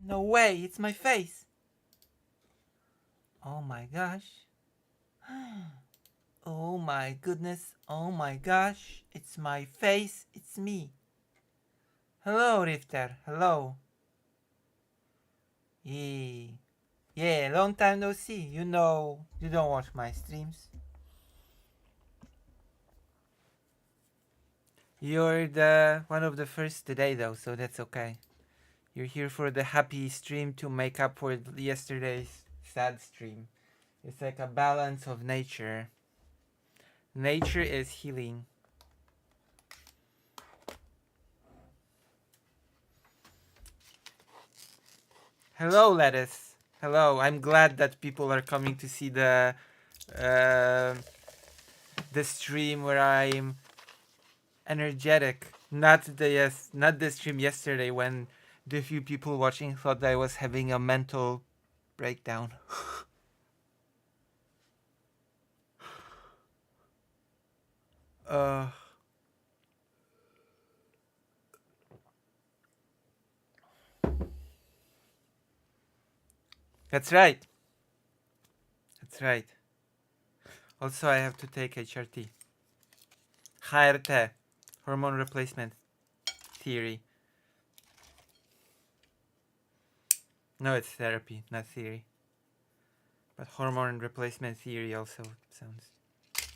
No way, it's my face. Oh my gosh. Oh my goodness. Oh my gosh. It's my face. It's me. Hello, Rifter. Hello. Yeah. Yeah, long time no see. You know, you don't watch my streams. You're the one of the first today though, so that's okay. You're here for the happy stream to make up for yesterday's sad stream. It's like a balance of nature. Nature is healing. Hello, Lettuce. Hello. I'm glad that people are coming to see uh, the stream where I'm energetic. Not the stream yesterday when the few people watching thought I was having a mental breakdown. uh That's right. That's right. Also, I have to take HRT. HRT, hormone replacement theory. No, it's therapy, not theory. But hormone replacement theory also sounds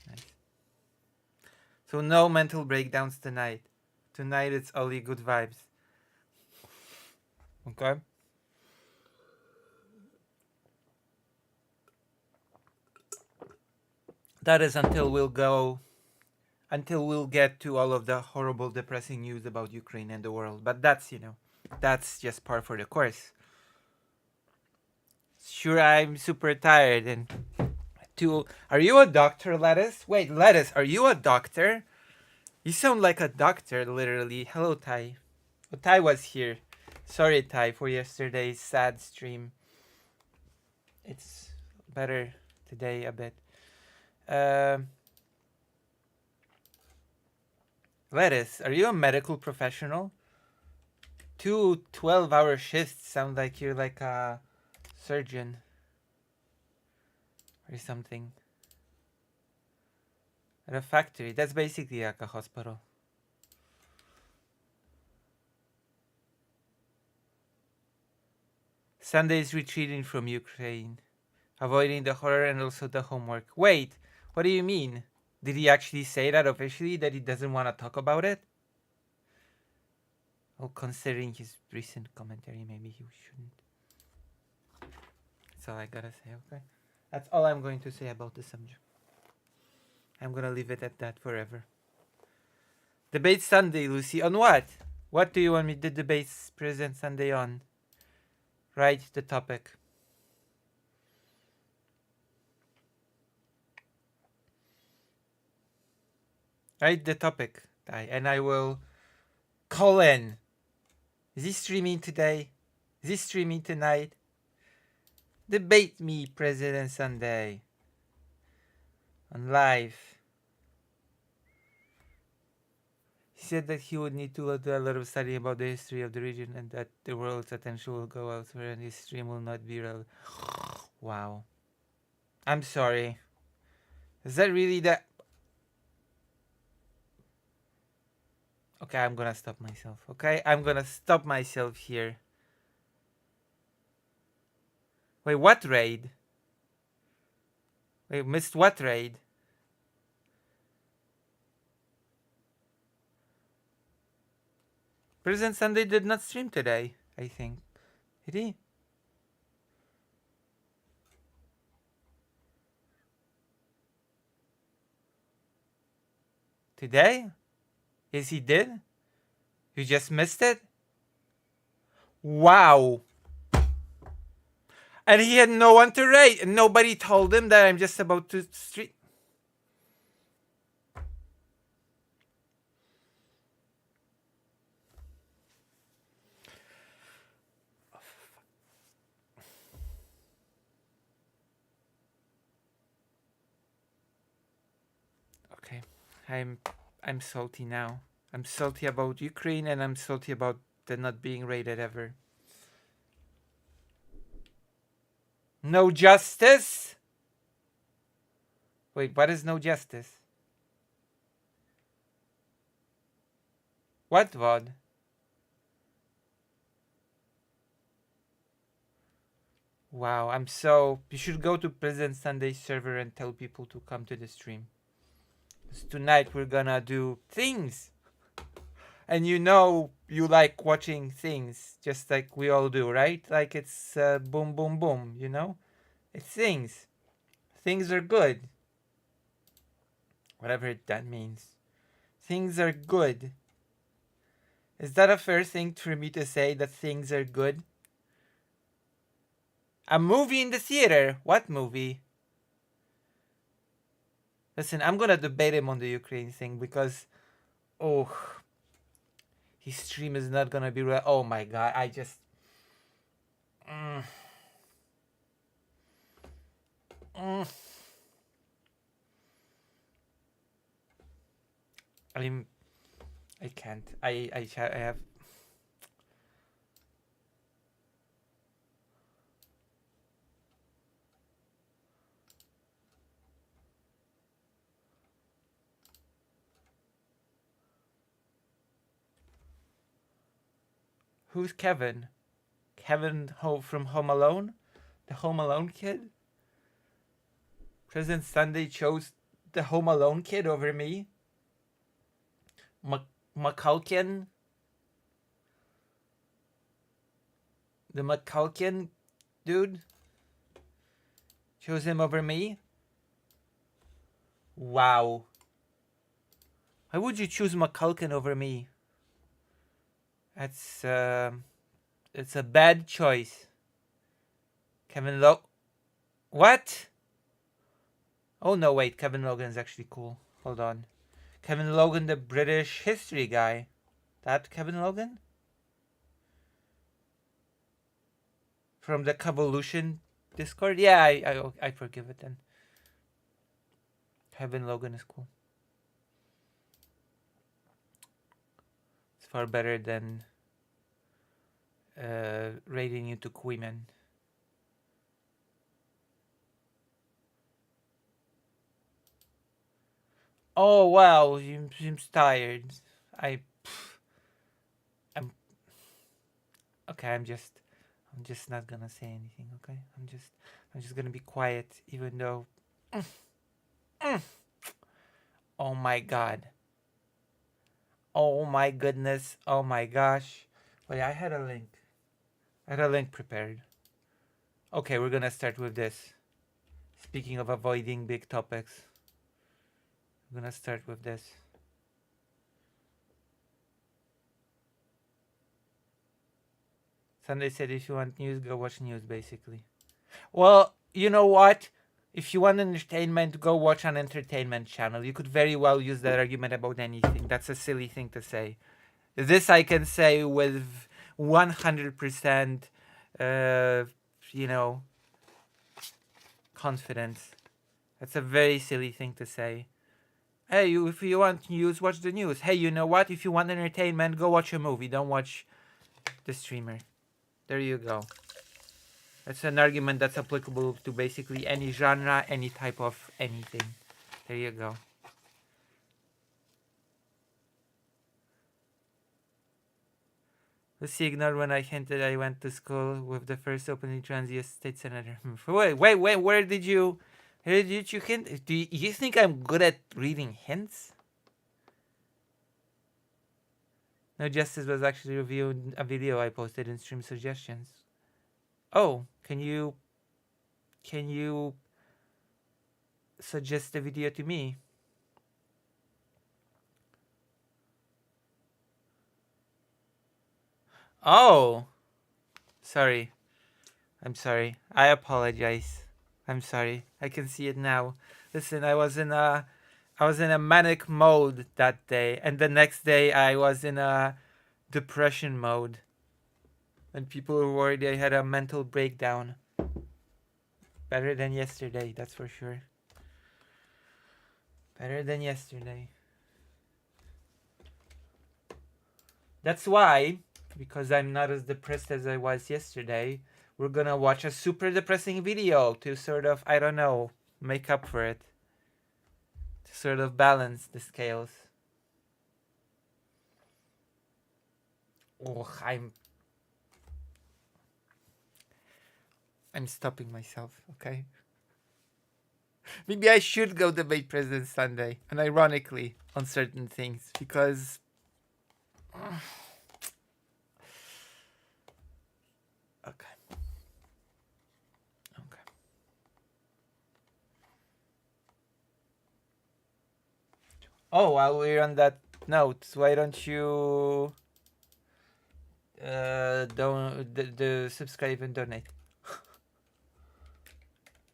nice. So no mental breakdowns tonight. Tonight it's only good vibes. Okay? That is until we'll get to all of the horrible depressing news about Ukraine and the world. But that's, that's just par for the course. Sure, I'm super tired and are you a doctor, Lettuce? Wait, Lettuce, are you a doctor? You sound like a doctor, literally. Hello, Tai. Oh, Tai was here. Sorry, Tai, for yesterday's sad stream. It's better today a bit. Lettuce, are you a medical professional? 2 12-hour shifts sound like you're like a surgeon or something. At a factory. That's basically like a hospital. Sunday's retreating from Ukraine. Avoiding the horror and also the homework. Wait, what do you mean? Did he actually say that officially, that he doesn't want to talk about it? Well, considering his recent commentary, maybe he shouldn't. That's all I gotta say, okay? That's all I'm going to say about the subject. I'm gonna leave it at that forever. Debate Sunday, Lucy. On what? What do you want me to debate President Sunday on? Write the topic. Write the topic, and I will call in. Is he streaming today? Is he streaming tonight? Debate me, President Sunday. On live. He said that he would need to do a lot of study about the history of the region and that the world's attention will go elsewhere and his stream will not be relevant. Wow. I'm sorry. Is that really that? Okay, I'm gonna stop myself. Okay, I'm gonna stop myself here. Wait, what raid? Wait, missed what raid? President Sunday did not stream today, I think. Did he? Today? Yes, he did? You just missed it? Wow. And he had no one to raid. And nobody told him that I'm just about to stream. Okay. I'm salty now. I'm salty about Ukraine and I'm salty about the not being raided ever. No justice? Wait, what is no justice? What VOD? Wow, I'm so... You should go to President Sunday server and tell people to come to the stream. Because tonight we're gonna do things. And you know you like watching things, just like we all do, right? Like it's boom, boom, boom, you know? It's things. Things are good. Whatever that means. Things are good. Is that a fair thing for me to say, that things are good? A movie in the theater? What movie? Listen, I'm gonna debate him on the Ukraine thing because, oh, his stream is not gonna be real. Oh my god, I just... I can't. I have... Who's Kevin? Kevin from Home Alone? The Home Alone kid? President Sunday chose the Home Alone kid over me? McCulkin? The McCulkin dude? Chose him over me? Wow. Why would you choose McCulkin over me? That's, it's a bad choice. Kevin What? Oh no, wait, Kevin Logan's actually cool. Hold on. Kevin Logan, the British history guy. That Kevin Logan? From the Convolution Discord? Yeah, I forgive it then. Kevin Logan is cool. It's far better than raiding you to Queeman. Oh wow, he seems tired. I'm okay. I'm just not gonna say anything. Okay, I'm just gonna be quiet, even though. Oh my god. Oh my goodness. Oh my gosh. Wait, I had a link. I had a link prepared. Okay, we're gonna start with this. Speaking of avoiding big topics, I'm gonna start with this. Sunday said if you want news, go watch news, basically. Well, you know what? If you want entertainment, go watch an entertainment channel. You could very well use that argument about anything. That's a silly thing to say. This I can say with 100%, you know, confidence. That's a very silly thing to say. Hey, if you want news, watch the news. Hey, you know what? If you want entertainment, go watch a movie. Don't watch the streamer. There you go. That's an argument that's applicable to basically any genre, any type of anything. There you go. Lucy ignored when I hinted I went to school with the first openly trans US state senator. Wait, where did you hint? Do you think I'm good at reading hints? No Justice was actually reviewing a video I posted in stream suggestions. Oh, can you suggest a video to me? Oh, sorry. I'm sorry. I apologize. I'm sorry. I can see it now. Listen, I was in a manic mode that day, and the next day I was in a depression mode. And people were worried I had a mental breakdown. Better than yesterday, that's for sure. Better than yesterday. That's why, because I'm not as depressed as I was yesterday, we're gonna watch a super depressing video to sort of, I don't know, make up for it. To sort of balance the scales. Oh, I'm stopping myself, okay? Maybe I should go debate President Sunday, and ironically, on certain things, because okay. Okay. Oh, while we're on that note, why don't you don't the subscribe and donate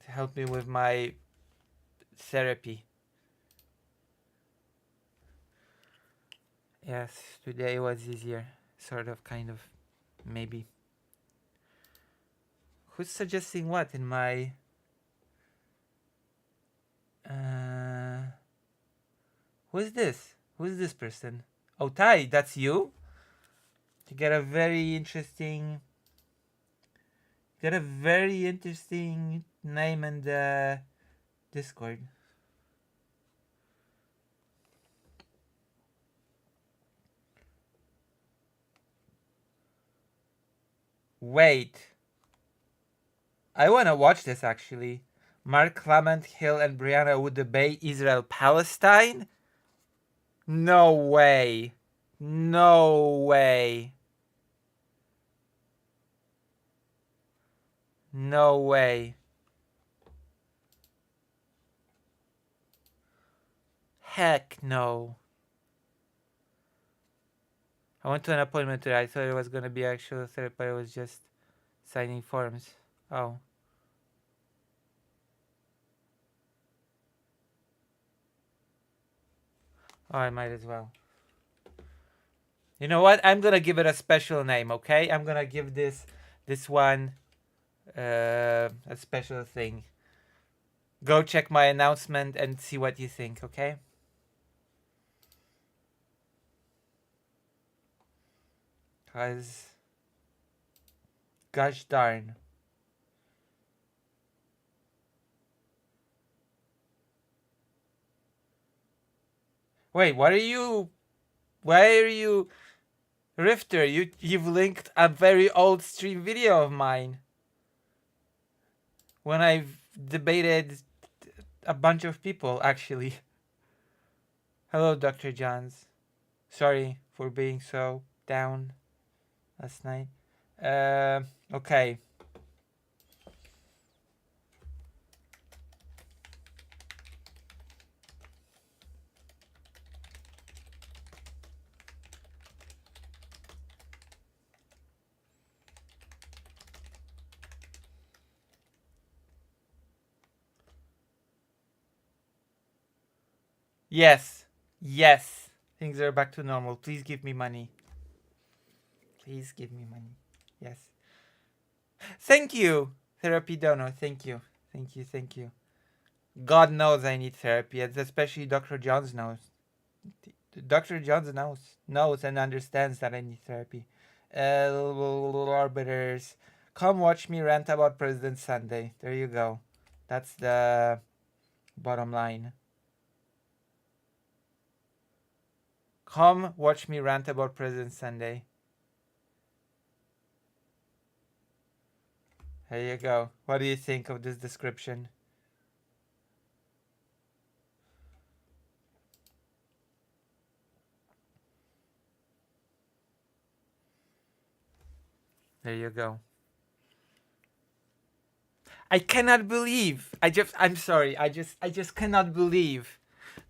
to help me with my therapy? Yes, today was easier, sort of, kind of, maybe. Who's suggesting what in my who's this? Who's this person? Oh, Tai, that's you? You get a very interesting name in the Discord. Wait. I wanna watch this actually. Mark Clement, Hill, and Brianna would debate Israel Palestine? No way. No way. No way. Heck no. I went to an appointment today. I thought it was gonna be actual therapy, but it was just signing forms. Oh. Oh, I might as well. You know what? I'm gonna give it a special name, okay? I'm gonna give this one a special thing. Go check my announcement and see what you think, okay? Cause gosh darn. Wait, what are you? Why are you, Rifter? You've linked a very old stream video of mine when I've debated a bunch of people, actually. Hello, Dr. Johns. Sorry for being so down last night. Okay. Yes. Yes. Things are back to normal. Please give me money. Please give me money. Yes. Thank you, Therapy Dono. Thank you. Thank you. Thank you. God knows I need therapy, especially Dr. Johns knows. Dr. Johns knows and understands that I need therapy. Arbiters, come watch me rant about President Sunday. There you go. That's the bottom line. Come watch me rant about President Sunday. There you go. What do you think of this description? There you go. I cannot believe. I'm sorry. I just cannot believe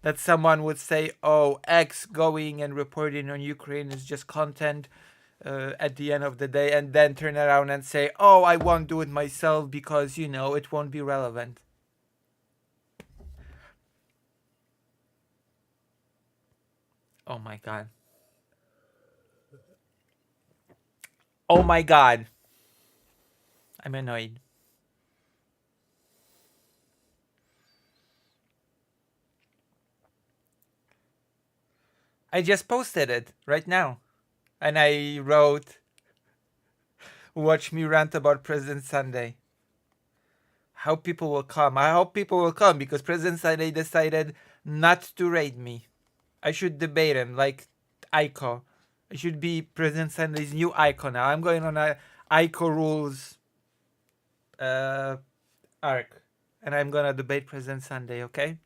that someone would say, "Oh, X going and reporting on Ukraine is just content." At the end of the day, and then turn around and say, "Oh, I won't do it myself because it won't be relevant." Oh my god. Oh my god. I'm annoyed. I just posted it right now. And I wrote, watch me rant about President Sunday. How people will come. I hope people will come because President Sunday decided not to raid me. I should debate him like Aiko. I should be President Sunday's new Aiko now. I'm going on a Aiko rules uh, arc. And I'm gonna debate President Sunday, okay?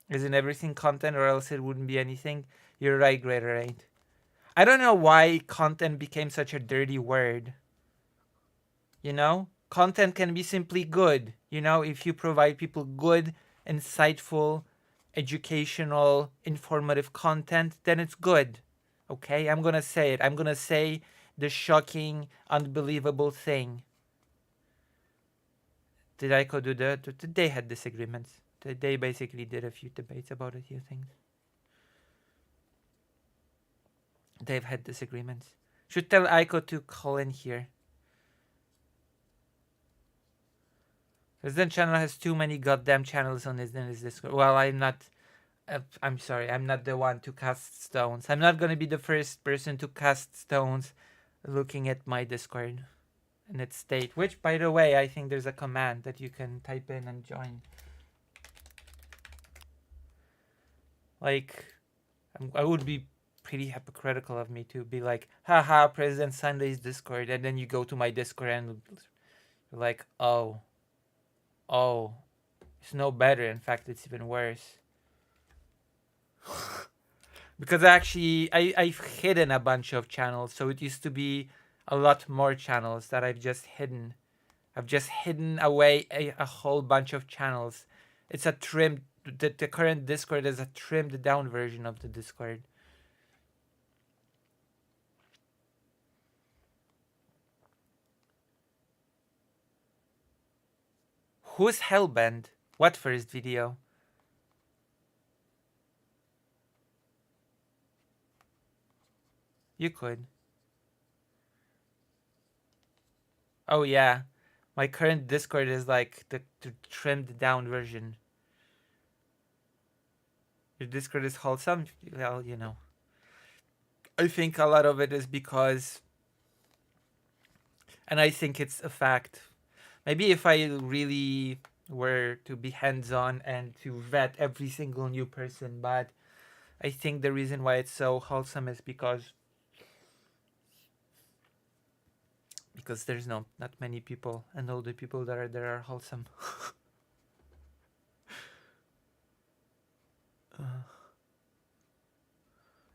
Isn't everything content or else it wouldn't be anything? You're right, Greater 8. I don't know why content became such a dirty word. You know? Content can be simply good. You know, if you provide people good, insightful, educational, informative content, then it's good. Okay? I'm gonna say it. I'm gonna say the shocking, unbelievable thing. Did Aiko do that? They had disagreements. They basically did a few debates about a few things. They've had disagreements. Should tell Aiko to call in here. President channel has too many goddamn channels on his Discord. Well, I'm not. I'm sorry. I'm not the one to cast stones. I'm not gonna be the first person to cast stones looking at my Discord and its state. Which, by the way, I think there's a command that you can type in and join. Like, I would be pretty hypocritical of me to be like, haha, President Sunday's Discord, and then you go to my Discord and you're like, oh, it's no better. In fact, it's even worse. Because actually, I've hidden a bunch of channels, so it used to be a lot more channels that I've just hidden. I've just hidden away a whole bunch of channels. It's a trimmed, the current Discord is a trimmed down version of the Discord. Who's Hellbent? What first video? You could. Oh yeah. My current Discord is like the trimmed down version. Your Discord is wholesome? Well, you know. I think a lot of it is because, and I think it's a fact. Maybe if I really were to be hands-on and to vet every single new person, but I think the reason why it's so wholesome is because there's not many people, and all the people that are there are wholesome.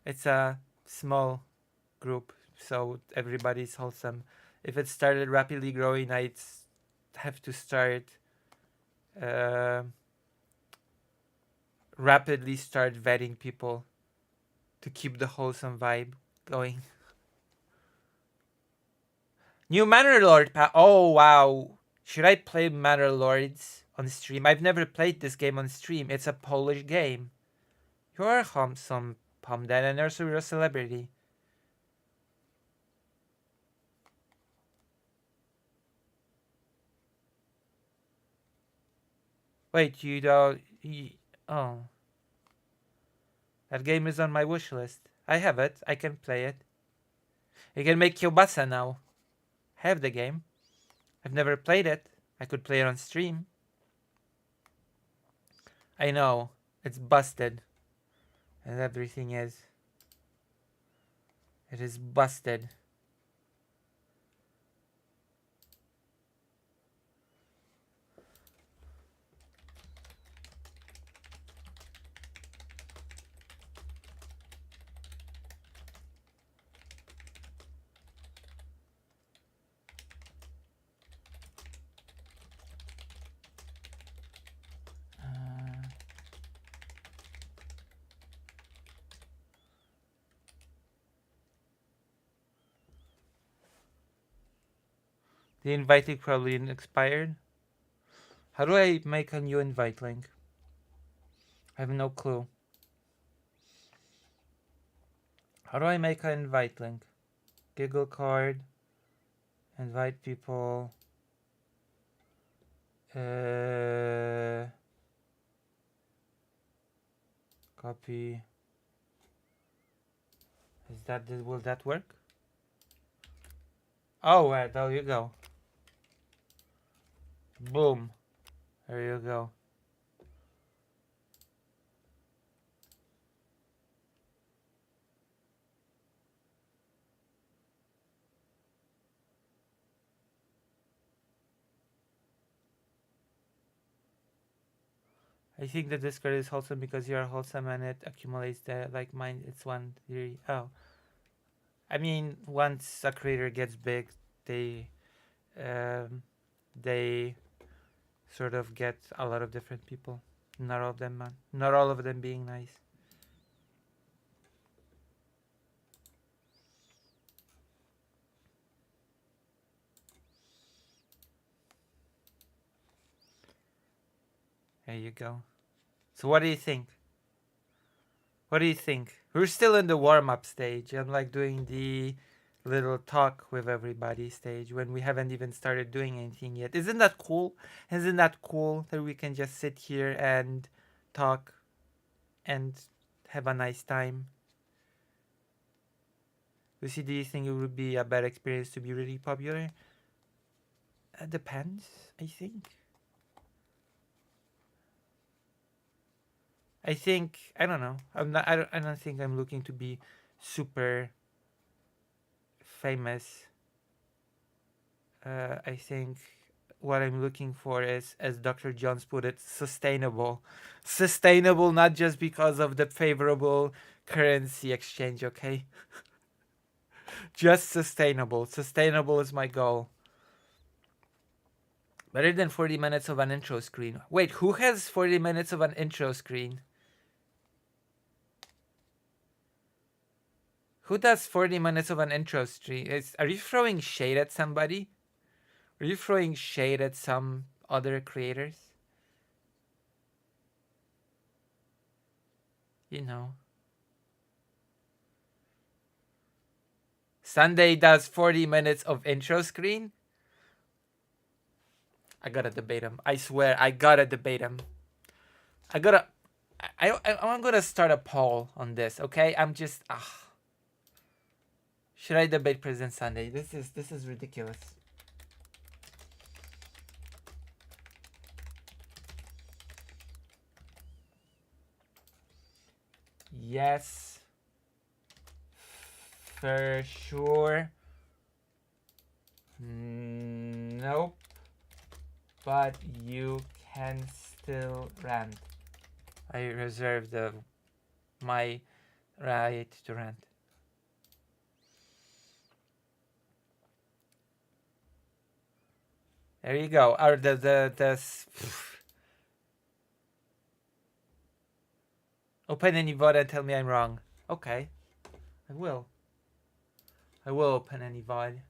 It's a small group, so everybody's wholesome. If it started rapidly growing, I'd have to start rapidly start vetting people to keep the wholesome vibe going. New Manor Lord oh wow. Should I play Manor Lords on stream? I've never played this game on stream. It's a Polish game. You're some Pomden and also you're a celebrity. Wait, you don't... oh. That game is on my wish list. I have it. I can play it. You can make kielbasa now. I have the game. I've never played it. I could play it on stream. I know. It's busted. And everything is. It is busted. The invite link probably expired. How do I make a new invite link? I have no clue. How do I make an invite link? Giggle card. Invite people. Copy. Will that work? Oh, well, there you go. Boom. There you go. I think the Discord is wholesome because you are wholesome and it accumulates the like mind. It's one theory. Oh, I mean, once a creator gets big, they um, they sort of get a lot of different people. Not all of them, man. Not all of them being nice. There you go. So what do you think? What do you think? We're still in the warm-up stage. I'm like doing the little talk with everybody stage when we haven't even started doing anything yet. Isn't that cool? Isn't that cool that we can just sit here and talk and have a nice time? Lucy, do you think it would be a bad experience to be really popular? Depends, I think. I don't know. I don't think I'm looking to be super famous. I think what I'm looking for is, as Dr. Jones put it, sustainable. Sustainable not just because of the favorable currency exchange, okay? Just sustainable. Sustainable is my goal. Better than 40 minutes of an intro screen. Wait, who has 40 minutes of an intro screen? Who does 40 minutes of an intro screen? Are you throwing shade at somebody? Are you throwing shade at some other creators? You know. Sunday does 40 minutes of intro screen? I gotta debate him. I swear, I gotta debate him. I'm gonna start a poll on this, okay? Should I debate President Sunday? This is ridiculous. Yes, for sure. Nope. But you can still rant. I reserve my right to rant. There you go. Open any VOD and tell me I'm wrong. Okay, I will. I will open any VOD.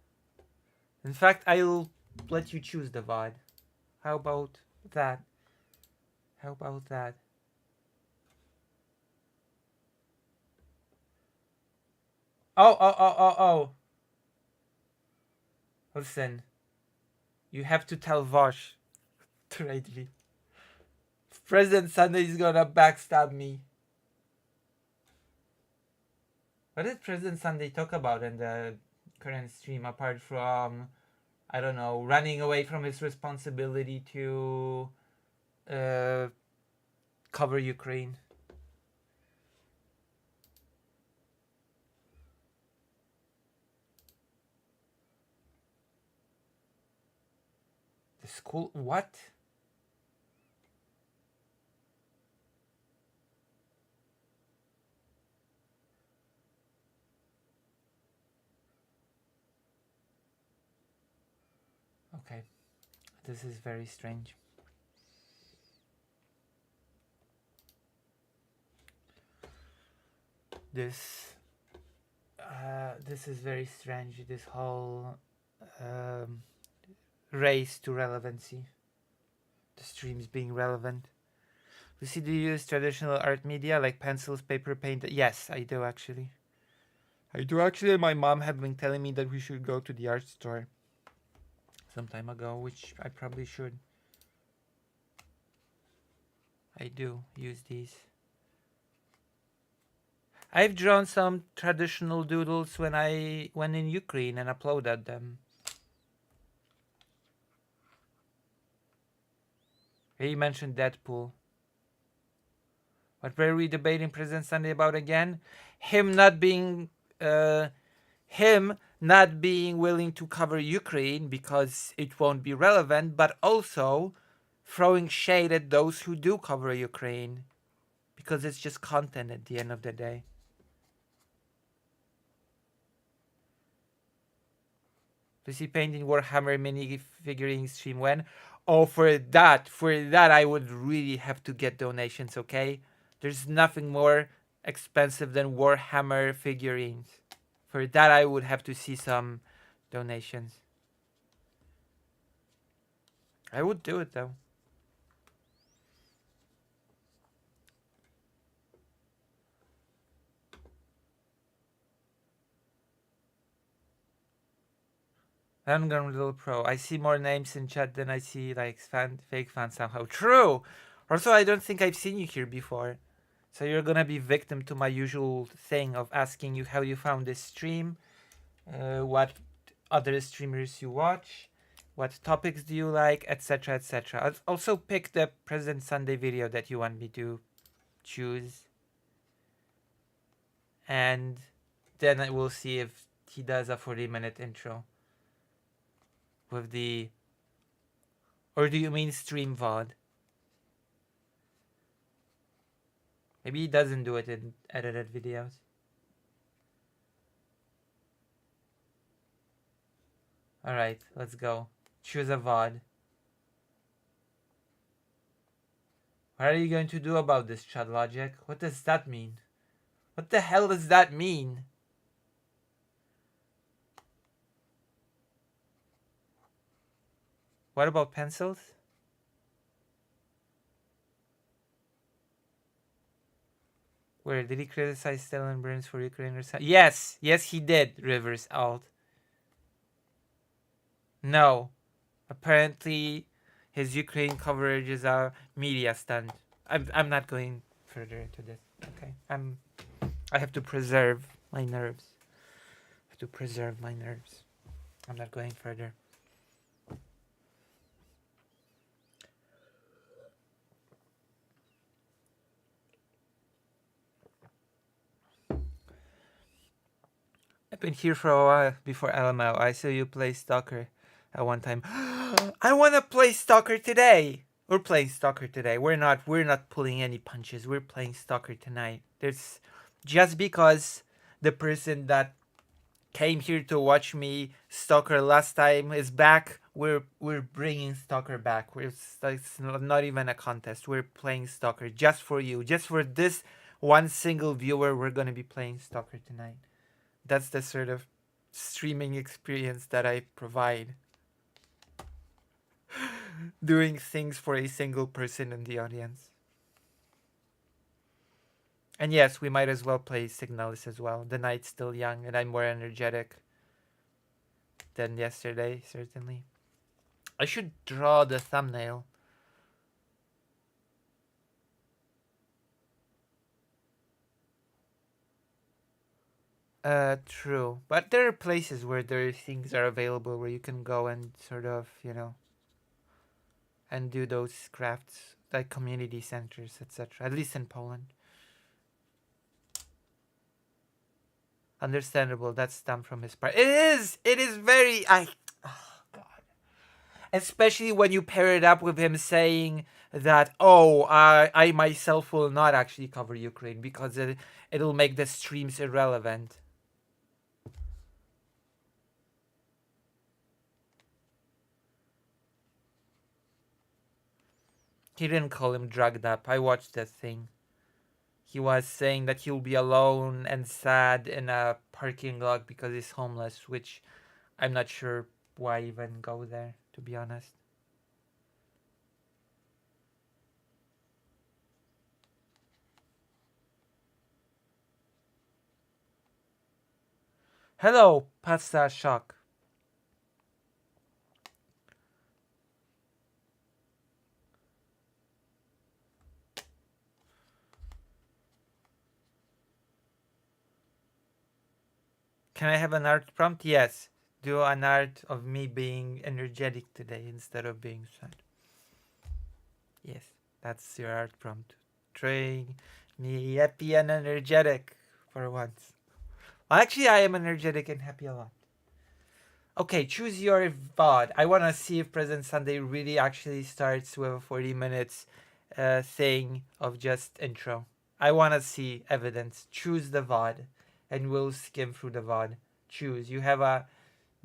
In fact, I'll let you choose the VOD. How about that? How about that? Oh. Listen, you have to tell Vosh to raid me. President Sunday is gonna backstab me. What did President Sunday talk about in the current stream apart from, I don't know, running away from his responsibility to cover Ukraine? The school? What? Okay, this is very strange. This is very strange. This whole race to relevancy. The streams being relevant. Lucy, do you use traditional art media like pencils, paper, paint? Yes, I do actually. My mom had been telling me that we should go to the art store some time ago, which I probably should. I do use these. I've drawn some traditional doodles when in Ukraine and uploaded them. He mentioned Deadpool. What were we debating President Sunday about again? Him not being uh, him not being willing to cover Ukraine because it won't be relevant, but also throwing shade at those who do cover Ukraine because it's just content at the end of the day. To see painting Warhammer mini figurine stream when? Oh, for that I would really have to get donations, okay? There's nothing more expensive than Warhammer figurines. For that I would have to see some donations. I would do it though. Ungun Little Pro. I see more names in chat than I see like fake fans somehow. True! Also, I don't think I've seen you here before. So you're gonna be victim to my usual thing of asking you how you found this stream, what other streamers you watch, what topics do you like, etc. etc. I'll also pick the President Sunday video that you want me to choose. And then I will see if he does a 40-minute intro. With the... Or do you mean stream VOD? Maybe he doesn't do it in edited videos. Alright, let's go. Choose a VOD. What are you going to do about this, Chad Logic? What does that mean? What the hell does that mean? What about pencils? Where did he criticize Stellan Burns for Ukraine or something? Yes, yes he did, Rivers Alt. No. Apparently his Ukraine coverage is a media stunt. I'm not going further into this. Okay. I have to preserve my nerves. I have to preserve my nerves. I'm not going further. I've been here for a while before LML. I saw you play Stalker at one time. I want to play Stalker today. We're playing Stalker today. We're not pulling any punches. We're playing Stalker tonight. There's just because the person that came here to watch me Stalker last time is back. We're bringing Stalker back. It's not even a contest. We're playing Stalker just for you, just for this one single viewer. We're gonna be playing Stalker tonight. That's the sort of streaming experience that I provide. Doing things for a single person in the audience. And yes, we might as well play Signalis as well. The night's still young and I'm more energetic than yesterday, certainly. I should draw the thumbnail. True. But there are places where things are available where you can go and sort of, and do those crafts, like community centers, etc. At least in Poland. Understandable. That's dumb from his part. It is. It is very. Oh God. Especially when you pair it up with him saying that, I myself will not actually cover Ukraine because it'll make the streams irrelevant. He didn't call him drugged up. I watched that thing. He was saying that he'll be alone and sad in a parking lot because he's homeless, which I'm not sure why even go there, to be honest. Hello, Pasta Shock. Can I have an art prompt? Yes. Do an art of me being energetic today instead of being sad. Yes, that's your art prompt. Train me happy and energetic for once. Well, actually, I am energetic and happy a lot. Okay, choose your VOD. I want to see if President Sunday really actually starts with a 40 minutes thing of just intro. I want to see evidence. Choose the VOD and we'll skim through the VOD. Choose. You have a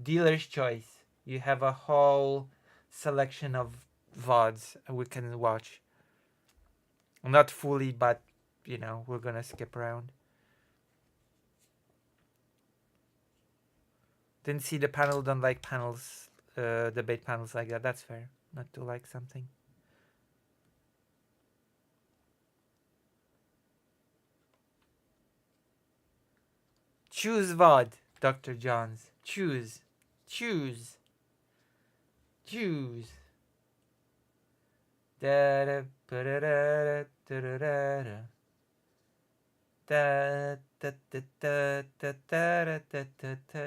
dealer's choice. You have a whole selection of VODs we can watch. Not fully, but you know, we're gonna skip around. Didn't see the panel, don't like panels, debate panels like that. That's fair. Not to like something. Choose VOD, Dr. Johns. Choose. Choose. Choose. Da da da da da da da da. Da da da da da da da da da da.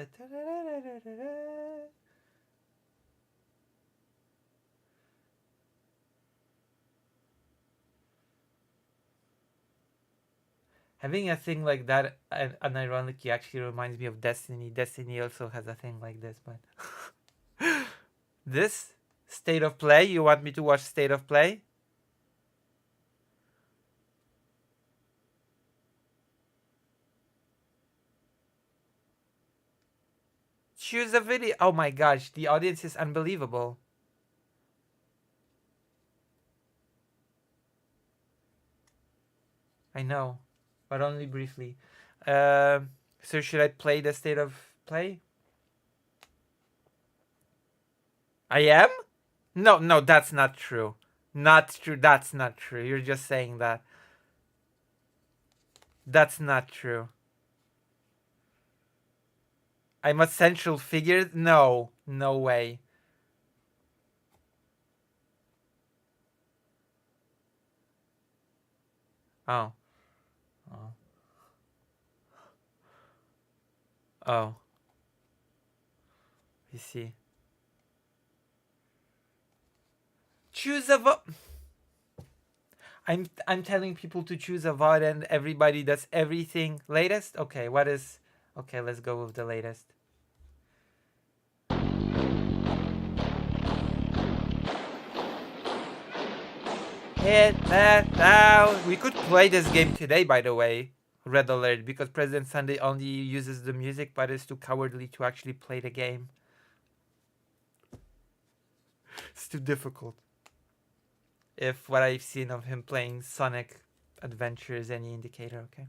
Having a thing like that, unironically, actually reminds me of Destiny. Destiny also has a thing like this, but this state of play. You want me to watch state of play? Choose a video. Oh my gosh, the audience is unbelievable. I know, but only briefly. So should I play the state of play? I am? No, no, that's not true. Not true. That's not true. You're just saying that. That's not true. I'm a central figure? No. No way. Oh. Oh. Oh. You see. Choose a vote. I'm telling people to choose a VOD and everybody does everything latest? Okay, what is... Okay, let's go with the latest. Hit that down. We could play this game today, by the way. Red alert, because President Sunday only uses the music, but is too cowardly to actually play the game. It's too difficult. If what I've seen of him playing Sonic Adventure is any indicator, okay?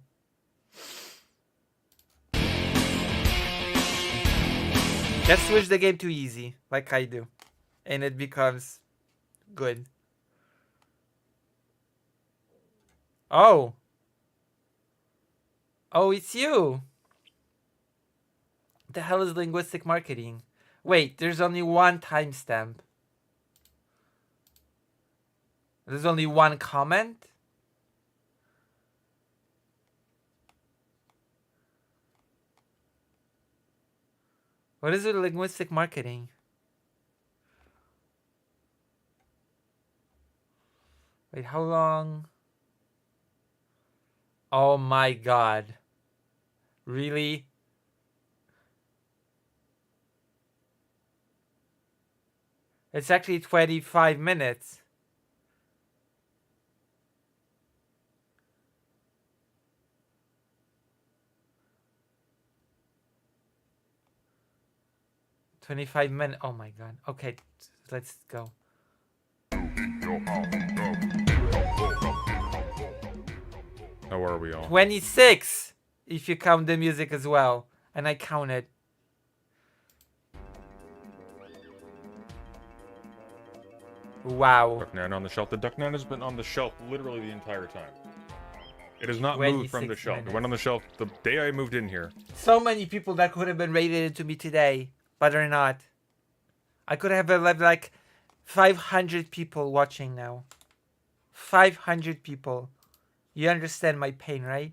Just switch the game to easy, like I do. And it becomes good. Oh. Oh, it's you. The hell is linguistic marketing? Wait, there's only one timestamp. There's only one comment? What is it, linguistic marketing? Wait, how long? Oh my god. Really? It's actually 25 minutes. Oh my god. Okay, let's go. How are we all? 26! If you count the music as well. And I counted. Wow. Duck Nan on the shelf. The Duck Nan has been on the shelf literally the entire time. It has not moved from the shelf. Minutes. It went on the shelf the day I moved in here. So many people that could have been rated to me today, but they're not. I could have like 500 people watching now. 500 people. You understand my pain, right?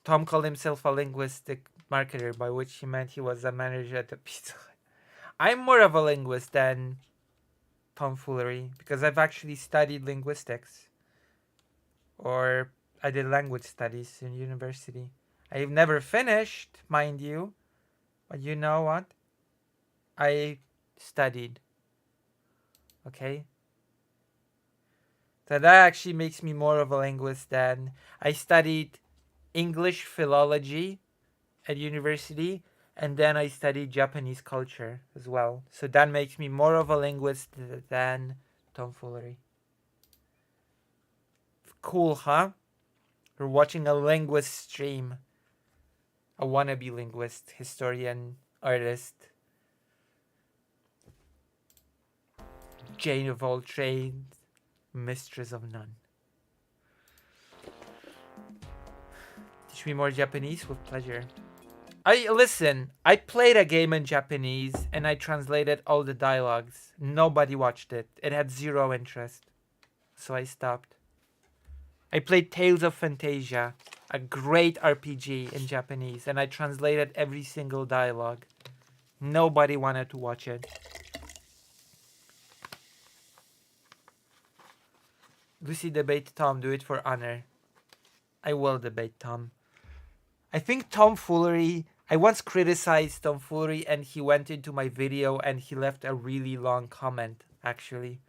Tom called himself a linguistic marketer, by which he meant he was a manager at the Pizza Hut. I'm more of a linguist than tomfoolery because I've actually studied linguistics, or I did language studies in university. I've never finished, mind you, but you know what? I studied. Okay? So that actually makes me more of a linguist than I studied English philology at university, and then I studied Japanese culture as well. So that makes me more of a linguist than tomfoolery. Cool, huh? We're watching a linguist stream. A wannabe linguist, historian, artist. Jane of all trades, mistress of none. Teach me more Japanese with pleasure. I played a game in Japanese and I translated all the dialogues. Nobody watched it. It had zero interest. So I stopped. I played Tales of Fantasia, a great RPG in Japanese, and I translated every single dialogue. Nobody wanted to watch it. Lucy, debate Tom, do it for honor. I will debate Tom. I think tomfoolery, I once criticized tomfoolery and he went into my video and he left a really long comment, actually.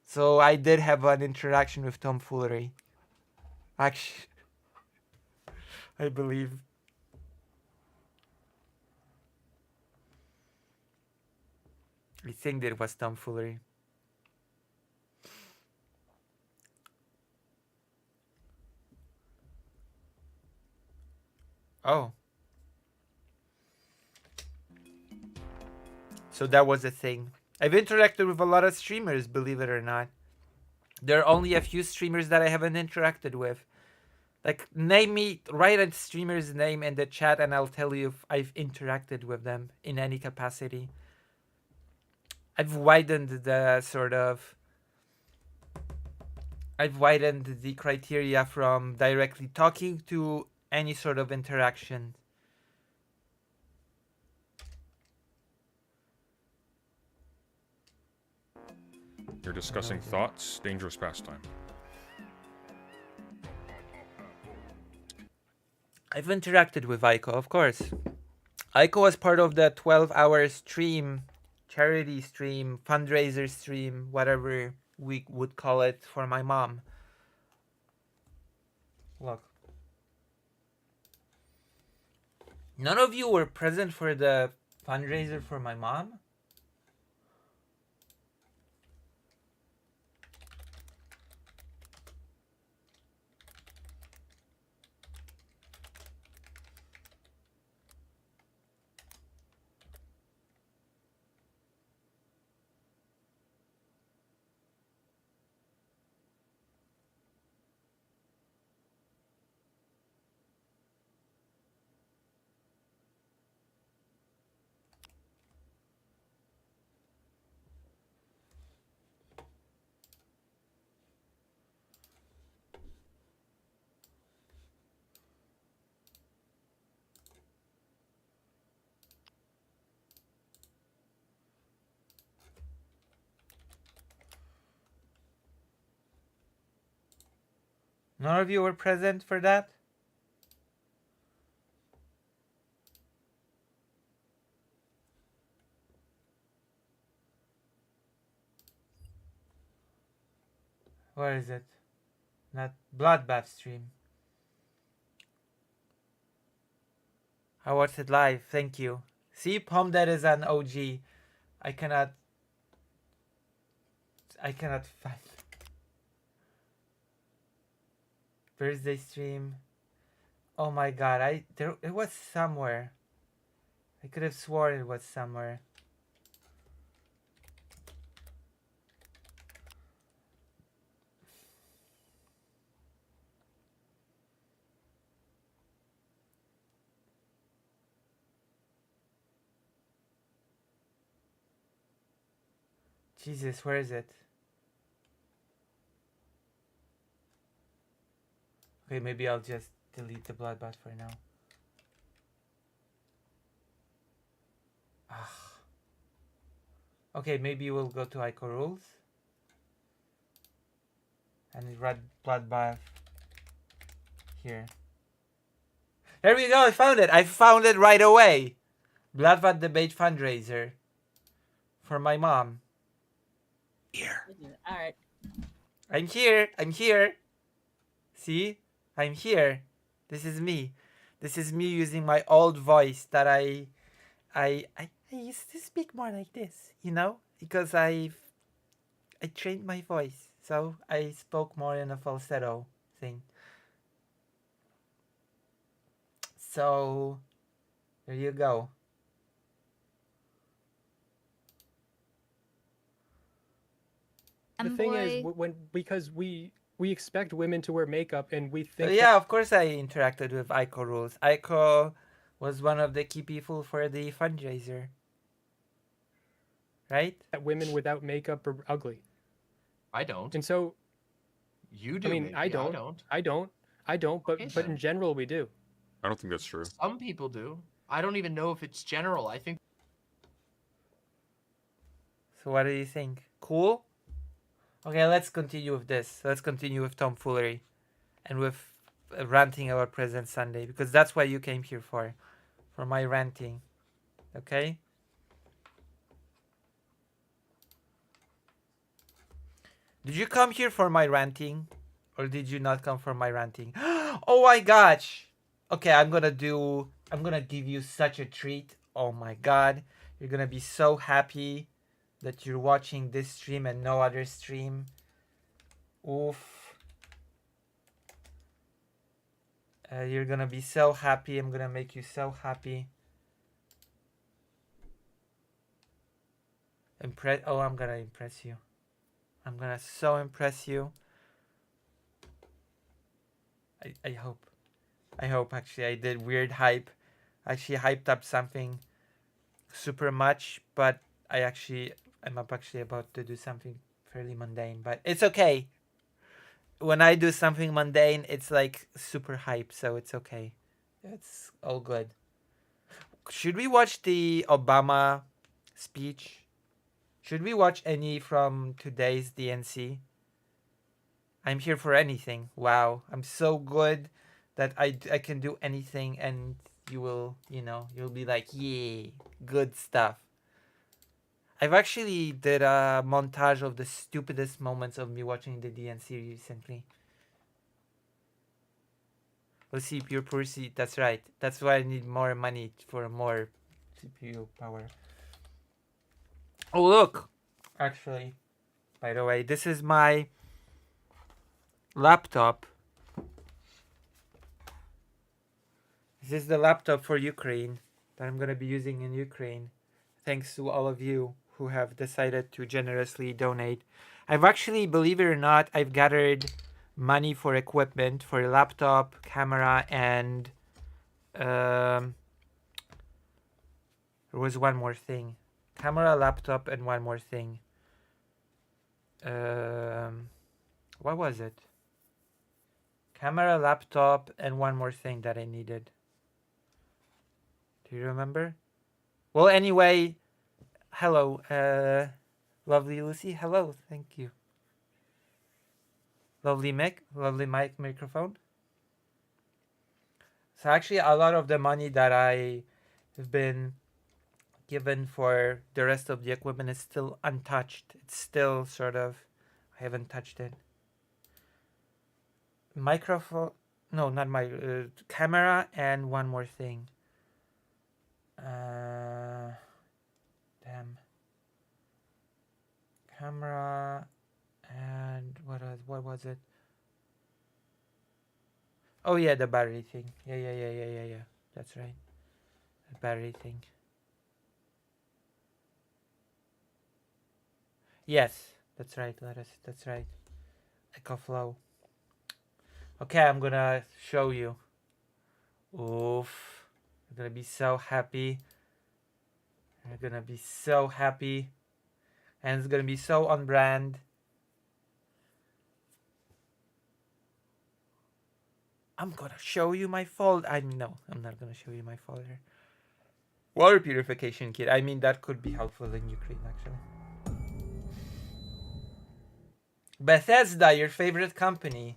So I did have an interaction with tomfoolery. Actually, I believe. I think that it was tomfoolery. Oh. So that was a thing. I've interacted with a lot of streamers, believe it or not. There are only a few streamers that I haven't interacted with. Like, name me, write a streamer's name in the chat and I'll tell you if I've interacted with them in any capacity. I've widened the criteria from directly talking to any sort of interaction. You're discussing thoughts, dangerous pastime. I've interacted with Aiko, of course. Aiko was part of the 12-hour stream, charity stream, fundraiser stream, whatever we would call it, for my mom. Look. None of you were present for the fundraiser for my mom? None of you were present for that? Where is it? Not Bloodbath stream. I watched it live, thank you. See, Palm Dead is an OG. I cannot find birthday stream. Oh my god, it was somewhere. I could have sworn it was somewhere. Jesus, where is it? Okay, maybe I'll just delete the bloodbath for now. Ah. Okay, maybe we'll go to Ico rules. And red bloodbath here. There we go, I found it! I found it right away! Bloodbath debate fundraiser. For my mom. Here. Alright. I'm here! I'm here! See? I'm here. This is me. This is me using my old voice that I used to speak more like this, you know? Because I trained my voice. So I spoke more in a falsetto thing. So there you go. The thing is, because we expect women to wear makeup, and we think. Yeah, of course I interacted with Aiko rules. Aiko was one of the key people for the fundraiser, right? That women without makeup are ugly. I don't. And so. You do. I mean, maybe. I don't. But Okay, in general, we do. I don't think that's true. Some people do. I don't even know if it's general. I think. So what do you think? Cool? Okay, let's continue with this. Let's continue with tomfoolery and with ranting about President Sunday, because that's what you came here for my ranting. Okay? Did you come here for my ranting? Or did you not come for my ranting? Oh my gosh! Okay, I'm gonna give you such a treat. Oh my god. You're gonna be so happy that you're watching this stream and no other stream. Oof. You're gonna be so happy. I'm gonna make you so happy. I'm gonna impress you. I'm gonna so impress you. I hope. I hope actually I did weird hype. Actually hyped up something super much, but I'm actually about to do something fairly mundane, but it's okay. When I do something mundane, it's like super hype, so it's okay. It's all good. Should we watch the Obama speech? Should we watch any from today's DNC? I'm here for anything. Wow, I'm so good that I can do anything, and you will, you'll be like, yay, good stuff. I've actually did a montage of the stupidest moments of me watching the DNC recently. Let's see, pure Percy. That's right. That's why I need more money for more CPU power. Oh, look! Actually, by the way, this is my laptop. This is the laptop for Ukraine that I'm going to be using in Ukraine. Thanks to all of you who have decided to generously donate. I've actually, believe it or not, I've gathered money for equipment, for a laptop, camera, and there was one more thing. Camera, laptop, and one more thing. What was it? Camera, laptop, and one more thing that I needed. Do you remember? Well, anyway, hello, lovely Lucy. Hello, thank you. Lovely mic, microphone. So actually, a lot of the money that I have been given for the rest of the equipment is still untouched. It's still sort of, I haven't touched it. Microphone, no, not my, camera, and one more thing. Damn. Camera and what was it? Oh yeah, the battery thing. Yeah. That's right. The battery thing. Yes, that's right, Lettuce. That's right. EcoFlow. Okay, I'm gonna show you. Oof. You're gonna be so happy. You're gonna be so happy. And it's gonna be so on brand. I'm gonna show you my folder. No, I'm not gonna show you my folder. Water purification kit. I mean, that could be helpful in Ukraine, actually. Bethesda, your favorite company.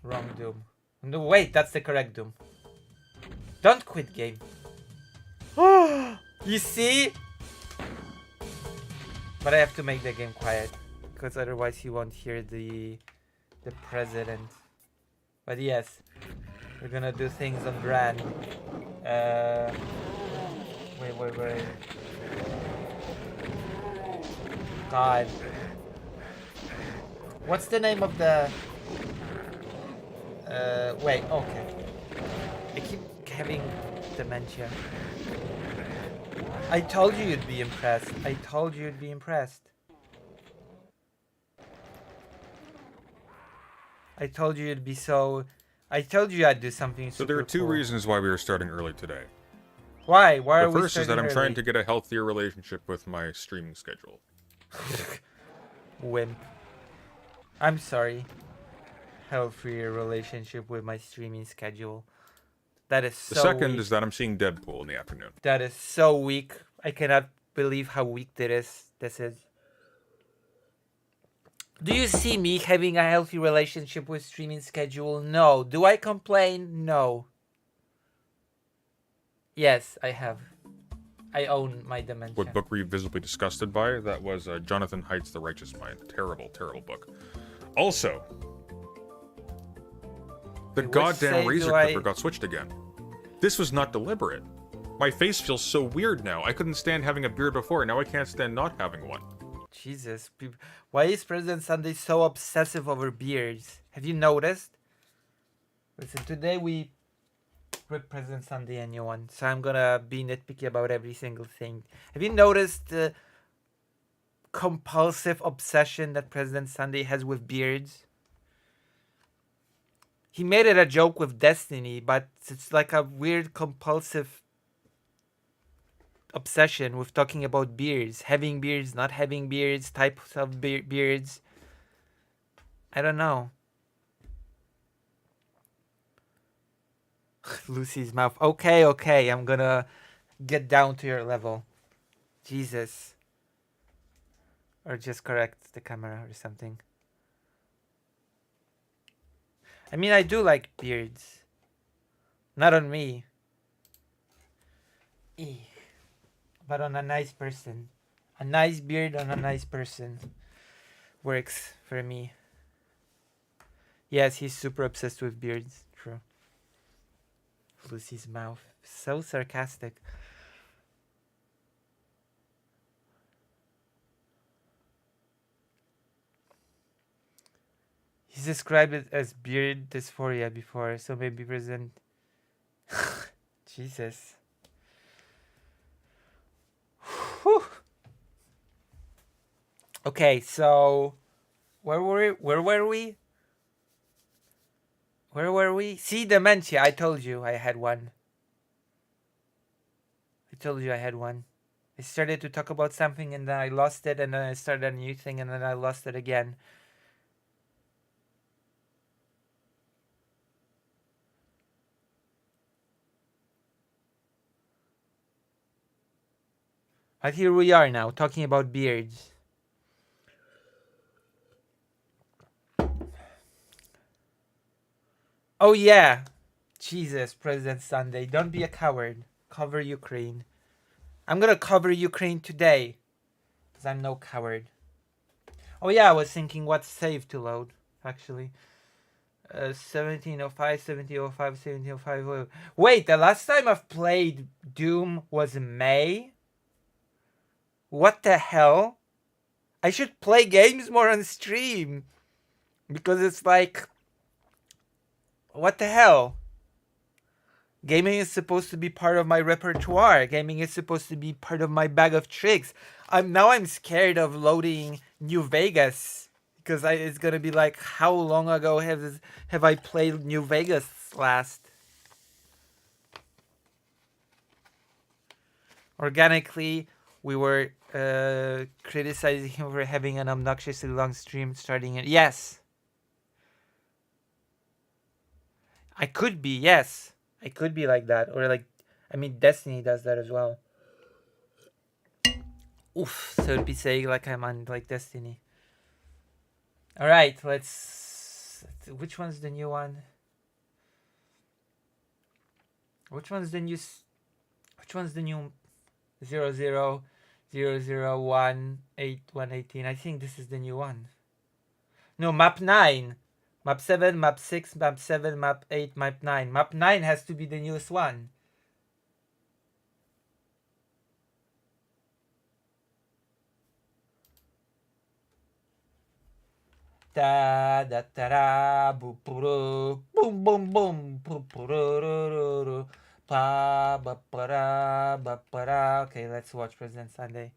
Wrong Doom. No, wait, that's the correct Doom. Don't quit game. You see? But I have to make the game quiet, because otherwise he won't hear the president. But yes, we're gonna do things on brand. Wait. God. What's the name of the... wait, okay. I keep having dementia. I told you you'd be impressed. I told you you'd be impressed. I told you you'd be so... I told you I'd do something super So there are two cool. reasons why we are starting early today. Why? Why are we starting early? The first is that I'm trying to get a healthier relationship with my streaming schedule. Wimp. I'm sorry. Healthier relationship with my streaming schedule. That is so The second weak. is that I'm seeing Deadpool in the afternoon. That is so weak. I cannot believe how weak this is. Do you see me having a healthy relationship with streaming schedule? No. Do I complain? No. Yes, I have. I own my dementia. What book were you visibly disgusted by? That was Jonathan Haidt's The Righteous Mind. Terrible, terrible book. Also, the goddamn razor clipper got switched again. This was not deliberate. My face feels so weird now. I couldn't stand having a beard before, now I can't stand not having one. Jesus. Why is President Sunday so obsessive over beards? Have you noticed? Listen, today we rip President Sunday a new one, so I'm gonna be nitpicky about every single thing. Have you noticed the compulsive obsession that President Sunday has with beards? He made it a joke with Destiny, but it's like a weird compulsive obsession with talking about beards. Having beards, not having beards, types of beards. I don't know. Lucy's mouth. Okay, I'm gonna get down to your level. Jesus. Or just correct the camera or something. I mean, I do like beards. Not on me. But on a nice person. A nice beard on a nice person. Works for me. Yes, he's super obsessed with beards. True. Lucy's mouth. So sarcastic. He's described it as beard dysphoria before, so maybe President... Jesus. Whew. Okay, so... Where were we? See, dementia. I told you I had one. I started to talk about something and then I lost it, and then I started a new thing and then I lost it again. But here we are now, talking about beards. Oh yeah! Jesus, President Sunday, don't be a coward. Cover Ukraine. I'm gonna cover Ukraine today. Because I'm no coward. Oh yeah, I was thinking what's safe to load, actually. 1705, 1705, 1705. Wait, the last time I've played Doom was May? What the hell? I should play games more on stream. Because it's like... What the hell? Gaming is supposed to be part of my repertoire. Gaming is supposed to be part of my bag of tricks. Now I'm scared of loading New Vegas. Because it's going to be like, how long ago have I played New Vegas last? Organically, we were criticizing him for having an obnoxiously long stream starting it. Yes. I could be, yes. I could be like that. Or like, I mean, Destiny does that as well. Oof, so it'd be saying like I'm on like Destiny. Alright, let's... Which one's the new one? Which one's the new... Which one's the new 00001818? I think this is the new one. No, map 9. Map 7, map 6, map 7, map 8, map 9. Map 9 has to be the newest one. Da da da da boom boom boom boom boom ba ba ba ba ba. Okay, let's watch President Sunday.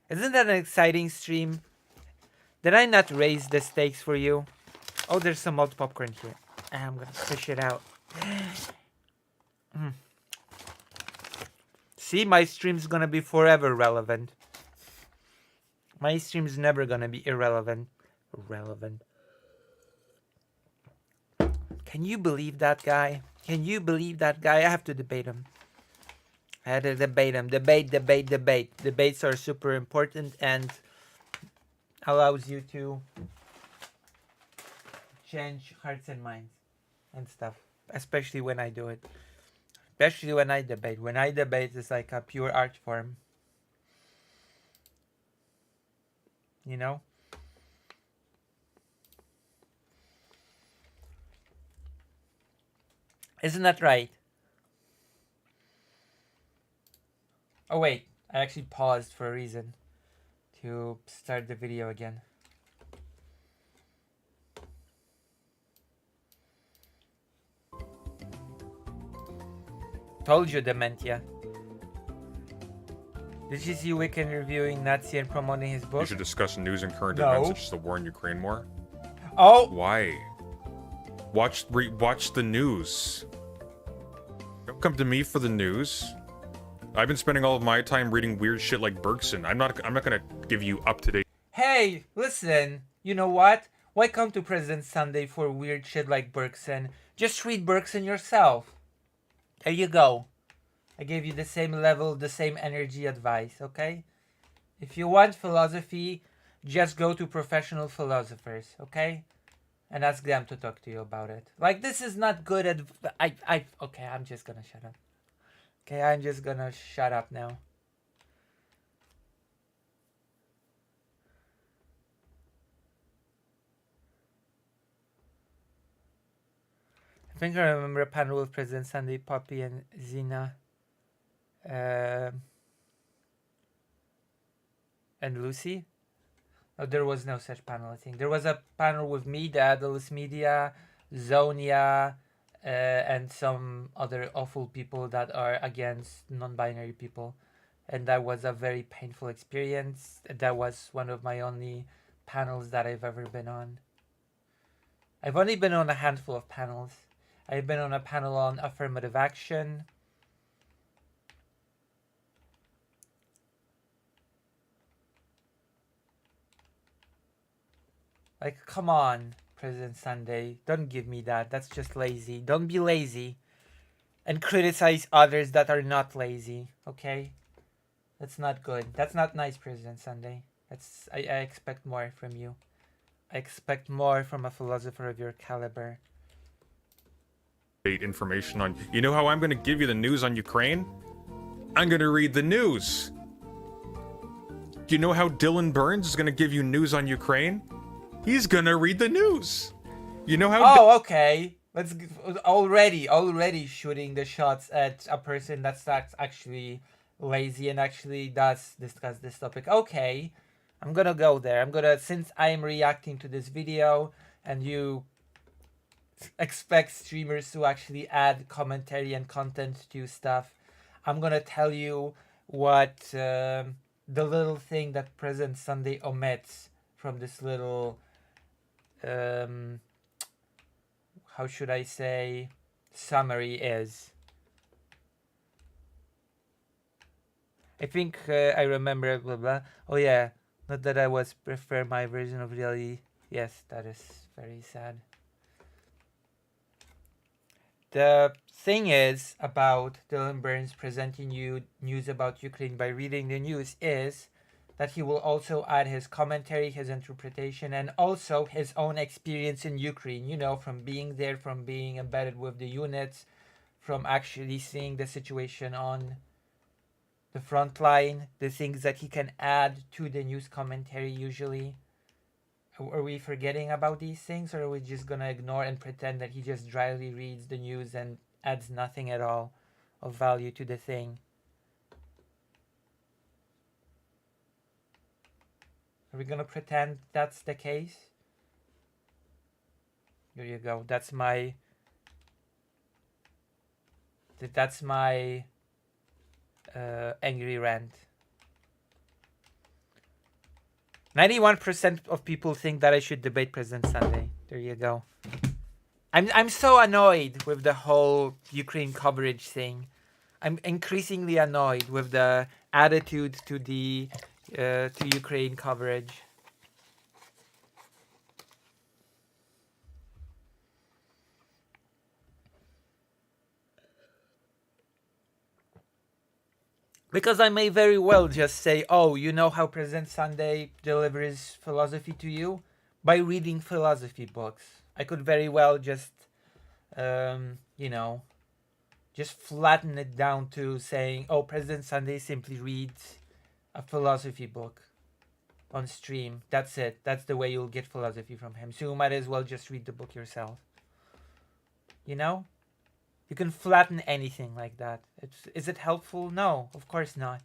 Isn't that an exciting stream? Did I not raise the stakes for you? Oh, there's some malt popcorn here. I'm gonna fish it out. See, my stream's gonna be forever relevant. My stream's never gonna be irrelevant. Can you believe that guy? Can you believe that guy? I have to debate him. I had to debate him. Debate. Debates are super important and allows you to change hearts and minds and stuff. Especially when I do it. Especially when I debate. When I debate, it's like a pure art form. You know? Isn't that right? Oh wait, I actually paused for a reason. To start the video again. Told you, Dementia. Did you see Wiccan reviewing Nazi and promoting his book? You should discuss news and current events such as the war in Ukraine more. Oh! Why? Watch the news. Don't come to me for the news. I've been spending all of my time reading weird shit like Bergson. I'm not gonna give you up to date. Hey, listen. You know what? Why come to President Sunday for weird shit like Bergson? Just read Bergson yourself. There you go. I gave you the same level, the same energy advice, okay? If you want philosophy, just go to professional philosophers, okay? And ask them to talk to you about it. Like, this is not good okay, I'm just gonna shut up. Okay, I'm just gonna shut up now. I think I remember a panel with President Sunday, Poppy, and Zina. And Lucy. No, there was no such panel, I think. There was a panel with me, the Adults Media, Zonia, and some other awful people that are against non-binary people. And that was a very painful experience. That was one of my only panels that I've ever been on. I've only been on a handful of panels. I've been on a panel on affirmative action. Like, come on, President Sunday. Don't give me that. That's just lazy. Don't be lazy. And criticize others that are not lazy, okay? That's not good. That's not nice, President Sunday. I expect more from you. I expect more from a philosopher of your caliber. Information on... You know how I'm gonna give you the news on Ukraine? I'm gonna read the news. Do you know how Dylan Burns is gonna give you news on Ukraine? He's gonna read the news. You know how... Oh, okay. Let's... Already shooting the shots at a person that's actually lazy and actually does discuss this topic. Okay. I'm gonna go there. Since I'm reacting to this video and you expect streamers to actually add commentary and content to stuff, I'm gonna tell you what the little thing that President Sunday omits from this little how should I say summary is. I think I remember blah blah. Oh yeah, not that I was prefer my version of reality. Yes, that is very sad. The thing is about Dylan Burns presenting you news about Ukraine by reading the news is that he will also add his commentary, his interpretation, and also his own experience in Ukraine, you know, from being there, from being embedded with the units, from actually seeing the situation on the front line, the things that he can add to the news commentary usually. Are we forgetting about these things, or are we just gonna ignore and pretend that he just dryly reads the news and adds nothing at all of value to the thing? Are we gonna pretend that's the case? Here you go. That's my angry rant. 91% of people think that I should debate President Sunday. There you go. I'm so annoyed with the whole Ukraine coverage thing. I'm increasingly annoyed with the attitude to the to Ukraine coverage. Because I may very well just say, oh, you know how President Sunday delivers philosophy to you? By reading philosophy books. I could very well just, you know, just flatten it down to saying, oh, President Sunday simply reads a philosophy book on stream. That's it. That's the way you'll get philosophy from him. So you might as well just read the book yourself. You know? You can flatten anything like that. Is it helpful? No, of course not.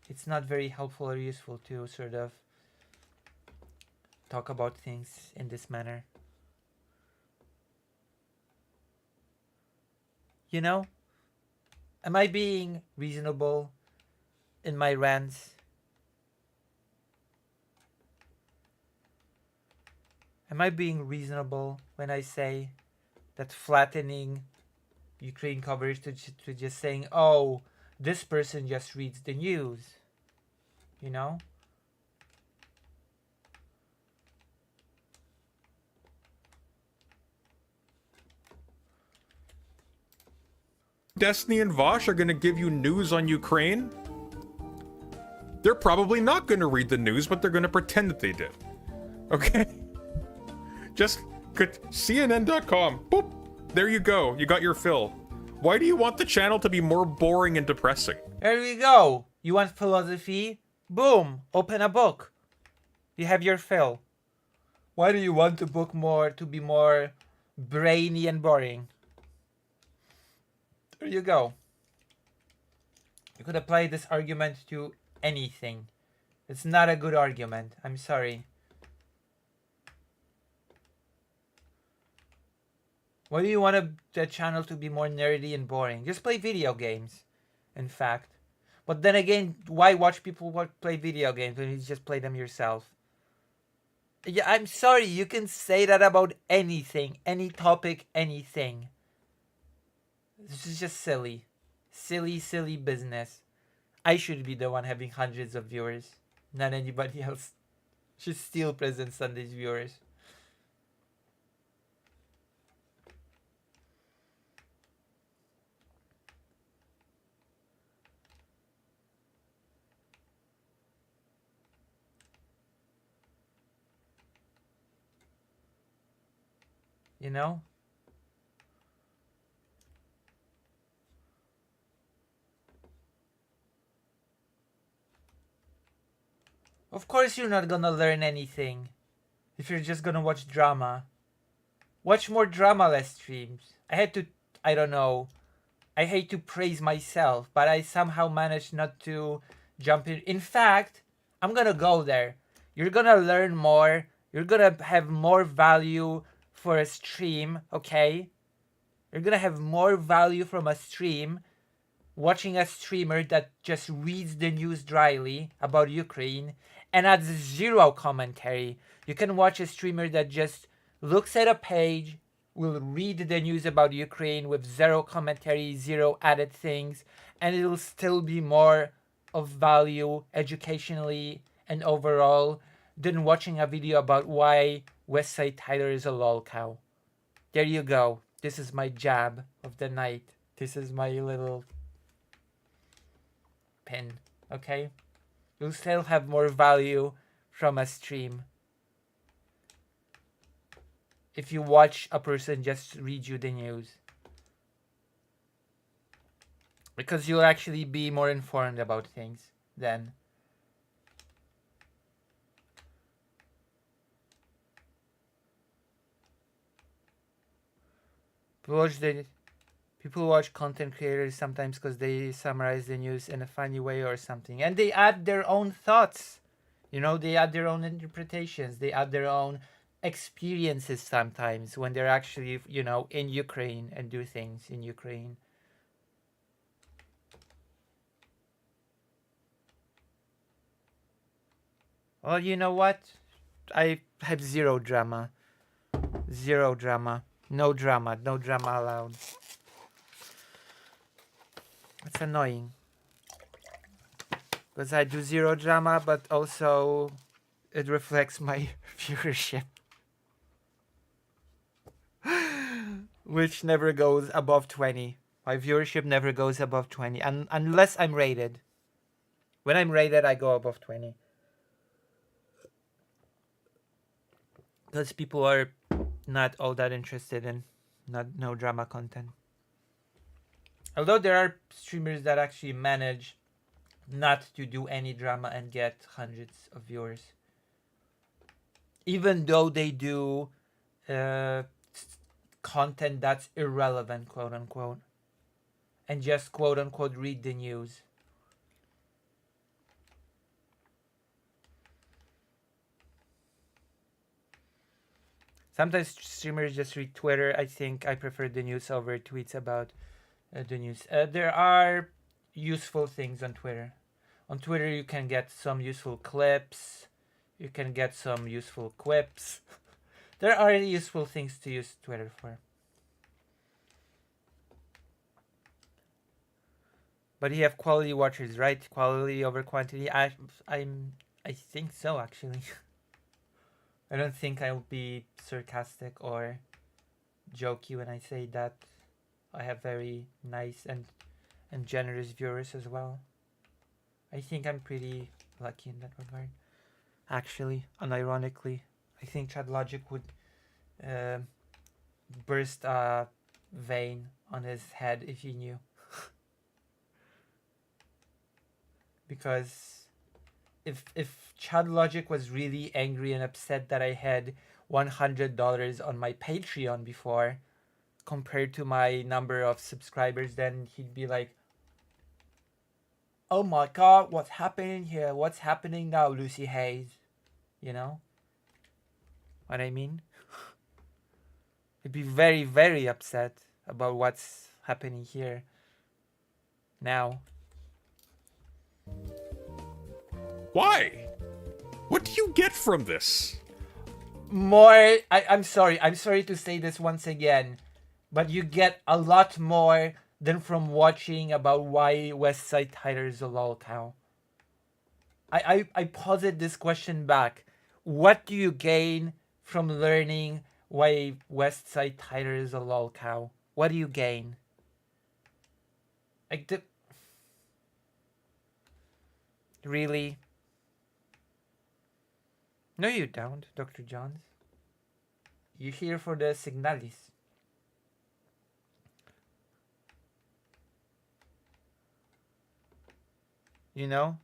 It's not very helpful or useful to sort of talk about things in this manner. You know? Am I being reasonable in my rants? Am I being reasonable when I say that flattening Ukraine coverage to just saying, oh, this person just reads the news, you know? Destiny and Vosh are gonna give you news on Ukraine? They're probably not gonna read the news, but they're gonna pretend that they did. Okay? Just CNN.com. Boop. There you go. You got your fill. Why do you want the channel to be more boring and depressing? There we go. You want philosophy? Boom. Open a book. You have your fill. Why do you want the book to be more brainy and boring? There you go. You could apply this argument to anything. It's not a good argument. I'm sorry. Why do you want the channel to be more nerdy and boring? Just play video games, in fact. But then again, why watch people play video games when you just play them yourself? Yeah, I'm sorry, you can say that about anything, any topic, anything. This is just silly. Silly business. I should be the one having hundreds of viewers, not anybody else. Should steal President Sunday's viewers. You know? Of course you're not gonna learn anything if you're just gonna watch drama. Watch more drama-less streams. I don't know. I hate to praise myself, but I somehow managed not to jump in. In fact, I'm gonna go there. You're gonna learn more. You're gonna have more value for a stream, okay? You're gonna have more value from a stream watching a streamer that just reads the news dryly about Ukraine and adds zero commentary. You can watch a streamer that just looks at a page, will read the news about Ukraine with zero commentary, zero added things, and it'll still be more of value educationally and overall than watching a video about why Westside Tyler is a lol cow. There you go. This is my jab of the night. This is my little pin, okay? You'll still have more value from a stream if you watch a person just read you the news. Because you'll actually be more informed about things then. People watch content creators sometimes because they summarize the news in a funny way or something. And they add their own thoughts. You know, they add their own interpretations. They add their own experiences sometimes when they're actually, you know, in Ukraine and do things in Ukraine. Well, you know what? I have zero drama. Zero drama. No drama. No drama allowed. It's annoying. Because I do zero drama, but also it reflects my viewership. Which never goes above 20. My viewership never goes above 20. Unless I'm rated. When I'm rated, I go above 20. Because people are not all that interested in no drama content. Although there are streamers that actually manage not to do any drama and get hundreds of viewers. Even though they do content that's irrelevant, quote unquote. And just quote unquote read the news. Sometimes streamers just read Twitter. I think I prefer the news over tweets about the news. There are useful things on Twitter. On Twitter, you can get some useful clips. You can get some useful quips. There are useful things to use Twitter for. But you have quality watchers, right? Quality over quantity. I think so, actually. I don't think I'll be sarcastic or jokey when I say that I have very nice and generous viewers as well. I think I'm pretty lucky in that regard. Actually, unironically, I think Chad Logic would burst a vein on his head if he knew. Because if Chad Logic was really angry and upset that I had $100 on my Patreon before compared to my number of subscribers, then he'd be like, oh my god, what's happening here? What's happening now, Lucy Hayes? You know what I mean? He'd be very, very upset about what's happening here now. Why? What do you get from this? More. I'm sorry to say this once again, but you get a lot more than from watching about why West Side Tyler is a lol cow. I posit this question back. What do you gain from learning why West Side Tyler is a lol cow? What do you gain? Like really? No, you don't, Dr. Johns. You're here for the signalis. You know?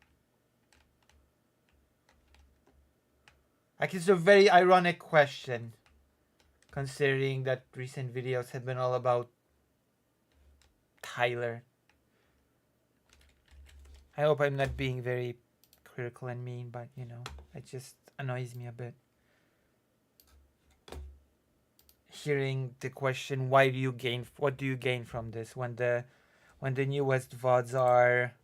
Like, it's a very ironic question, considering that recent videos have been all about Tyler. I hope I'm not being very critical and mean, but you know, it just annoys me a bit. Hearing the question, what do you gain from this when the newest VODs are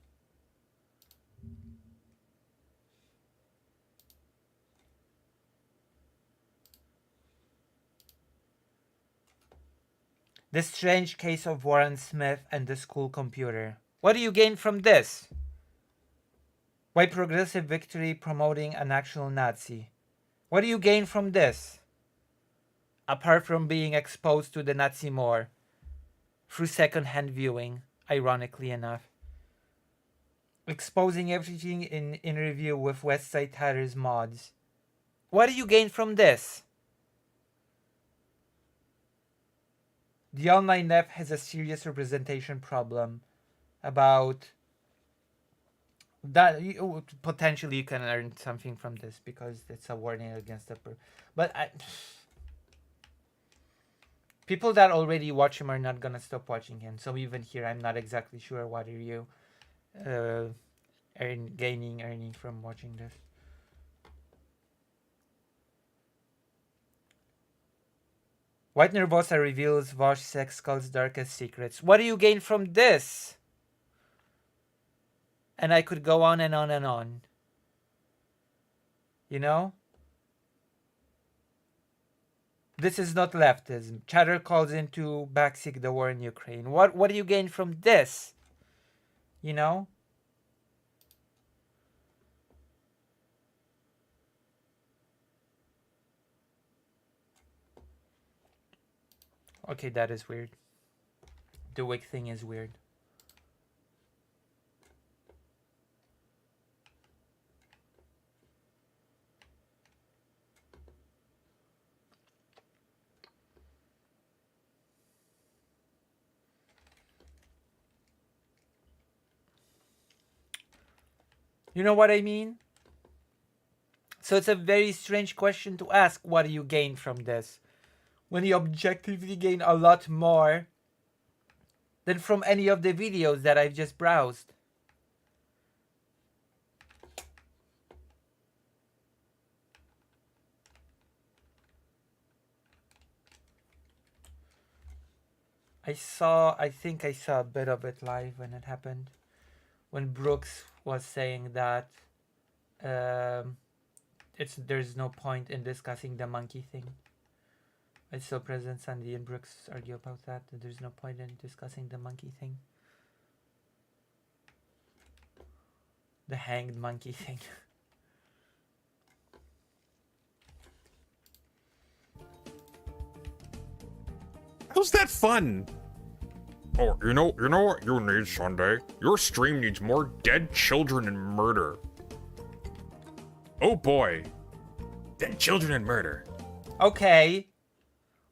The Strange Case of Warren Smith and the School Computer. What do you gain from this? Why Progressive Victory promoting an actual Nazi? What do you gain from this? apart from being exposed to the Nazi more through second-hand viewing, ironically enough. Exposing everything in review with West Side Tires mods. What do you gain from this? The online left has a serious representation problem about that. Potentially you can earn something from this because it's a warning against the but people that already watch him are not gonna stop watching him. So even here, I'm not exactly sure what are you earning from watching this. White Nervosa reveals Vosh sex cult's darkest secrets. What do you gain from this? And I could go on and on and on. You know? This is not leftism. Chatter calls into backseat the war in Ukraine. What do you gain from this? You know? Okay, that is weird. The wig thing is weird. You know what I mean? So it's a very strange question to ask. What do you gain from this? When you objectively gain a lot more than from any of the videos that I've just browsed. I think I saw a bit of it live when it happened. When Brooks was saying that there's no point in discussing the monkey thing. I saw President Sandy and Brooks argue about that. There's no point in discussing the monkey thing. The hanged monkey thing. How's that fun? Oh, you know what you need, Sunday? Your stream needs more dead children and murder. Oh boy. Dead children and murder. Okay.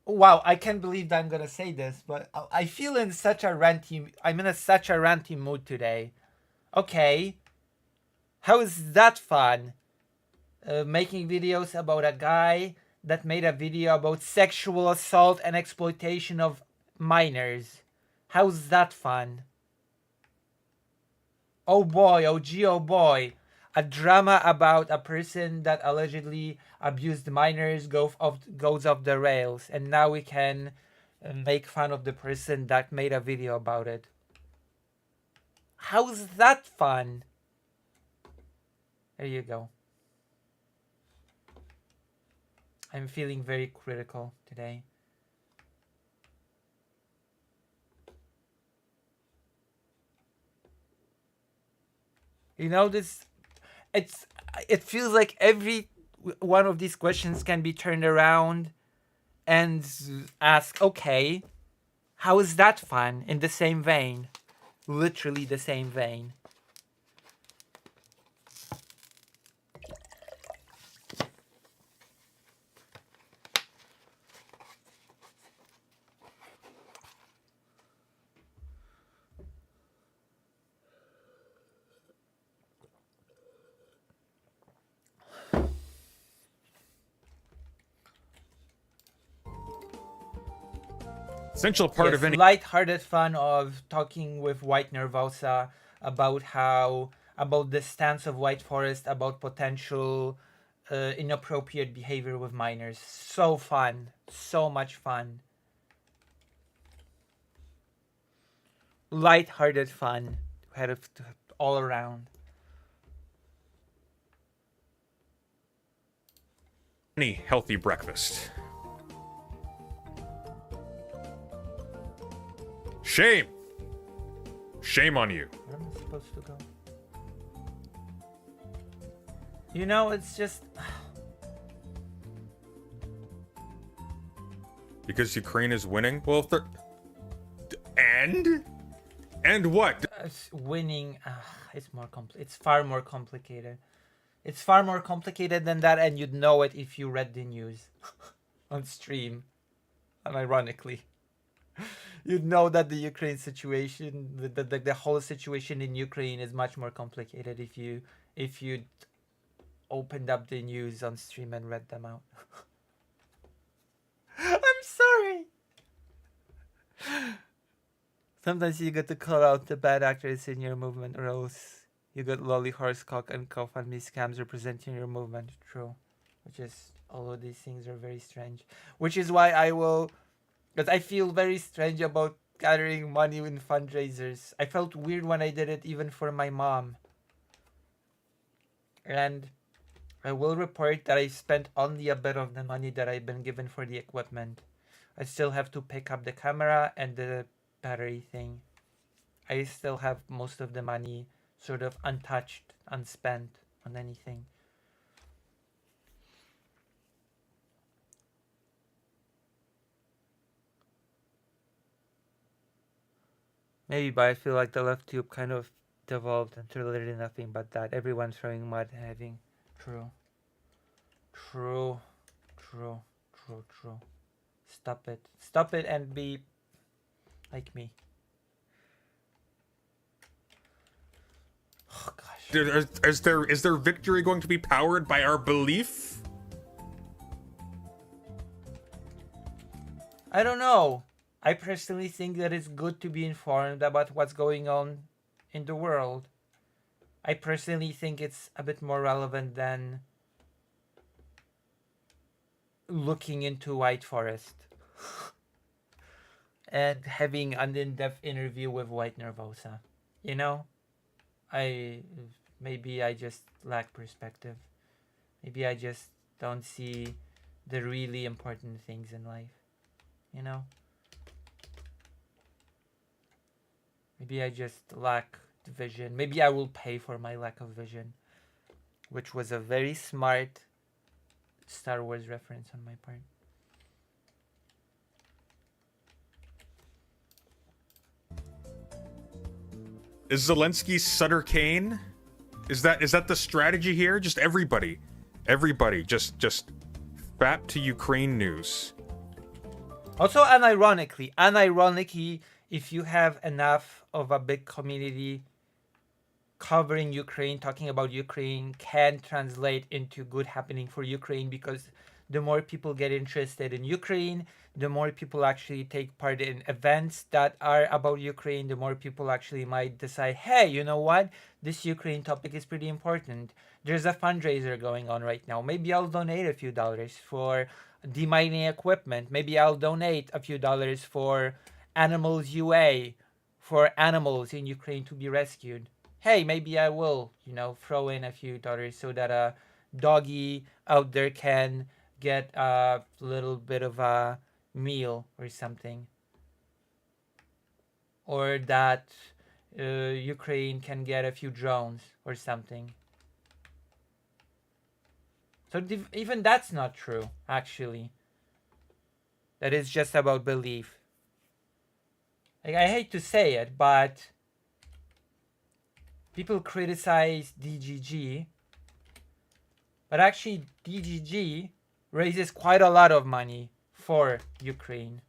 Wow, I can't believe that I'm gonna say this, but I feel I'm in such a ranty mood today. Okay. How is that fun? Making videos about a guy that made a video about sexual assault and exploitation of minors. How's that fun? Oh boy, oh boy. A drama about a person that allegedly abused minors goes off the rails, and now we can make fun of the person that made a video about it. How's that fun? There you go. I'm feeling very critical today. You know, it feels like every one of these questions can be turned around and ask, okay, how is that fun? In the same vein. Literally the same vein. Essential part of any light-hearted fun of talking with White Nervosa about the stance of White Forest, about potential inappropriate behavior with minors. So fun. So much fun. Light-hearted fun. All around. any healthy breakfast. Shame! Shame on you. Where am I supposed to go? You know, it's just... Because Ukraine is winning? Well, if they're... And what? Winning, it's more it's far more complicated. It's far more complicated than that, and you'd know it if you read the news on stream. Unironically, you'd know that the Ukraine situation, the whole situation in Ukraine is much more complicated if you opened up the news on stream and read them out. I'm sorry. Sometimes you get to call out the bad actors in your movement, or else you got lolly horsecock and GoFundMe scams representing your movement. True. Which is, all of these things are very strange. Which is why because I feel very strange about gathering money in fundraisers. I felt weird when I did it even for my mom. And I will report that I spent only a bit of the money that I've been given for the equipment. I still have to pick up the camera and the battery thing. I still have most of the money sort of untouched, unspent on anything. Maybe, but I feel like the left tube kind of devolved into literally nothing but that. Everyone throwing mud and having... True. Stop it. Stop it and be like me. Oh gosh. Is their victory going to be powered by our belief? I don't know. I personally think that it's good to be informed about what's going on in the world. I personally think it's a bit more relevant than looking into White Forest and having an in-depth interview with White Nervosa. You know? Maybe I just lack perspective. Maybe I just don't see the really important things in life. You know? Maybe I just lack vision. Maybe I will pay for my lack of vision. Which was a very smart Star Wars reference on my part. Is Zelensky Sutter Kane? Is that the strategy here? Just everybody, just fap to Ukraine news. Also, unironically, if you have enough of a big community covering Ukraine, talking about Ukraine, can translate into good happening for Ukraine, because the more people get interested in Ukraine, the more people actually take part in events that are about Ukraine, the more people actually might decide, hey, you know what? This Ukraine topic is pretty important. There's a fundraiser going on right now. Maybe I'll donate a few dollars for demining equipment. Maybe I'll donate a few dollars for Animals UA, for animals in Ukraine to be rescued. Hey, maybe I will, throw in a few dollars so that a doggy out there can get a little bit of a meal or something. Or that Ukraine can get a few drones or something. So even that's not true, actually. That is just about belief. Like, I hate to say it, but people criticize DGG, but actually DGG raises quite a lot of money for Ukraine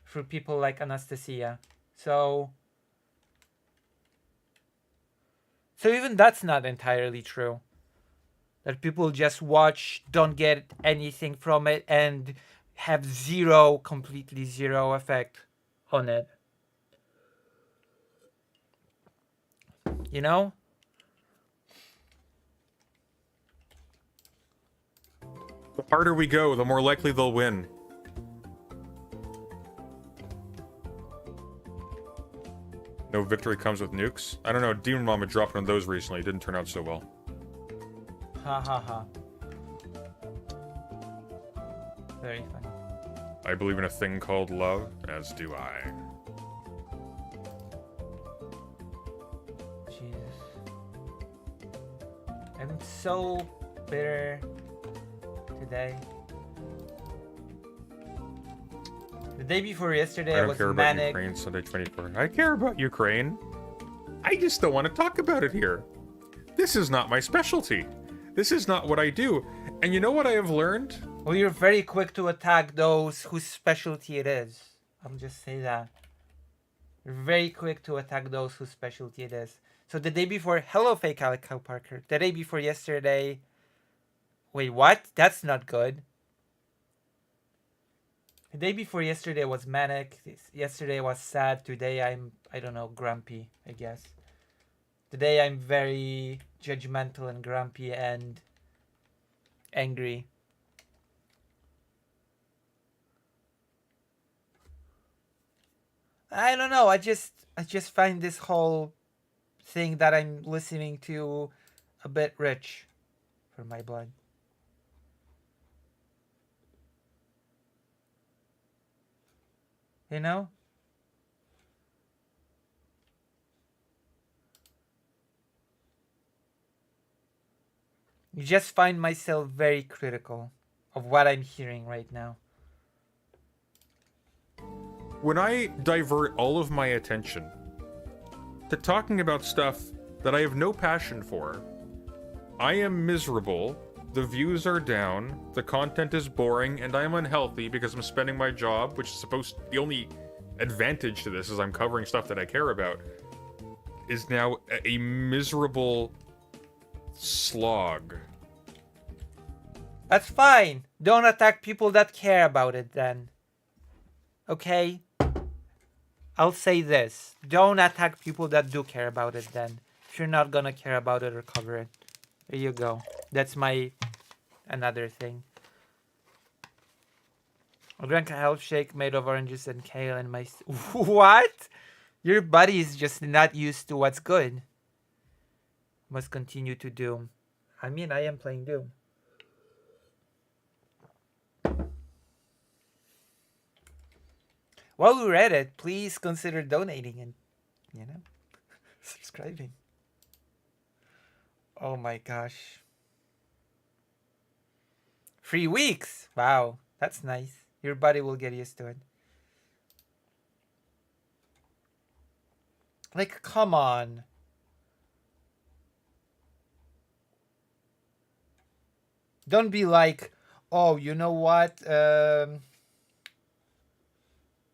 through people like Anastasia. So even that's not entirely true. That people just watch, don't get anything from it, and have completely zero effect on it. You know? The harder we go, the more likely they'll win. No victory comes with nukes? I don't know, Demon Mama dropped one of those recently. It didn't turn out so well. Ha ha ha. Very funny. I believe in a thing called love, as do I. Jesus. I'm so bitter today. The day before yesterday, I I don't was care about manic. Ukraine, Sunday 24. I care about Ukraine. I just don't want to talk about it here. This is not my specialty. This is not what I do. And you know what I have learned? Well, you're very quick to attack those whose specialty it is. I'll just say that. You're very quick to attack those whose specialty it is. So the day before, hello, fake Alec Cow Parker. The day before yesterday. Wait, what? That's not good. The day before yesterday was manic. Yesterday was sad. Today I don't know, grumpy, I guess. Today I'm very judgmental and grumpy and angry. I don't know. I just find this whole thing that I'm listening to a bit rich for my blood. You know? You just find myself very critical of what I'm hearing right now. When I divert all of my attention to talking about stuff that I have no passion for, I am miserable, the views are down, the content is boring, and I am unhealthy because I'm spending my job, which is supposed to, the only advantage to this is I'm covering stuff that I care about, is now a miserable slog. That's fine. Don't attack people that care about it then. Okay? I'll say this. Don't attack people that do care about it then. If you're not gonna care about it or cover it. There you go. That's my another thing. I drank a health shake made of oranges and kale and my... What? Your body is just not used to what's good. Must continue to Doom. I mean, I am playing Doom. While we're at it, please consider donating and, you know, subscribing. Oh my gosh. 3 weeks! Wow, that's nice. Your body will get used to it. Like, come on. Don't be like, oh, you know what?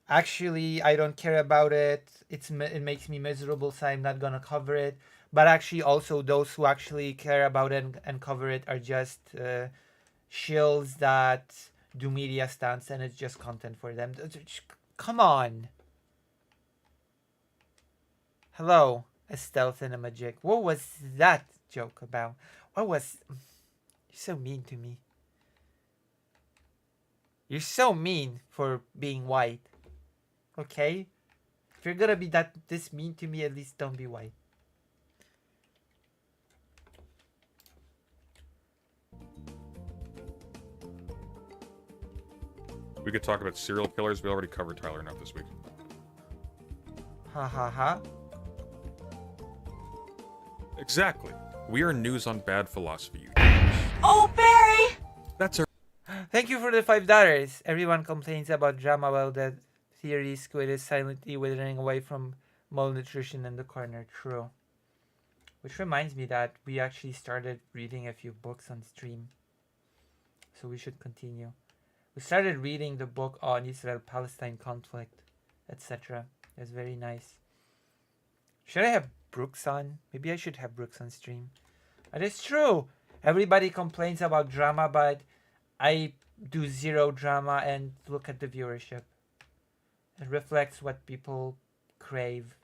Actually, I don't care about it. It makes me miserable, so I'm not gonna cover it. But actually, also those who actually care about it and cover it are just shills that do media stunts, and it's just content for them. Come on. Hello, a stealth and a magic. What was that joke about? What was... You're so mean to me. You're so mean for being white. Okay? If you're gonna be this mean to me, at least don't be white. We could talk about serial killers. We already covered Tyler enough this week. Ha ha ha. Exactly. We are news on bad philosophy. Oh, Barry! That's our... Thank you for the $5. Everyone complains about drama while the theory squid is silently withering away from malnutrition in the corner. True. Which reminds me that we actually started reading a few books on stream. So we should continue. We started reading the book on Israel-Palestine conflict, etc. It's very nice. Should I have Brooks on? Maybe I should have Brooks on stream. But it's true. Everybody complains about drama, but I do zero drama and look at the viewership. It reflects what people crave.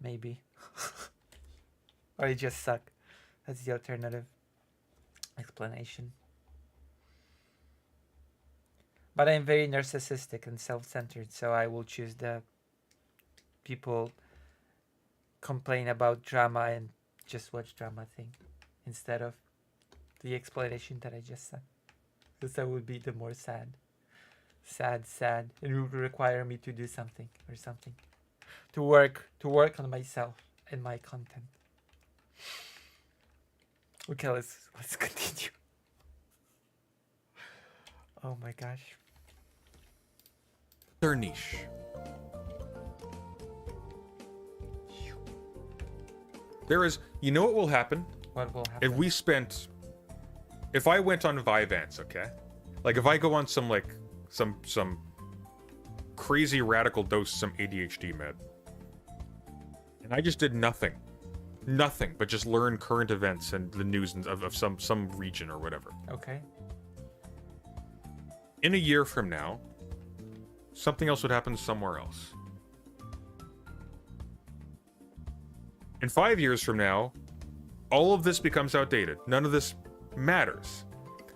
Maybe. Or I just suck. That's the alternative explanation. But I'm very narcissistic and self-centered, so I will choose the people complain about drama and just watch drama thing instead of the explanation that I just said. Because that would be the more sad. Sad. It would require me to do something or something. To work on myself and my content. Okay, let's continue. Oh my gosh. their niche. There is, you know what will happen? What will happen? If I went on Vyvanse, okay? Like if I go on some like, some crazy radical dose, some ADHD med, and I just did nothing but just learn current events and the news of some region or whatever. Okay. In a year from now, something else would happen somewhere else. In 5 years from now, all of this becomes outdated. None of this matters.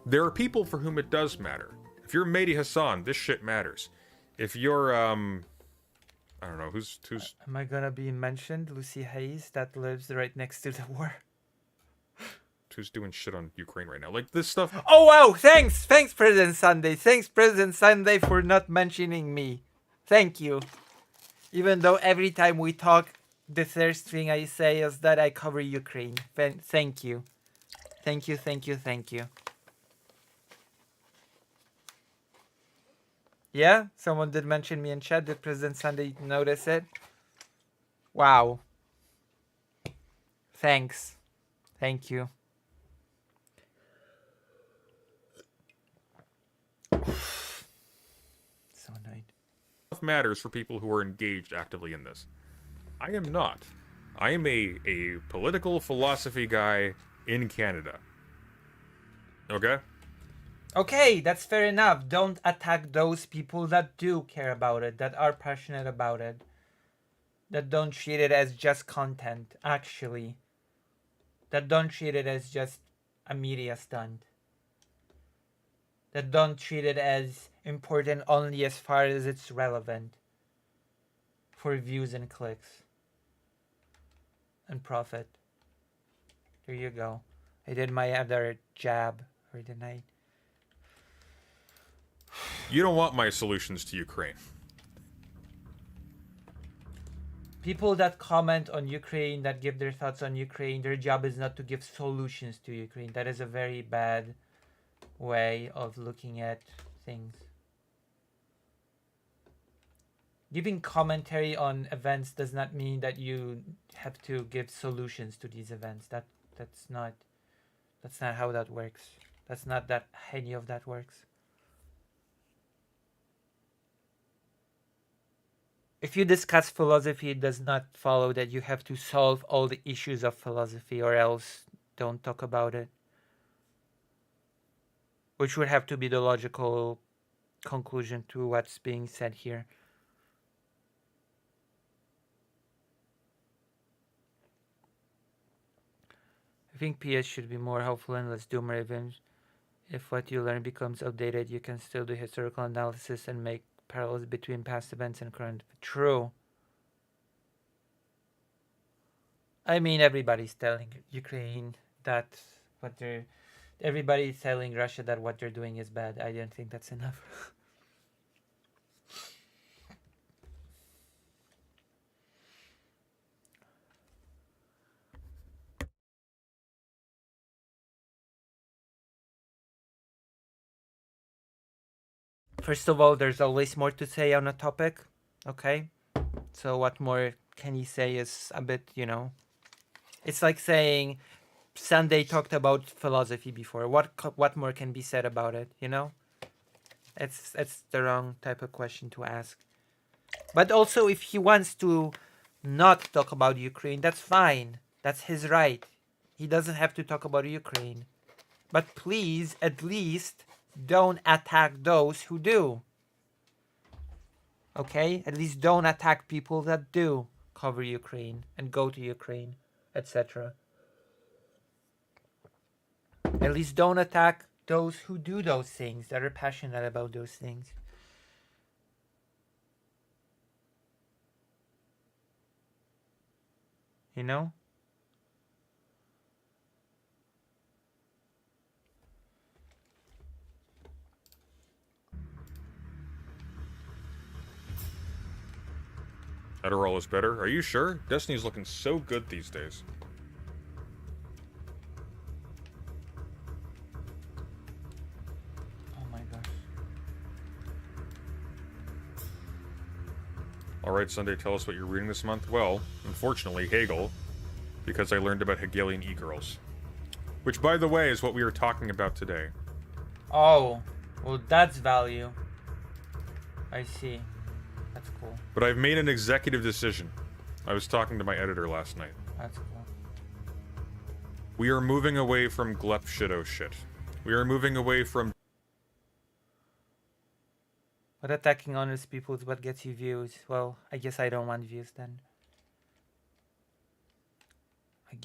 There are people for whom it does matter. If you're Mehdi Hassan, this shit matters. If you're, I don't know, who's... Am I gonna be mentioned? Lucy Hayes, that lives right next to the war. Who's doing shit on Ukraine right now? Like, this stuff... Oh, wow! Thanks! Thanks, President Sunday. Thanks, President Sunday, for not mentioning me. Thank you. Even though every time we talk, the first thing I say is that I cover Ukraine. Thank you. Thank you, thank you, thank you. Yeah? Someone did mention me in chat. Did President Sunday notice it? Wow. Thanks. Thank you. So annoyed. Stuff matters for people who are engaged actively in this. I am not. I am a political philosophy guy in Canada. Okay? Okay, that's fair enough. Don't attack those people that do care about it, that are passionate about it, that don't treat it as just content, actually. That don't treat it as just a media stunt. That don't treat it as important only as far as it's relevant for views and clicks and profit. There you go. I did my other jab for the night. You don't want my solutions to Ukraine. People that comment on Ukraine, that give their thoughts on Ukraine, their job is not to give solutions to Ukraine. That is a very bad way of looking at things. Giving commentary on events does not mean that you have to give solutions to these events. That's not how that works. That's not that any of that works. If you discuss philosophy, it does not follow that you have to solve all the issues of philosophy, or else don't talk about it. Which would have to be the logical conclusion to what's being said here. I think PS should be more helpful and less doomer. Even if what you learn becomes outdated, you can still do historical analysis and make parallels between past events and current. True. I mean, everybody's telling Ukraine that everybody's telling Russia that what they're doing is bad. I don't think that's enough. First of all, there's always more to say on a topic, okay? So what more can you say is a bit, it's like saying Sunday talked about philosophy before. What more can be said about it, It's the wrong type of question to ask. But also, if he wants to not talk about Ukraine, that's fine. That's his right. He doesn't have to talk about Ukraine. But please, at least, don't attack those who do. Okay? At least don't attack people that do cover Ukraine and go to Ukraine, etc. At least don't attack those who do those things, that are passionate about those things. You know? Adderall is better. Are you sure? Destiny's looking so good these days. Oh my gosh. Alright, Sunday, tell us what you're reading this month. Well, unfortunately, Hegel, because I learned about Hegelian e-girls. Which, by the way, is what we were talking about today. Oh, well, that's value. I see. That's cool. But I've made an executive decision. I was talking to my editor last night. That's cool. We are moving away from glep shito shit. We are moving away from... But attacking honest people is what gets you views. Well, I guess I don't want views then. I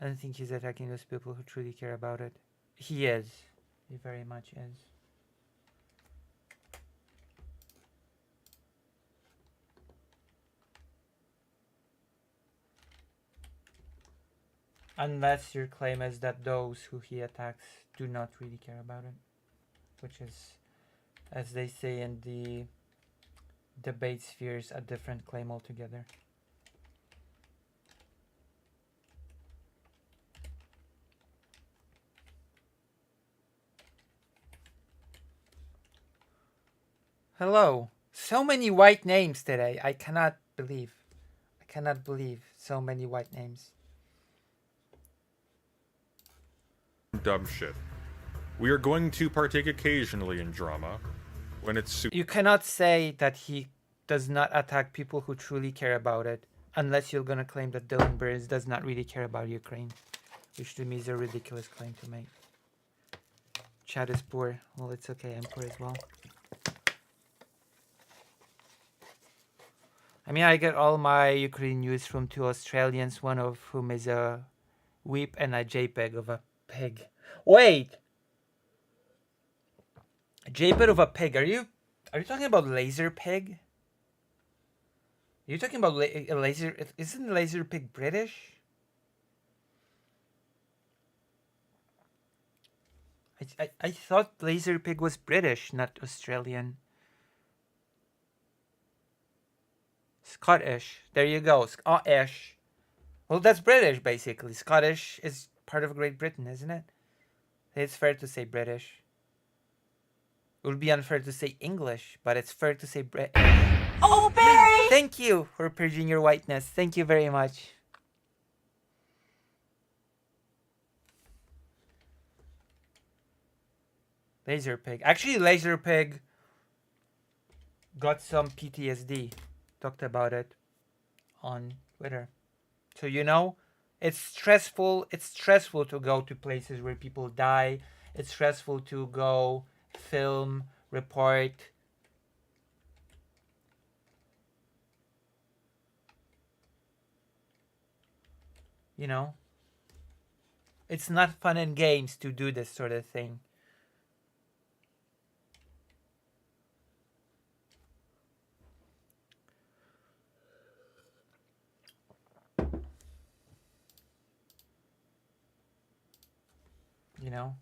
don't think he's attacking those people who truly care about it. He is. He very much is. Unless your claim is that those who he attacks do not really care about it. Which is, as they say in the debate spheres, a different claim altogether. Hello. So many white names today. I cannot believe so many white names. dumb shit. We are going to partake occasionally in drama when it's You cannot say that he does not attack people who truly care about it unless you're gonna claim that Dylan Burns does not really care about Ukraine, which to me is a ridiculous claim to make. Chad is poor. Well, it's okay. I'm poor as well. I mean, I get all my Ukraine news from two Australians, one of whom is a weep and a JPEG of a pig. Wait! A JPEG of a pig. Are you talking about laser pig? Are you talking about a laser? Isn't laser pig British? I thought laser pig was British, not Australian. Scottish. There you go. Scottish. Well, that's British, basically. Scottish is part of Great Britain, isn't it? It's fair to say British. It would be unfair to say English, but it's fair to say British. Oh, Barry! Thank you for purging your whiteness. Thank you very much. Laser pig. Actually, laser pig got some PTSD. Talked about it on Twitter. So you know, it's stressful. It's stressful to go to places where people die. It's stressful to go film, report. You know, it's not fun and games to do this sort of thing. You know?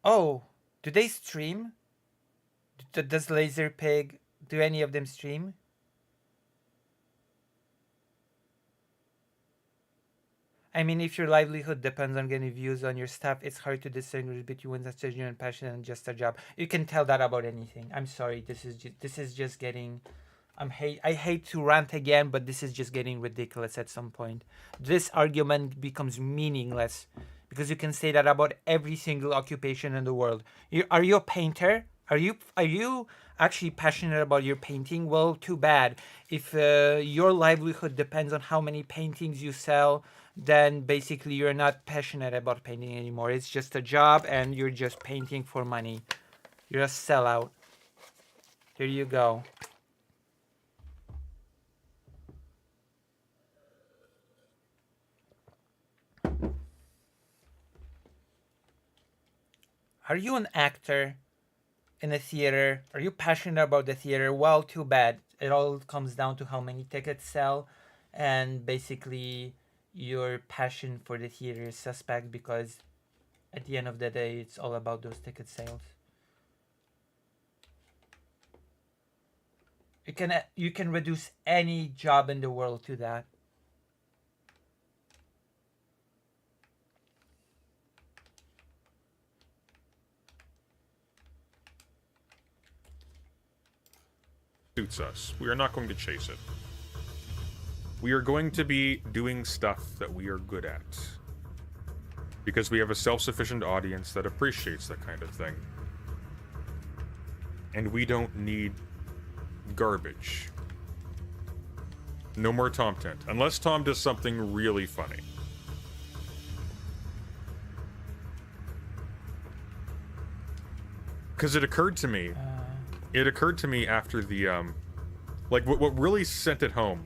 Oh, do they stream? Does Laser Pig, do any of them stream? I mean, if your livelihood depends on getting views on your stuff, it's hard to distinguish between a genuine passion and just a job. You can tell that about anything. I'm sorry, this is just getting... I hate to rant again, but this is just getting ridiculous at some point. This argument becomes meaningless because you can say that about every single occupation in the world. Are you a painter? Are you actually passionate about your painting? Well, too bad. If your livelihood depends on how many paintings you sell, then basically you're not passionate about painting anymore. It's just a job and you're just painting for money. You're a sellout. There you go. Are you an actor in a theater? Are you passionate about the theater? Well, too bad. It all comes down to how many tickets sell, and basically your passion for the theater is suspect because at the end of the day, it's all about those ticket sales. You can reduce any job in the world to that. suits us. We are not going to chase it. We are going to be doing stuff that we are good at. Because we have a self-sufficient audience that appreciates that kind of thing. And we don't need garbage. No more Tom Tent. Unless Tom does something really funny. Because it occurred to me... It occurred to me after the, like, what really sent it home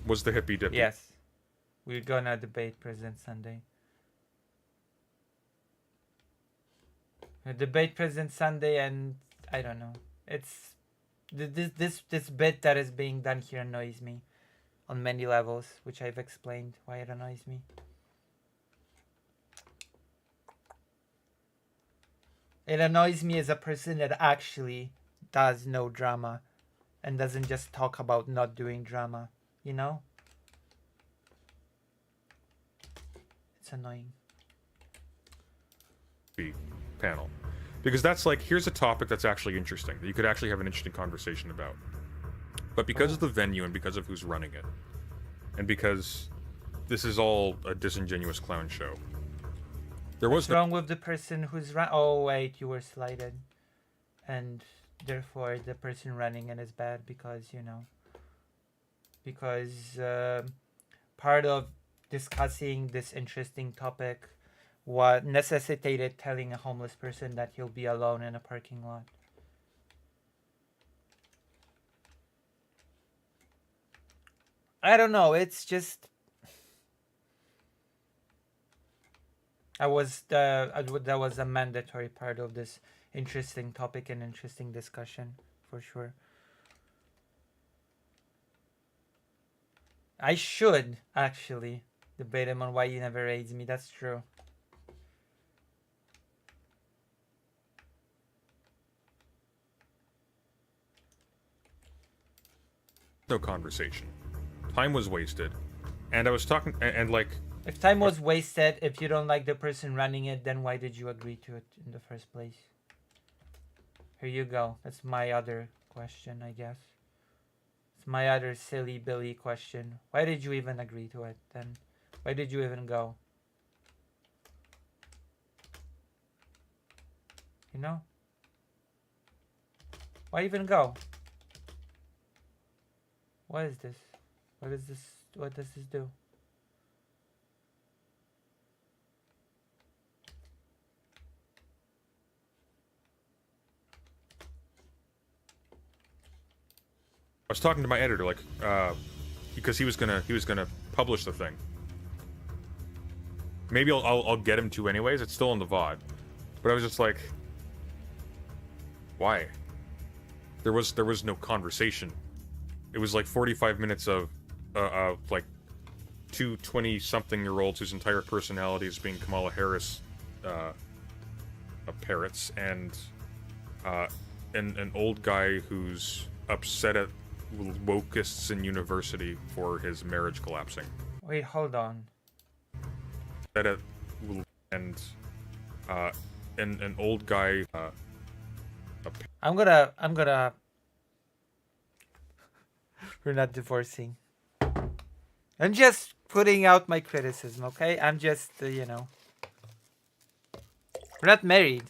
was the hippy dippy. Yes. We're gonna debate President Sunday. We debate President Sunday, and I don't know. It's this bit that is being done here annoys me on many levels, which I've explained why it annoys me. It annoys me as a person that actually does no drama and doesn't just talk about not doing drama, you know? It's annoying. Panel. Because that's like, here's a topic that's actually interesting, that you could actually have an interesting conversation about. But because of the venue and because of who's running it, and because this is all a disingenuous clown show, there was What's wrong with the person who's oh wait, you were slighted. And therefore the person running it is bad because, you know, because part of discussing this interesting topic what necessitated telling a homeless person that he'll be alone in a parking lot. I don't know, it's just that was a mandatory part of this interesting topic and interesting discussion for sure. I should actually debate him on why he never raids me. That's true. no conversation. Time was wasted. And I was talking, and like... If time was wasted, if you don't like the person running it, then why did you agree to it in the first place? Here you go. That's my other question, I guess. It's my other silly Billy question. Why did you even agree to it then? Why did you even go? You know? Why even go? What is this? What is this? What does this do? I was talking to my editor, like, because he was gonna publish the thing. Maybe I'll get him to anyways. It's still in the VOD, but I was just like, why? There was no conversation. It was like 45 minutes of like two 20-something-year-olds whose entire personality is being Kamala Harris parrots, and an old guy who's upset at wokeists in university for his marriage collapsing. Wait, hold on. And an old guy. I'm gonna. We're not divorcing. I'm just putting out my criticism, okay? I'm just, you know. We're not married.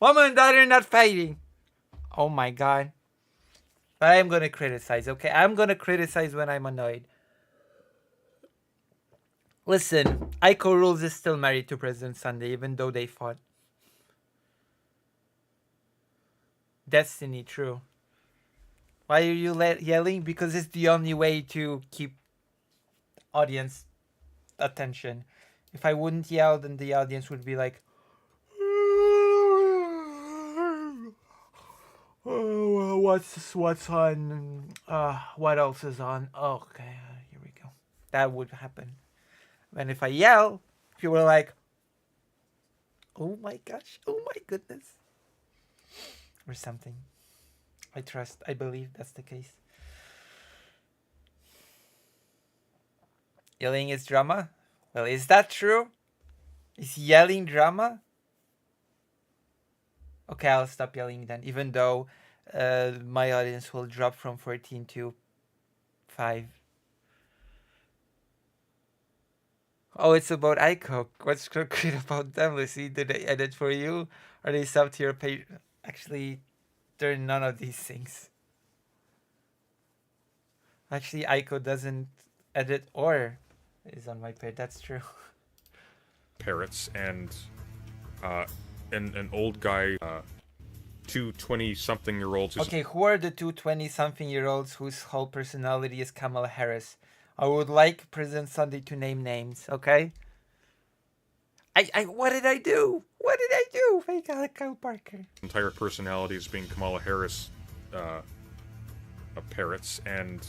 Mom and daughter not fighting. Oh my god. But I'm gonna criticize, okay? I'm gonna criticize when I'm annoyed. Listen, Aiko Rules is still married to President Sunday, even though they fought. Destiny, true. Why are you yelling? Because it's the only way to keep audience attention. If I wouldn't yell, then the audience would be like, oh, what's on? What else is on? Okay, here we go. That would happen. And if I yell, people are like, oh my gosh, oh my goodness. Or something. I believe that's the case. Yelling is drama? Well, is that true? Is yelling drama? Okay, I'll stop yelling then, even though my audience will drop from 14 to 5. Oh, it's about iCook. What's so great about them, Lucy? Did they edit for you? Are they sub to your page? Actually, they're none of these things. Actually, Aiko doesn't edit or is on my page. That's true. Parrots and an old guy, two 20-something-year-olds. Okay, who are the two 20-something-year-olds whose whole personality is Kamala Harris? I would like President Sunday to name names, okay? What did I do? What did I do? Fake Alec Kyle Parker. Entire personality is being Kamala Harris, parrots, and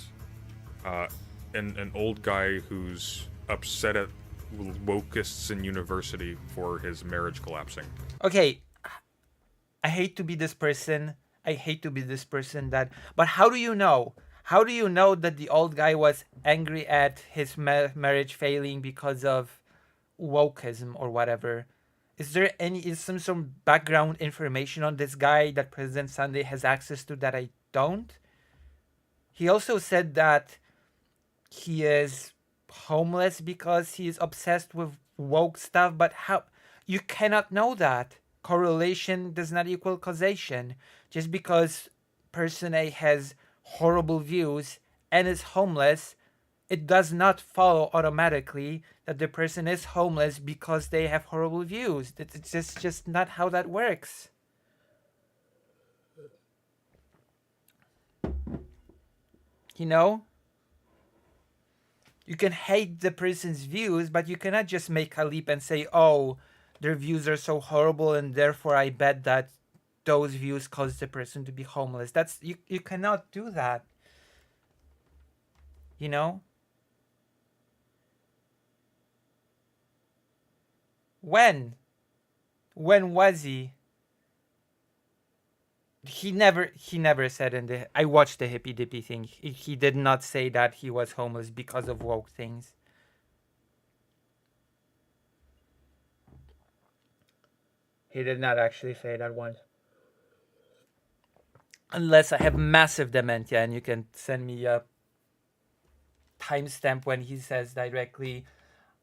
an old guy who's upset at wokeists in university for his marriage collapsing. Okay, I hate to be this person. I hate to be this person that... But how do you know? How do you know that the old guy was angry at his marriage failing because of wokeism or whatever? Is there some background information on this guy that President Sunday has access to that I don't? He also said that he is homeless because he is obsessed with woke stuff, but how? You cannot know that. Correlation does not equal causation. Just because person A has horrible views and is homeless, it does not follow automatically that the person is homeless because they have horrible views. It's just not how that works. You know? You can hate the person's views, but you cannot just make a leap and say, oh, their views are so horrible and therefore I bet that those views cause the person to be homeless. You cannot do that. You know? When was he? He never said in the... I watched the hippy dippy thing. He did not say that he was homeless because of woke things. He did not actually say that once. Unless I have massive dementia and you can send me a timestamp when he says directly,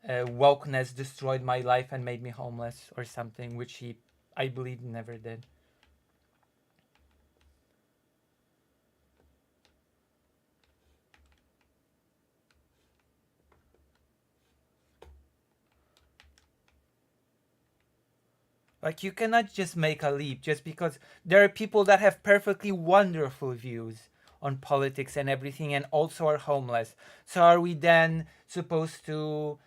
wokeness destroyed my life and made me homeless or something, which he, I believe, never did. Like, you cannot just make a leap just because there are people that have perfectly wonderful views on politics and everything and also are homeless. So are we then supposed to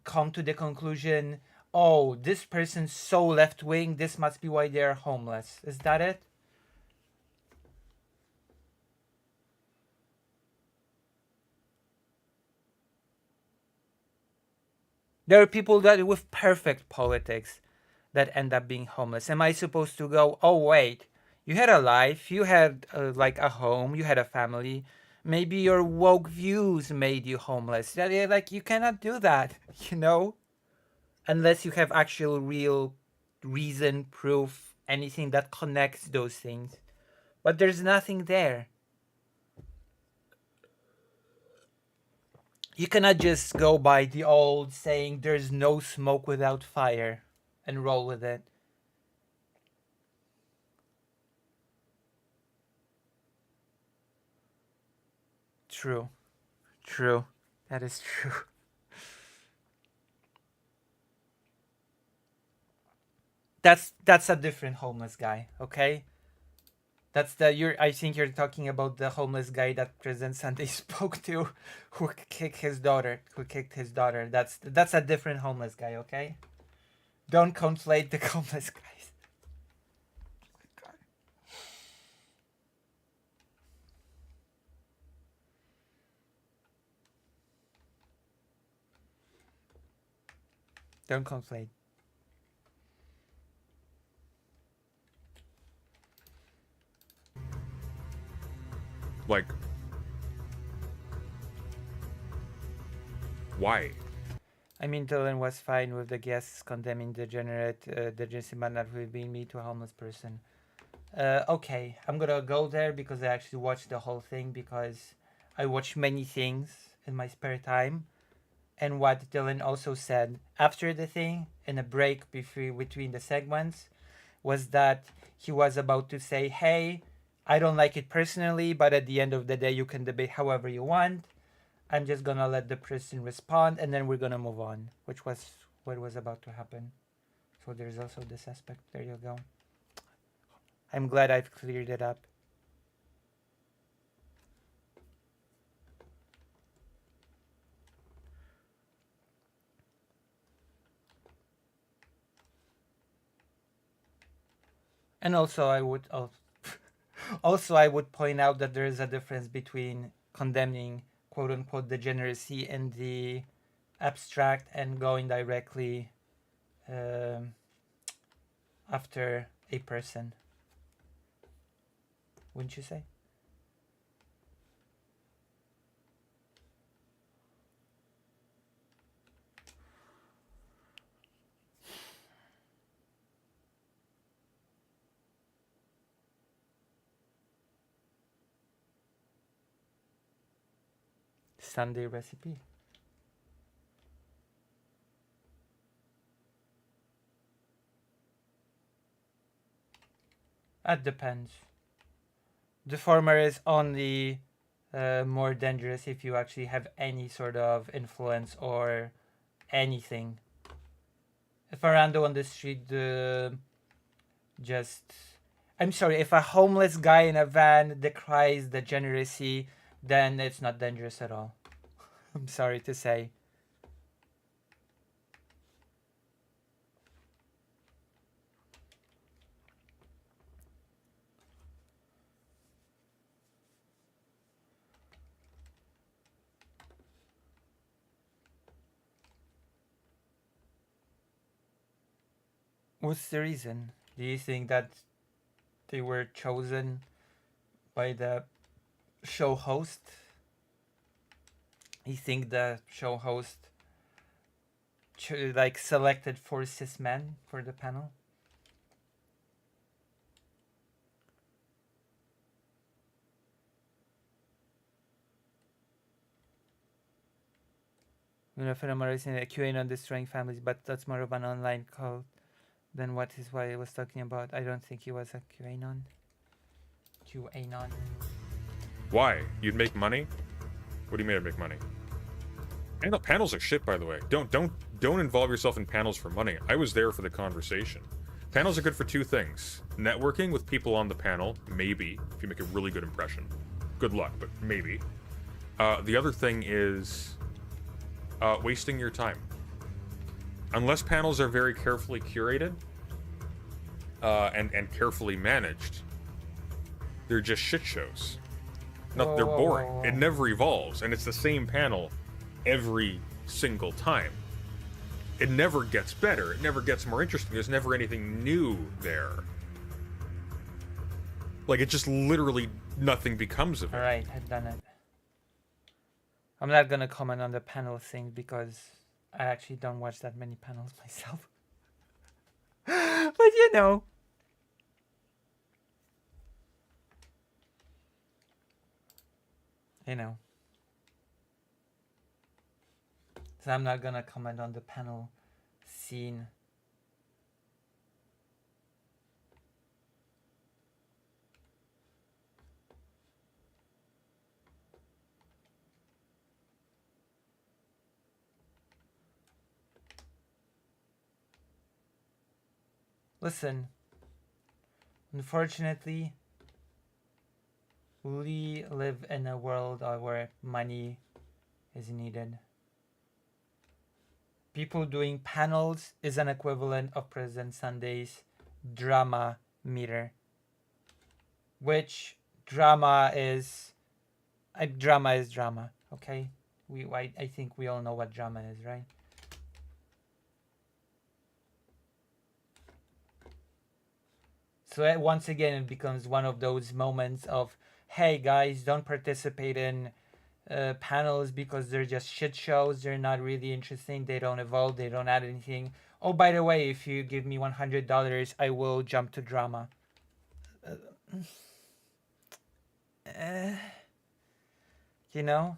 come to the conclusion, oh, this person's so left-wing, this must be why they're homeless? Is that it? There are people that with perfect politics that end up being homeless. Am I supposed to go, oh wait, you had a life, you had like a home, you had a family, maybe your woke views made you homeless? Like, you cannot do that, you know? Unless you have actual real reason, proof, anything that connects those things. But there's nothing there. You cannot just go by the old saying, there's no smoke without fire, and roll with it. True. True. That is true. That's a different homeless guy, okay? I think you're talking about the homeless guy that President Sunday spoke to, who kicked his daughter. That's a different homeless guy, okay? Don't conflate the homeless guys. Don't conflate. Like, why? I mean, Dylan was fine with the guests condemning degenerate degeneracy, but not with being me to a homeless person. Okay, I'm gonna go there because I actually watched the whole thing because I watch many things in my spare time. And what Dylan also said after the thing, in a break between the segments, was that he was about to say, "Hey, I don't like it personally, but at the end of the day, you can debate however you want. I'm just gonna let the person respond, and then we're gonna move on," which was what was about to happen. So there's also this aspect. There you go. I'm glad I've cleared it up. And also, I would point out that there is a difference between condemning "quote unquote" degeneracy in the abstract and going directly um, after a person. Wouldn't you say? Sunday recipe. That depends. The former is only more dangerous if you actually have any sort of influence or anything. If a rando on the street just... I'm sorry, if a homeless guy in a van decries degeneracy, then it's not dangerous at all. I'm sorry to say. What's the reason? Do you think that they were chosen by the show host? You think the show host selected 4 cis men for the panel? Raising a QAnon destroying families, but that's more of an online cult than what is what I was talking about. I don't think he was a QAnon. QAnon. Why? You'd make money? What do you mean I'd make money? Panels are shit, by the way. Don't involve yourself in panels for money. I was there for the conversation. Panels are good for 2 things. Networking with people on the panel, maybe, if you make a really good impression. Good luck, but maybe. The other thing is wasting your time. Unless panels are very carefully curated and carefully managed, they're just shit shows. No, they're boring. It never evolves, and it's the same panel every single time. It never gets better. It never gets more interesting. There's never anything new there. Like, it just literally nothing becomes of it. Alright, I've done it. I'm not gonna comment on the panel thing because I actually don't watch that many panels myself. But you know. So I'm not gonna comment on the panel scene. Listen, unfortunately, we live in a world where money is needed. People doing panels is an equivalent of President Sunday's drama meter. Which drama is drama, okay? I think we all know what drama is, right? So once again, it becomes one of those moments of, hey guys, don't participate in panels because they're just shit shows. They're not really interesting. They don't evolve. They don't add anything. Oh, by the way, if you give me $100, I will jump to drama. You know?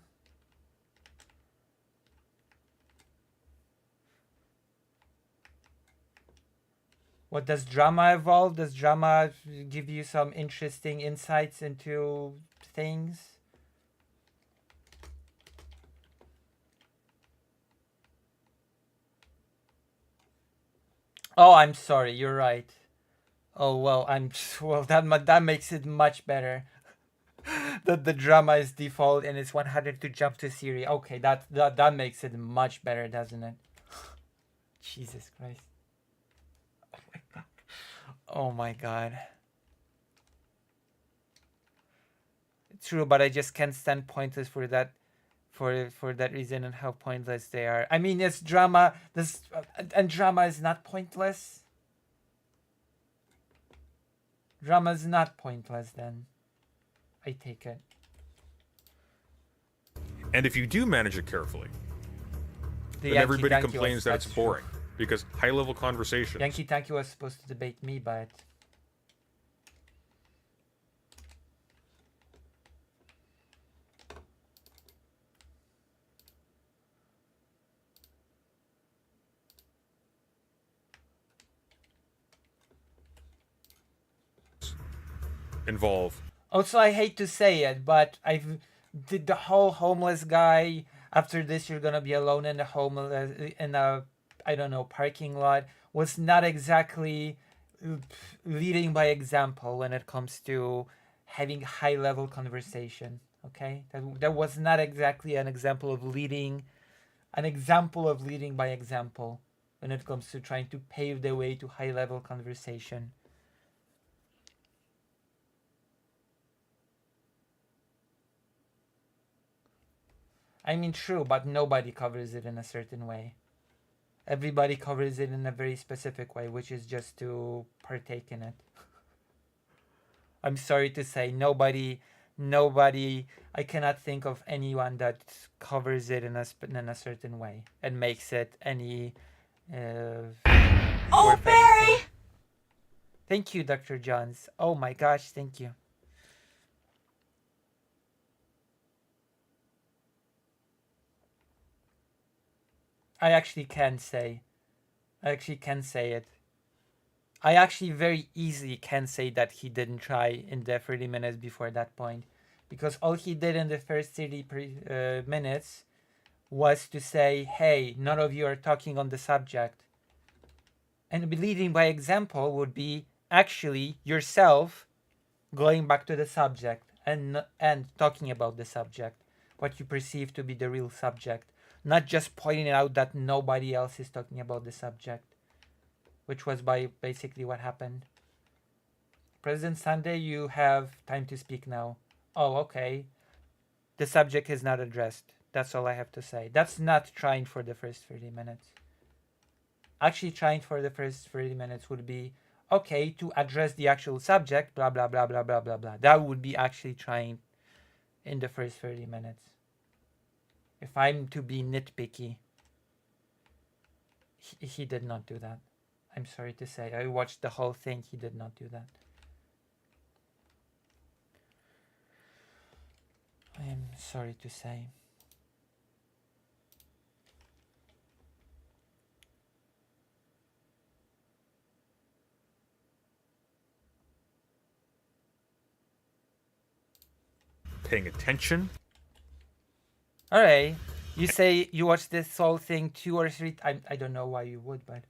What does drama evolve? Does drama give you some interesting insights into things? Oh, I'm sorry. You're right. Oh well, that makes it much better. That the drama is default and it's 100 to jump to Siri. Okay, that makes it much better, doesn't it? Jesus Christ. Oh my god. True, but I just can't stand pointless for that for that reason and how pointless they are. I mean, it's drama. This and drama is not pointless. Drama is not pointless then. I take it. And if you do manage it carefully, The then Yankee everybody Donkey complains that it's that's true. boring because high-level conversations. Yankee Tanky was supposed to debate me, but involve. also I hate to say it, but I've did the whole homeless guy. After this, you're gonna be alone in a I don't know parking lot. Was not exactly leading by example when it comes to having high level conversation. Okay, that was not exactly an example of leading by example when it comes to trying to pave the way to high level conversation. I mean, true, but nobody covers it in a certain way. Everybody covers it in a very specific way, which is just to partake in it. I'm sorry to say, nobody. I cannot think of anyone that covers it in a certain way and makes it any. Oh, worth Barry! anything. Thank you, Dr. Johns. Oh my gosh, thank you. I actually can say it. I actually very easily can say that he didn't try in the 30 minutes before that point. Because all he did in the first 30 minutes was to say, hey, none of you are talking on the subject. And leading by example would be actually yourself going back to the subject and talking about the subject, what you perceive to be the real subject. Not just pointing out that nobody else is talking about the subject, which was basically what happened. President Sunday, you have time to speak now. Oh, okay. The subject is not addressed. That's all I have to say. That's not trying for the first 30 minutes. Actually, trying for the first 30 minutes would be, okay, to address the actual subject, blah, blah, blah, blah, blah, blah, blah. That would be actually trying in the first 30 minutes. If I'm to be nitpicky, he did not do that. I'm sorry to say. I watched the whole thing. He did not do that. I am sorry to say. Paying attention. All right. You say you watched this whole thing 2 or 3 times. I don't know why you would, but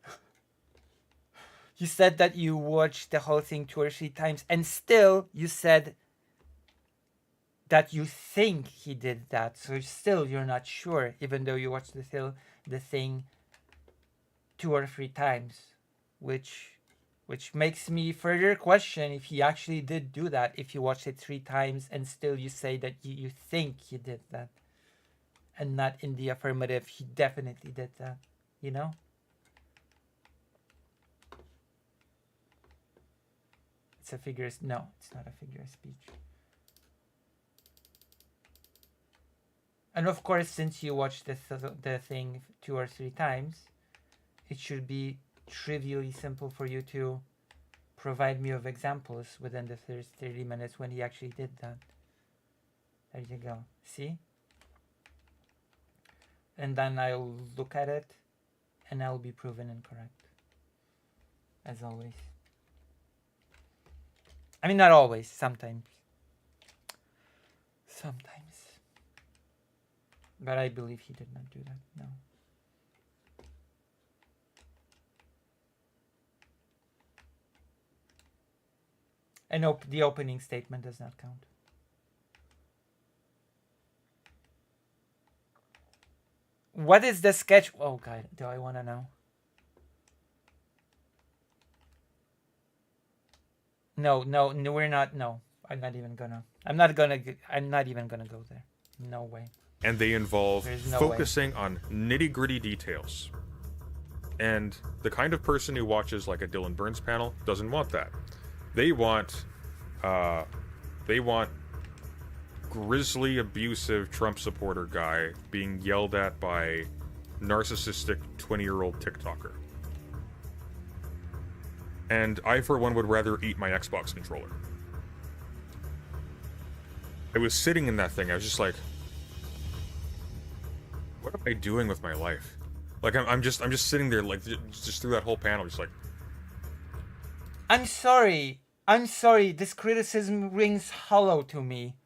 you said that you watched the whole thing 2 or 3 times, and still you said that you think he did that. So still you're not sure, even though you watched the thing 2 or 3 times, which makes me further question if he actually did do that. If you watched it 3 times and still you say that you think he did that, and not in the affirmative, he definitely did that, you know? It's a figure. No, it's not a figure of speech. And of course, since you watched the thing 2 or 3 times, it should be trivially simple for you to provide me with examples within the first 30 minutes when he actually did that. There you go. See? And then I'll look at it and I'll be proven incorrect. As always. I mean, not always. Sometimes. Sometimes. But I believe he did not do that. No. And the opening statement does not count. What is the sketch? Oh God, do I want to know? No, we're not. No, I'm not even gonna go there. No way. And they involve No focusing on nitty-gritty details. And the kind of person who watches like a Dylan Burns panel doesn't want that. They want grisly, abusive Trump supporter guy being yelled at by narcissistic 20-year-old TikToker. And I, for one, would rather eat my Xbox controller. I was sitting in that thing, I was just like, what am I doing with my life? Like, I'm just sitting there, like, just through that whole panel, just like... I'm sorry, this criticism rings hollow to me.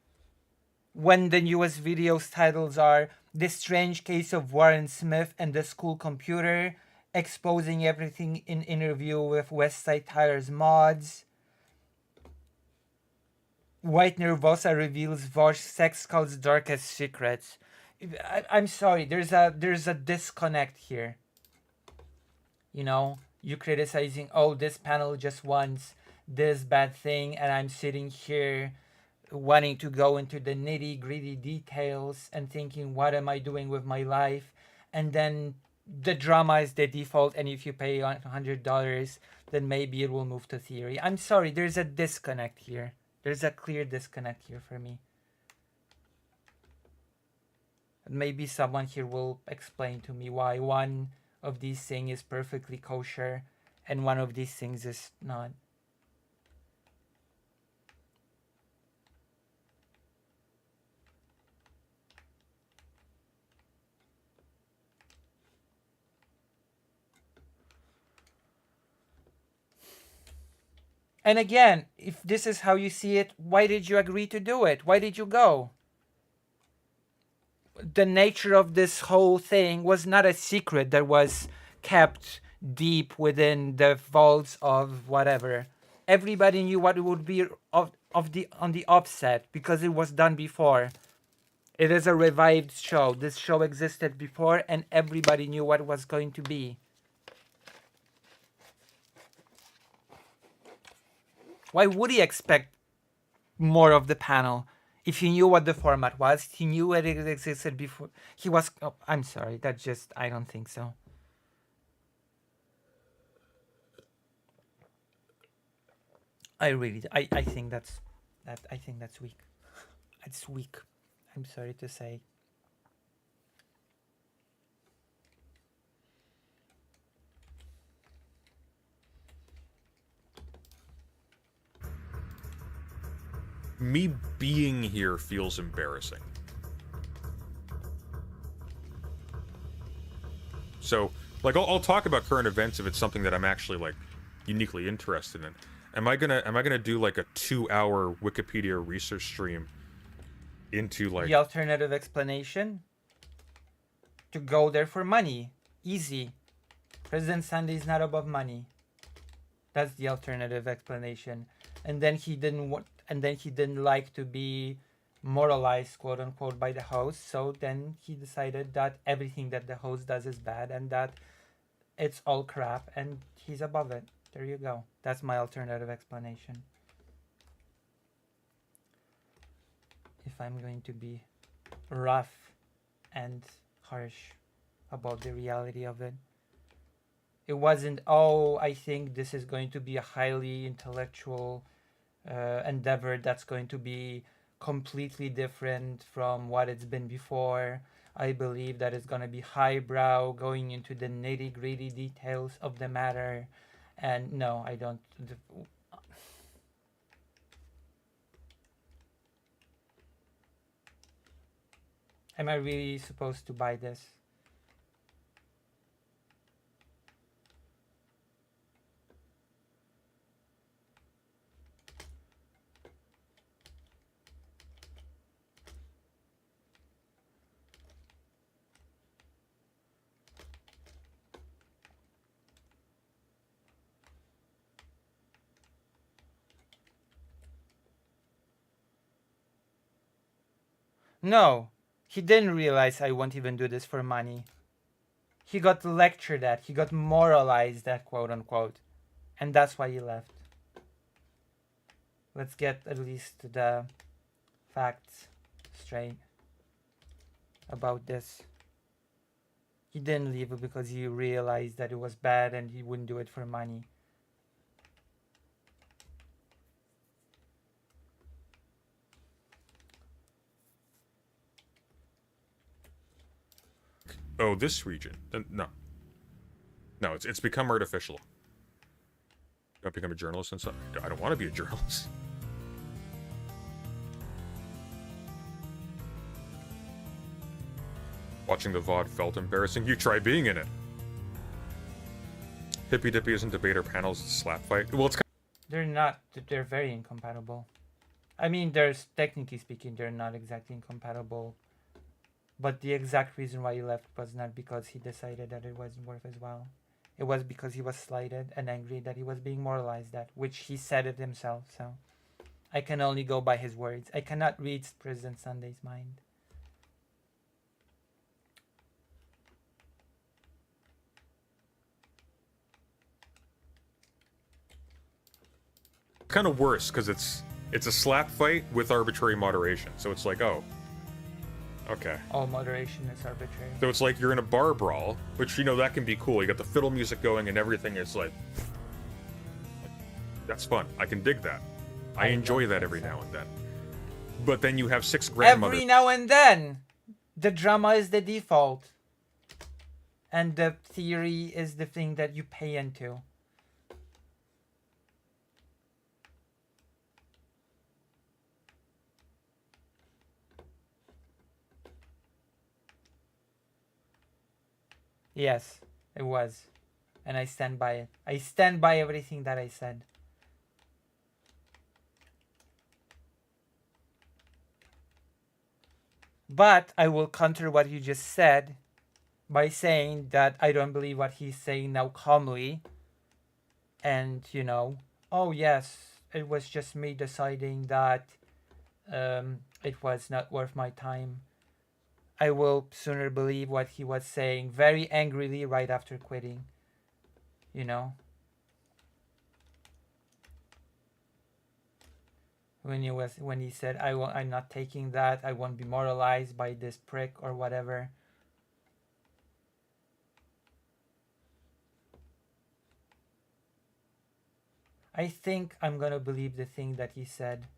When the newest videos titles are The Strange Case of Warren Smith and the School Computer, Exposing Everything in Interview with Westside Tyler's Mods, White Nervosa reveals Vosh sex cult's darkest secrets. I'm sorry, there's a disconnect here. You know, you criticizing, oh, this panel just wants this bad thing, and I'm sitting here wanting to go into the nitty gritty details and thinking, what am I doing with my life? And then the drama is the default, and if you pay $100, then maybe it will move to theory. I'm sorry, there's a disconnect here. There's a clear disconnect here for me. Maybe someone here will explain to me why one of these things is perfectly kosher and one of these things is not. And again, if this is how you see it, why did you agree to do it? Why did you go? The nature of this whole thing was not a secret that was kept deep within the vaults of whatever. Everybody knew what it would be on the offset because it was done before. It is a revived show. This show existed before and everybody knew what it was going to be. Why would he expect more of the panel? If he knew what the format was, he knew what it existed before. He was... Oh, I'm sorry, that's just... I don't think so. I think that's weak. It's weak. I'm sorry to say. Me being here feels embarrassing. So, like, I'll talk about current events if it's something that I'm actually, like, uniquely interested in. Am I gonna do, like, a 2-hour Wikipedia research stream into, like... The alternative explanation? To go there for money. Easy. President Sunday is not above money. That's the alternative explanation. And then he didn't like to be moralized, quote unquote, by the host. So then he decided that everything that the host does is bad and that it's all crap and he's above it. There you go. That's my alternative explanation. If I'm going to be rough and harsh about the reality of it. It wasn't, oh, I think this is going to be a highly intellectual endeavor that's going to be completely different from what it's been before. I believe that it's going to be highbrow, going into the nitty-gritty details of the matter. And no, I don't. Am I really supposed to buy this? No, he didn't realize I won't even do this for money. He got lectured at, he got moralized at, quote unquote. And that's why he left. Let's get at least the facts straight about this. He didn't leave because he realized that it was bad and he wouldn't do it for money. Oh, this region? No. No, it's become artificial. Don't become a journalist and stuff. I don't want to be a journalist. Watching the VOD felt embarrassing. You try being in it. Hippy Dippy isn't debater panels, it's slap fight. Well, it's kind They're not, they're very incompatible. I mean, there's, technically speaking, they're not exactly incompatible. But the exact reason why he left was not because he decided that it wasn't worth his while. It was because he was slighted and angry that he was being moralized at, which he said it himself, so. I can only go by his words. I cannot read President Sunday's mind. kind of worse because it's a slap fight with arbitrary moderation. So it's like, oh, okay. All moderation is arbitrary. So it's like you're in a bar brawl, which, you know, that can be cool. You got the fiddle music going and everything is like that's fun. I can dig that. I enjoy that every now and then. But then you have 6 grandmothers. Every now and then, the drama is the default. And the theory is the thing that you pay into. Yes, it was. And I stand by it. I stand by everything that I said. But I will counter what you just said by saying that I don't believe what he's saying now calmly. And, you know, oh yes, it was just me deciding that it was not worth my time. I will sooner believe what he was saying very angrily right after quitting. You know? When he said, I'm not taking that, I won't be moralized by this prick or whatever. I think I'm gonna believe the thing that he said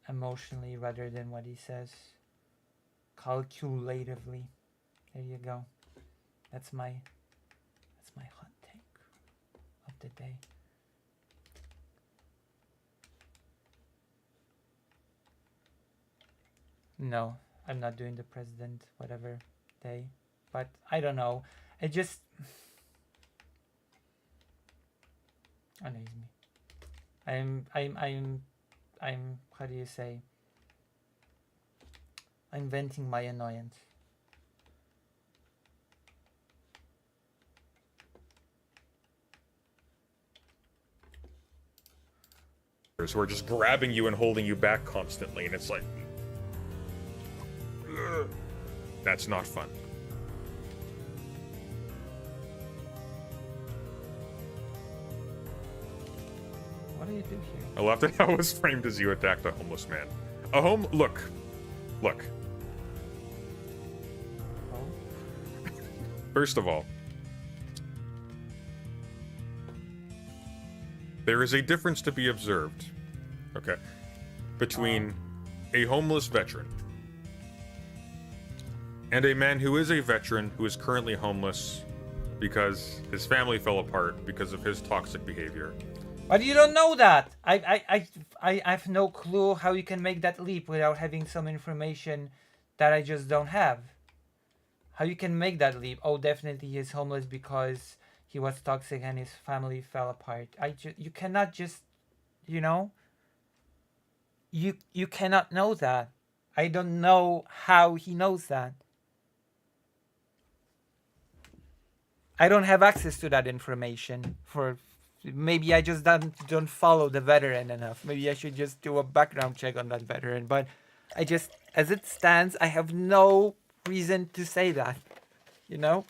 emotionally rather than what he says calculatively. There you go. That's my hot take of the day. No, I'm not doing the president whatever day, but I don't know. It just annoys me. I'm how do you say? I'm venting my annoyance. Who are just grabbing you and holding you back constantly, and it's like, ugh, that's not fun. What do you do here? I laughed at how it was framed as you attacked a homeless man. Look. Oh? First of all, there is a difference to be observed, okay, between a homeless veteran and a man who is a veteran who is currently homeless because his family fell apart because of his toxic behavior. But you don't know that. I have no clue how you can make that leap without having some information that I just don't have. How you can make that leap? Oh, definitely he is homeless because he was toxic and his family fell apart. You cannot just, you know, you cannot know that. I don't know how he knows that. I don't have access to that information. For maybe I just don't follow the veteran enough. Maybe I should just do a background check on that veteran. But I just, as it stands, I have no reason to say that. You know,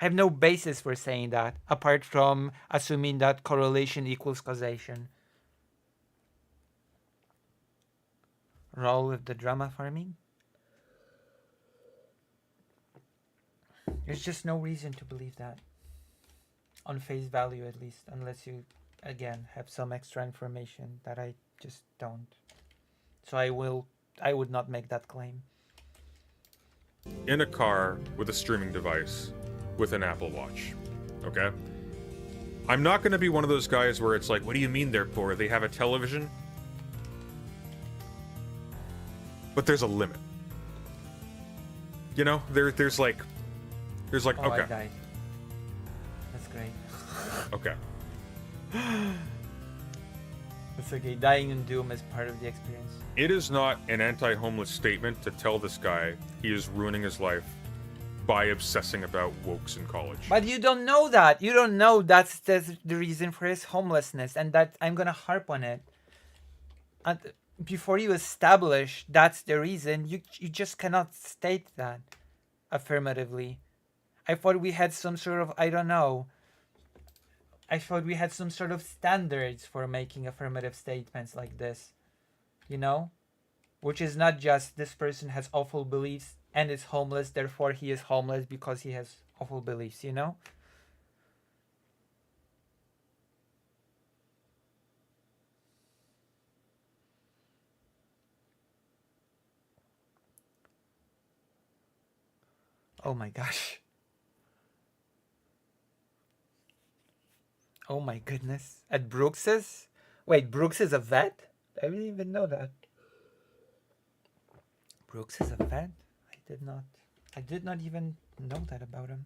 I have no basis for saying that apart from assuming that correlation equals causation. Roll with the drama farming. There's just no reason to believe that. On face value, at least, unless you, again, have some extra information that I just don't. So I would not make that claim. In a car with a streaming device with an Apple Watch. Okay? I'm not going to be one of those guys where it's like, what do you mean they're poor? They have a television? But there's a limit. You know, there's like, Oh, okay. I died. That's great. Okay. It's okay. Dying in Doom is part of the experience. It is not an anti-homeless statement to tell this guy he is ruining his life by obsessing about wokes in college. But you don't know that. You don't know that's the reason for his homelessness, and that I'm gonna harp on it. And before you establish that's the reason, you just cannot state that affirmatively. I thought we had some sort of, I don't know. I thought we had some sort of standards for making affirmative statements like this. You know? Which is not just this person has awful beliefs and is homeless, therefore he is homeless because he has awful beliefs, you know? Oh my gosh. Oh my goodness. At Brooks's? Wait, Brooks is a vet? I didn't even know that. Brooks is a vet? I did not even know that about him.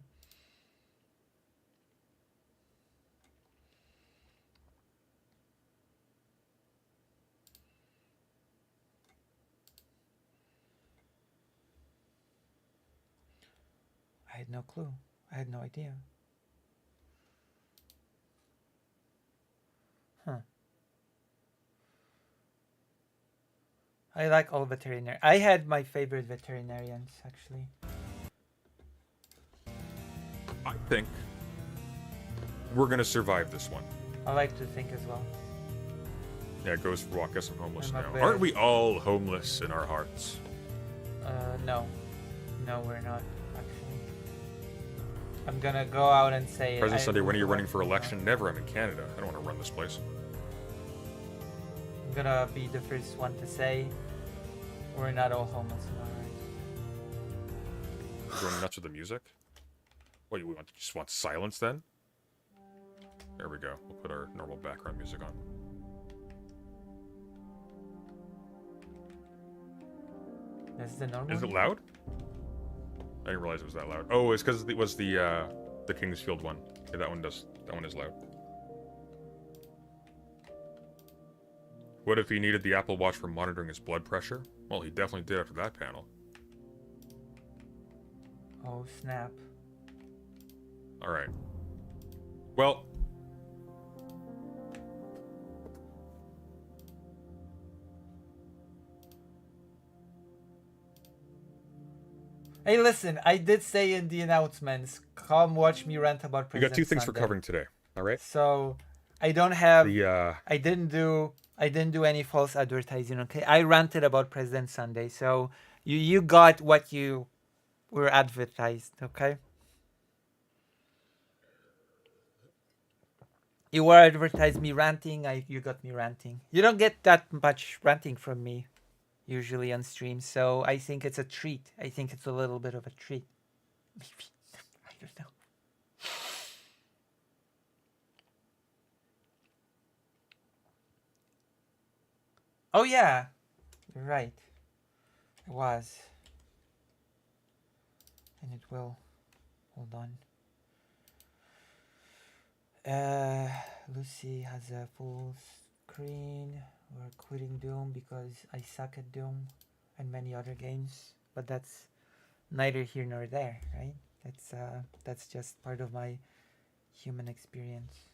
I had no clue. I had no idea. Huh. I like all veterinarians. I had my favorite veterinarians, actually. I think we're gonna survive this one. I like to think as well. Yeah, Ghost Walk, guess I'm homeless I'm a now. bear. Aren't we all homeless in our hearts? No. No, we're not, actually. I'm gonna go out and say... President I Sunday, when are you would running like for to- election? Never, I'm in Canada. I don't want to run this place. I'm gonna be the first one to say we're not all homeless in our hearts. You're going nuts with the music? What, you just want silence then? There we go. We'll put our normal background music on. That's the normal. Is it loud? I didn't realize it was that loud. Oh, it's because it was the Kingsfield one. Yeah, that one is loud. What if he needed the Apple Watch for monitoring his blood pressure? Well, he definitely did after that panel. Oh, snap. Alright. Well... Hey, listen, I did say in the announcements, come watch me rant about We President got two things Sunday. for covering today. Alright? So, I don't have... The, I didn't do any false advertising, okay? I ranted about President Sunday, so you got what you were advertised, okay? You were advertised me ranting, you got me ranting. You don't get that much ranting from me usually on stream, so I think it's a treat. I think it's a little bit of a treat. Maybe. I don't know. Oh yeah, you're right. It was. And it will. Hold on. Lucy has a full screen. We're quitting Doom because I suck at Doom and many other games. But that's neither here nor there, right? That's just part of my human experience.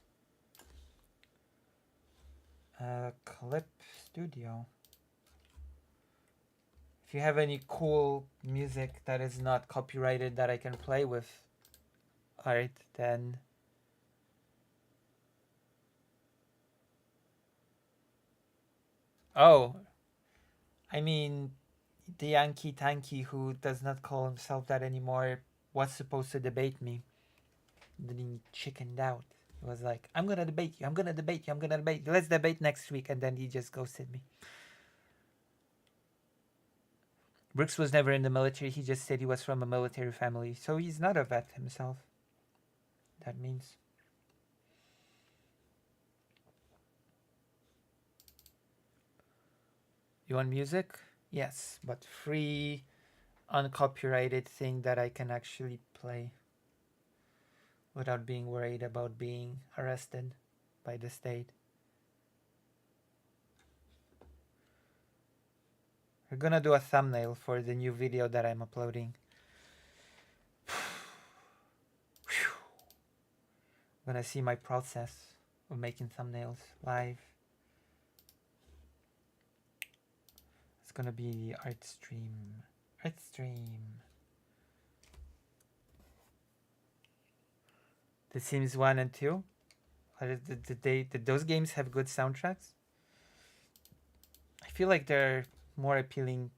Clip Studio. If you have any cool music that is not copyrighted that I can play with, alright, then oh, I mean, the Yankee Tanky who does not call himself that anymore was supposed to debate me. Then he chickened out. He was like, I'm gonna debate you, I'm gonna debate you, I'm gonna debate you. Let's debate next week. And then he just ghosted me. Brooks was never in the military. He just said he was from a military family. So he's not a vet himself. That means. You want music? Yes, but free, uncopyrighted thing that I can actually play without being worried about being arrested by the state. We're gonna do a thumbnail for the new video that I'm uploading. I'm gonna see my process of making thumbnails live. It's gonna be the art stream. Art stream. The Sims 1 and 2? Did those games have good soundtracks? I feel like they're more appealing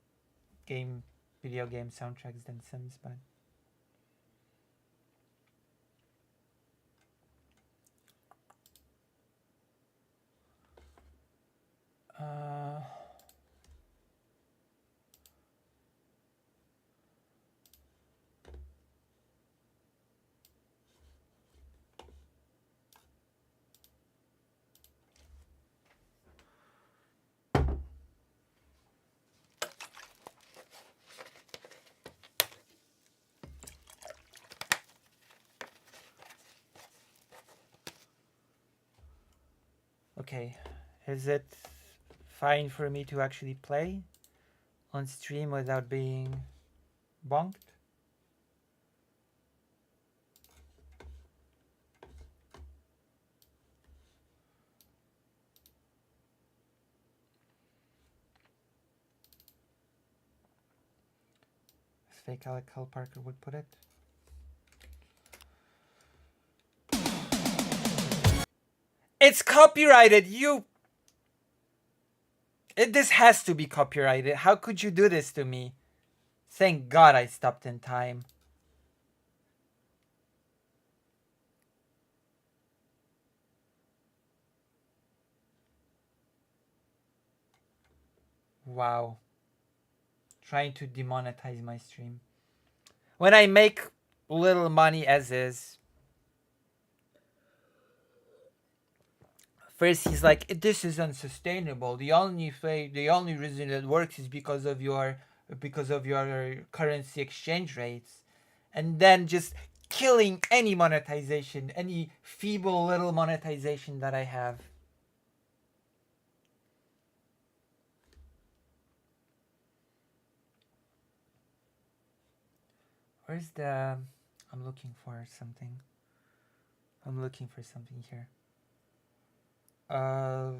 video game soundtracks than Sims, but okay. Is it fine for me to actually play on stream without being bonked? As fake Alec Hal Parker would put it. It's copyrighted, this has to be copyrighted. How could you do this to me? Thank God I stopped in time. Wow. Trying to demonetize my stream. When I make little money as is. First he's like, this is unsustainable. The only reason it works is because of your currency exchange rates. And then just killing any monetization, any feeble little monetization that I have. Where's the... I'm looking for something. I'm looking for something here. Where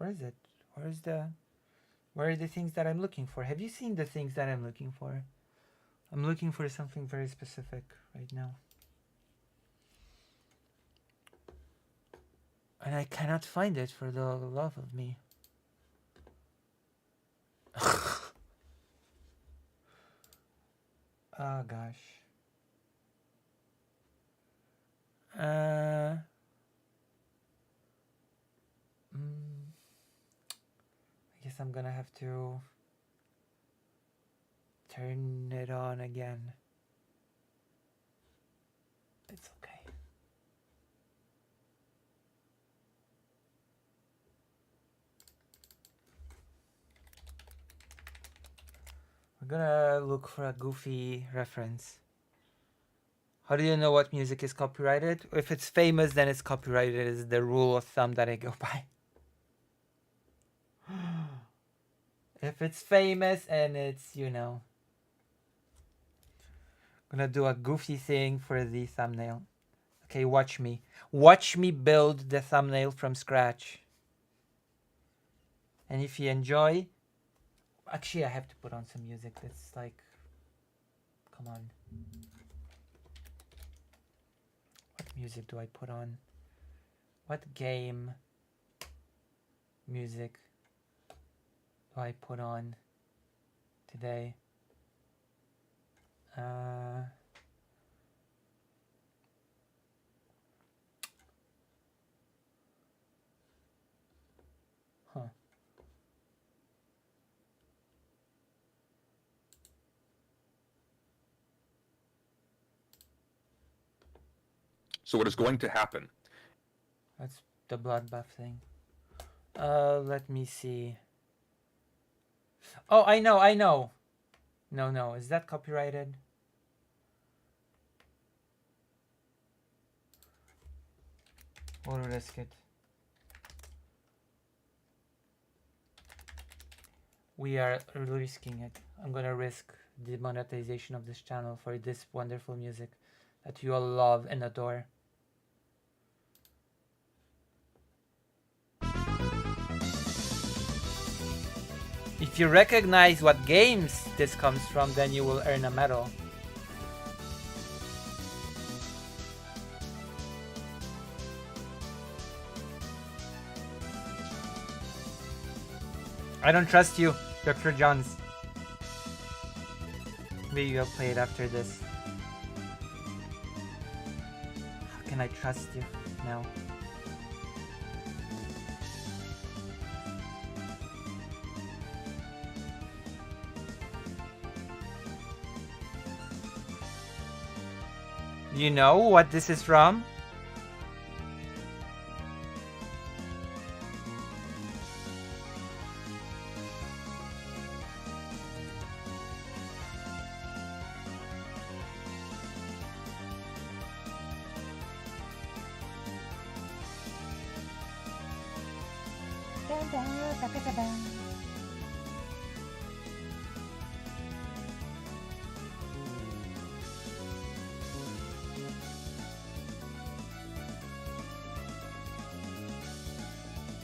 is it? Where are the things that I'm looking for? Have you seen the things that I'm looking for? I'm looking for something very specific right now. And I cannot find it for the love of me. Oh gosh. I guess I'm gonna have to turn it on again. It's okay. We're gonna look for a goofy reference. How do you know what music is copyrighted? If it's famous, then it's copyrighted is the rule of thumb that I go by. If it's famous and it's, you know. Gonna do a goofy thing for the thumbnail. Okay, watch me. Watch me build the thumbnail from scratch. And if you enjoy... Actually, I have to put on some music. That's like... Come on. What music do I put on? What game music do I put on today? So what is going to happen? That's the bloodbath thing. Let me see. Oh, I know. No. Is that copyrighted? We'll risk it. We are risking it. I'm gonna risk the monetization of this channel for this wonderful music that you all love and adore. If you recognize what games this comes from, then you will earn a medal. I don't trust you, Dr. Johns. Maybe I'll play it after this. How can I trust you now? You know what this is from?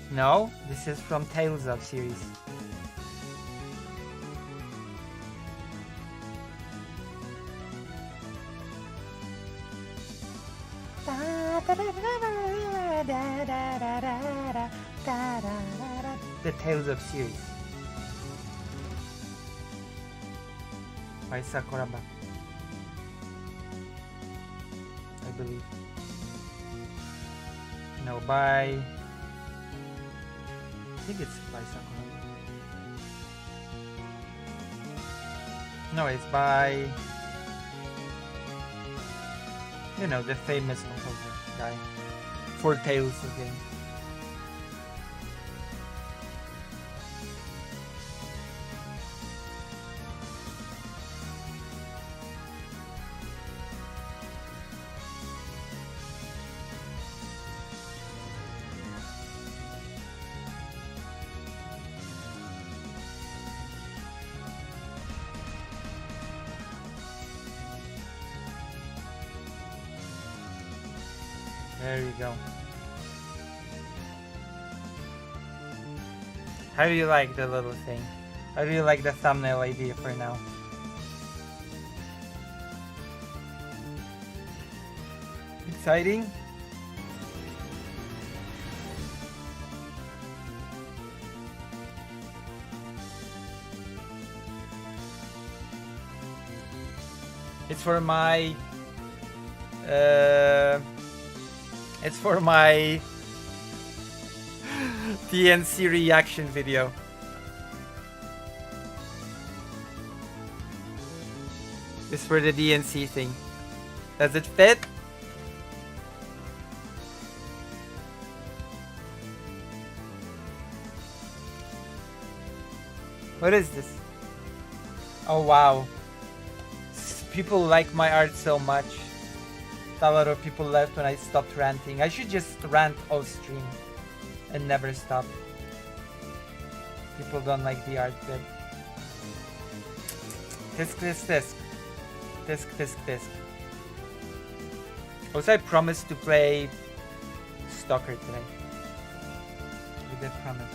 No, this is from Tales of series. The Tales of series by Sakuraba, I believe. No, by... I think it's by Sakuraba. No, it's by... You know, the famous composer guy for Tales again. There you go. How do you like the little thing? How do you like the thumbnail idea for now? Exciting? It's for my TNC reaction video. It's for the DNC thing. Does it fit? What is this? Oh wow. People like my art so much. A lot of people left when I stopped ranting. I should just rant all stream and never stop. People don't like the art bit. Tisk tisk tisk. Tisk tisk tisk. Also, I promised to play Stalker today. We did promise.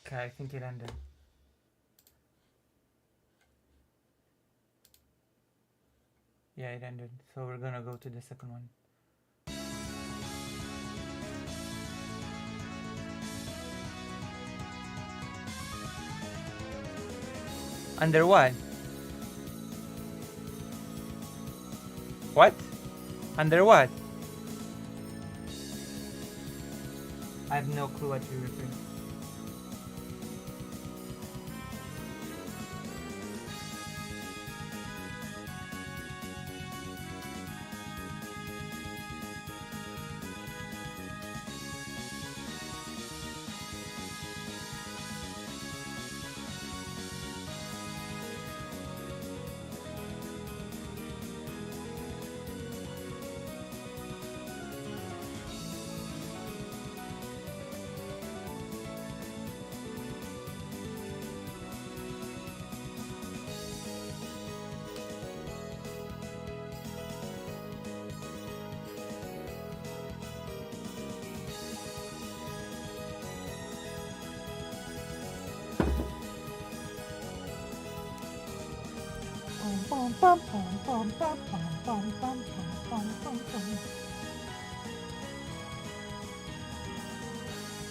Okay, I think it ended. Yeah, it ended. So we're gonna go to the second one. Under what? What? Under what? I have no clue what you're referring to.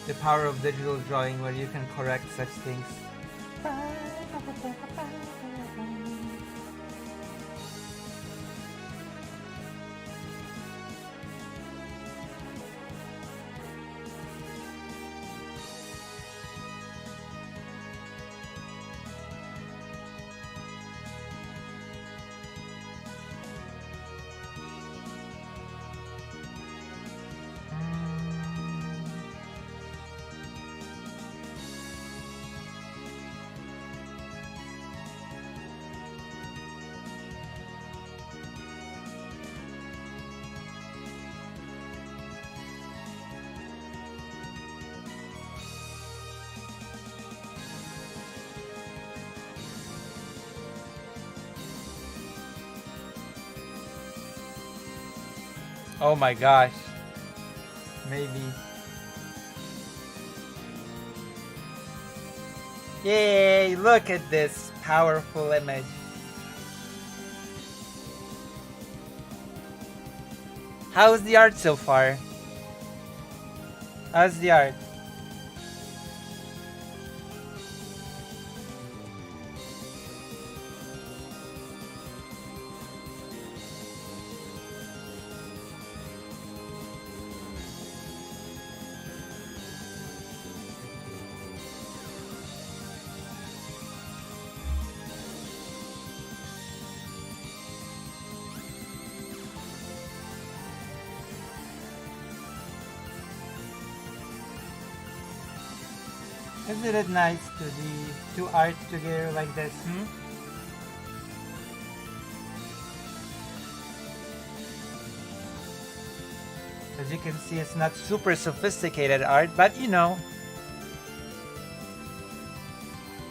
The power of digital drawing where you can correct such things. Oh my gosh. Maybe. Yay, look at this powerful image. How's the art so far? How's the art? Isn't it nice to be two art together like this? As you can see, it's not super sophisticated art, but you know.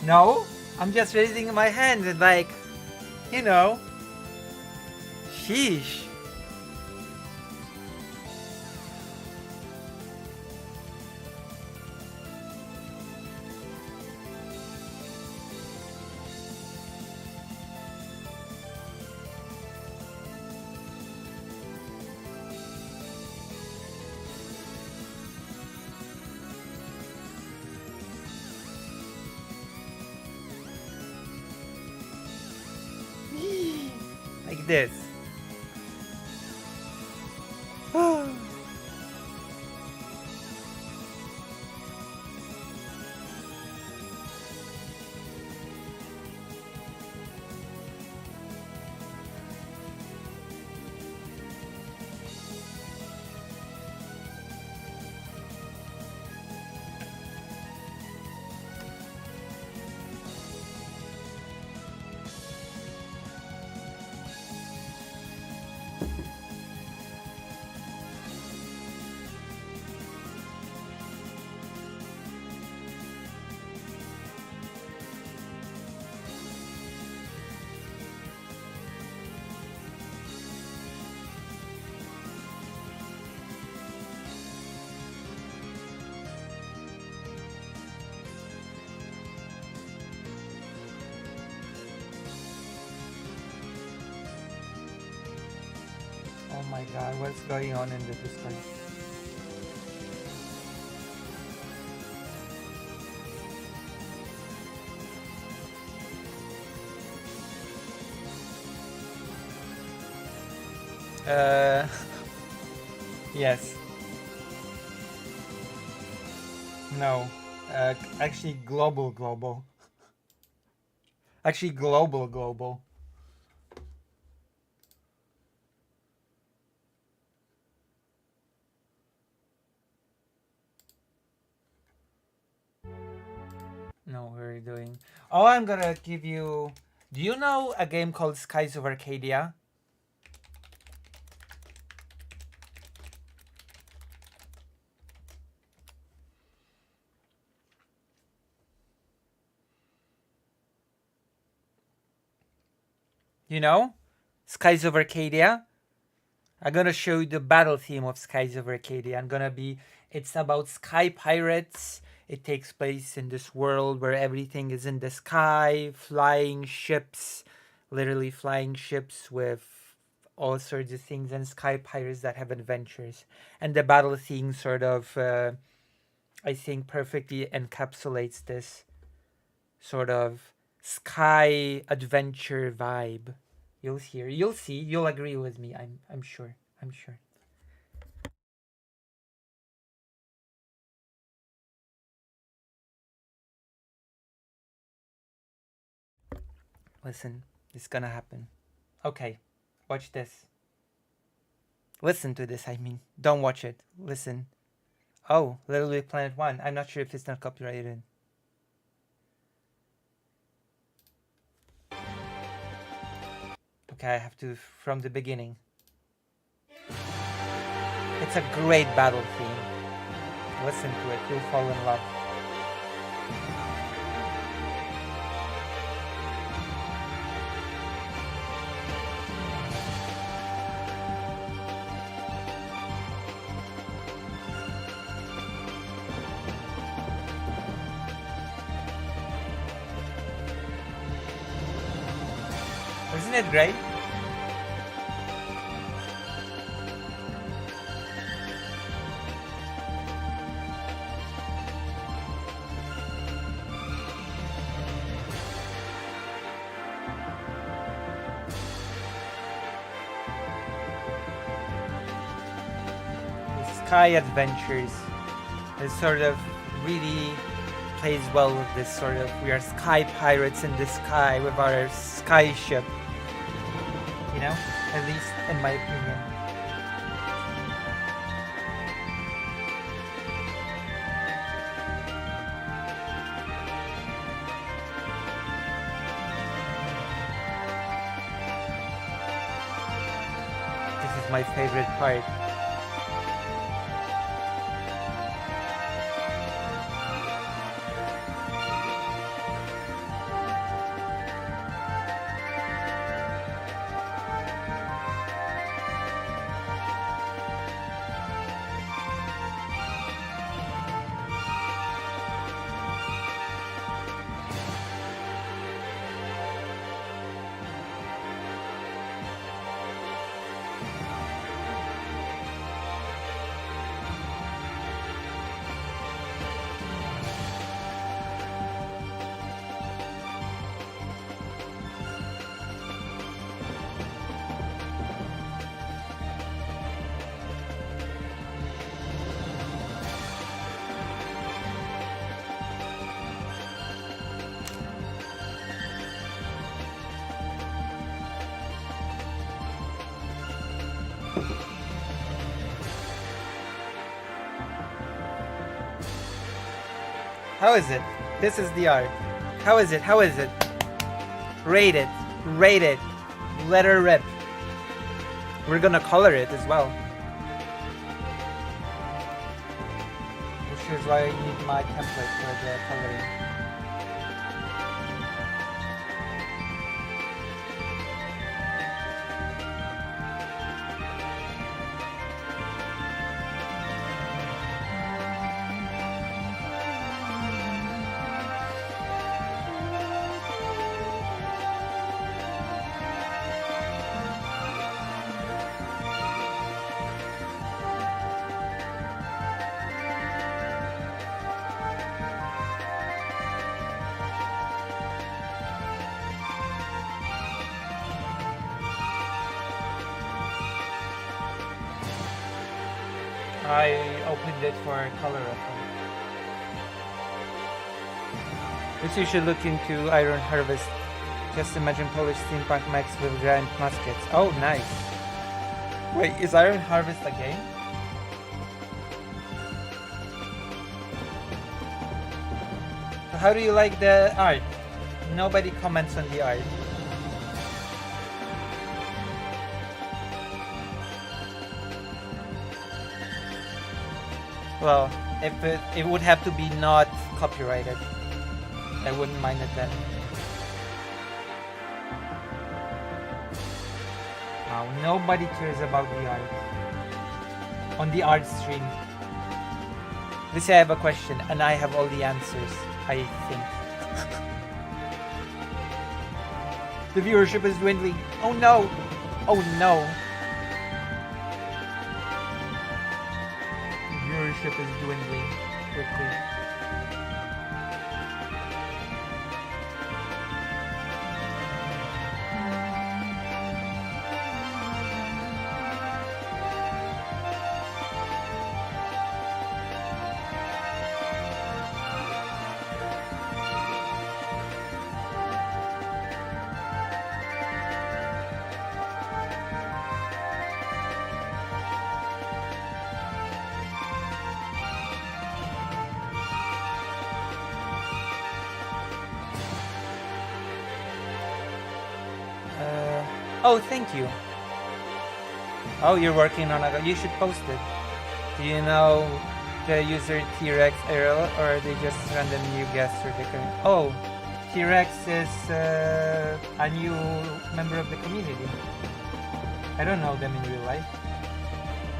No, I'm just raising my hand and like, you know. Sheesh. Like this. Oh my god, what's going on in the Discord? Yes. No. Actually global. Actually global. No, we're doing... Oh, I'm gonna give you... Do you know a game called Skies of Arcadia? You know? Skies of Arcadia? I'm gonna show you the battle theme of Skies of Arcadia. It's about sky pirates. It takes place in this world where everything is in the sky, flying ships, literally flying ships with all sorts of things, and sky pirates that have adventures. And the battle theme sort of, I think, perfectly encapsulates this sort of sky adventure vibe. You'll hear, you'll see, you'll agree with me. I'm sure. Listen, it's gonna happen. Okay, watch this. Listen to this, I mean. Don't watch it. Listen. Oh, Little Big Planet 1. I'm not sure if it's not copyrighted. Okay, I have to from the beginning. It's a great battle theme. Listen to it, you'll fall in love. Isn't it great? The Sky Adventures is sort of really plays well with this sort of, we are sky pirates in the sky with our sky ship. You know, at least in my opinion. This is my favorite part. How is it? This is the art. How is it? How is it? Rate it. Rate it. Let her rip. We're gonna color it as well. Which is why I need my template for the coloring. I opened it for color reference. Which you should look into Iron Harvest. Just imagine Polish steampunk mechs with giant muskets. Oh, nice. Wait, is Iron Harvest a game? So how do you like the art? Nobody comments on the art. Well, if it would have to be not copyrighted. I wouldn't mind it then. Wow, nobody cares about the art. On the art stream. Let's say I have a question and I have all the answers, I think. The viewership is dwindling. Oh no! Oh no! Viewership is dwindling quickly. Oh, thank you. Oh, you're working on it. You should post it. Do you know the user T-Rex Errol, or are they just random new guests? Or they can... Oh, T-Rex is a new member of the community. I don't know them in real life.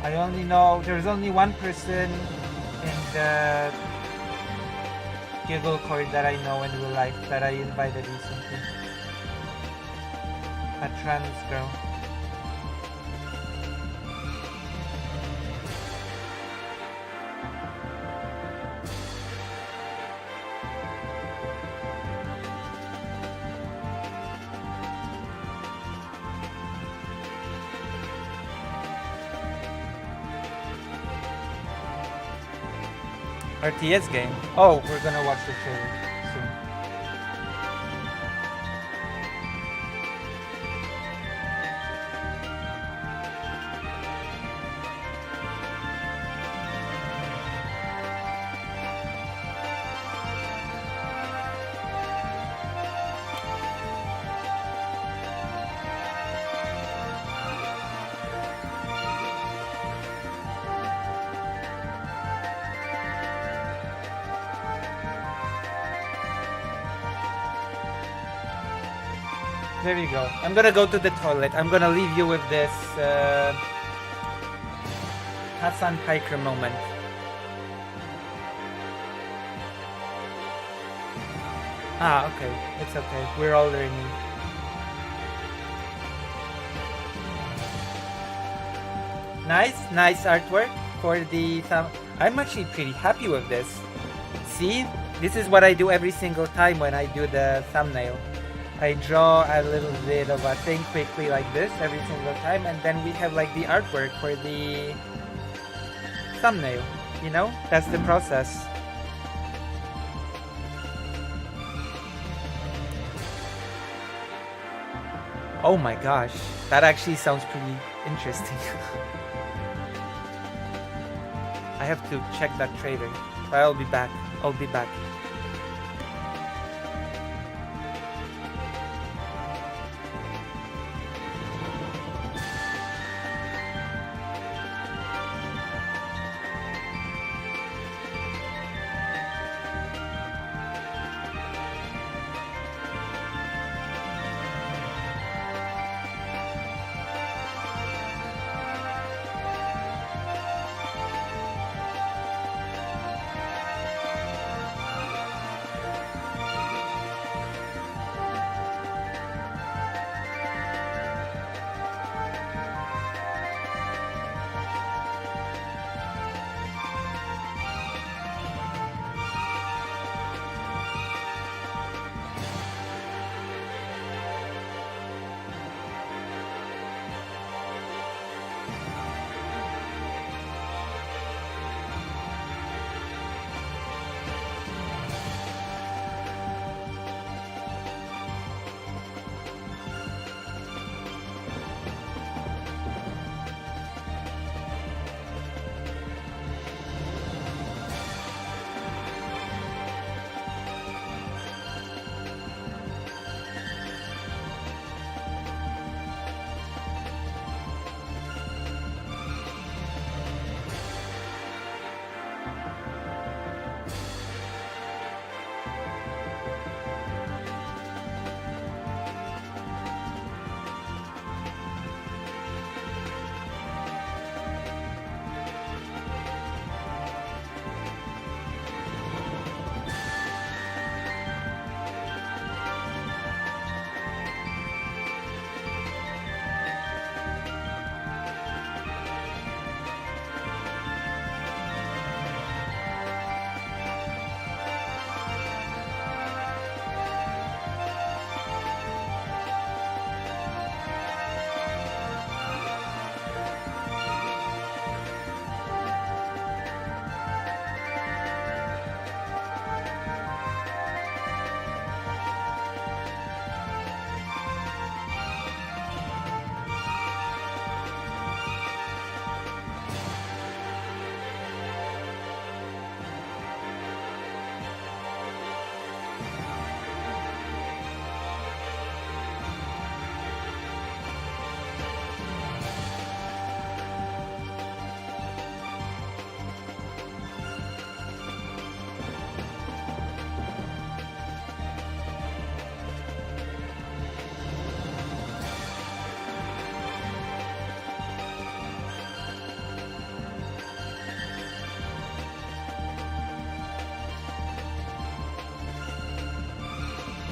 I only know there's only one person in the Giggle Cord that I know in real life that I invited recently. A trans girl. RTS game. Oh, we're gonna watch the trailer soon. There you go. I'm gonna go to the toilet. I'm gonna leave you with this Hassan Piker moment. Ah, okay. It's okay. We're all learning. Nice artwork for the thumb. I'm actually pretty happy with this. See? This is what I do every single time when I do the thumbnail. I draw a little bit of a thing quickly like this every single time, and then we have like the artwork for the thumbnail. You know, that's the process. Oh my gosh, that actually sounds pretty interesting. I have to check that trailer. I'll be back.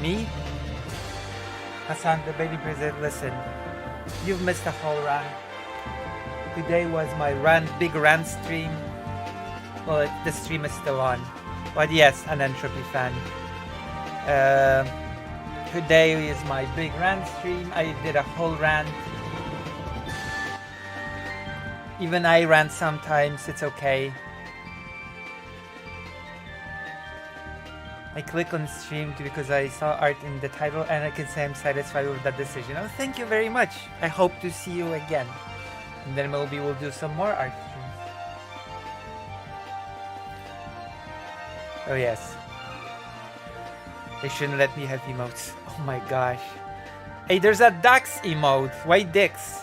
Me? Hassan, the baby president, listen. You've missed a whole rant. Today was my big rant stream. Well, the stream is still on. But yes, an Entropy fan. Today is my big rant stream. I did a whole rant. Even I rant sometimes, it's okay. I click on stream because I saw art in the title and I can say I'm satisfied with that decision. Oh, thank you very much. I hope to see you again. And then maybe we'll do some more art streams. Oh yes. They shouldn't let me have emotes. Oh my gosh. Hey, there's a ducks emote. Why dicks?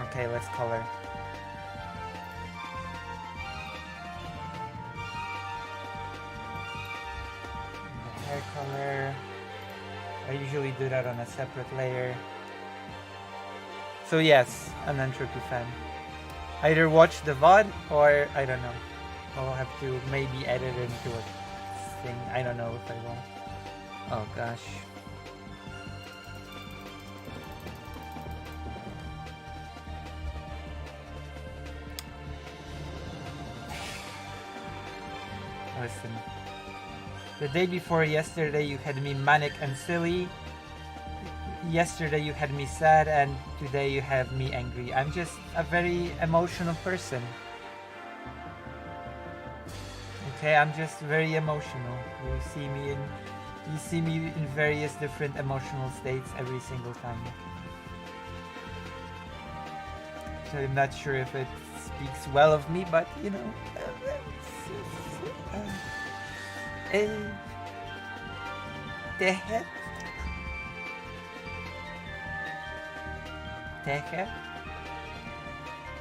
Okay, let's color. Hair color. I usually do that on a separate layer. So yes, an Entropy fan. Either watch the VOD or I don't know. I'll have to maybe edit it into a thing. I don't know if I will. Oh gosh. Listen. The day before yesterday you had me manic and silly. Yesterday you had me sad and today you have me angry. I'm just a very emotional person. Okay, I'm just very emotional. You see me in various different emotional states every single time. So I'm not sure if it speaks well of me, but you know. The heck?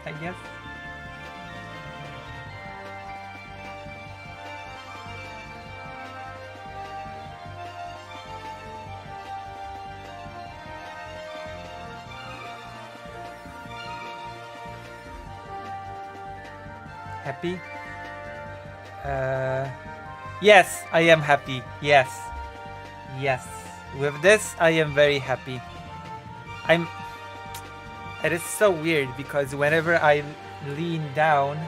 I guess. Happy? Yes, I am happy. Yes. With this, I am very happy. It is so weird because whenever I lean down,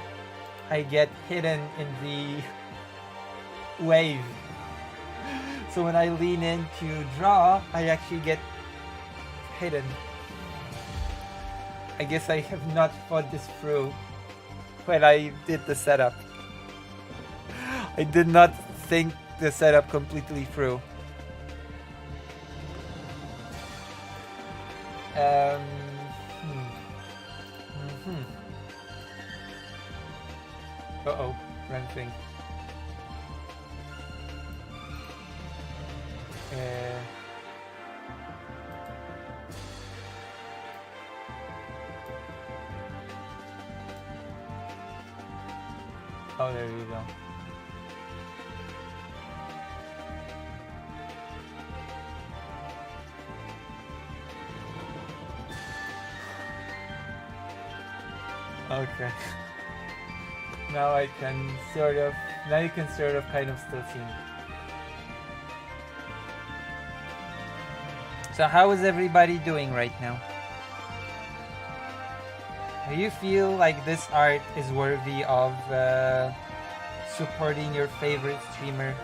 I get hidden in the wave. So when I lean in to draw, I actually get hidden. I guess I have not thought this through when I did the setup. I did not think the setup completely through. Uh-oh, wrong thing. Oh, there you go. Okay. Now you can sort of kind of still see me. So how is everybody doing right now? Do you feel like this art is worthy of supporting your favorite streamer?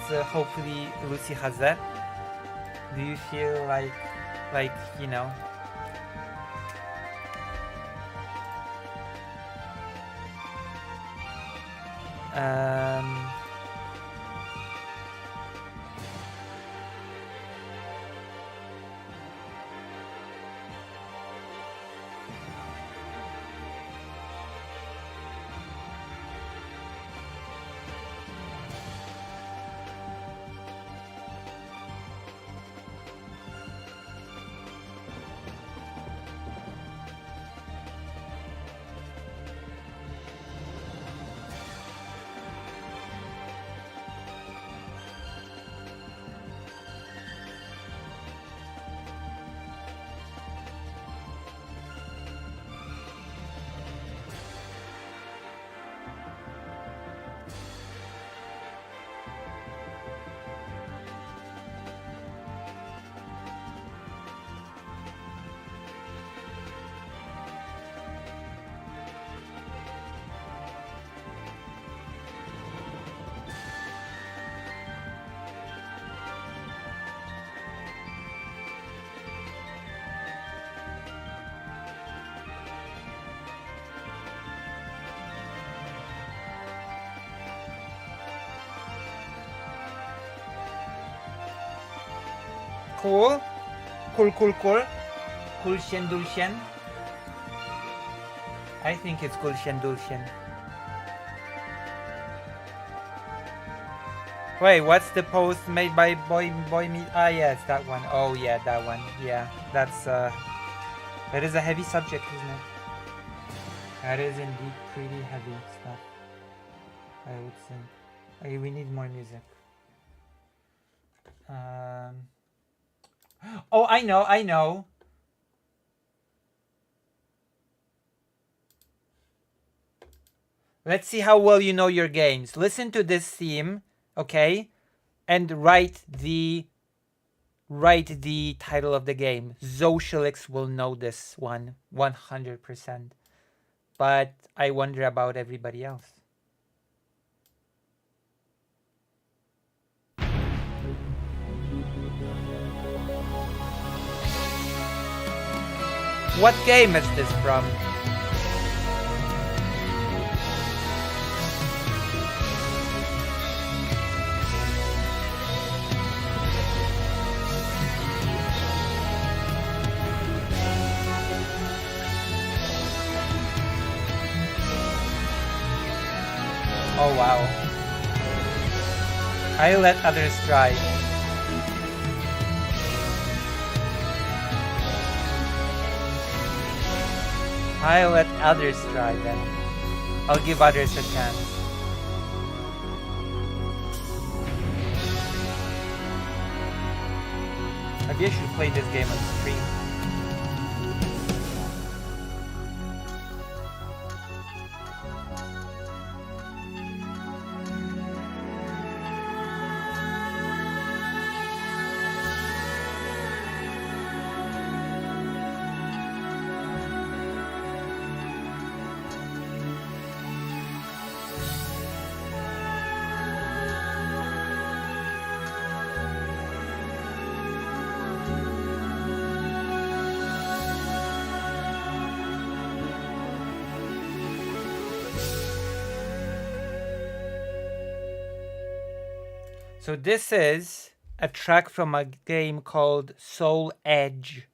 So hopefully Lucy has that. Do you feel like you know? Cool. Cool. Kulchen Dulchen. I think it's Kulchen Dulchen. Wait, what's the post made by Boy Me? Ah, yes, that one. Oh, yeah, that one. Yeah, that's that is a heavy subject, isn't it? That is indeed pretty heavy stuff, I would say. Okay, we need more music. Oh, I know. Let's see how well you know your games. Listen to this theme, okay? And write the title of the game. Zoshilix will know this one 100%. But I wonder about everybody else. What game is this from? Oh wow. I let others try. I'll let others try then. I'll give others a chance. Maybe I should play this game on stream. So this is a track from a game called Soul Edge.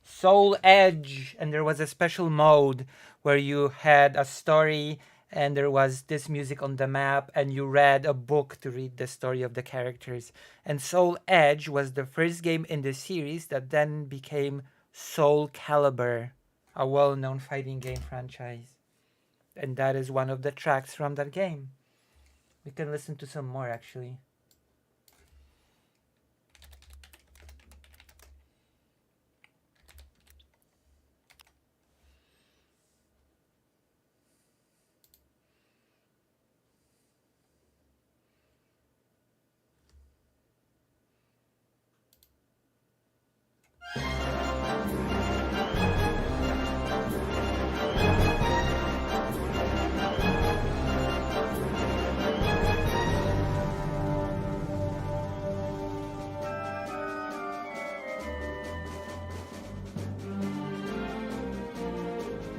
Soul Edge! And there was a special mode where you had a story and there was this music on the map and you read a book to read the story of the characters. And Soul Edge was the first game in the series that then became Soul Calibur, a well-known fighting game franchise. And that is one of the tracks from that game. We can listen to some more actually.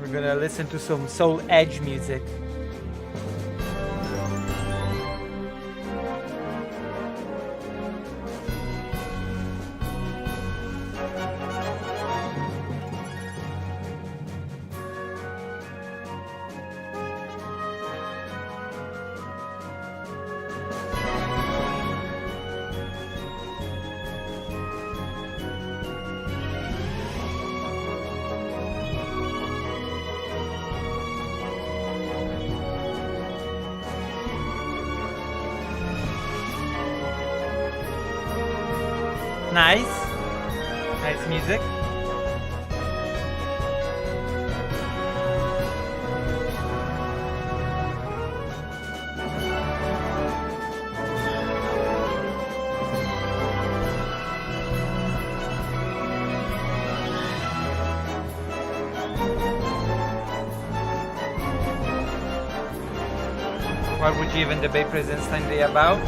We're gonna listen to some Soul Edge music. Nice. Nice music. What would you even debate President Sunday about?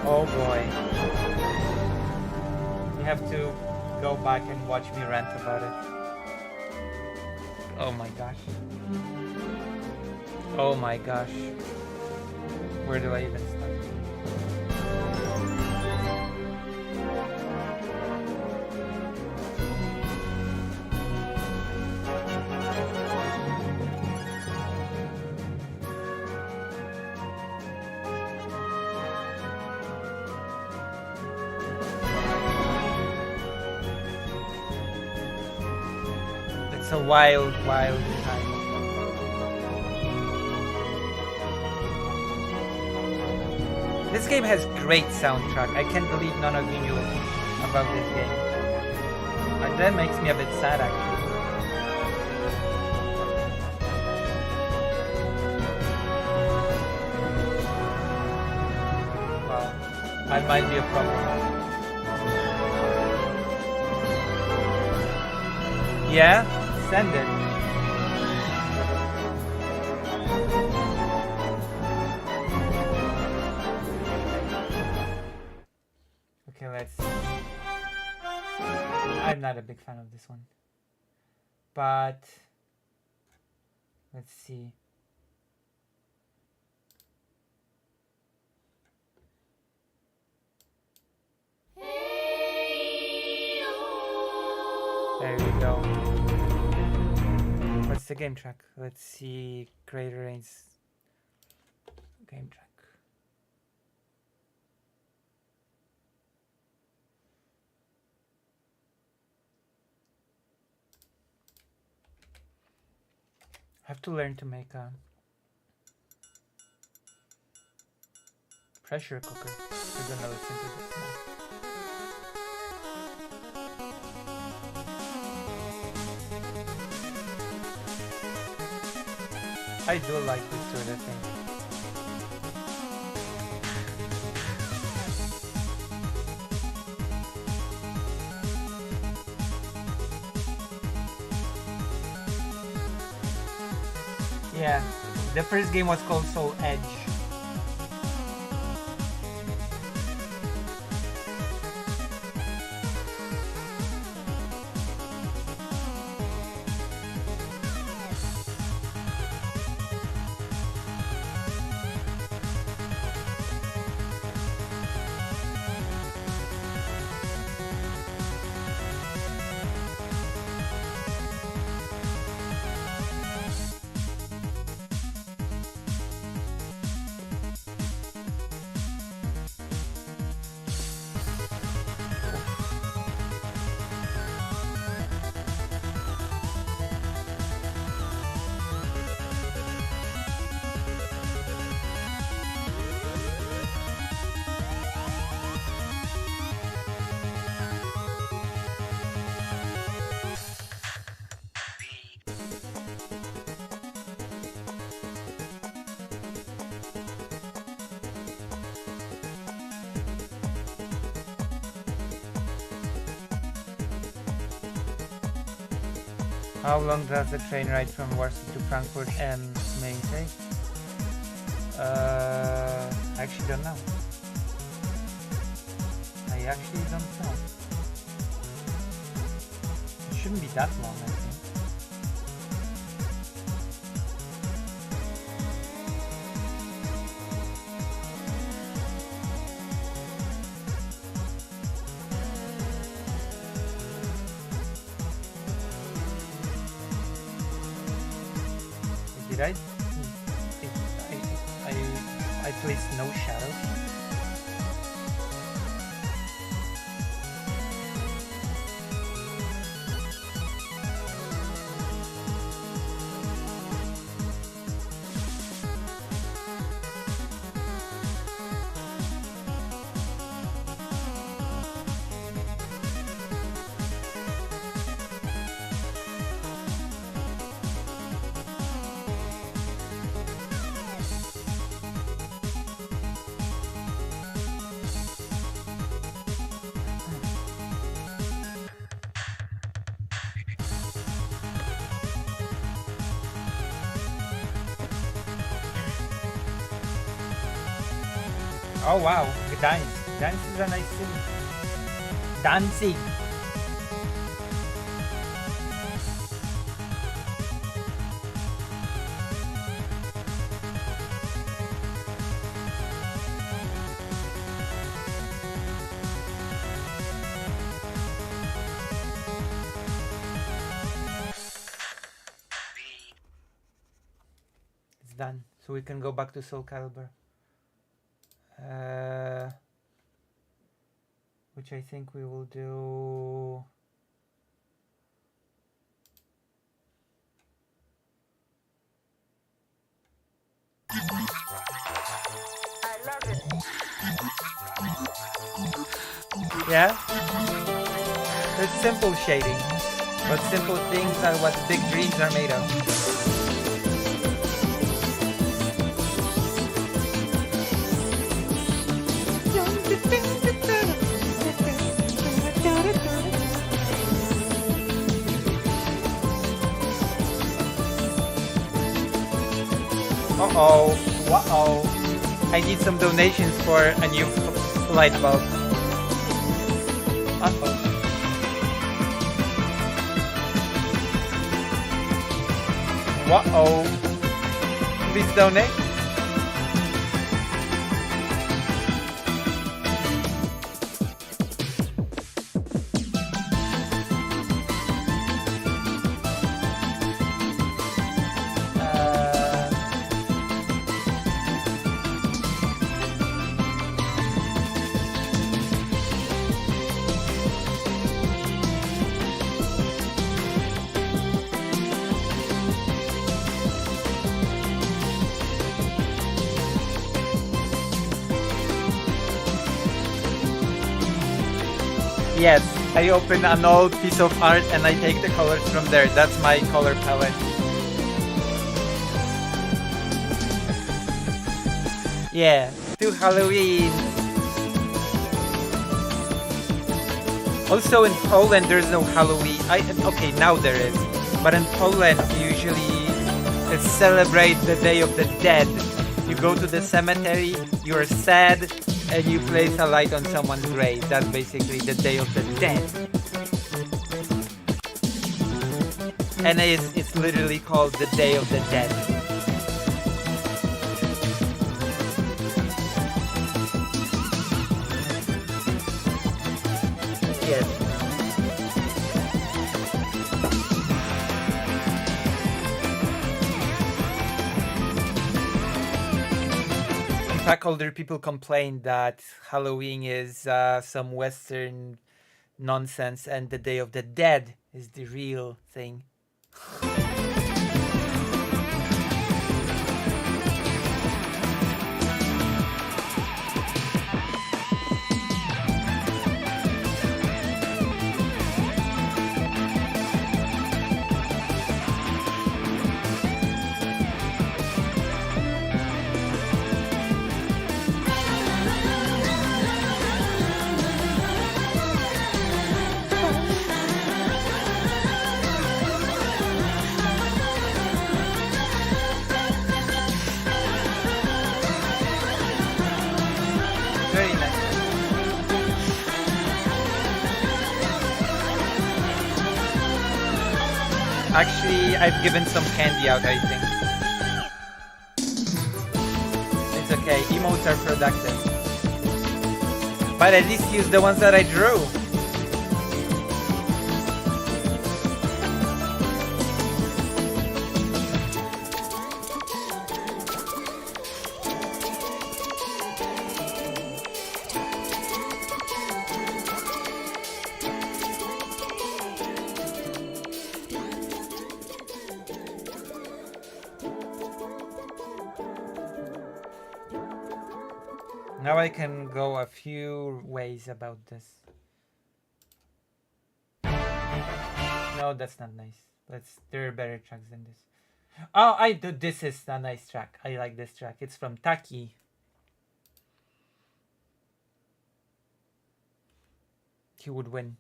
Oh boy. You have to go back and watch me rant about it. Oh my gosh. Oh my gosh. Where do I even start? It's a wild, wild time. This game has great soundtrack. I can't believe none of you knew about this game. And that makes me a bit sad, actually. Wow, I might be a problem. Yeah, send it. Okay, let's see. I'm not a big fan of this one. But let's see. There we go. What's the game track? Let's see. Greater Rains game track. I have to learn to make a pressure cooker. We're gonna listen to this now. I do like this sort of thing. Yeah, the first game was called Soul Edge. How long does the train ride from Warsaw to Frankfurt and Main take? I actually don't know. I actually don't know. It shouldn't be that long, I think. Did I placed no shadows? Oh wow, Gdańsk. Gdańsk is a nice city. Danzig. It's done, so we can go back to Soul Calibur. Which I think we will do Yeah? It's simple shading. But simple things are what big dreams are made of. Uh-oh. Uh-oh. I need some donations for a new light bulb. Uh-oh. Uh-oh. Please donate. Yes, I open an old piece of art and I take the colors from there. That's my color palette. Yeah, to Halloween. Also in Poland there's no Halloween. Okay, now there is. But in Poland usually celebrate the Day of the Dead. You go to the cemetery, you're sad, and you place a light on someone's grave. That's basically the Day of the Dead. And it's literally called the Day of the Dead. Yes. In fact, older people complain that Halloween is some Western nonsense and the Day of the Dead is the real thing. Very nice. Actually, I've given some candy out, I think. It's okay, emotes are productive. But at least use the ones that I drew. Now I can go a few ways about this. No, that's not nice. There are better tracks than this. Oh, this is a nice track. I like this track. It's from Taki. He would win.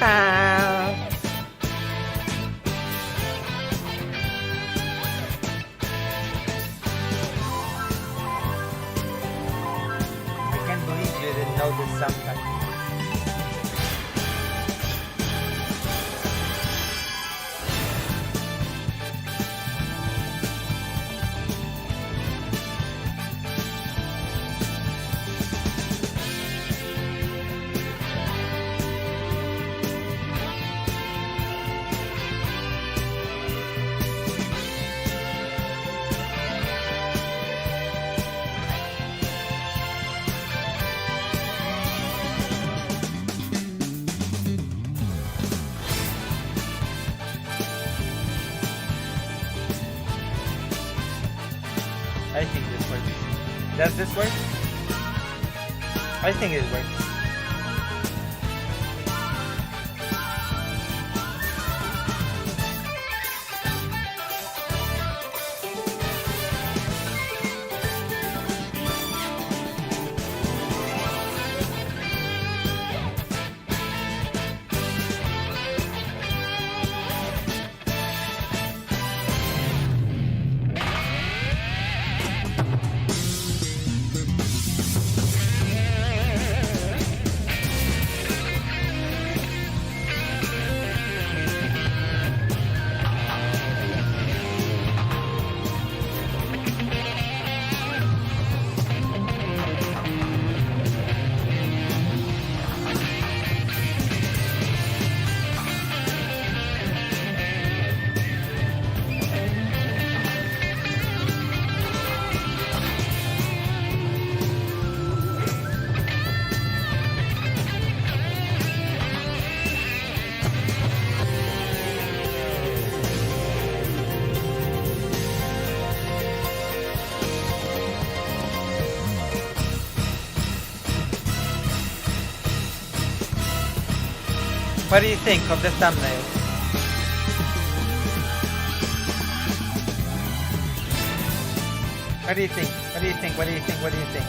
I can't believe you didn't know this soundtrack. I think this works. Does this work? I think it works. What do you think of the thumbnail? What do you think? What do you think? What do you think? What do you think?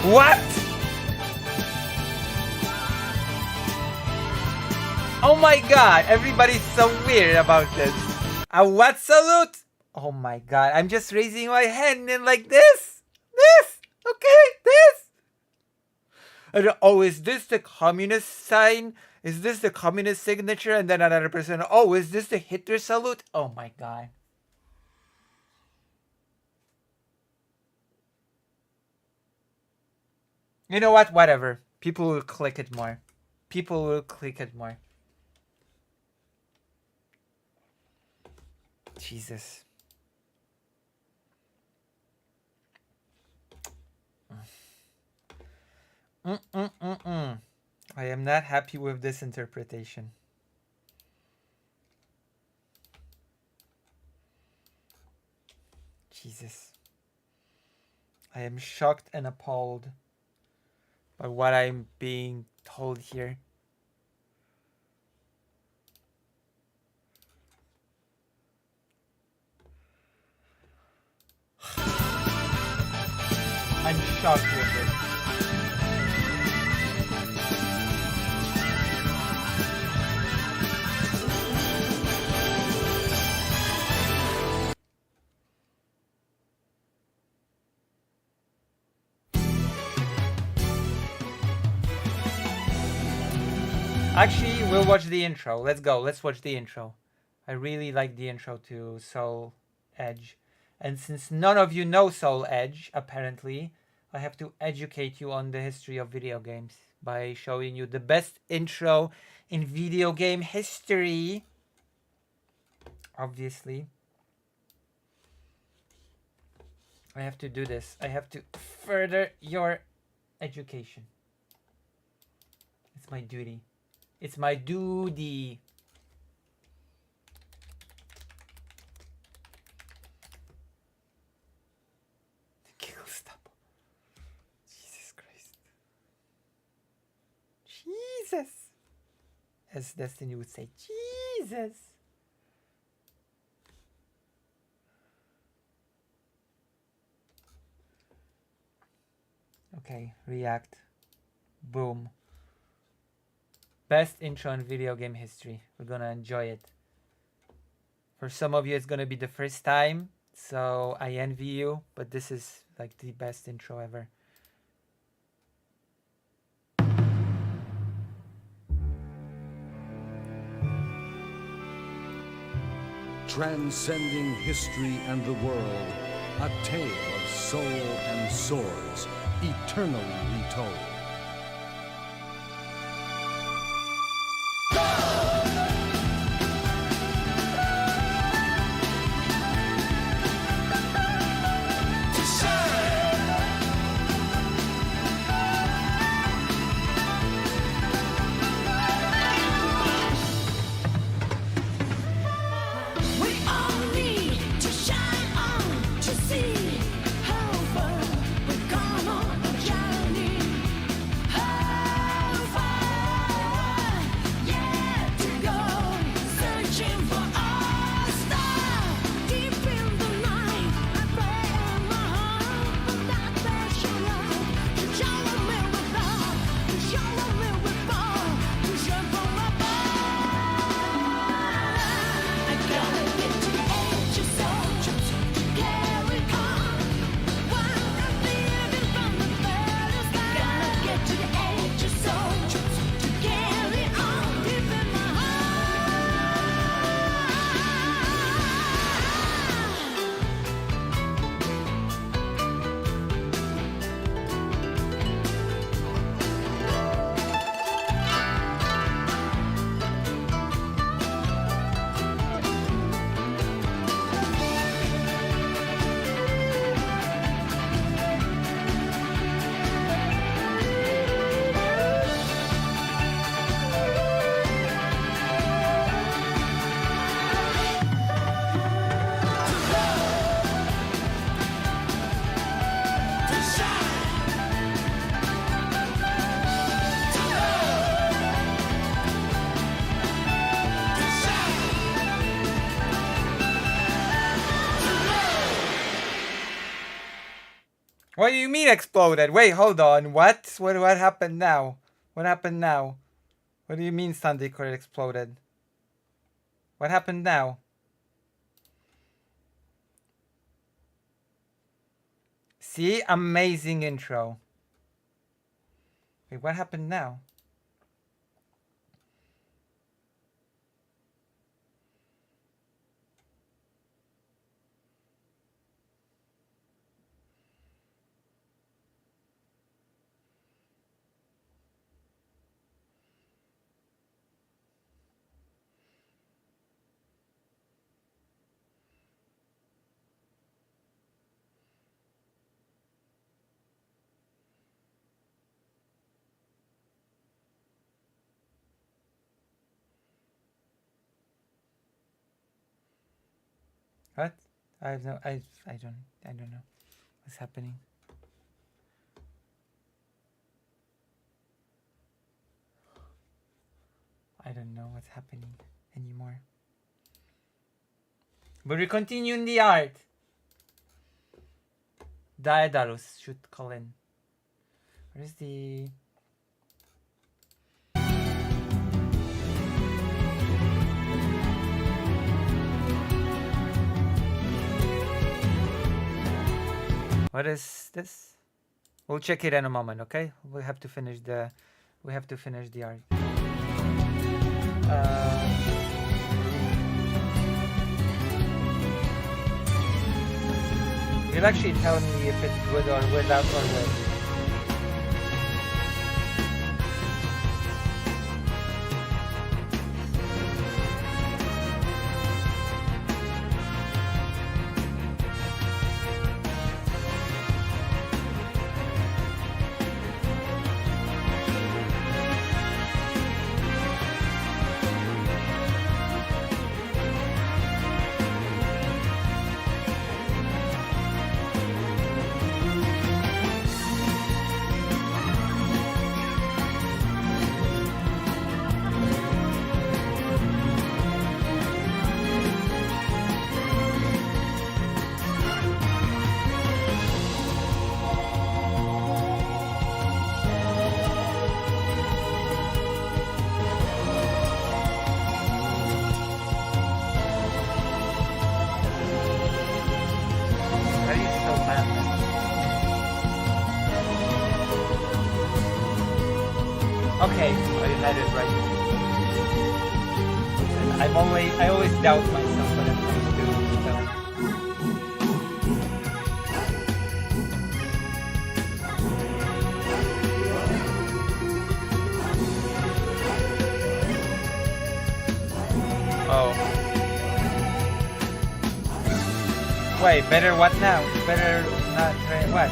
What? Oh my god, everybody's so weird about this. A what salute? Oh my god, I'm just raising my hand and like this. This. Okay, this. And, oh, is this the communist sign? Is this the communist signature? And then another person, oh, is this the Hitler salute? Oh my god. You know what? Whatever. People will click it more. People will click it more. Jesus. I am not happy with this interpretation. Jesus. I am shocked and appalled by what I'm being told here. I'm shocked with it. Actually, we'll watch the intro. Let's go. Let's watch the intro. I really like the intro to Soul Edge. And since none of you know Soul Edge, apparently, I have to educate you on the history of video games by showing you the best intro in video game history. Obviously. I have to do this. I have to further your education. It's my duty. It's my duty. Giggle stop. Jesus Christ. Jesus. As Destiny would say, Jesus. Okay, react. Boom. Best intro in video game history. We're gonna enjoy it. For some of you, it's gonna be the first time, so I envy you, but this is like the best intro ever. Transcending history and the world, A tale of soul and swords, eternally retold. What do you mean exploded? Wait, hold on. What? What happened now? What happened now? What do you mean Sunday Credit exploded? What happened now? See? Amazing intro. Wait, what happened now? What? I don't know what's happening. I don't know what's happening anymore. But we continue in the art. Daedalus should call in. Where's the... What is this? We'll check it in a moment, okay? We have to finish the art. You'll actually tell me if it's good or without or with. Okay, I had it right. I always doubt myself when I'm trying to do Wait, better what now? Better not what?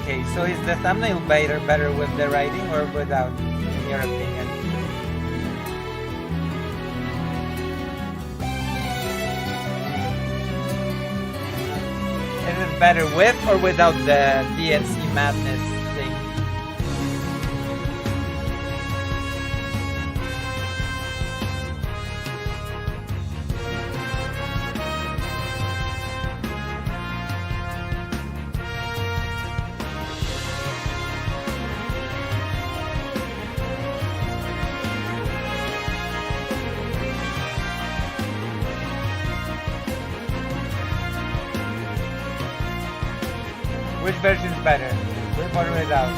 Okay, so is the thumbnail better with the writing or without, in your opinion? Is it better with or without the DNC madness thing? Which version is better? With or without?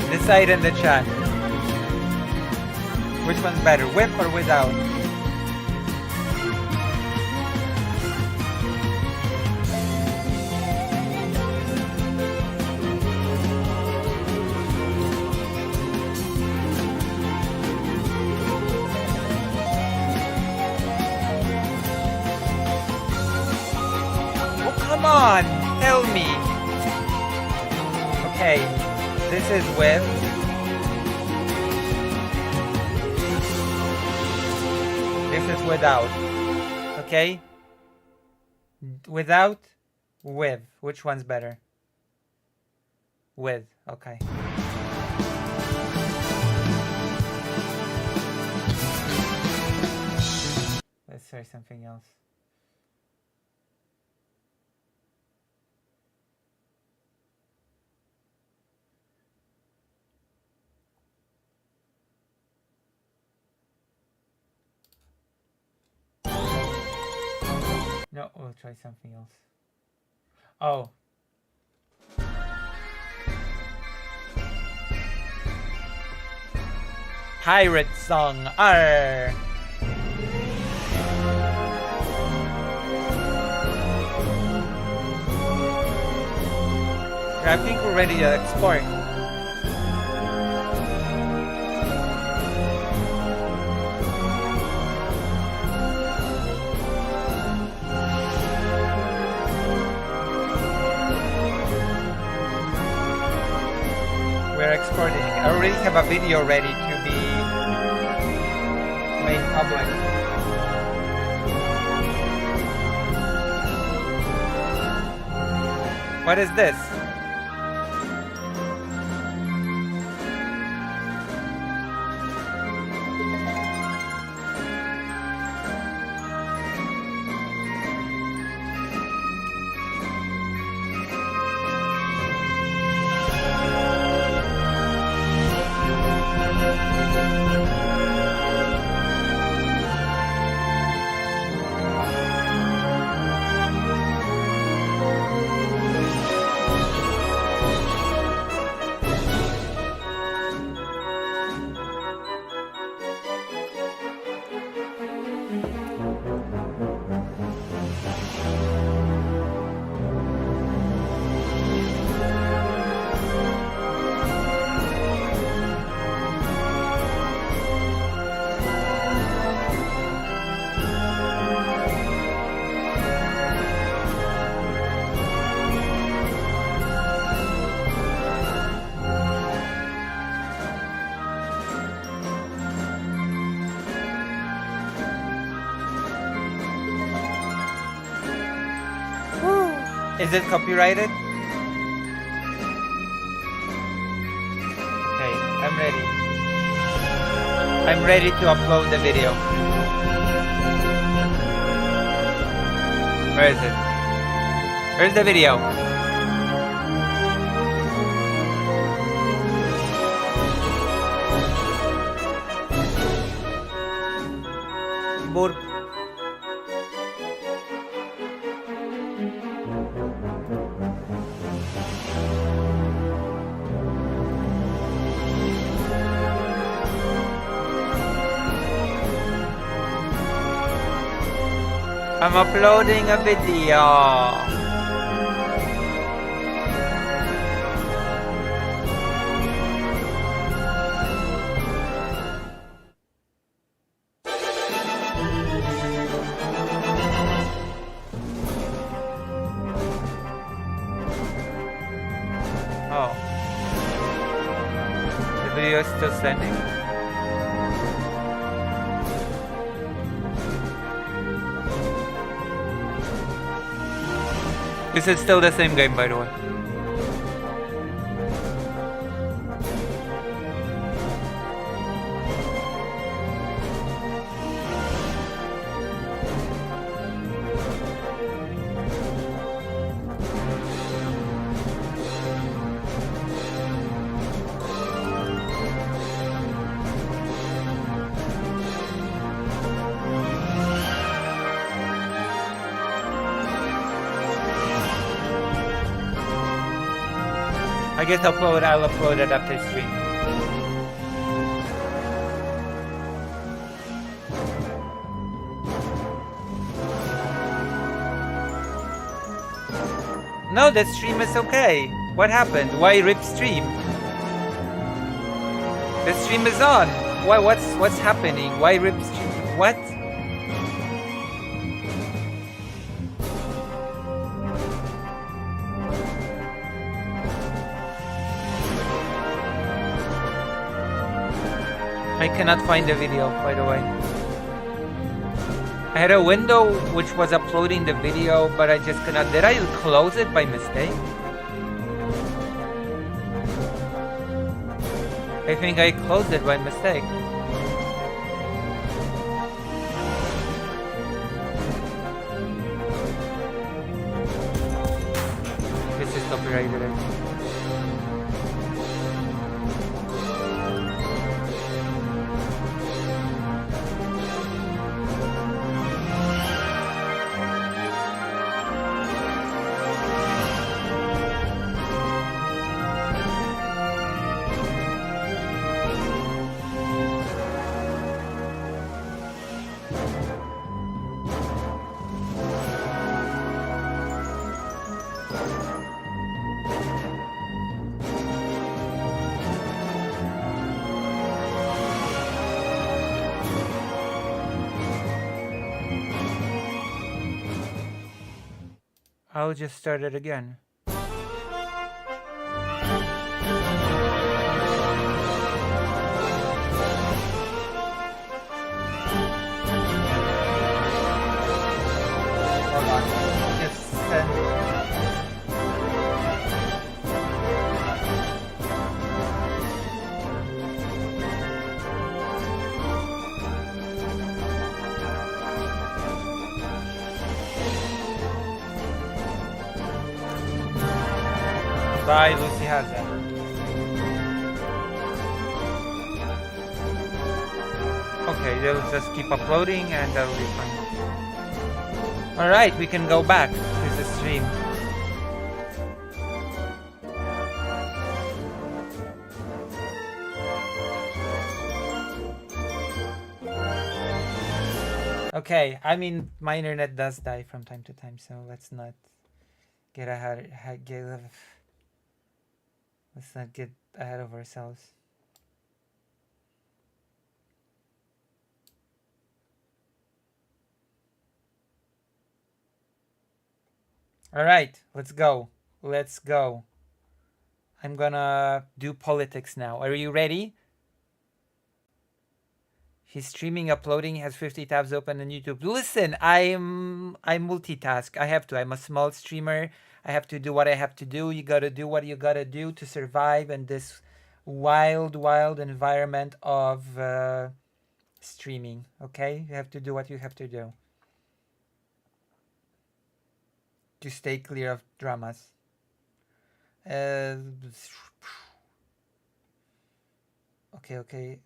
Decide in the chat. Which one's better, with or without? Come on, tell me. Okay, this is with. This is without. Okay? Without, with. Which one's better? With, okay. Let's try something else. No, we'll try something else. Oh. Pirate song. Arr. I think we're ready to export. We're exporting. I already have a video ready to be made public. What is this? Is it copyrighted? Okay, I'm ready. I'm ready to upload the video. Where is it? Where's the video? Burp. I'm uploading a video. Oh. The video is still sending. This is still the same game, by the way. I guess I'll upload it after stream. No, the stream is okay. What happened? Why rip stream? The stream is on. What's happening? Why rip stream? What? I cannot find the video, by the way. I had a window which was uploading the video, but I just cannot. Did I close it by mistake? I think I closed it by mistake. This is copyrighted. I think. I'll just start it again. Hold on. Just Bye, Lucy Haza. Okay, they'll just keep uploading and that'll be fine. Alright, we can go back to the stream. Okay, I mean, my internet does die from time to time, so let's not get let's not get ahead of ourselves. All right, let's go. Let's go. I'm gonna do politics now. Are you ready? He's streaming, uploading, has 50 tabs open on YouTube. Listen, I multitask. I have to. I'm a small streamer. I have to do what I have to do. You gotta do what you gotta do to survive in this wild, wild environment of streaming. Okay? You have to do what you have to do to stay clear of dramas. Okay.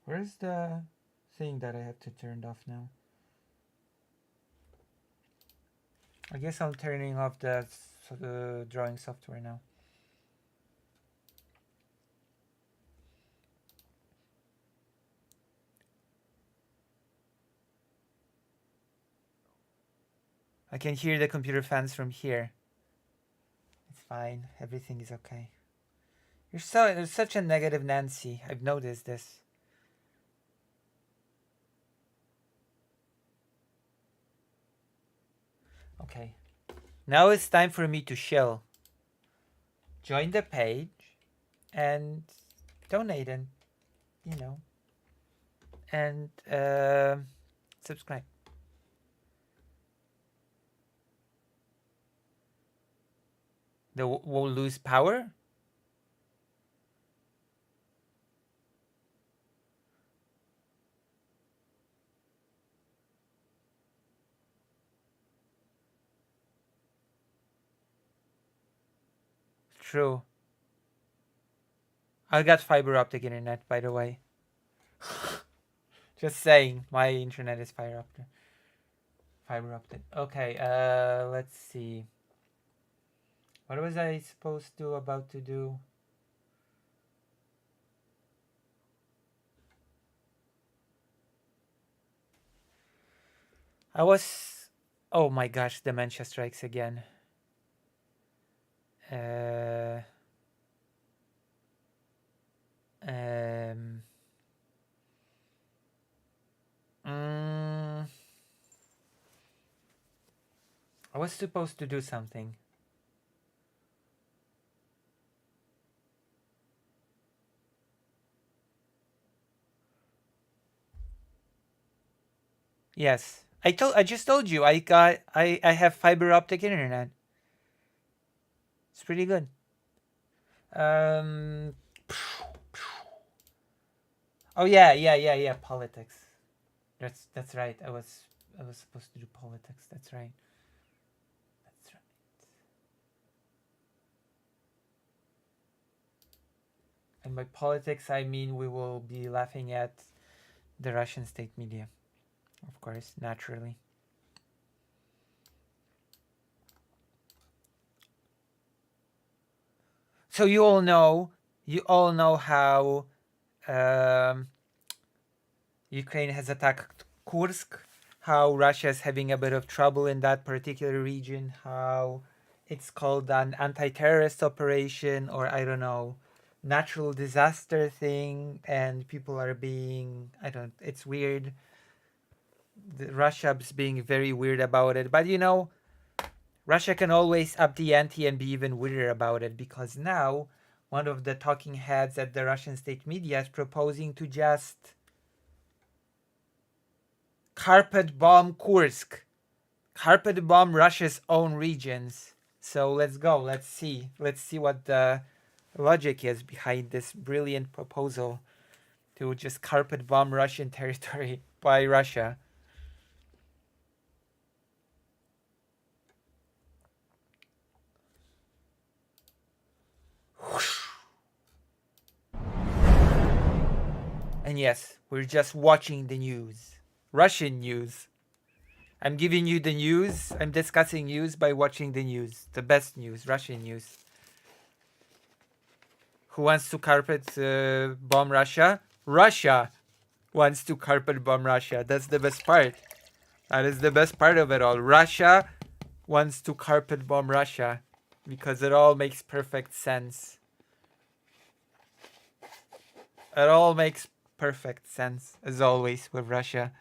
Where's the thing that I have to turn off now? I guess I'm turning off the drawing software now. I can hear the computer fans from here. It's fine. Everything is okay. You're such a negative Nancy. I've noticed this. Okay. Now it's time for me to chill. Join the page and donate and, you know, and subscribe. The won't lose power? True. I got fiber optic internet, by the way. Just saying, my internet is fiber optic. Fiber optic. Okay, let's see. What was I supposed to about to do? I was... Oh my gosh, dementia strikes again. I was supposed to do something. Yes. I just told you I have fiber optic internet. It's pretty good. Oh yeah, politics. That's right. I was supposed to do politics. That's right. That's right. And by politics I mean we will be laughing at the Russian state media. Of course, naturally. So you all know how Ukraine has attacked Kursk, how Russia is having a bit of trouble in that particular region, how it's called an anti-terrorist operation, or I don't know, natural disaster thing, and people are being, it's weird. Russia's being very weird about it, but you know, Russia can always up the ante and be even weirder about it, because now one of the talking heads at the Russian state media is proposing to just carpet bomb Kursk, carpet bomb Russia's own regions. So let's go. Let's see what the logic is behind this brilliant proposal to just carpet bomb Russian territory by Russia. And yes, we're just watching the news. Russian news. I'm giving you the news. I'm discussing news by watching the news. The best news, Russian news. Who wants to carpet bomb Russia? Russia wants to carpet bomb Russia. That's the best part. That is the best part of it all. Russia wants to carpet bomb Russia because it all makes perfect sense. It all makes perfect sense, as always, with Russia.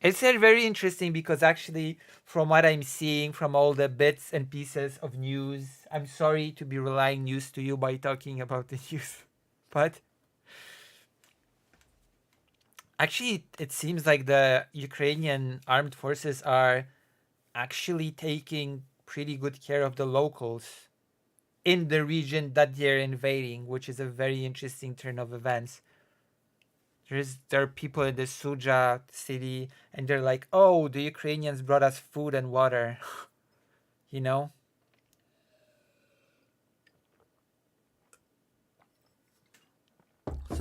It's very interesting because actually, from what I'm seeing from all the bits and pieces of news, I'm sorry to be relying news to you by talking about the news, but actually, it seems like the Ukrainian armed forces are actually taking pretty good care of the locals in the region that they're invading, which is a very interesting turn of events. There are people in the Suja city, and they're like, "Oh, the Ukrainians brought us food and water," you know.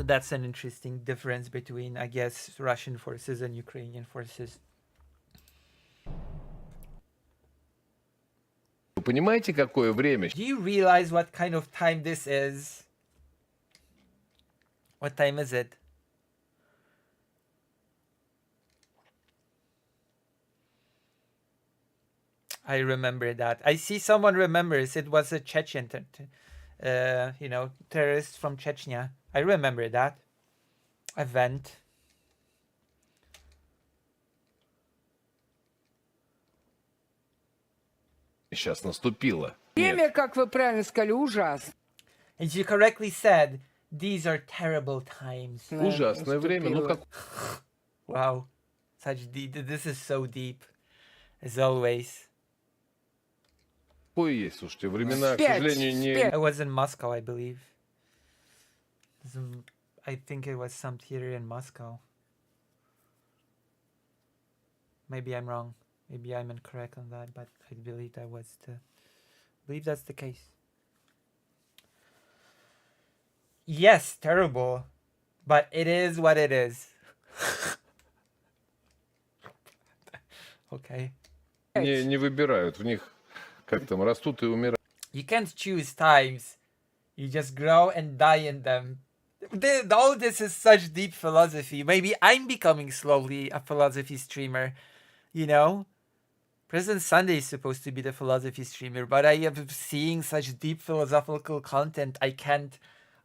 that's an interesting difference between, I guess, Russian forces and Ukrainian forces. Вы понимаете, какое время? Do you realize what kind of time this is? What time is it? I remember that. I see someone remembers it was a Chechen, terrorist from Chechnya. I remember that event. Сейчас наступило. Время, как вы правильно сказали, ужасно. As you correctly said, these are terrible times. Ужасное время. Ну как? Wow, such deep. This is so deep, as always. Какое есть? Слушайте, времена, к сожалению, не... I was in Moscow, I believe. I think it was some theater in Moscow. Maybe I'm wrong. Maybe I'm incorrect on that, but I believe that's the case. Yes, terrible, but it is what it is. Okay. Не выбирают. В них как там растут и умирают. You can't choose times. You just grow and die in them. All this is such deep philosophy. Maybe I'm becoming slowly a philosophy streamer. You know? President Sunday is supposed to be the philosophy streamer, but I am seeing such deep philosophical content. I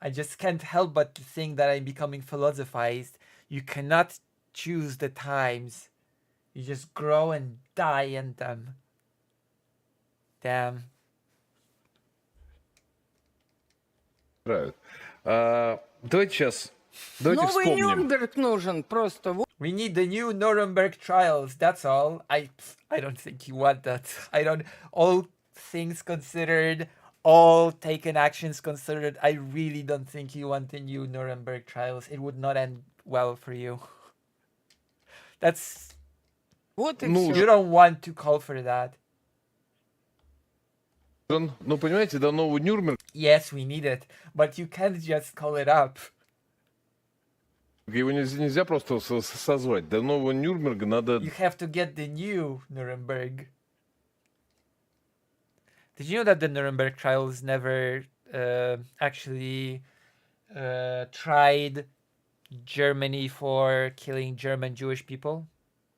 just can't help but to think that I'm becoming philosophized. You cannot choose the times. You just grow and die in them. Damn. Давайте сейчас... Давайте Новый вспомним. Нюрнберг нужен просто. We need the new Nuremberg trials. That's all. I don't think you want that. All things considered, all taken actions considered, I really don't think you want the new Nuremberg trials. It would not end well for you. That's... Вот и Ну, всё. You don't want to call for that. Ну, понимаете, до нового Нюрнберга Yes, we need it, but you can't just call it up. его нельзя просто созвать. До нового Нюрнберга надо... You have to get the new Nuremberg. Did you know that the Nuremberg trials never actually tried Germany for killing German Jewish people?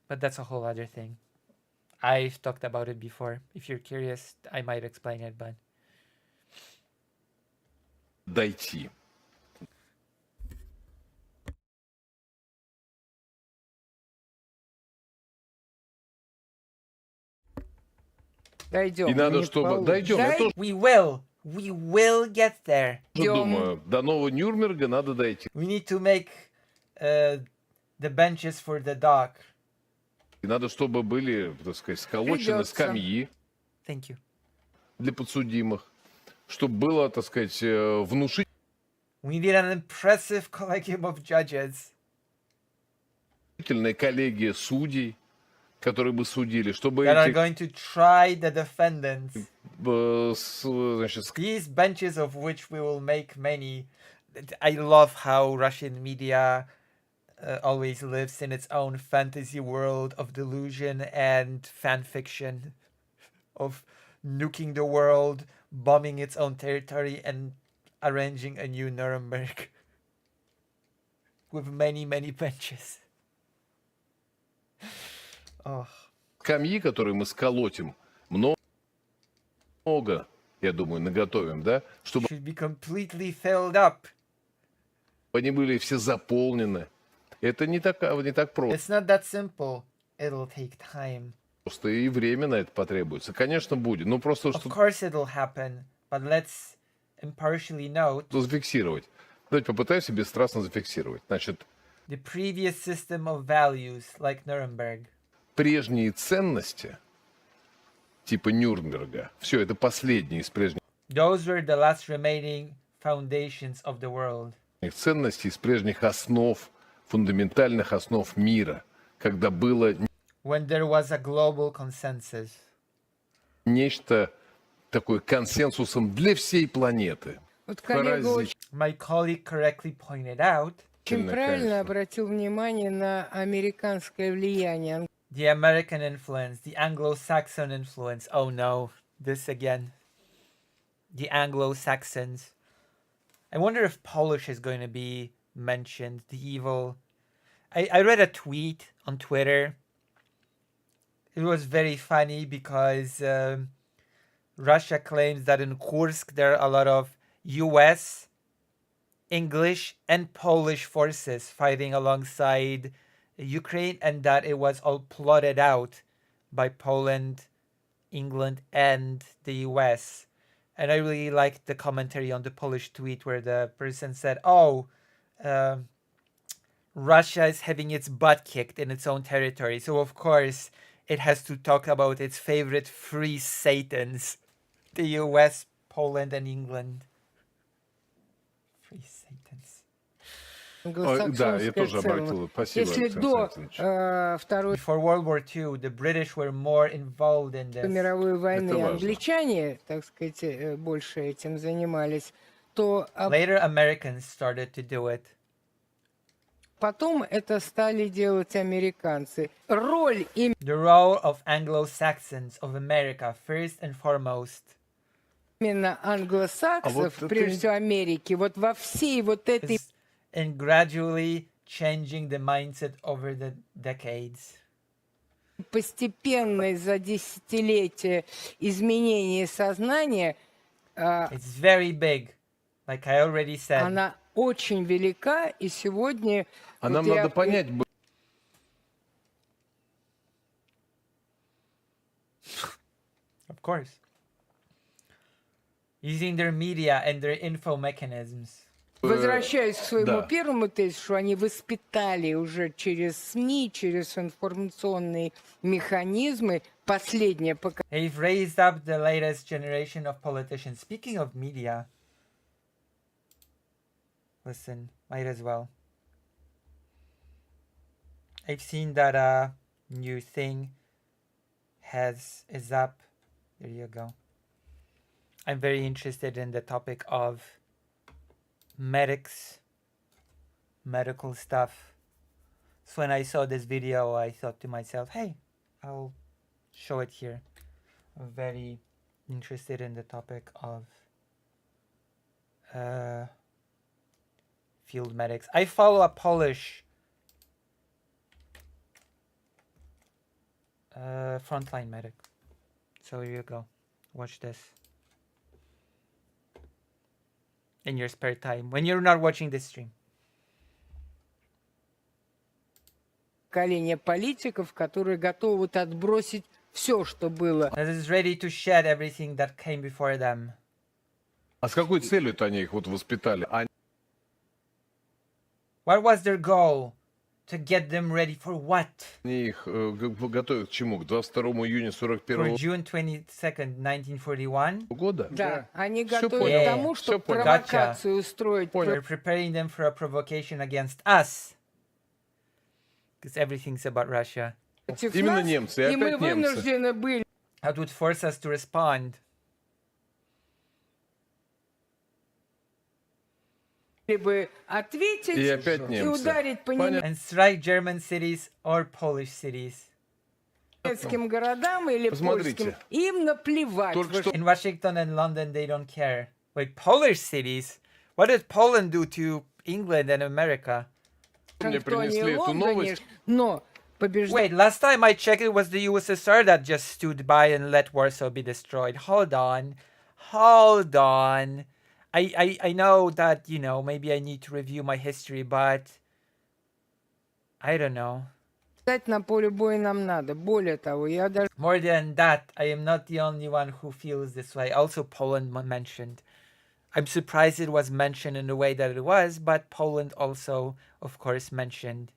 But that's a whole other thing. I've talked about it before. If you're curious, I might explain it, but... дойти. Дойдем. И надо, не чтобы... получится. Дойдем. Я тоже We will get there. думаю, до нового Нюрнберга надо дойти. We need to make the benches for the dock. И надо, чтобы были, так сказать, сколочены Придется. скамьи Thank you. для подсудимых, чтобы было, так сказать, внушительное We need an impressive collegium of judges. коллегия судей, которые бы судили, чтобы That are эти, going to try the defendants. значит, These benches, of which we will make many. I love how Russian media always lives in its own fantasy world of delusion and fan fiction, of nuking the world, bombing its own territory, and arranging a new Nuremberg with many, many benches. Oh. скамьи, которые мы сколотим, много, я думаю, наготовим, да, чтобы Should be completely filled up. они были все заполнены. Это не так просто. It's not that simple. It'll take time. И время на это потребуется. Конечно, будет. Ну, просто Of что course it'll happen, but let's impartially note зафиксировать. Давайте попытаемся бесстрастно зафиксировать. Значит, the previous system of values like Nuremberg. прежние ценности, типа Нюрнберга, все, это последние из прежних Those were the last remaining foundations of the world. ценностей, из прежних основ, фундаментальных основ мира, когда было When there was a global consensus. нечто такое консенсусом для всей планеты. Вот коллега Поразительно. очень my colleague correctly pointed out, Очень Конечно. правильно обратил внимание на американское влияние. the American influence, the Anglo-Saxon influence. Oh no, this again. The Anglo-Saxons. I wonder if Polish is going to be mentioned. The evil. I read a tweet on Twitter. It was very funny because Russia claims that in Kursk there are a lot of US, English, and Polish forces fighting alongside Ukraine, and that it was all plotted out by Poland, England, and the US. And I really liked the commentary on the Polish tweet where the person said, "Oh, Russia is having its butt kicked in its own territory, so of course it has to talk about its favorite free Satans, the US, Poland, and England." Free Satans. Да, я тоже Англосаксонская обратил. Спасибо, Если Александр до Александрович. Второй Before World War II, the British were more involved in this. мировой войны важно. англичане, так сказать, больше этим занимались, то Later, Americans started to do it. потом это стали делать американцы. Роль The role of Anglo-Saxons of America, first and foremost, именно англосаксов, вот это прежде всего Америки, вот во всей вот этой is in gradually changing the mindset over the decades. постепенной за десятилетия изменения сознания, It's very big, like I already said. она очень велика, и сегодня... А вот нам я- надо понять, Of course. Using their media and their info mechanisms. Возвращаясь к своему да. первому тезису, что они воспитали уже через СМИ, через информационные механизмы последнее поколение. They've raised up the latest generation of politicians. Speaking of media, listen, might as well. I've seen that a new thing is up. There you go. I'm very interested in the topic of medical stuff. So when I saw this video, I thought to myself, hey, I'll show it here. I'm very interested in the topic of field medics. I follow a Polish frontline medic. So here you go. Watch this. In your spare time, when you're not watching this stream. Поколение политиков, которые готовы вот отбросить все, что было. That is ready to shed everything that came before them. А с какой целью-то они их вот воспитали? What was their goal? To get them ready for what? Они их готовят к чему? К 22 июня For 41 June 22nd, 1941? года? Да, они Всё готовы понял. к тому, Всё чтобы понял. провокацию устроить. They're preparing them for a provocation against us. Because everything's about Russia. против Именно нас, немцы, и и мы опять немцы. вынуждены были That would force us to respond. бы ответить И опять и немцы. ударить по Понятно. And strike German cities or Polish cities. немецким городам или Посмотрите. польским. Им наплевать. Только Вы что In Washington and London, they don't care. Wait, Polish cities? What did Poland do to England and America? мне Вашингтоне и принесли эту Лондоне, новость. но побеждать Wait, last time I checked, it was the USSR that just stood by and let Warsaw be destroyed. Hold on. Hold on. I know that, you know, maybe I need to review my history, but I don't know. на поле боя нам надо. Более того, я даже More than that, I am not the only one who feels this way. Also, Poland mentioned. I'm surprised it was mentioned in the way that it was, but Poland also, of course, mentioned.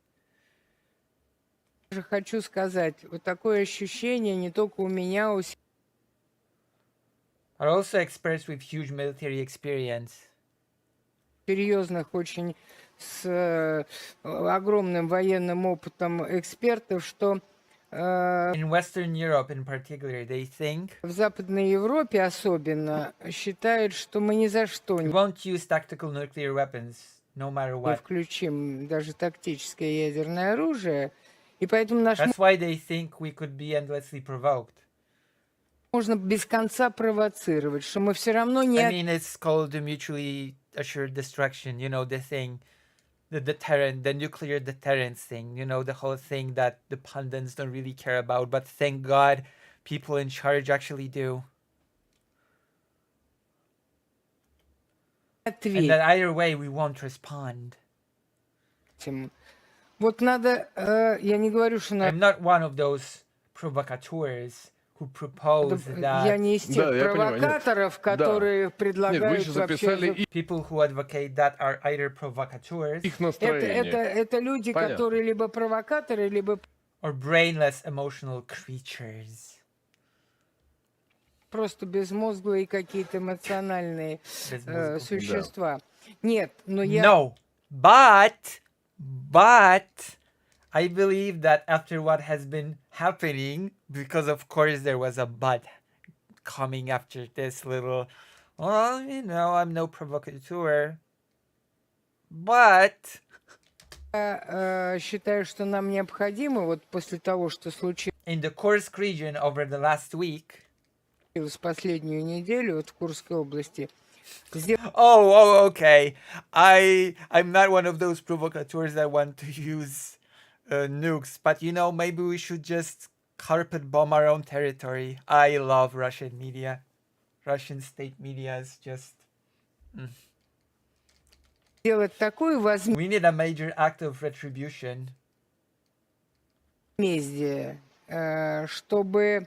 хочу сказать, вот такое ощущение не только у меня, у Are also experts with huge military experience. серьезных очень с огромным военным опытом экспертов, что In Western Europe in particular, they think в Западной Европе особенно считают, что мы ни за что we не won't use tactical nuclear weapons no matter what. включим даже тактическое ядерное оружие, и поэтому наш That's why they think we could be endlessly provoked. можно без конца провоцировать, что мы все равно не I mean, it's called the mutually assured destruction, you know, the thing, the deterrent, the nuclear deterrence thing, you know, the whole thing that the pundits don't really care about, but thank God people in charge actually do. And ответим. that either way, we won't respond. Вот надо, я не говорю, что I'm not one of those provocateurs who propose я that не из тех Да, я понимаю, нет. провокаторов, Да. которые Нет, вы предлагают еще записали вообще... people who advocate that are either provocateurs их настроение. Это люди, Понятно. которые либо провокаторы, либо or brainless emotional creatures. просто безмозглые какие-то эмоциональные Безмозглые. существа. Нет, но я... No, but I believe that after what has been happening, because of course there was a but coming after this little, well, you know, I'm no provocateur, but считаю, что нам необходимо, вот после того, что случилось in the Kursk region over the last week, последнюю неделю вот в Курской области, okay. I'm not one of those provocateurs that want to use nukes, but you know, maybe we should just carpet bomb our own territory. I love Russian media. Russian state media is just... сделать такое We need a major act of retribution. возмездие, чтобы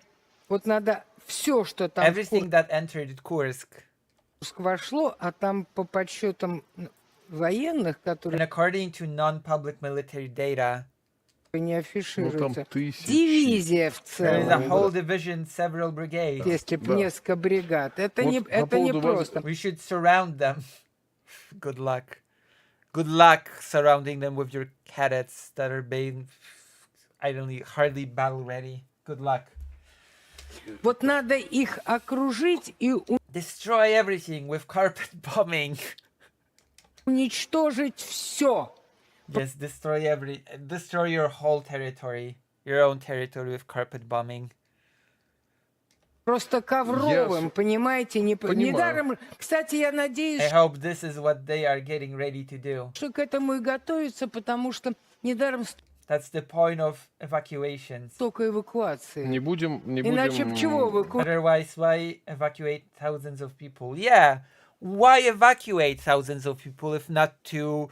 вот надо все, что там в Everything that entered Kursk. Курск вошло, а там по подсчетам военных, And которые according to non-public military data, не Ну там афишируются, тысячи. дивизия в there is a целом, whole division, several brigades. если бы Да. несколько бригад. Это Вот не, по это не поводу просто. We should surround them. Good luck. Good luck surrounding them with your cadets that are being, I don't know, hardly battle ready. Good luck. Вот надо их окружить и Destroy everything with carpet bombing. уничтожить все. Yes, destroy your whole territory, your own territory with carpet bombing. Просто ковровым, Я понимаете? понимаю. Недаром. Кстати, я надеюсь, I hope this is what they are getting ready to do. что к этому и готовятся, потому что недаром That's the point of evacuations. столько эвакуации. Не будем... Иначе б чего эвакуировать? Otherwise, why evacuate thousands of people? Yeah, why evacuate thousands of people if not to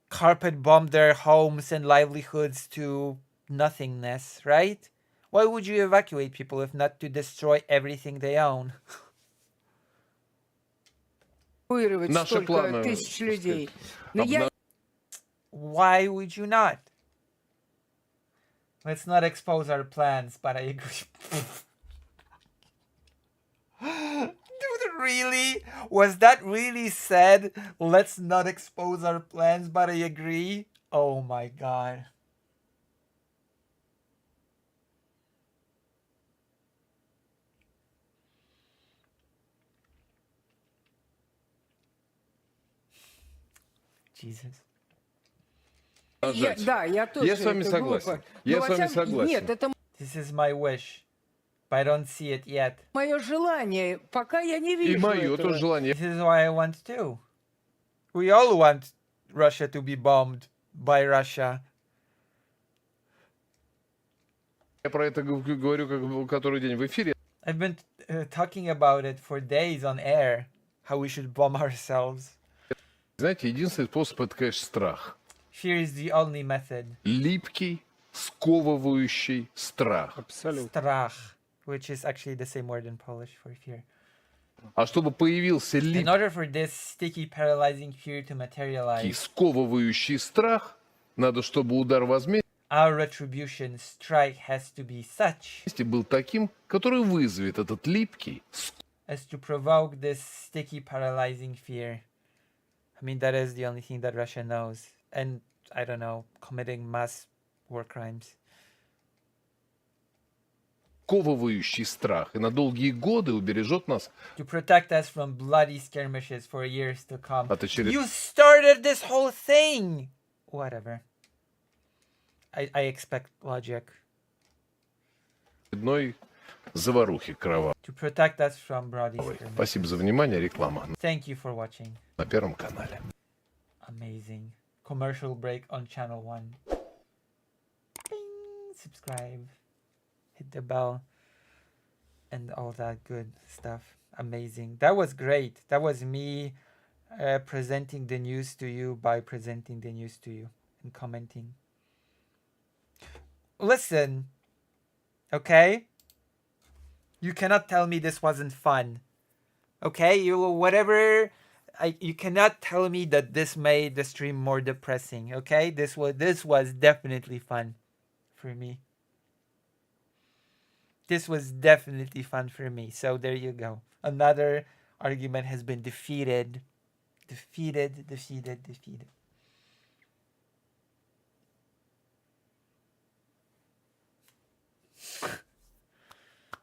carpet bomb their homes and livelihoods to nothingness, right? Why would you evacuate people if not to destroy everything they own? Эвакуировать Наши столько планы, тысяч так людей. сказать, Но я Why would you not? Let's not expose our plans, but I agree. Dude, really? Was that really said? Let's not expose our plans, but I agree? Oh my god. Jesus. да, я тоже. Я с вами это согласен. глупо. Я Но с вами во всяком- согласен. Нет, это This is my wish, but I don't see it yet. мое желание. Пока я не И вижу мое этого. тоже желание. This is why I want to. We all want Russia to be bombed by Russia. Я про это говорю как который день в эфире. I've been talking about it for days on air, how we should bomb ourselves. Знаете, единственный способ — это, конечно, страх. Fear is the only method. Липкий, сковывающий страх. Абсолютно. Strach, which is actually the same word in Polish for fear. А чтобы появился In липкий, order for this sticky, paralyzing fear to materialize, сковывающий страх, надо, чтобы удар возмездия our retribution strike has to be such был таким, который вызовет этот липкий, as to provoke this sticky, paralyzing fear. I mean, that is the only thing that Russia knows. And, I don't know, committing mass war crimes. сковывающий страх и на долгие годы убережет нас To protect us from bloody skirmishes for years to come. от очередной You started this whole thing! Whatever. I expect logic. заварухи кровавой. To protect us from bloody skirmishes. Спасибо за внимание. Реклама Thank you for watching. на Первом канале. Amazing. Commercial break on channel 1. Bing! Subscribe. Hit the bell. And all that good stuff. Amazing. That was great. That was me presenting the news to you by presenting the news to you and commenting. Listen. Okay? You cannot tell me this wasn't fun. Okay? You cannot tell me that this made the stream more depressing. Okay? This was definitely fun for me. This was definitely fun for me. So there you go. Another argument has been defeated. Defeated.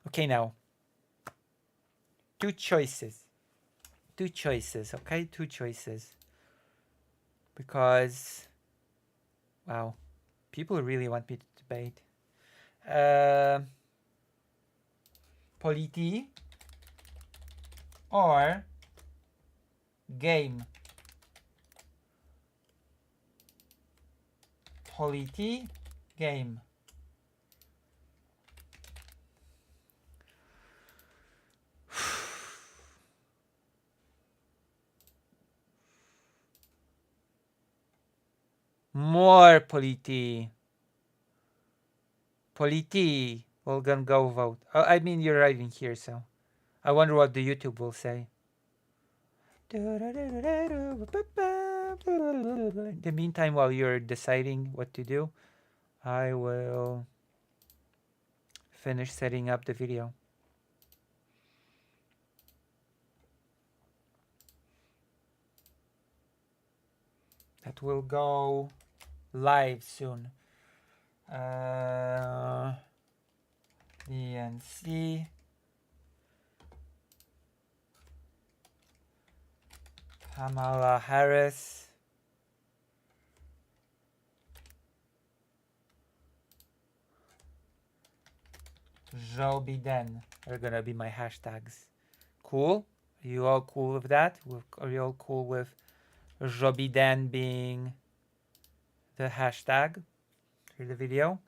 Okay, now. Two choices, okay? Two choices. Because, wow, people really want me to debate. Polity or game. Polity, game. More polity. Polity. We're gonna go vote. I mean, you're writing here, so I wonder what the YouTube will say. In the meantime, while you're deciding what to do, I will finish setting up the video. That will go live soon. DNC. Kamala Harris. Joe Biden are gonna be my hashtags. Cool? Are you all cool with that? Are you all cool with Joe Biden being the hashtag for the video?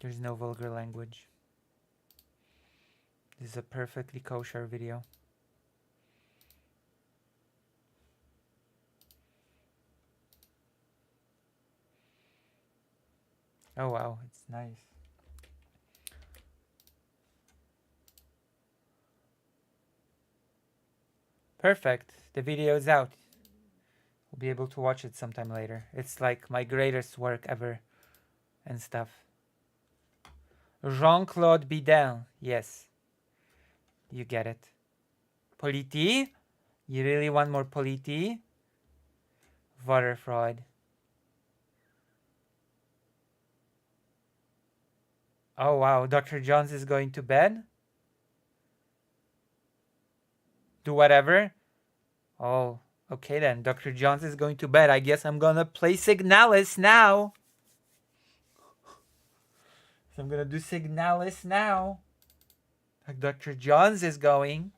There's no vulgar language. This is a perfectly kosher video. Oh wow, it's nice. Perfect. The video is out. We'll be able to watch it sometime later. It's like my greatest work ever and stuff. Jean-Claude Bidel. Yes. You get it. Politi? You really want more politi? Voter fraud. Oh wow, Dr. Jones is going to bed? Do whatever? Oh, okay then. Dr. Jones is going to bed. I guess I'm gonna play Signalis now. So I'm gonna do Signalis now. Like Dr. Jones is going.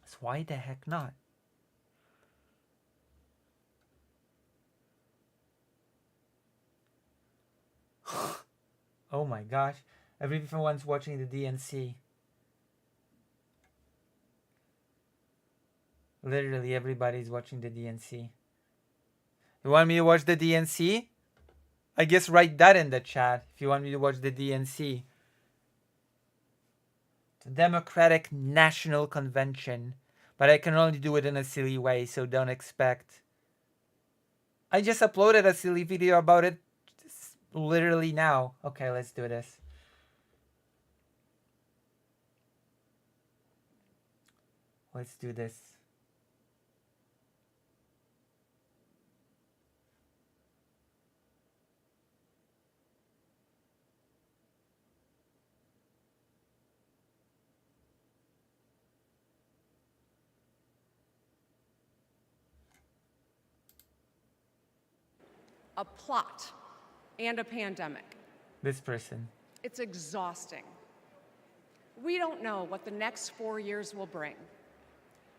So why the heck not? Oh my gosh. Everyone's watching the DNC. Literally everybody's watching the DNC. You want me to watch the DNC? I guess write that in the chat if you want me to watch the DNC. The Democratic National Convention. But I can only do it in a silly way, so don't expect. I just uploaded a silly video about it literally now. Okay, let's do this. Let's do this. a plot, and a pandemic. This person. It's exhausting. We don't know what the next 4 years will bring.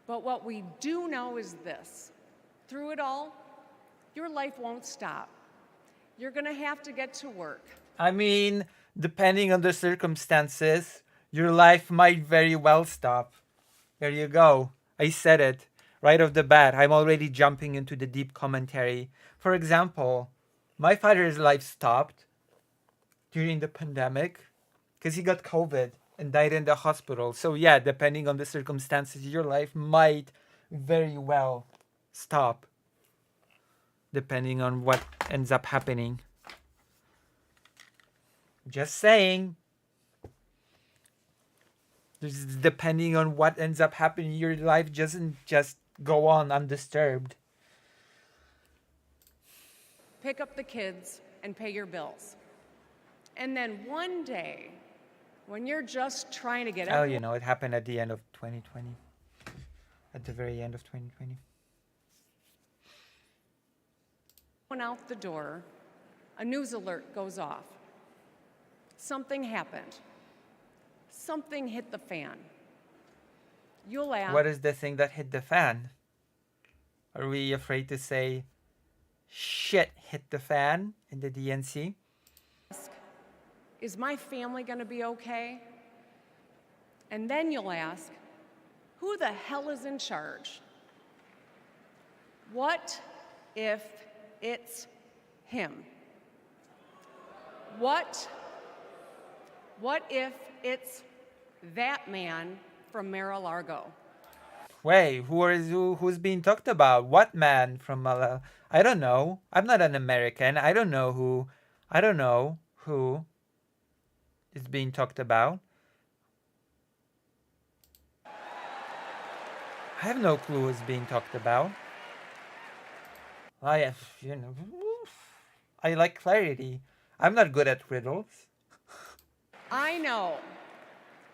But what we do know is this. Through it all, your life won't stop. You're going to have to get to work. I mean, depending on the circumstances, your life might very well stop. There you go. I said it right off the bat. I'm already jumping into the deep commentary. For example, my father's life stopped during the pandemic because he got COVID and died in the hospital. So yeah, depending on the circumstances, your life might very well stop depending on what ends up happening. Just saying. Depending on what ends up happening, your life doesn't just go on undisturbed. Pick up the kids and pay your bills. And then one day, when you're just trying to get Oh, you know, it happened at the end of 2020. At the very end of 2020. out the door, a news alert goes off. Something happened. Something hit the fan. You'll ask, what is the thing that hit the fan? Are we afraid to say shit hit the fan in the DNC? is my family going to be okay? And then you'll ask, who the hell is in charge? What if it's him? What if it's that man from Mar-a-Lago? Wait, who's being talked about? What man from I don't know. I'm not an American. I don't know who is being talked about. I have no clue who's being talked about. I like clarity. I'm not good at riddles. I know.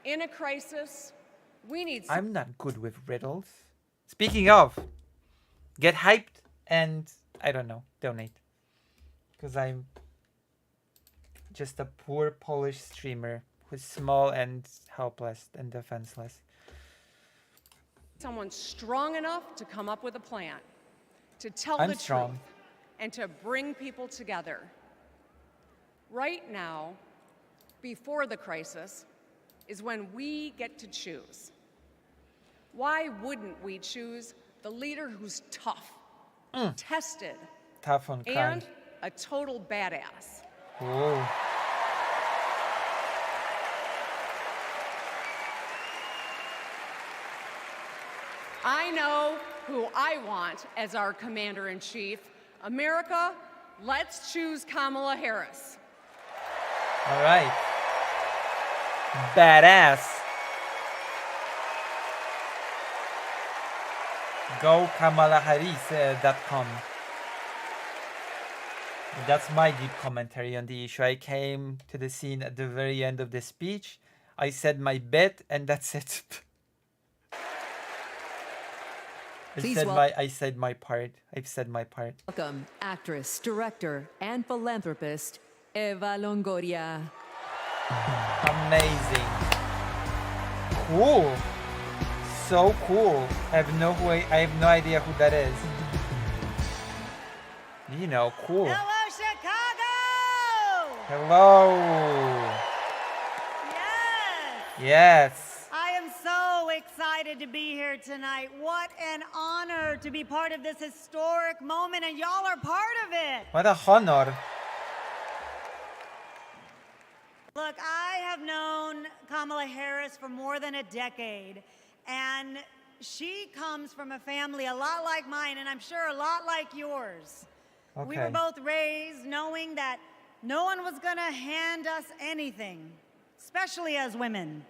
In a crisis, we need... I'm not good with riddles. Speaking of, get hyped and, I don't know, donate. Because I'm just a poor Polish streamer who's small and helpless and defenseless. someone strong enough to come up with a plan, to tell I'm the strong. truth, and to bring people together. Right now, before the crisis, is when we get to choose. Why wouldn't we choose the leader who's tough, tested, Tough on crime. and a total badass? Whoa. I know who I want as our commander-in-chief. America, let's choose Kamala Harris. All right. Badass. Go KamalaHarris.com. That's my deep commentary on the issue. I came to the scene at the very end of the speech. I said my bit, and that's it. I said my part. I've said my part. Welcome, actress, director, and philanthropist, Eva Longoria. Amazing. Cool. So cool. I have no idea who that is. You know, cool. Hello, Chicago! Hello. Yes! Yes. I am so excited to be here tonight. What an honor to be part of this historic moment, and y'all are part of it. What a honor. Look, I have known Kamala Harris for more than a decade, and she comes from a family a lot like mine, and I'm sure a lot like yours. Okay. We were both raised knowing that no one was going to hand us anything, especially as women.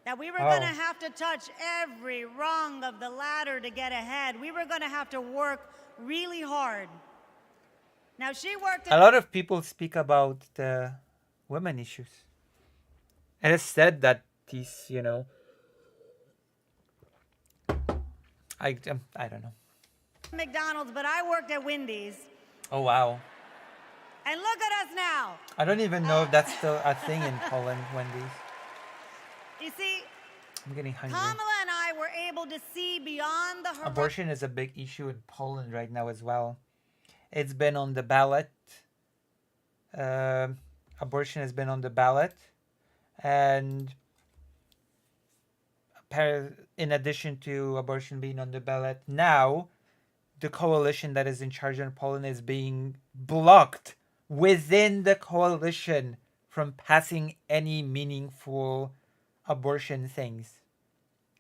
That we were going to have to touch every rung of the ladder to get ahead. We were going to have to work really hard. Now, she worked... A lot of people speak about the women issues. And it's said that these, I don't know. McDonald's, but I worked at Wendy's. Oh, wow. And look at us now. I don't even know if that's still a thing in Poland, Wendy's. You see, I'm getting hungry. Kamala and I were able to see beyond the horizon. Abortion is a big issue in Poland right now as well. It's been on the ballot. Abortion has been on the ballot. And in addition to abortion being on the ballot, now the coalition that is in charge in Poland is being blocked within the coalition from passing any meaningful abortion things.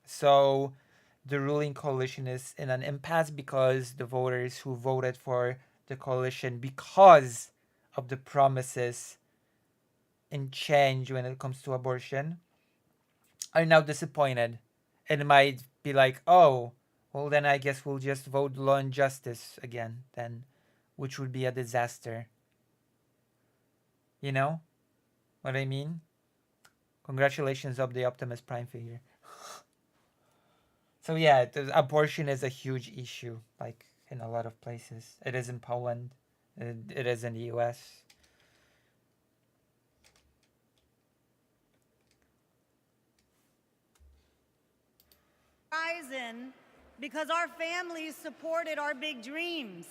So the ruling coalition is in an impasse because the voters who voted for the coalition because of the promises and change when it comes to abortion are now disappointed and might be like, oh, well then I guess we'll just vote Law and Justice again then, which would be a disaster. You know what I mean? Congratulations of the Optimus Prime figure. So yeah, abortion is a huge issue, like in a lot of places. It is in Poland. It is in the US. Because our families supported our big dreams.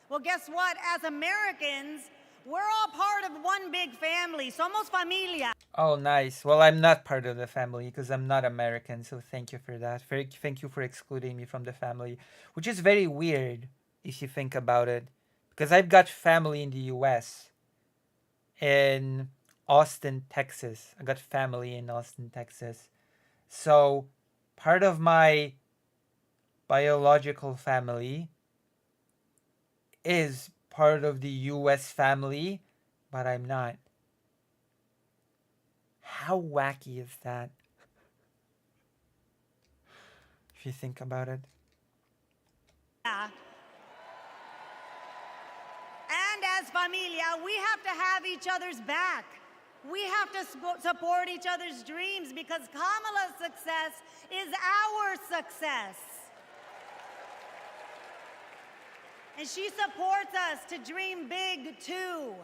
Well, guess what? As Americans, we're all part of one big family. Somos familia. Oh, nice. Well, I'm not part of the family because I'm not American, so thank you for that. Thank you for excluding me from the family, which is very weird if you think about it, because I've got family in the US, in Austin, Texas. I got family in Austin, Texas. So part of my biological family is part of the US family, but I'm not. How wacky is that? If you think about it. And as familia, we have to have each other's back. We have to support each other's dreams because Kamala's success is our success. And she supports us to dream big too.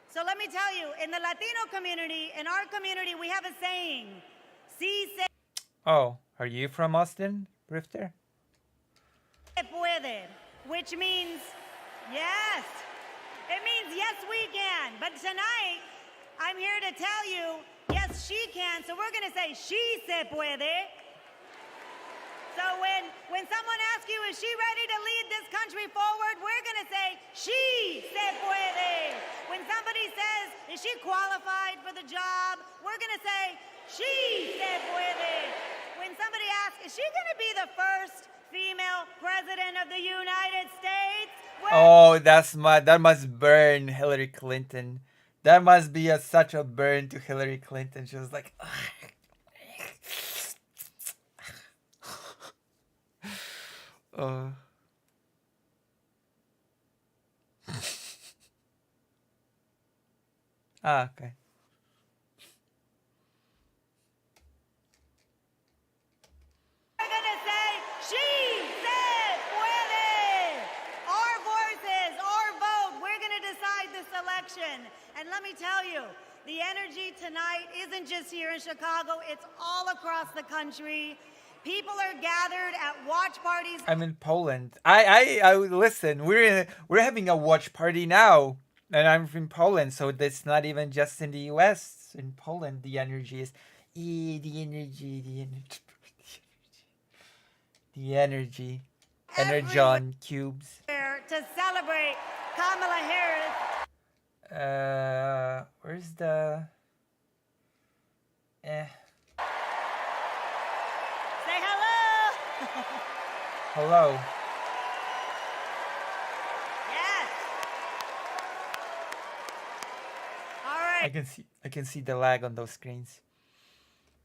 So let me tell you, in the Latino community, in our community, we have a saying. Si se Oh, are you from Austin, Rifter? puede, which means yes. It means yes, we can. But tonight, I'm here to tell you, yes, she can. So we're going to say, she se puede. So when someone asks you, is she ready to lead this country forward, we're going to say, she se puede. When somebody says, is she qualified for the job, we're going to say, she se puede. When somebody asks, is she going to be the first female president of the United States? Oh, that must burn Hillary Clinton. That must be such a burn to Hillary Clinton. She was like, okay. We're gonna say, she se puede. Our voices, our vote, we're gonna decide this election. And let me tell you, the energy tonight isn't just here in Chicago, it's all across the country. People are gathered at watch parties. I'm in Poland. I listen. We're having a watch party now, and I'm in Poland, so it's not even just in the U.S. In Poland, the energy is the energy, energon cubes. To celebrate Kamala Harris. Where's the? Say hello. Hello. Yes. All right. I can see the lag on those screens.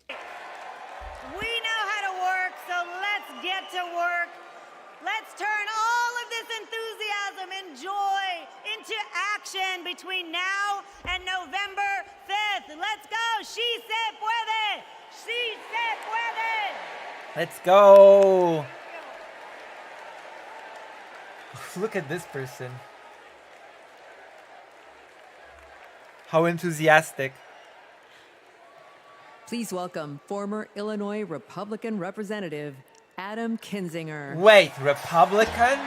We know how to work, so let's get to work. Let's turn all of this enthusiasm and joy into action between now and November 5th. Let's go. She se puede. She se puede. Let's go. Look at this person. How enthusiastic. Please welcome former Illinois Republican Representative Adam Kinzinger. Wait, Republican?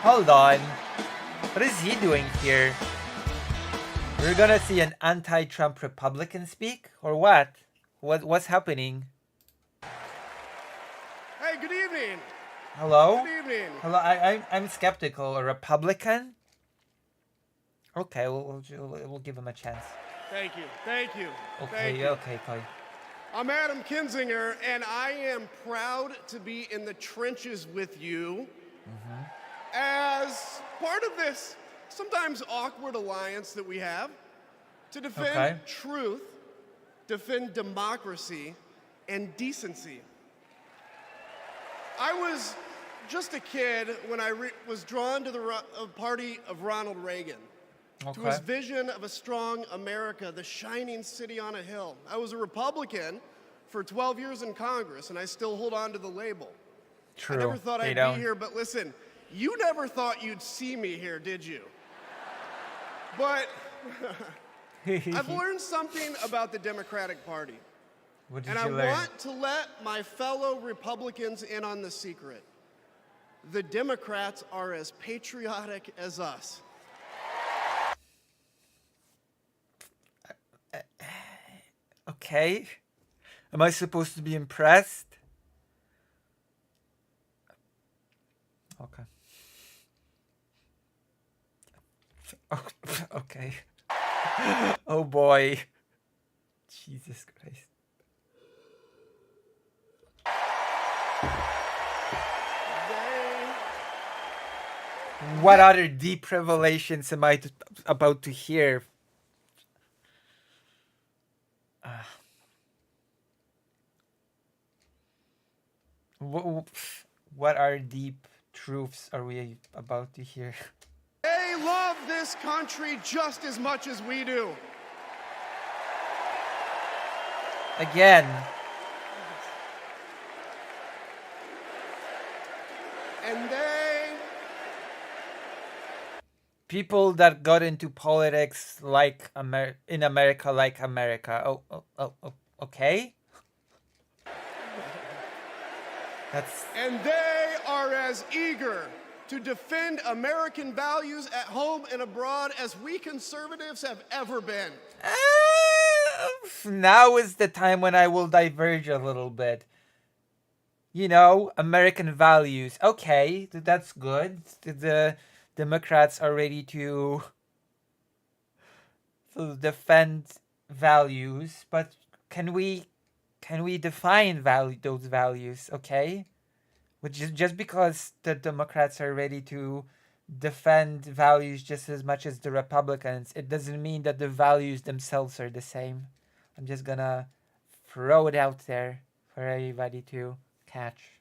Hold on. What is he doing here? We're gonna see an anti-Trump Republican speak? Or what? What's happening? Hey, good evening. Hello? Good evening. Hello, I'm skeptical. A Republican? Okay, we'll give him a chance. Thank you. Thank you. Okay, Thank you. okay, Clay. I'm Adam Kinzinger, and I am proud to be in the trenches with you as part of this sometimes awkward alliance that we have to defend truth, defend democracy, and decency. I was just a kid when I was drawn to the party of Ronald Reagan, to his vision of a strong America, the shining city on a hill. I was a Republican for 12 years in Congress, and I still hold on to the label. True. I never thought I'd be here, but listen, you never thought you'd see me here, did you? But I've learned something about the Democratic Party. What did And you I learn? want to let my fellow Republicans in on the secret. The Democrats are as patriotic as us. Okay. Am I supposed to be impressed? Okay. Okay. Oh boy. Jesus Christ. What other deep revelations am I about to hear? What are deep truths are we about to hear? They love this country just as much as we do. Again. And they... People that got into politics like in America like America. Okay. And they are as eager to defend American values at home and abroad as we conservatives have ever been. Now is the time when I will diverge a little bit. You know, American values. Okay, that's good. The Democrats are ready to defend values, but can we define those values? Okay, which is just because the Democrats are ready to defend values just as much as the Republicans, it doesn't mean that the values themselves are the same. I'm just gonna throw it out there for everybody to catch.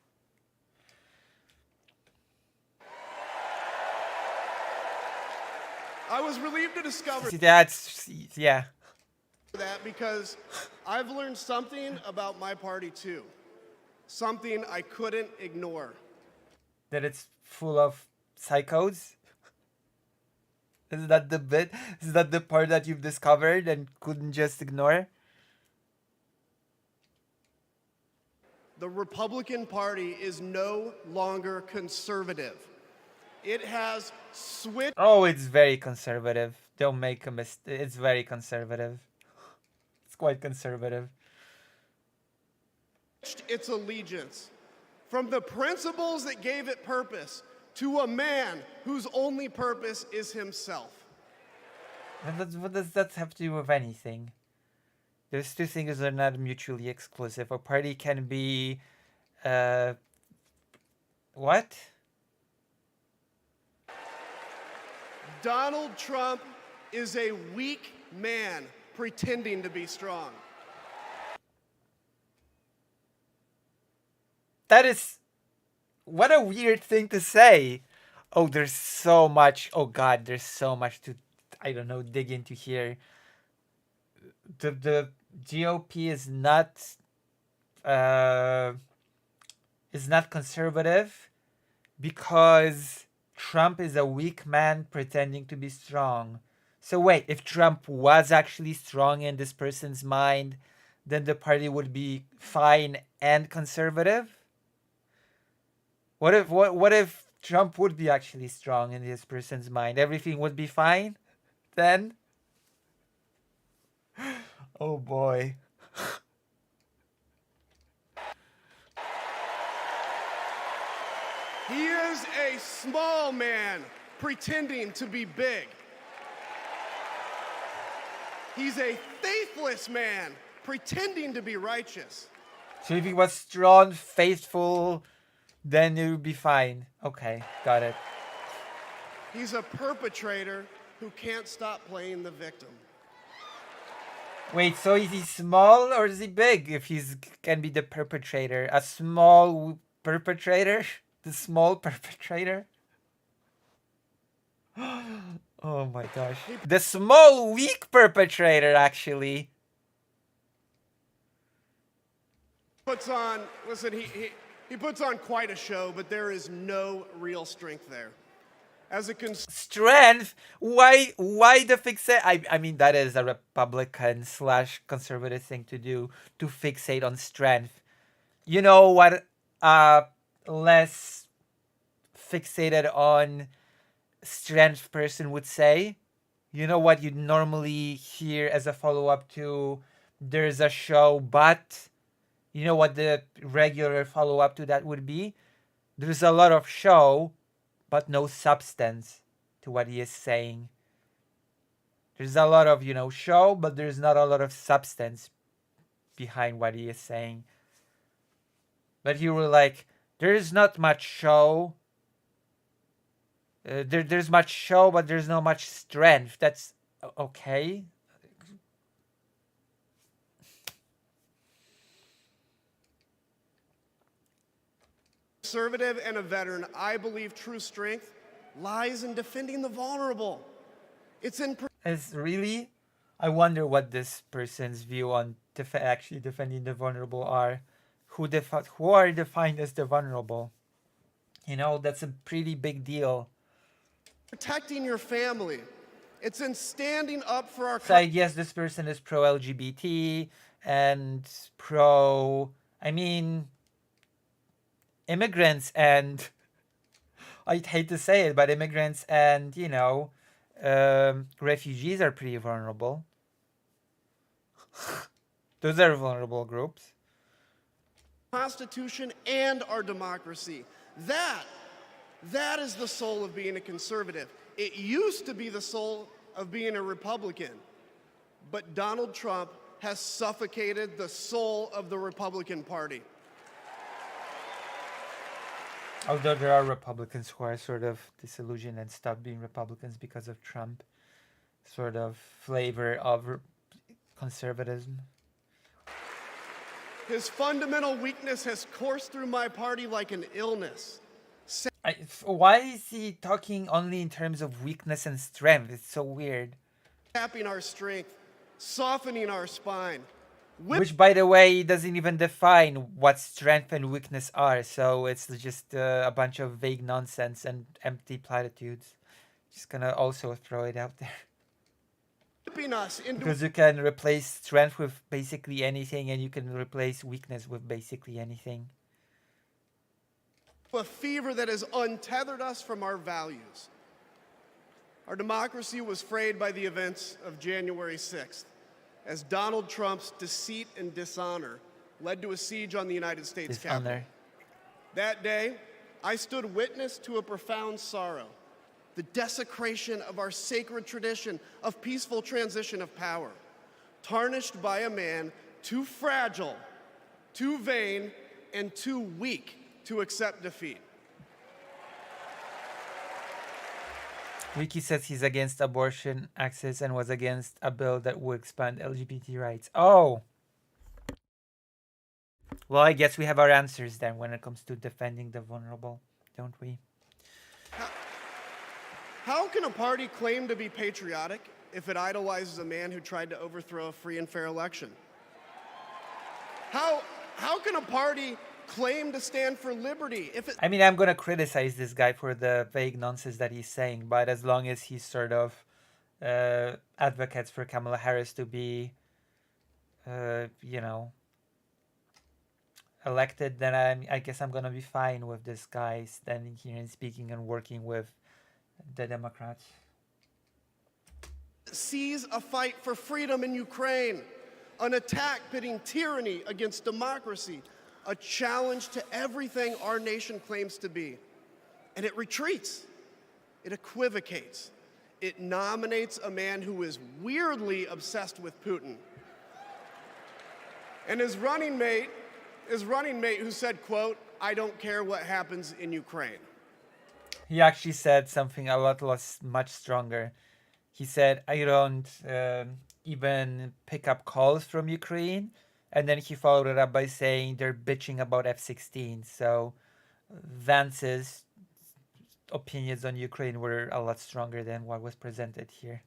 I was relieved to discover that because I've learned something about my party too. Something I couldn't ignore. That it's full of psychos? Is that the bit? Is that the part that you've discovered and couldn't just ignore? The Republican Party is no longer conservative. It has switched. Oh, it's very conservative. Don't make a mistake. It's very conservative. It's quite conservative. Its allegiance from the principles that gave it purpose to a man whose only purpose is himself. What does that have to do with anything? Those two things are not mutually exclusive. A party can be... what? Donald Trump is a weak man pretending to be strong. That is... What a weird thing to say. Oh, there's so much... Oh god, there's so much to, I don't know, dig into here. The GOP is not conservative because Trump is a weak man pretending to be strong. So wait, if Trump was actually strong in this person's mind, then the party would be fine and conservative? What if Trump would be actually strong in this person's mind? Everything would be fine then? Oh boy. He is a small man pretending to be big. He's a faithless man pretending to be righteous. So if he was strong, faithful, then it would be fine. Okay, got it. He's a perpetrator who can't stop playing the victim. Wait, so is he small or is he big if he's can be the perpetrator? A small perpetrator? The small perpetrator? Oh my gosh. The small, weak perpetrator, actually. Listen, he puts on quite a show, but there is no real strength there. As a strength? Why the fixate? I mean, that is a Republican / conservative thing to do, to fixate on strength. You know what less fixated on strength person would say? You know what you'd normally hear as a follow-up to there's a show, but you know what the regular follow-up to that would be? There's a lot of show, but no substance to what he is saying. There's a lot of, show, but there's not a lot of substance behind what he is saying. But you were like, there's not much show. There's much show, but there's not much strength. That's okay. Conservative and a veteran, I believe true strength lies in defending the vulnerable. It's really? I wonder what this person's view on actually defending the vulnerable are. Who are defined as the vulnerable? That's a pretty big deal. Protecting your family. It's in standing up for our... So I guess this person is pro-LGBT and immigrants and... I'd hate to say it, but immigrants and, refugees are pretty vulnerable. Those are vulnerable groups. Constitution and our democracy. That is the soul of being a conservative. It used to be the soul of being a Republican, but Donald Trump has suffocated the soul of the Republican Party. Although there are Republicans who are sort of disillusioned and stop being Republicans because of Trump, sort of flavor of conservatism. His fundamental weakness has coursed through my party like an illness. Why is he talking only in terms of weakness and strength? It's so weird. Tapping our strength, softening our spine. Which, by the way, doesn't even define what strength and weakness are. So it's just a bunch of vague nonsense and empty platitudes. Just gonna also throw it out there. Because you can replace strength with basically anything, and you can replace weakness with basically anything. A fever that has untethered us from our values. Our democracy was frayed by the events of January 6th, as Donald Trump's deceit and dishonor led to a siege on the United States Capitol. That day, I stood witness to a profound sorrow, the desecration of our sacred tradition of peaceful transition of power, tarnished by a man too fragile, too vain, and too weak to accept defeat. Ricky says he's against abortion access and was against a bill that would expand LGBT rights. Oh! Well, I guess we have our answers then when it comes to defending the vulnerable, don't we? How can a party claim to be patriotic if it idolizes a man who tried to overthrow a free and fair election? How can a party claim to stand for liberty if it... I'm going to criticize this guy for the vague nonsense that he's saying, but as long as he's sort of advocates for Kamala Harris to be, you know, elected, then I guess I'm gonna be fine with this guy standing here and speaking and working with the Democrats. Sees a fight for freedom in Ukraine, an attack pitting tyranny against democracy, a challenge to everything our nation claims to be. And it retreats, it equivocates, it nominates a man who is weirdly obsessed with Putin. And his running mate who said, quote, "I don't care what happens in Ukraine." He actually said something a lot much stronger. He said, "I don't even pick up calls from Ukraine," and then he followed it up by saying they're bitching about F-16. So Vance's opinions on Ukraine were a lot stronger than what was presented here.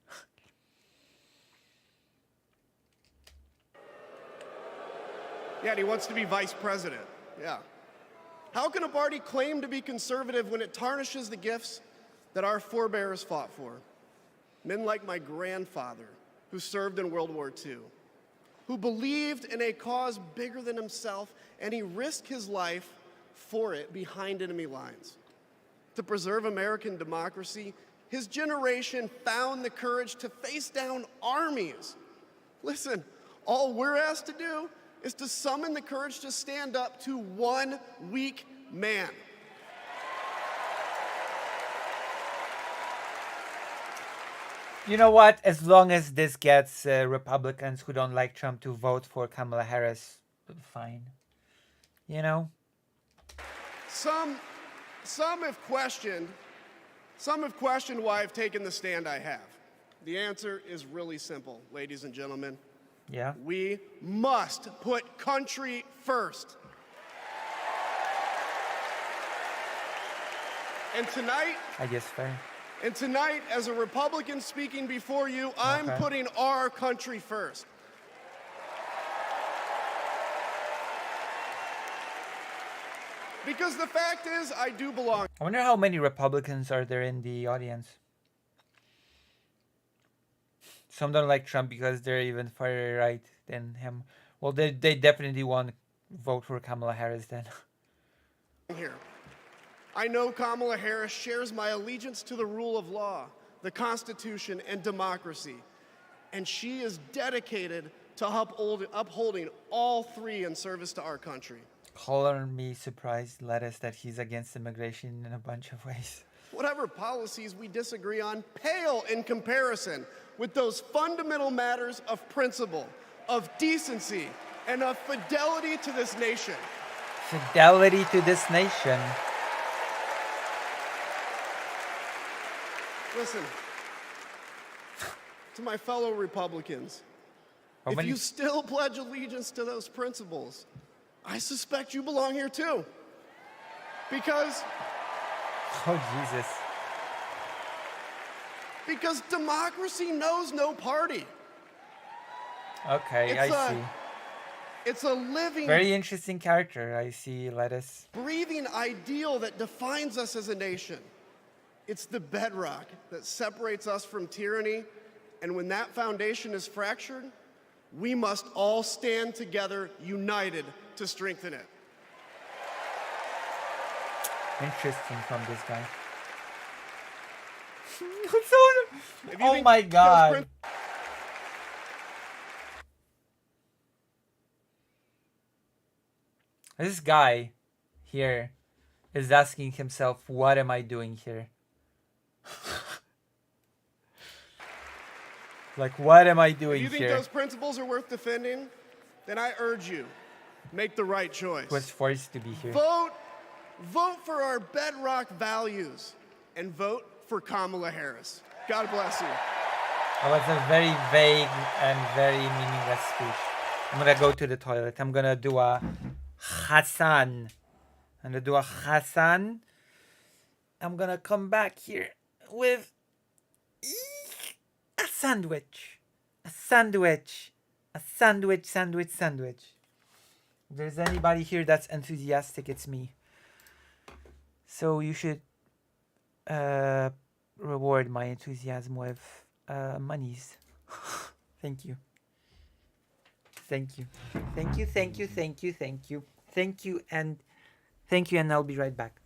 Yeah, and he wants to be vice president. Yeah. How can a party claim to be conservative when it tarnishes the gifts that our forebears fought for? Men like my grandfather, who served in World War II, who believed in a cause bigger than himself, and he risked his life for it behind enemy lines. To preserve American democracy, his generation found the courage to face down armies. Listen, all we're asked to do is to summon the courage to stand up to one weak man. You know what? As long as this gets Republicans who don't like Trump to vote for Kamala Harris, fine. You know? Some have questioned why I've taken the stand I have. The answer is really simple, ladies and gentlemen. Yeah. We must put country first. And tonight, I guess fair. And tonight, as a Republican speaking before you, I'm putting our country first. Because the fact is, I do belong. I wonder how many Republicans are there in the audience. Some don't like Trump because they're even farther right than him. Well, they definitely won't vote for Kamala Harris then. Here. I know Kamala Harris shares my allegiance to the rule of law, the Constitution, and democracy. And she is dedicated to upholding all three in service to our country. Color me surprised, Lettuce, that he's against immigration in a bunch of ways. Whatever policies we disagree on pale in comparison with those fundamental matters of principle, of decency, and of fidelity to this nation. Fidelity to this nation. Listen, to my fellow Republicans, if you still pledge allegiance to those principles, I suspect you belong here too. Because... Oh, Jesus. Because democracy knows no party. Okay, I see. It's a living... Very interesting character, I see, Lettuce. Breathing ideal that defines us as a nation. It's the bedrock that separates us from tyranny, and when that foundation is fractured, we must all stand together, united, to strengthen it. Interesting from this guy. Oh my God. This guy here is asking himself, what am I doing here? Like, what am I doing here? If you think those principles are worth defending, then I urge you, make the right choice. Was forced to be here. Vote for our bedrock values and vote for Kamala Harris. God bless you. That was a very vague and very meaningless speech. I'm gonna go to the toilet. I'm gonna do a Hassan. I'm gonna come back here with a sandwich. If there's anybody here that's enthusiastic, it's me. So you should reward my enthusiasm with monies. Thank you. Thank you. Thank you, thank you, thank you, thank you. Thank you, and I'll be right back.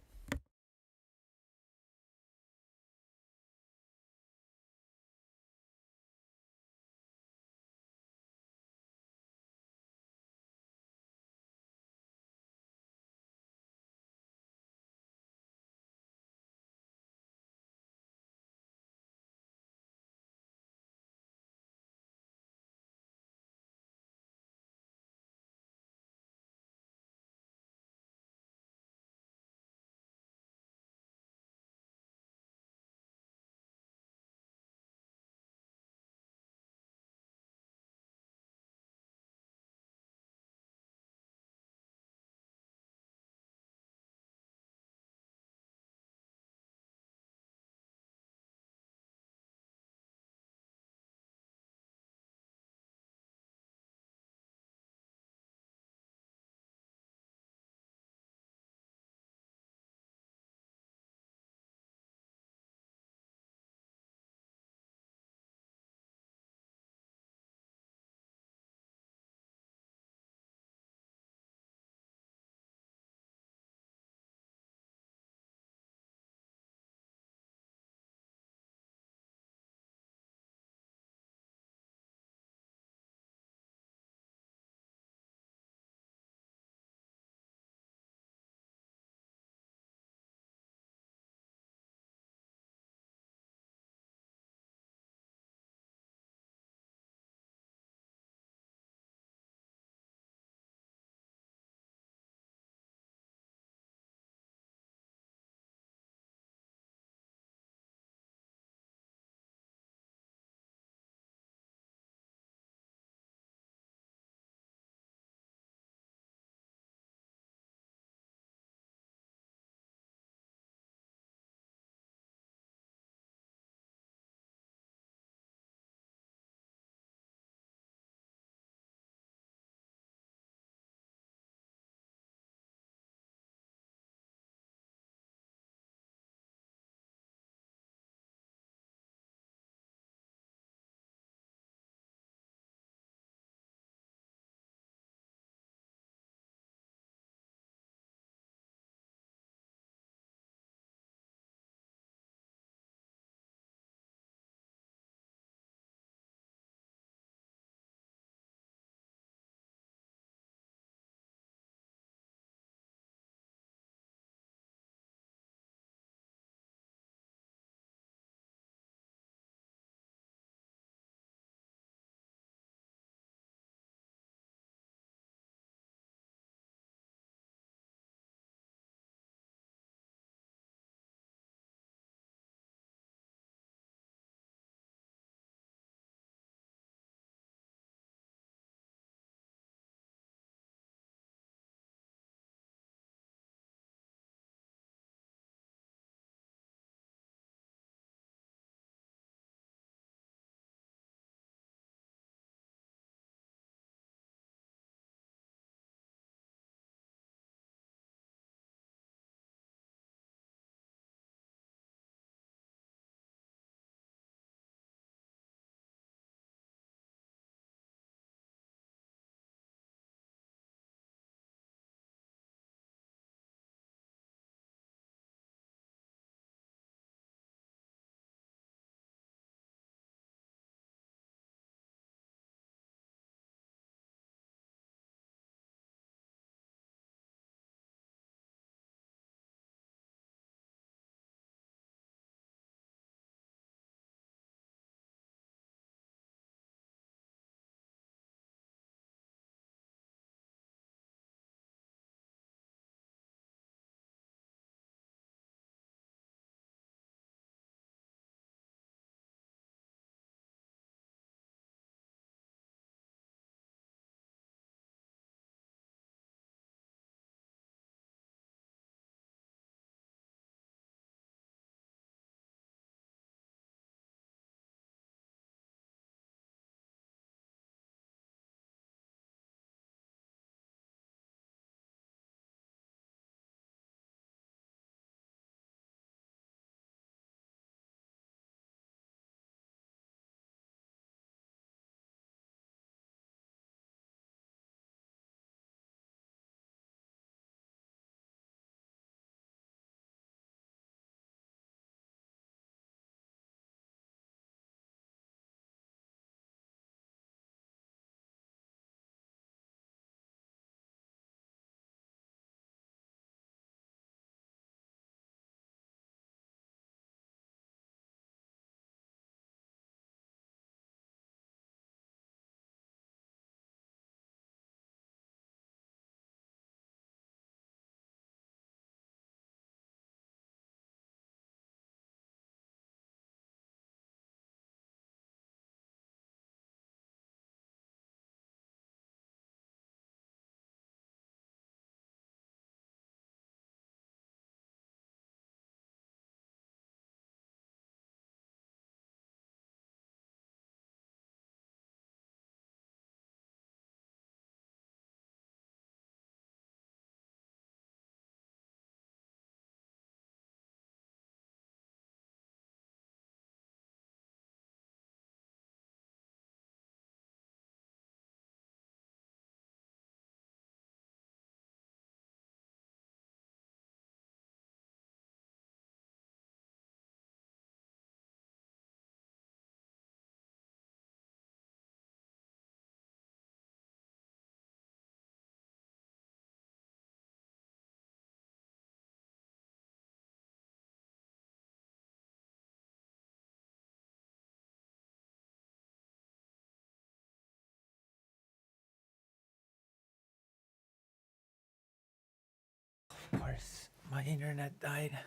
My internet died.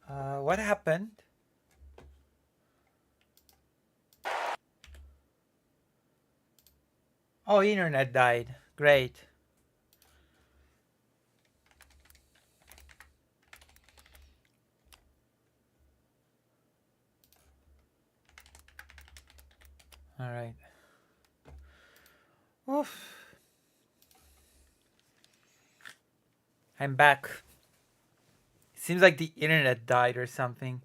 What happened? Oh, internet died. Great. All right. Oof. I'm back. Seems like the internet died or something.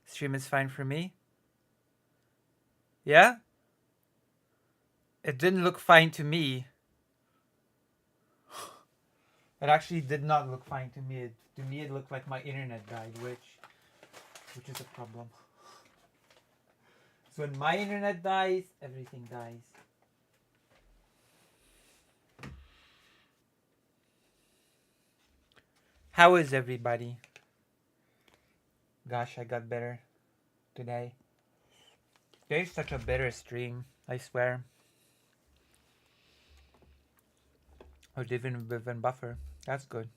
Stream is fine for me. Yeah? It didn't look fine to me. It actually did not look fine to me. To me, it looked like my internet died, which is a problem. So when my internet dies, everything dies. How is everybody? Gosh, I got better today. Today's such a bitter stream, I swear. Or even buffer. That's good.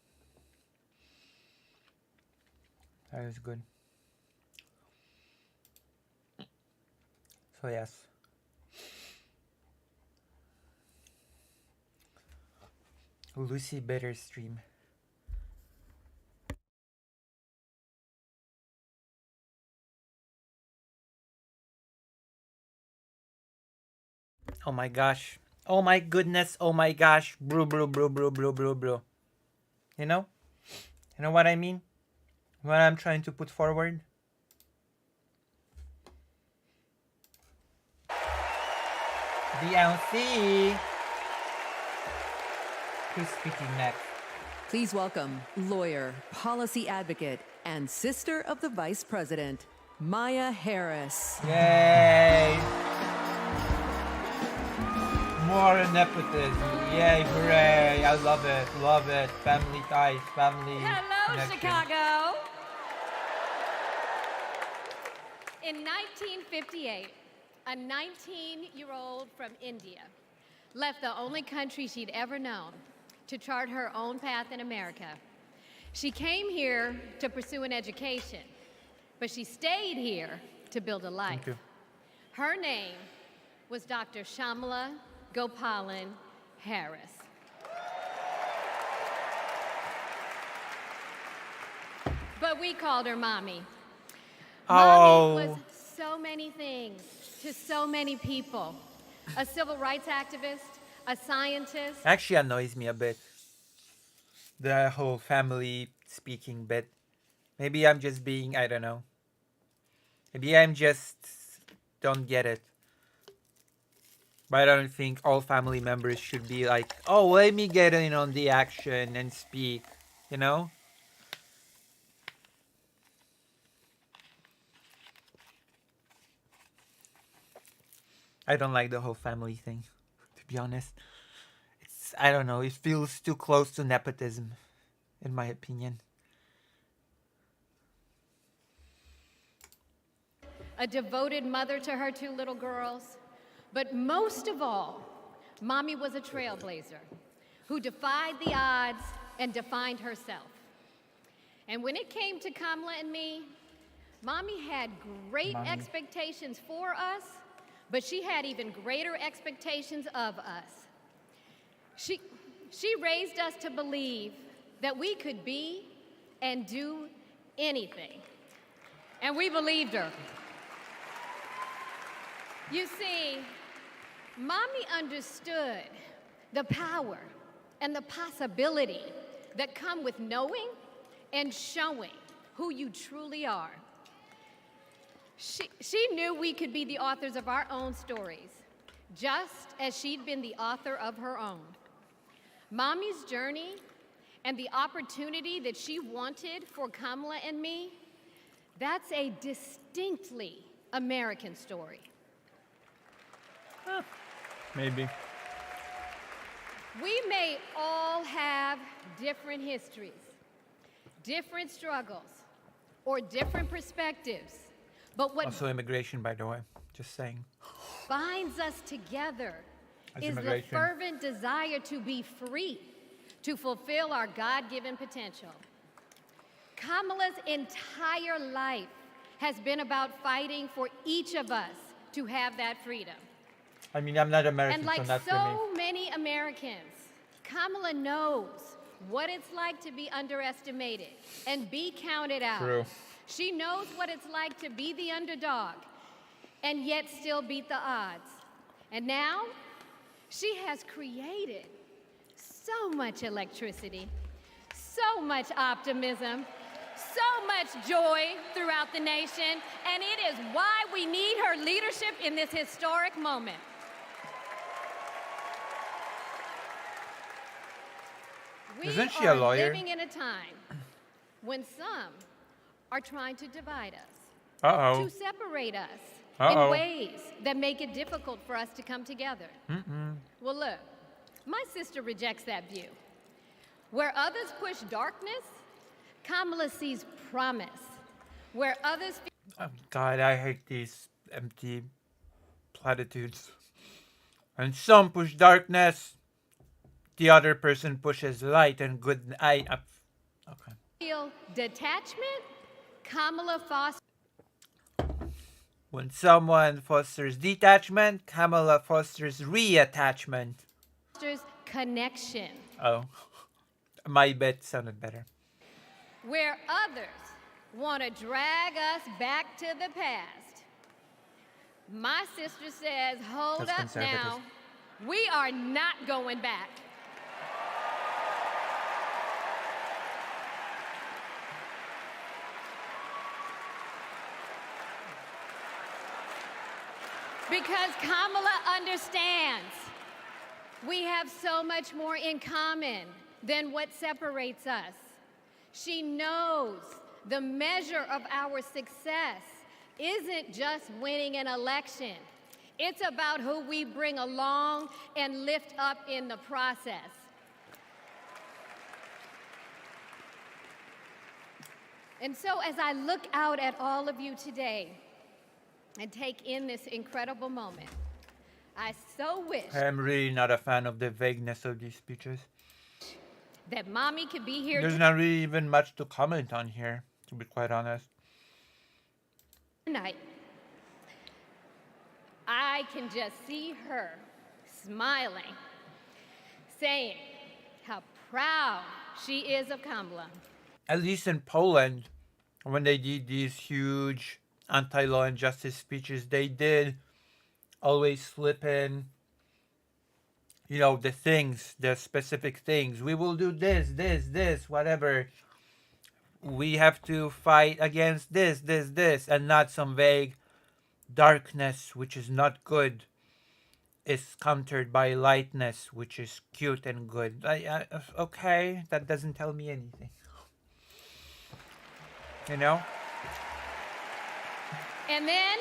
That is good. So yes. Lucy bitter stream. Oh my gosh. Oh my goodness. Oh my gosh. Bro, bro, bro, bro, bro, bro, bro. You know? You know what I mean? What I'm trying to put forward? DLC. Who's speaking next? Please welcome lawyer, policy advocate, and sister of the Vice President, Maya Harris. Yay! More nepotism. Yay, hooray. I love it. Love it. Family ties, family Hello, connection. Chicago. In 1958, a 19-year-old from India left the only country she'd ever known to chart her own path in America. She came here to pursue an education, but she stayed here to build a life. Thank you. Her name was Dr. Shamala Gopalan Harris. But we called her Mommy. Mommy was so many things to so many people. A civil rights activist, a scientist. Actually annoys me a bit. The whole family speaking bit. Maybe I'm just being, I don't know. Maybe I'm just don't get it. But I don't think all family members should be like, oh, let me get in on the action and speak, you know? I don't like the whole family thing, to be honest. It's, I don't know, it feels too close to nepotism, in my opinion. A devoted mother to her two little girls. But most of all, Mommy was a trailblazer who defied the odds and defined herself. And when it came to Kamala and me, Mommy had great expectations for us, but she had even greater expectations of us. She raised us to believe that we could be and do anything. And we believed her. You see, Mommy understood the power and the possibility that come with knowing and showing who you truly are. She knew we could be the authors of our own stories, just as she'd been the author of her own. Mommy's journey and the opportunity that she wanted for Kamala and me, that's a distinctly American story. Maybe. We may all have different histories, different struggles, or different perspectives, but what Also immigration, by the way, just saying. binds us together That's is the immigration. fervent desire to be free to fulfill our God-given potential. Kamala's entire life has been about fighting for each of us to have that freedom. I mean, I'm not American, And like so not for me. so many Americans, Kamala knows what it's like to be underestimated and be counted out. True. She knows what it's like to be the underdog and yet still beat the odds. And now, she has created so much electricity, so much optimism, so much joy throughout the nation, and it is why we need her leadership in this historic moment. Isn't she a lawyer? We are living in a time when some are trying to divide us, Uh-oh. to separate us Uh-oh. in ways that make it difficult for us to come together. Well, look, my sister rejects that view. Where others push darkness, Kamala sees promise. Where others Oh, God, I hate these empty platitudes. And some push darkness, the other person pushes light and good. Okay. feel detachment, Kamala fosters When someone fosters detachment, Kamala fosters reattachment. connection. Oh, my bet sounded better. Where others want to drag us back to the past, my sister says, hold That's up conservative. now. We are not going back. Because Kamala understands we have so much more in common than what separates us. She knows the measure of our success isn't just winning an election. It's about who we bring along and lift up in the process. And so as I look out at all of you today and take in this incredible moment, I so wish I am really not a fan of the vagueness of these speeches. that Mommy could be here There's not really even much to comment on here, to be quite honest. tonight. I can just see her smiling, saying how proud she is of Kamala. At least in Poland, when they did these huge anti-law and justice speeches, they did always slip in, you know, the things, the specific things. We will do this, whatever. We have to fight against this, and not some vague darkness, which is not good, is countered by lightness, which is cute and good. Okay, that doesn't tell me anything. You know? And then,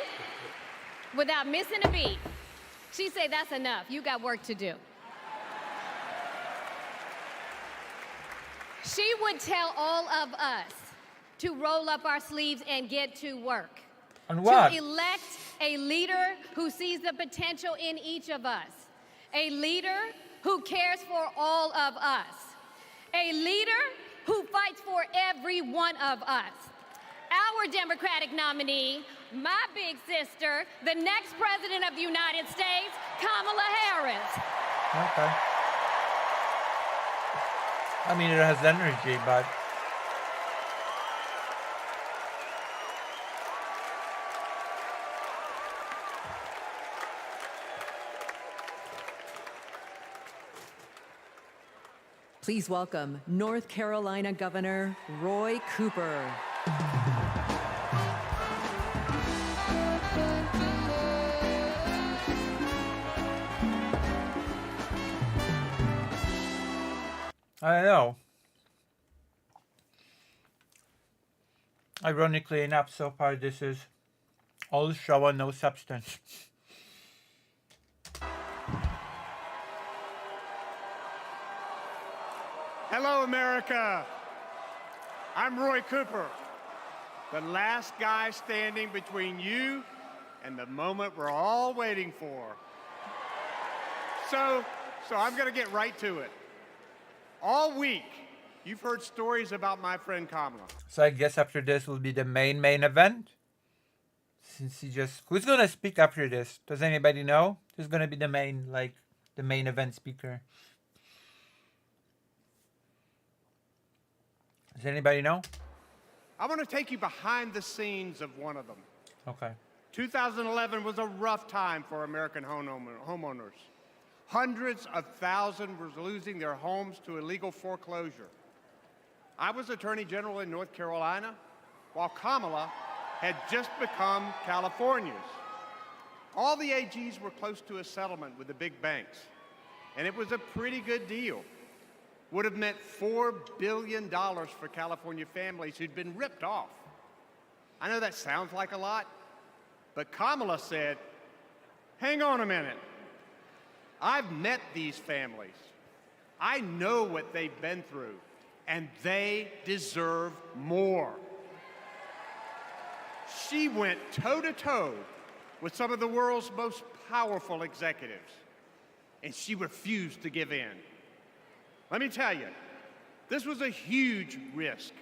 without missing a beat, she say, that's enough. You got work to do. She would tell all of us to roll up our sleeves and get to work. On what? To elect a leader who sees the potential in each of us. A leader who cares for all of us. A leader who fights for every one of us. Our Democratic nominee, my big sister, the next president of the United States, Kamala Harris. Okay. I mean, it has energy, but... Please welcome North Carolina Governor Roy Cooper. I know. Ironically enough, so far this is all show and no substance. Hello, America. I'm Roy Cooper, the last guy standing between you and the moment we're all waiting for. So I'm going to get right to it. All week, you've heard stories about my friend Kamala. So I guess after this will be the main event. Since who's gonna speak after this? Does anybody know? Who's gonna be the main event speaker? Does anybody know? I want to take you behind the scenes of one of them. Okay. 2011 was a rough time for American homeowners. Hundreds of thousands were losing their homes to illegal foreclosure. I was Attorney General in North Carolina, while Kamala had just become California's. All the AGs were close to a settlement with the big banks, and it was a pretty good deal. Would have meant $4 billion for California families who'd been ripped off. I know that sounds like a lot, but Kamala said, hang on a minute. I've met these families. I know what they've been through, and they deserve more. She went toe-to-toe with some of the world's most powerful executives, and she refused to give in. Let me tell you, this was a huge risk,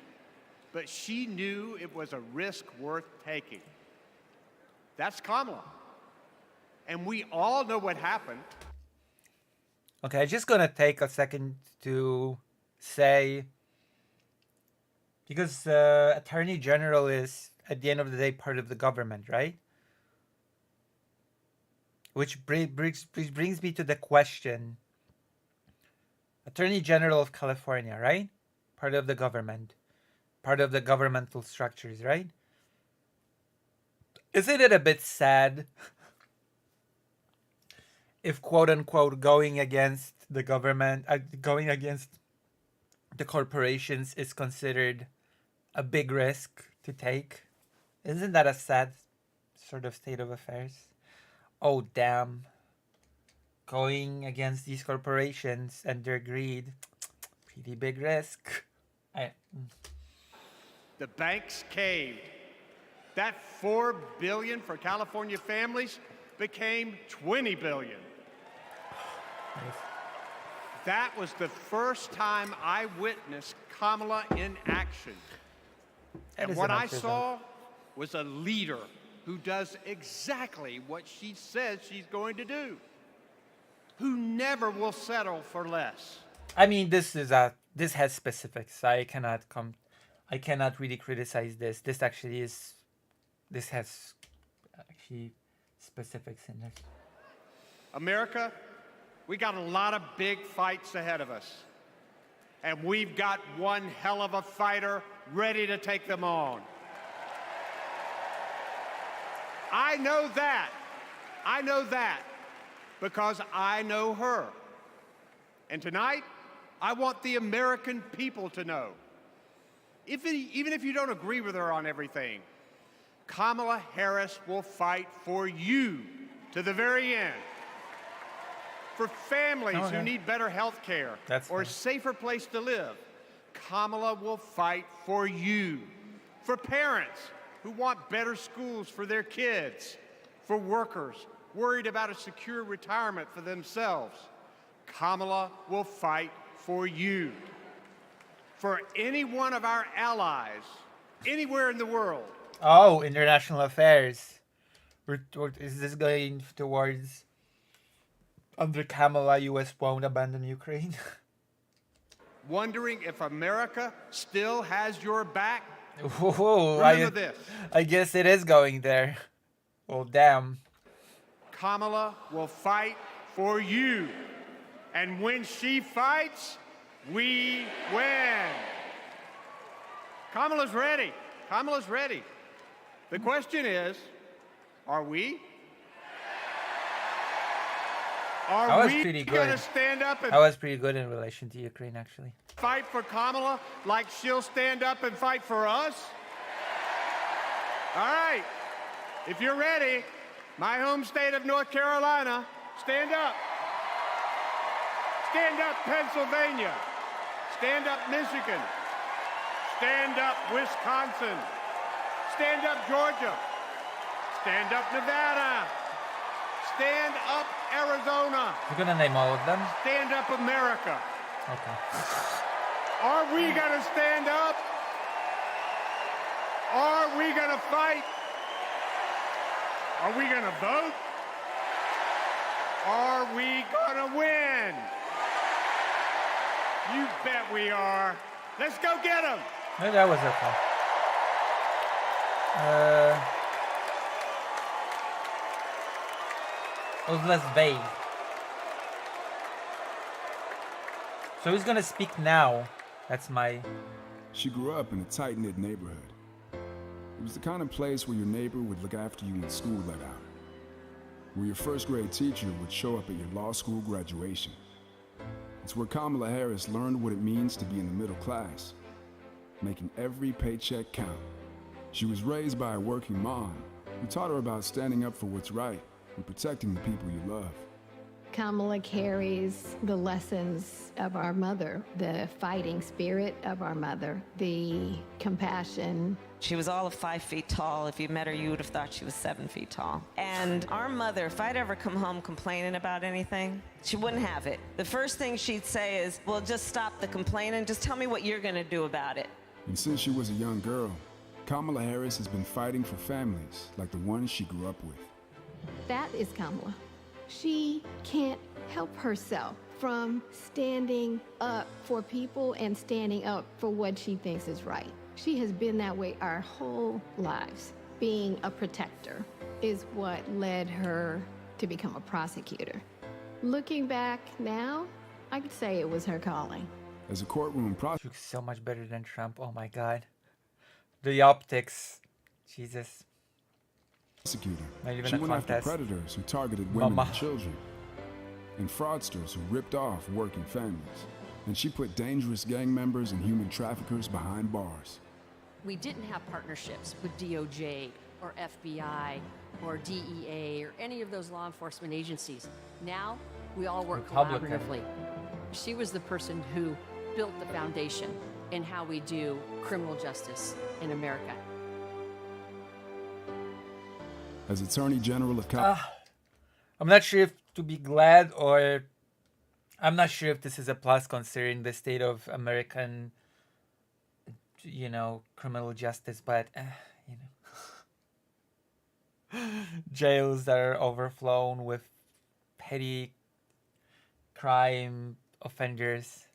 but she knew it was a risk worth taking. That's Kamala. And we all know what happened. Okay, I'm just gonna take a second to say, because Attorney General is, at the end of the day, part of the government, right? Which brings me to the question. Attorney General of California, right? Part of the government. Part of the governmental structures, right? Isn't it a bit sad if, quote unquote, going against the government, going against the corporations is considered a big risk to take? Isn't that a sad sort of state of affairs? Oh, damn. Going against these corporations and their greed, pretty big risk. The banks caved. That $4 billion for California families became $20 billion. Nice. That was the first time I witnessed Kamala in action. And what I saw was a leader who does exactly what she says she's going to do, who never will settle for less. I mean, this has specifics. I cannot really criticize this. This has actually specifics in it. America, we got a lot of big fights ahead of us. And we've got one hell of a fighter ready to take them on. I know that because I know her. And tonight, I want the American people to know, even if you don't agree with her on everything, Kamala Harris will fight for you to the very end. For families who need better health care or a safer place to live, Kamala will fight for you. For parents who want better schools for their kids. For workers worried about a secure retirement for themselves, Kamala will fight for you. For any one of our allies, anywhere in the world. Oh, international affairs. Is this going towards under Kamala, U.S. won't abandon Ukraine? Wondering if America still has your back? Whoa, remember this. I guess it is going there. Oh, damn. Kamala will fight for you. And when she fights, we win. Kamala's ready. Kamala's ready. The question is, are we? Are we going to stand up and I was pretty good in relation to Ukraine, actually. Fight for Kamala like she'll stand up and fight for us? All right. If you're ready, my home state of North Carolina, stand up. Stand up, Pennsylvania. Stand up, Michigan. Stand up, Wisconsin. Stand up, Georgia. Stand up, Nevada. Stand up, Arizona. You're gonna name all of them? Stand up, America. Okay. Are we going to stand up? Are we going to fight? Are we going to vote? Are we going to win? You bet we are. Let's go get them. No, that was okay. It was less vague. So he's gonna speak now. That's my... She grew up in a tight-knit neighborhood. It was the kind of place where your neighbor would look after you when school let out, where your first-grade teacher would show up at your law school graduation. It's where Kamala Harris learned what it means to be in the middle class, making every paycheck count. She was raised by a working mom who taught her about standing up for what's right and protecting the people you love. Kamala carries the lessons of our mother, the fighting spirit of our mother, the compassion. She was all of 5 feet tall. If you met her, you would have thought she was 7 feet tall. And our mother, if I'd ever come home complaining about anything, she wouldn't have it. The first thing she'd say is, well, just stop the complaining. Just tell me what you're going to do about it. And since she was a young girl, Kamala Harris has been fighting for families like the ones she grew up with. That is Kamala. She can't help herself from standing up for people and standing up for what she thinks is right. She has been that way our whole lives. Being a protector is what led her to become a prosecutor. Looking back now, I could say it was her calling. As a courtroom prosecutor, looks so much better than Trump. Oh my God. The optics. Jesus. Not even she a went after contest. predators who targeted women Mama. and children, and fraudsters who ripped off working families. And she put dangerous gang members and human traffickers behind bars. We didn't have partnerships with DOJ or FBI or DEA or any of those law enforcement agencies. Now, we all work Republican. collaboratively. She was the person who built the foundation in how we do criminal justice in America. As Attorney General of California, I'm not sure if to be glad or... I'm not sure if this is a plus considering the state of American, you know, criminal justice, but, you know. Jails that are overflown with petty crime offenders.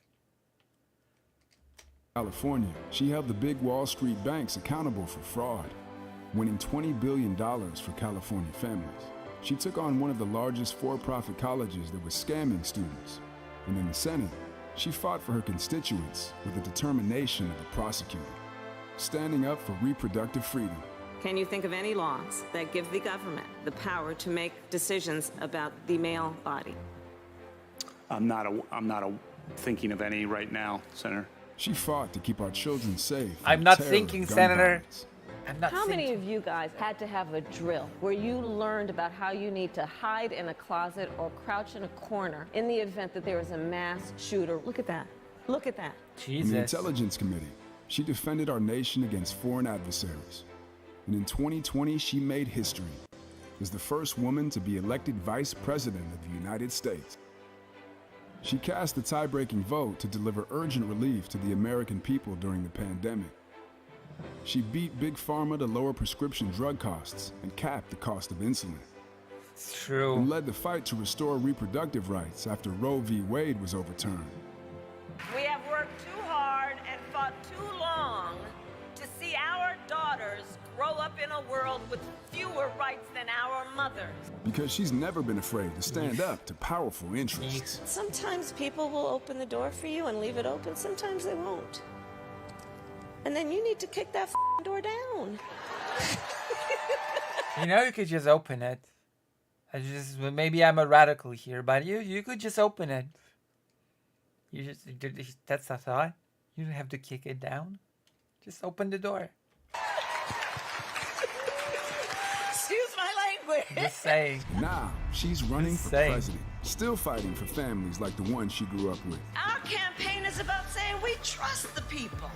she held the big Wall Street banks accountable for fraud, winning $20 billion for California families. She took on one of the largest for-profit colleges that was scamming students. And in the Senate, she fought for her constituents with the determination of a prosecutor, standing up for reproductive freedom. Can you think of any laws that give the government the power to make decisions about the male body? I'm not thinking of any right now, Senator. She fought to keep our children safe. I'm not thinking, Senator. I'm not How thinking. many of you guys had to have a drill where you learned about how you need to hide in a closet or crouch in a corner in the event that there is a mass shooter? Look at that. Look at that. In the Intelligence Committee, she defended our nation against foreign adversaries. And in 2020, she made history as the first woman to be elected Vice President of the United States. She cast the tie-breaking vote to deliver urgent relief to the American people during the pandemic. She beat Big Pharma to lower prescription drug costs and cap the cost of insulin. It's true. And led the fight to restore reproductive rights after Roe v. Wade was overturned. We have worked too hard and fought too long to see our daughters grow up in a world with fewer rights than our mothers. Because she's never been afraid to stand up to powerful interests. Sometimes people will open the door for you and leave it open. Sometimes they won't. And then you need to kick that door down. You know, you could just open it. Maybe I'm a radical here, but you could just open it. That's a thought. You don't have to kick it down. Just open the door. Excuse my language. Just saying. Now, she's running for president, still fighting for families like the one she grew up with. Our campaign is about saying we trust the people.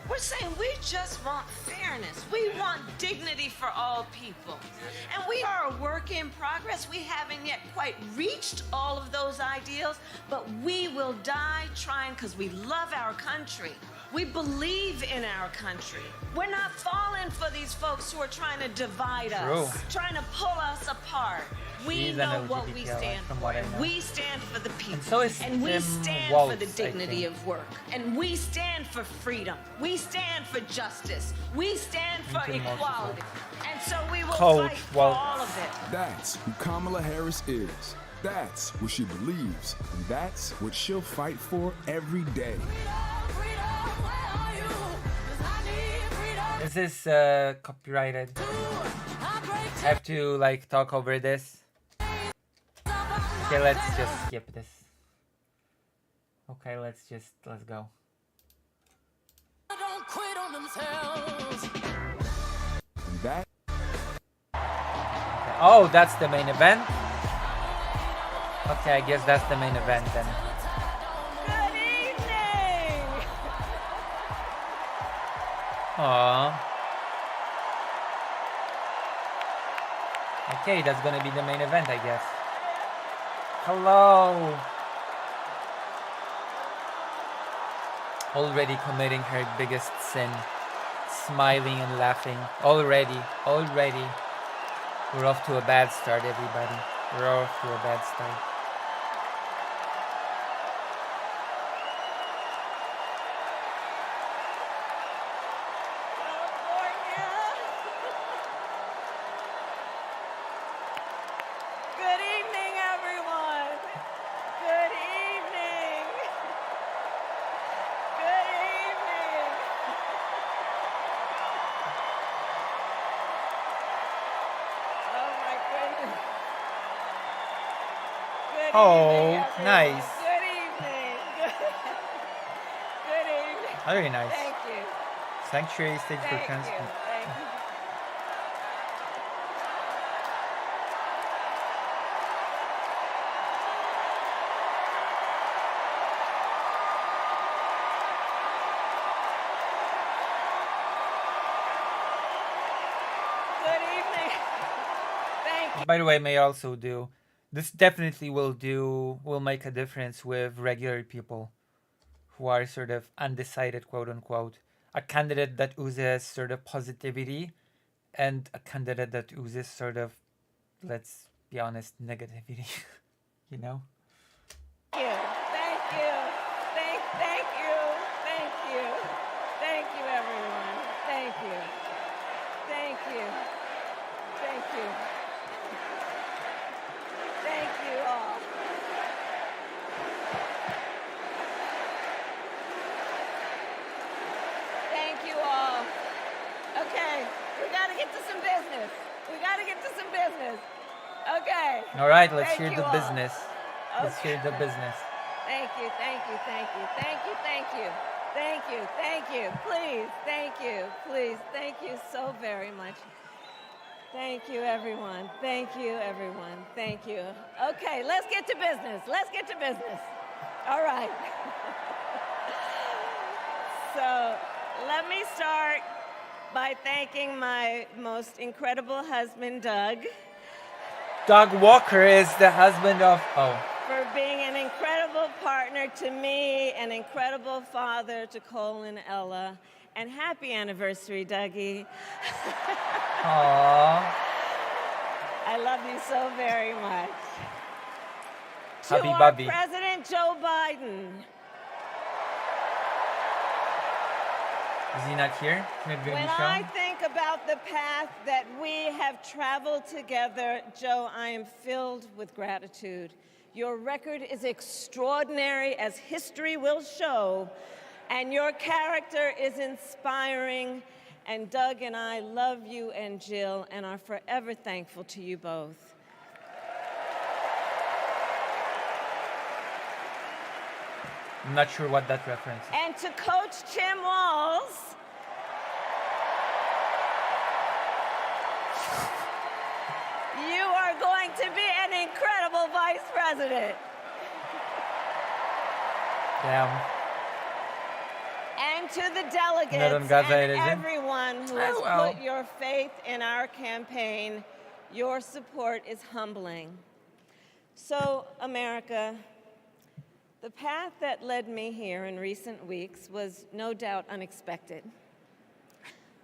We're saying we just want fairness. We want dignity for all people. And we are a work in progress. We haven't yet quite reached all of those ideals, but we will die trying because we love our country. We believe in our country. We're not falling for these folks who are trying to divide us, trying to pull us apart. We know what we stand for. We stand for the people. And we stand for the dignity of work. And we stand for freedom. We stand for justice. We stand for equality. And so we will fight for all of it. That's who Kamala Harris is. That's what she believes. And that's what she'll fight for every day. Is this copyrighted? I have to like talk over this. Okay, let's just skip this. Okay, let's go. That. Okay. Oh, that's the main event. Okay, I guess that's the main event then. Good evening! Aww. Okay, that's gonna be the main event, I guess. Hello! Already committing her biggest sin. Smiling and laughing. Already. We're off to a bad start, everybody. We're off to a bad start. Good evening, everyone. Good evening. Good evening. Oh my goodness. Good evening, everyone. Nice. Good evening. Good evening. Very nice. Thank you. Sanctuary stage for Thank you. trans people. Thank you. Good evening. Thank you. By the way, may also do. This definitely will make a difference with regular people who are sort of undecided, quote unquote. A candidate that oozes sort of positivity and a candidate that oozes sort of, let's be honest, negativity. You know? Thank you. Thank you. Thank you. Thank you. Thank you, everyone. Thank you. Thank you. Thank you. Thank you all. Thank you all. Okay, we gotta get to some business. Okay. All right, let's Thank hear you the all. business. Let's hear the business. Thank you. Please, thank you so very much. Thank you, everyone. Thank you. Okay, let's get to business. All right. So, let me start by thanking my most incredible husband, Doug, Doug Walker is the husband of... Oh. for being an incredible partner to me, an incredible father to Cole and Ella. And happy anniversary, Dougie. Aww. I love you so very much. Happy to our Bobby. President Joe Biden. Is he not here? Maybe When I think about the path that we have traveled together, Joe, I am filled with gratitude. Your record is extraordinary, as history will show, and your character is inspiring. And Doug and I love you and Jill and are forever thankful to you both. I'm not sure what that reference is. And to Coach Tim Walls, you are going to be an incredible vice president. Damn. And And to the delegates Neden Gaza and edeceğim? everyone who has put your faith in our campaign, your support is humbling. So, America, the path that led me here in recent weeks was no doubt unexpected.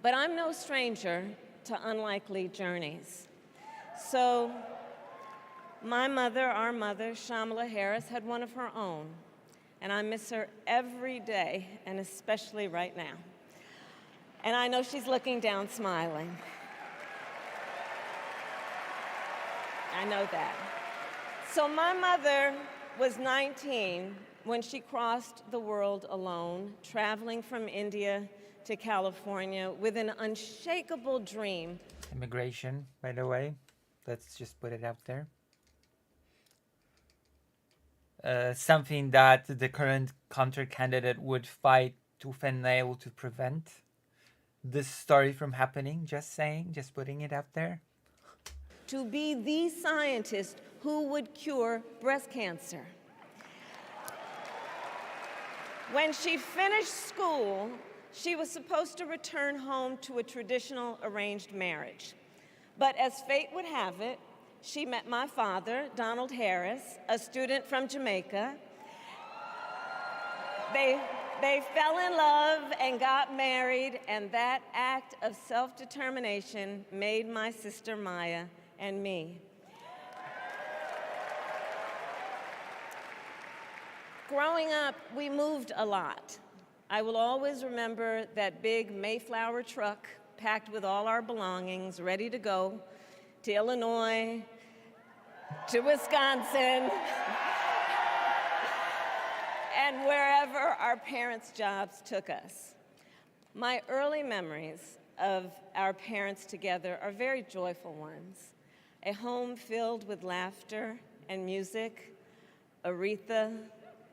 But I'm no stranger to unlikely journeys. So, my mother, our mother, Shamala Harris, had one of her own. And I miss her every day, and especially right now. And I know she's looking down smiling. I know that. So my mother was 19 when she crossed the world alone, traveling from India to California with an unshakable dream. Immigration, by the way. Let's just put it out there. Something that the current counter-candidate would fight tooth and nail to prevent this story from happening. Just saying, just putting it out there. To be the scientist who would cure breast cancer. When she finished school, she was supposed to return home to a traditional arranged marriage. But as fate would have it, she met my father, Donald Harris, a student from Jamaica. They fell in love and got married, and that act of self-determination made my sister Maya and me. Growing up, we moved a lot. I will always remember that big Mayflower truck packed with all our belongings, ready to go to Illinois, to Wisconsin, and wherever our parents' jobs took us. My early memories of our parents together are very joyful ones. A home filled with laughter and music, Aretha,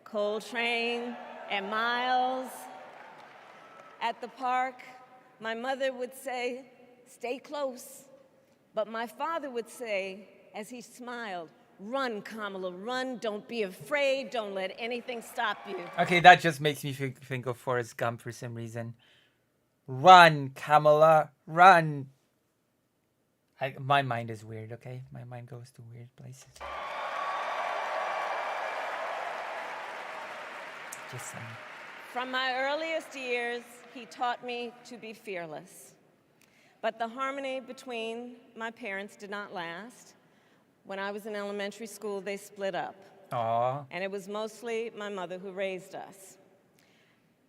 Coltrane, and Miles. At the park, my mother would say, "Stay close." But my father would say, as he smiled, "Run, Kamala, run. Don't be afraid. Don't let anything stop you." Okay, that just makes me think of Forrest Gump for some reason. Run, Kamala, run. My mind is weird, okay? My mind goes to weird places. Just saying. From my earliest years, he taught me to be fearless. But the harmony between my parents did not last. When I was in elementary school, they split up. Aww. And it was mostly my mother who raised us.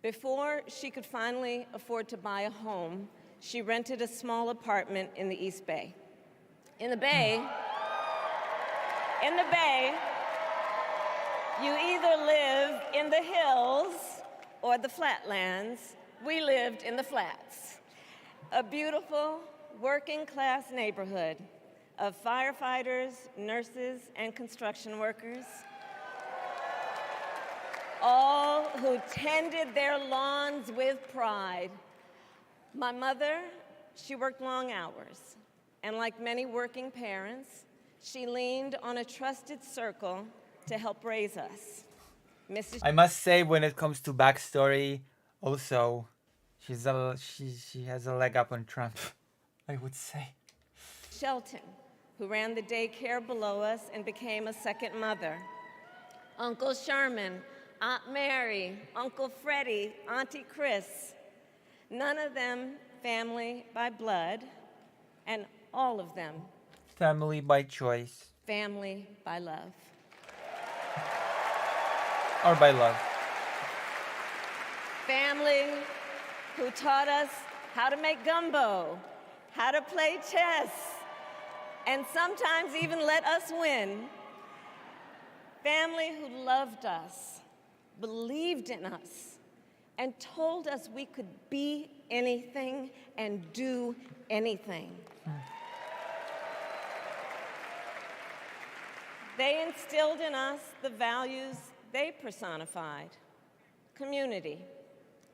Before she could finally afford to buy a home, she rented a small apartment in the East Bay. In the Bay, you either live in the hills or the flatlands. We lived in the flats. A beautiful working-class neighborhood of firefighters, nurses, and construction workers, all who tended their lawns with pride. My mother, she worked long hours, and like many working parents, she leaned on a trusted circle to help raise us. I must say, when it comes to backstory, also, she has a leg up on Trump, I would say. Shelton, who ran the daycare below us and became a second mother. Uncle Sherman, Aunt Mary, Uncle Freddie, Auntie Chris. None of them family by blood, and all of them family by choice. Family by love. Or by love. Family who taught us how to make gumbo, how to play chess, and sometimes even let us win. Family who loved us, believed in us, and told us we could be anything and do anything. They instilled in us the values they personified: community,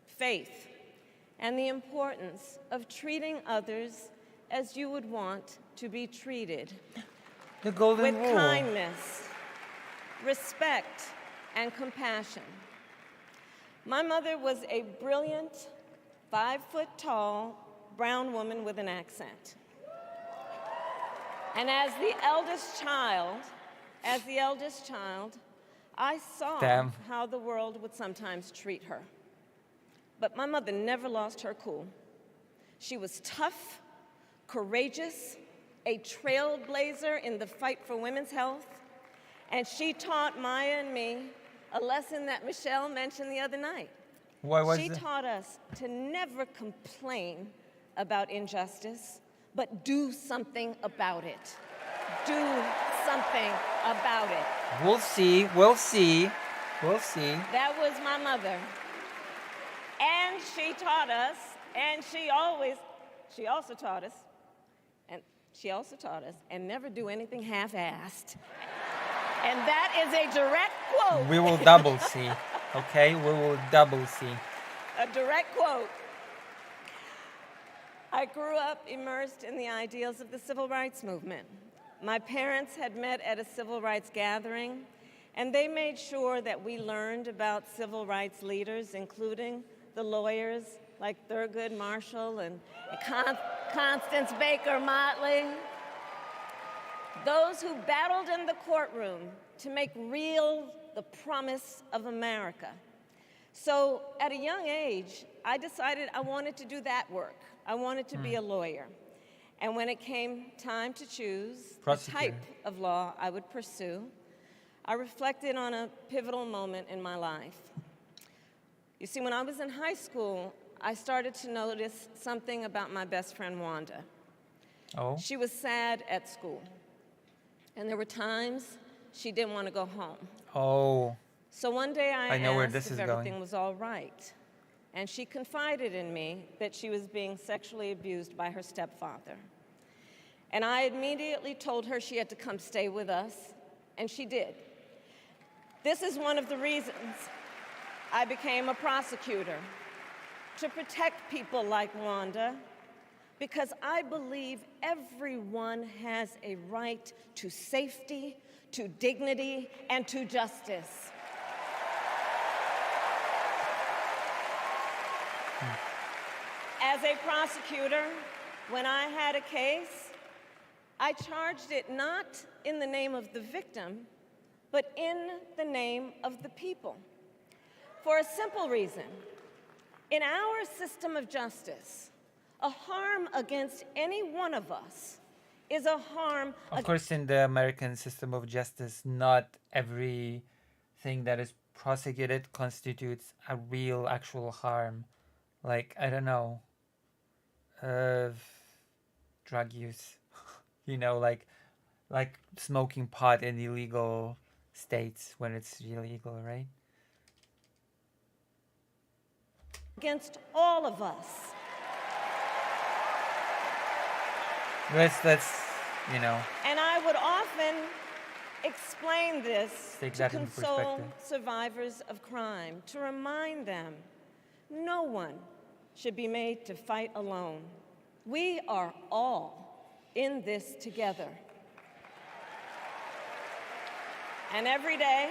faith, and the importance of treating others as you would want to be treated. The golden rule. With kindness, respect, and compassion. My mother was a brilliant, 5-foot-tall, brown woman with an accent. And as the eldest child, I saw how the world would sometimes treat her. But my mother never lost her cool. She was tough, courageous, a trailblazer in the fight for women's health, and she taught Maya and me a lesson that Michelle mentioned the other night. What was She it? taught us to never complain about injustice, but do something about it. Do something about it. We'll see. We'll see. We'll see. That was my mother. And she taught us, and she also taught us, and never do anything half-assed. And that is a direct quote. We will double see. Okay? We will double see. A direct quote. I grew up immersed in the ideals of the civil rights movement. My parents had met at a civil rights gathering, and they made sure that we learned about civil rights leaders, including the lawyers like Thurgood Marshall and Constance Baker Motley, those who battled in the courtroom to make real the promise of America. So at a young age, I decided I wanted to do that work. I wanted to be a lawyer. And when it came time to choose the type of law I would pursue, I reflected on a pivotal moment in my life. You see, when I was in high school, I started to notice something about my best friend, Wanda. Oh? She was sad at school. And there were times she didn't want to go home. Oh. So one day I know where asked this if is everything going. was all right. And she confided in me that she was being sexually abused by her stepfather. And I immediately told her she had to come stay with us, and she did. This is one of the reasons I became a prosecutor, to protect people like Wanda, because I believe everyone has a right to safety, to dignity, and to justice. As a prosecutor, when I had a case, I charged it not in the name of the victim, but in the name of the people. For a simple reason. In our system of justice, a harm against any one of us is a harm. Of course, in the American system of justice, not everything that is prosecuted constitutes a real, actual harm. Like, I don't know, drug use, you know, like smoking pot in illegal states when it's illegal, right? Against all of us. Let's, you know. And I would often explain this Take to that into console perspective. survivors of crime, to remind them no one should be made to fight alone. We are all in this together. And every day,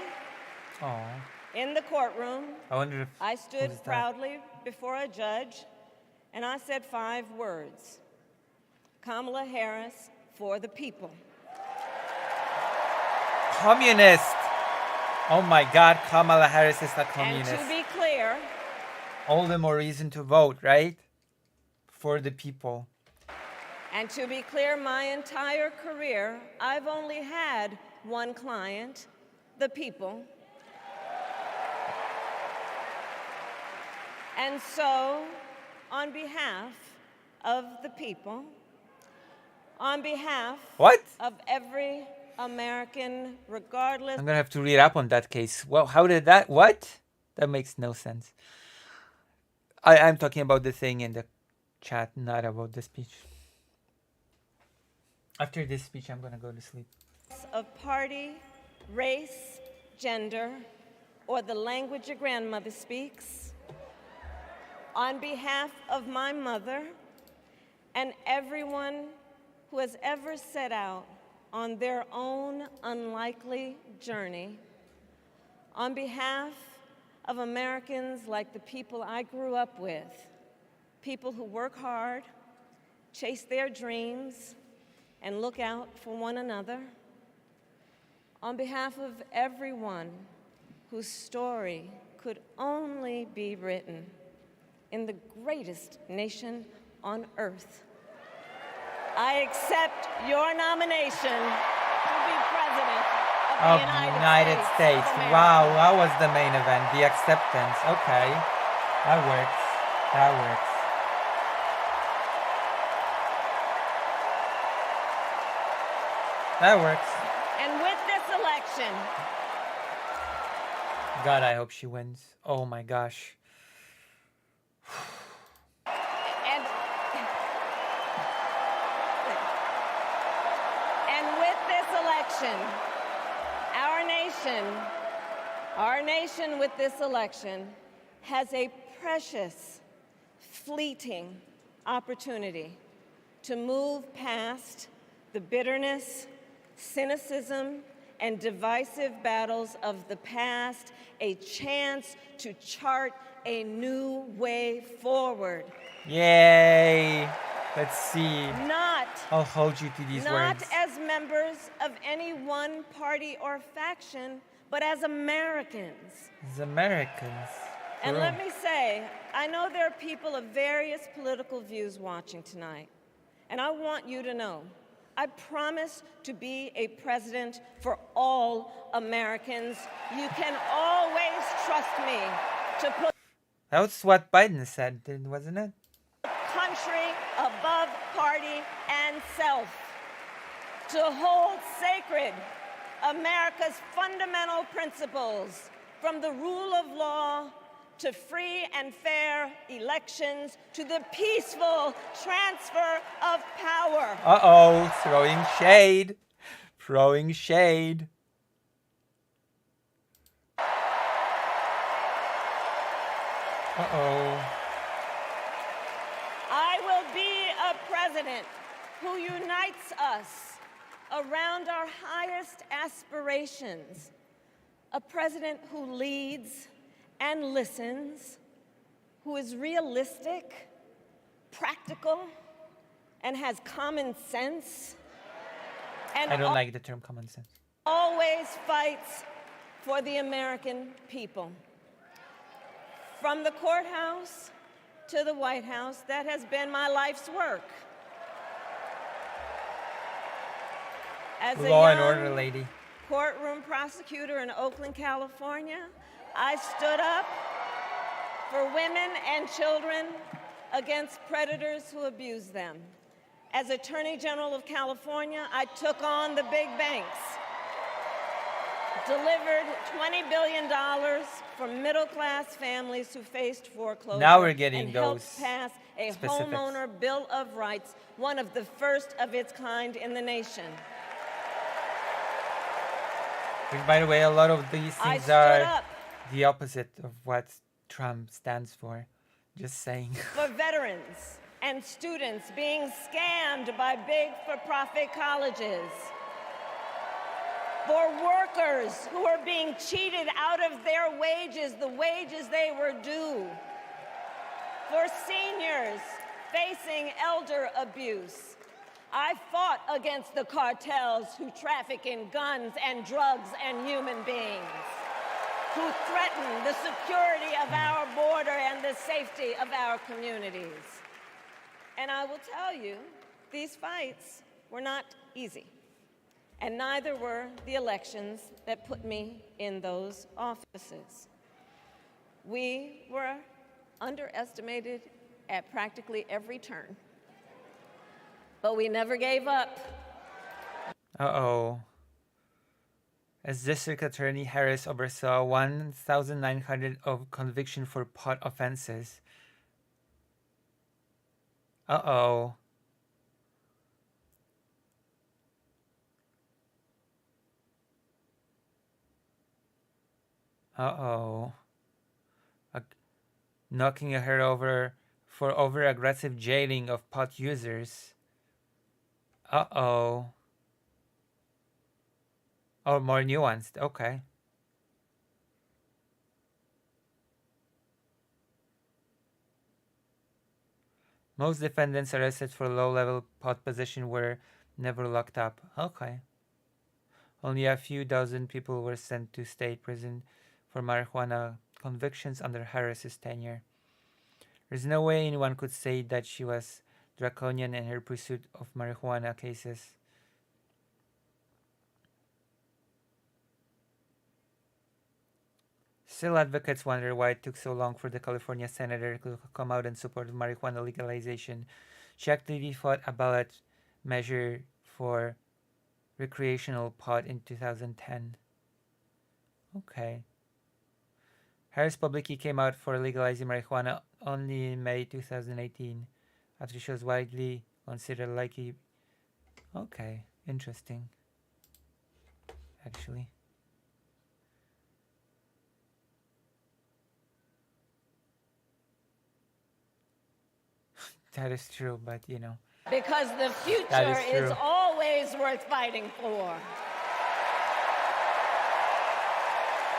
in the courtroom, I wonder if I stood who's that? proudly before a judge, and I said 5 words: Kamala Harris for the people. Communist! Oh my God, Kamala Harris is a communist. And to be clear, all the more reason to vote, right? For the people. And to be clear, my entire career, I've only had one client, the people. And so, on behalf of the people, on behalf of every American, regardless. I'm gonna have to read up on that case. Well, how did that? What? That makes no sense. I'm talking about the thing in the chat, not about the speech. After this speech, I'm gonna go to sleep. Of party, race, gender, or the language your grandmother speaks, on behalf of my mother and everyone who has ever set out on their own unlikely journey, on behalf of Americans like the people I grew up with, people who work hard, chase their dreams, and look out for one another. On behalf of everyone whose story could only be written in the greatest nation on earth, I accept your nomination to be President of the United States. Wow, that was the main event, the acceptance. Okay, that works. That works. That works. And with this election, God, I hope she wins. Oh my gosh. And with this election, our nation with this election has a precious, fleeting opportunity to move past the bitterness, cynicism, and divisive battles of the past, a chance to chart a new way forward. Yay! Let's see. I'll hold you to these Not words. as members of any one party or faction, but as Americans. As Americans. And True. let me say, I know there are people of various political views watching tonight, and I want you to know, I promise to be a president for all Americans. You can always trust me to put That was what Biden said, wasn't it? country above party and self, to hold sacred America's fundamental principles, from the rule of law to free and fair elections to the peaceful transfer of power. Uh-oh, throwing shade. Throwing shade. Uh-oh. I will be a president who unites us around our highest aspirations, a president who leads and listens, who is realistic, practical, and has common sense, and I don't like the term common sense. always fights for the American people. From the courthouse to the White House, that has been my life's work. As a Law and young order lady. courtroom prosecutor in Oakland, California, I stood up for women and children against predators who abuse them. As Attorney General of California, I took on the big banks, delivered $20 billion for middle-class families who faced foreclosure. Now we're getting and those helped pass a specifics. homeowner bill of rights, one of the first of its kind in the nation. Which, by the way, a lot of these I things stood are up the opposite of what Trump stands for. Just saying. for veterans and students being scammed by big for-profit colleges, for workers who are being cheated out of their wages, the wages they were due, for seniors facing elder abuse. I fought against the cartels who traffic in guns and drugs and human beings, who threaten the security of our border and the safety of our communities. And I will tell you, these fights were not easy, and neither were the elections that put me in those offices. We were underestimated at practically every turn, but we never gave up. Uh-oh. As District Attorney Harris oversaw 1,900 of conviction for pot offenses. Uh-oh. Uh-oh. Knocking her over for over-aggressive jailing of pot users. Uh-oh. Oh, more nuanced. Okay. Most defendants arrested for low-level pot possession were never locked up. Okay. Only a few dozen people were sent to state prison for marijuana convictions under Harris's tenure. There's no way anyone could say that she was draconian in her pursuit of marijuana cases. Still, advocates wonder why it took so long for the California senator to come out in support of marijuana legalization. She actively fought a ballot measure for recreational pot in 2010. Okay. Harris publicly came out for legalizing marijuana only in May 2018, after she was widely considered likely. Okay, interesting. Actually. That is true, but you know. Because the future is always worth fighting for.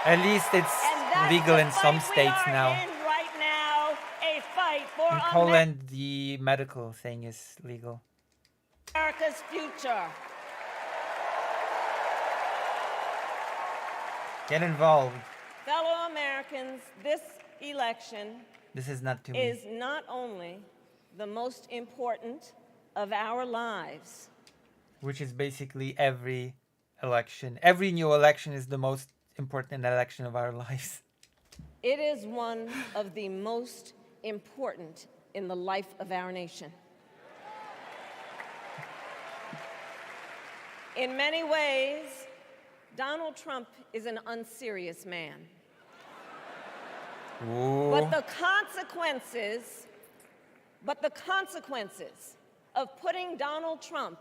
At least it's legal in some states now. Right now, a fight for in Poland, the medical thing is legal. America's future. Get involved. Fellow Americans, this election This is not to me. is not only the most important of our lives. Which is basically every election. Every new election is the most important election of our lives. It is one of the most important in the life of our nation. In many ways, Donald Trump is an unserious man. Ooh. But the consequences of putting Donald Trump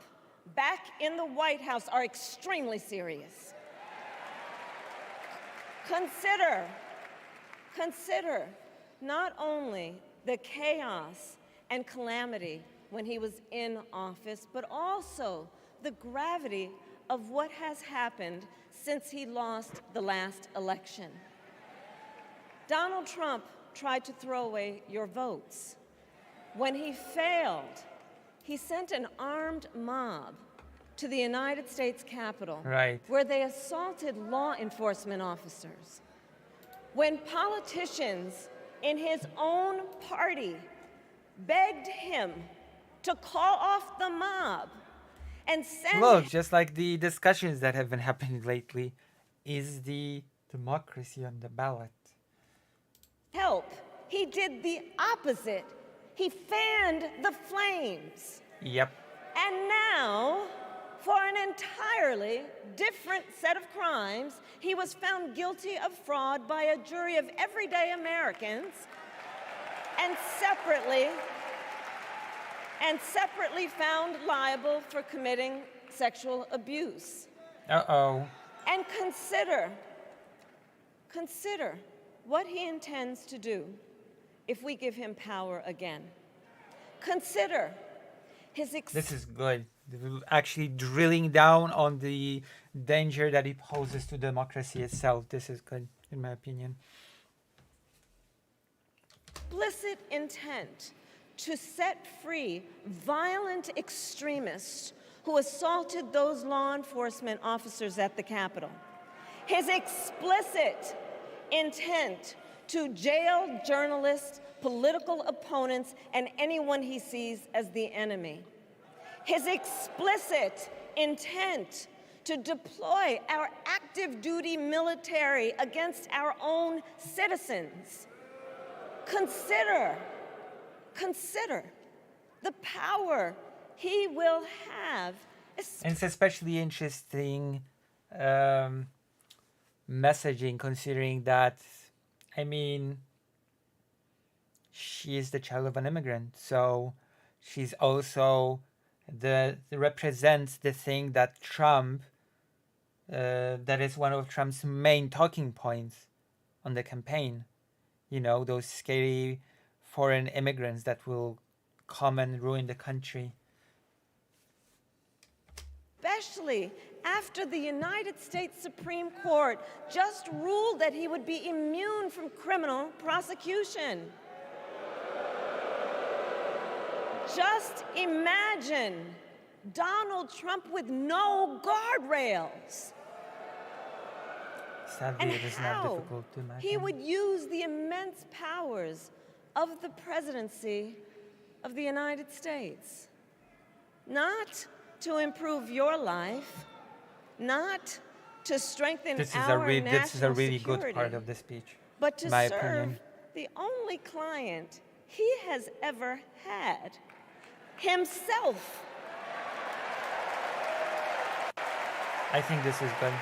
back in the White House are extremely serious. Consider not only the chaos and calamity when he was in office, but also the gravity of what has happened since he lost the last election. Donald Trump tried to throw away your votes. When he failed, he sent an armed mob to the United States Capitol, where they assaulted law enforcement officers. When politicians in his own party begged him to call off the mob and send... Look, just like the discussions that have been happening lately, is the democracy on the ballot. Help. He did the opposite. He fanned the flames. Yep. And now, for an entirely different set of crimes, he was found guilty of fraud by a jury of everyday Americans and separately found liable for committing sexual abuse. Uh-oh. And consider what he intends to do if we give him power again. Consider his... This is good. Actually drilling down on the danger that he poses to democracy itself. This is good, in my opinion. Explicit intent to set free violent extremists who assaulted those law enforcement officers at the Capitol. His explicit intent to jail journalists, political opponents, and anyone he sees as the enemy. His explicit intent to deploy our active duty military against our own citizens. Consider the power he will have. And it's especially interesting messaging, considering that, I mean, she is the child of an immigrant, so she's also represents the thing that Trump, that is one of Trump's main talking points on the campaign. You know, those scary foreign immigrants that will come and ruin the country. Especially after the United States Supreme Court just ruled that he would be immune from criminal prosecution. just imagine Donald Trump with no guardrails. Sadly, And it is not how difficult to imagine. he would use the immense powers of the presidency of the United States. Not to improve your life, not to strengthen This is our this is a national really good security, part of the speech, but to my serve opinion. the only client he has ever had, himself. I think this is good.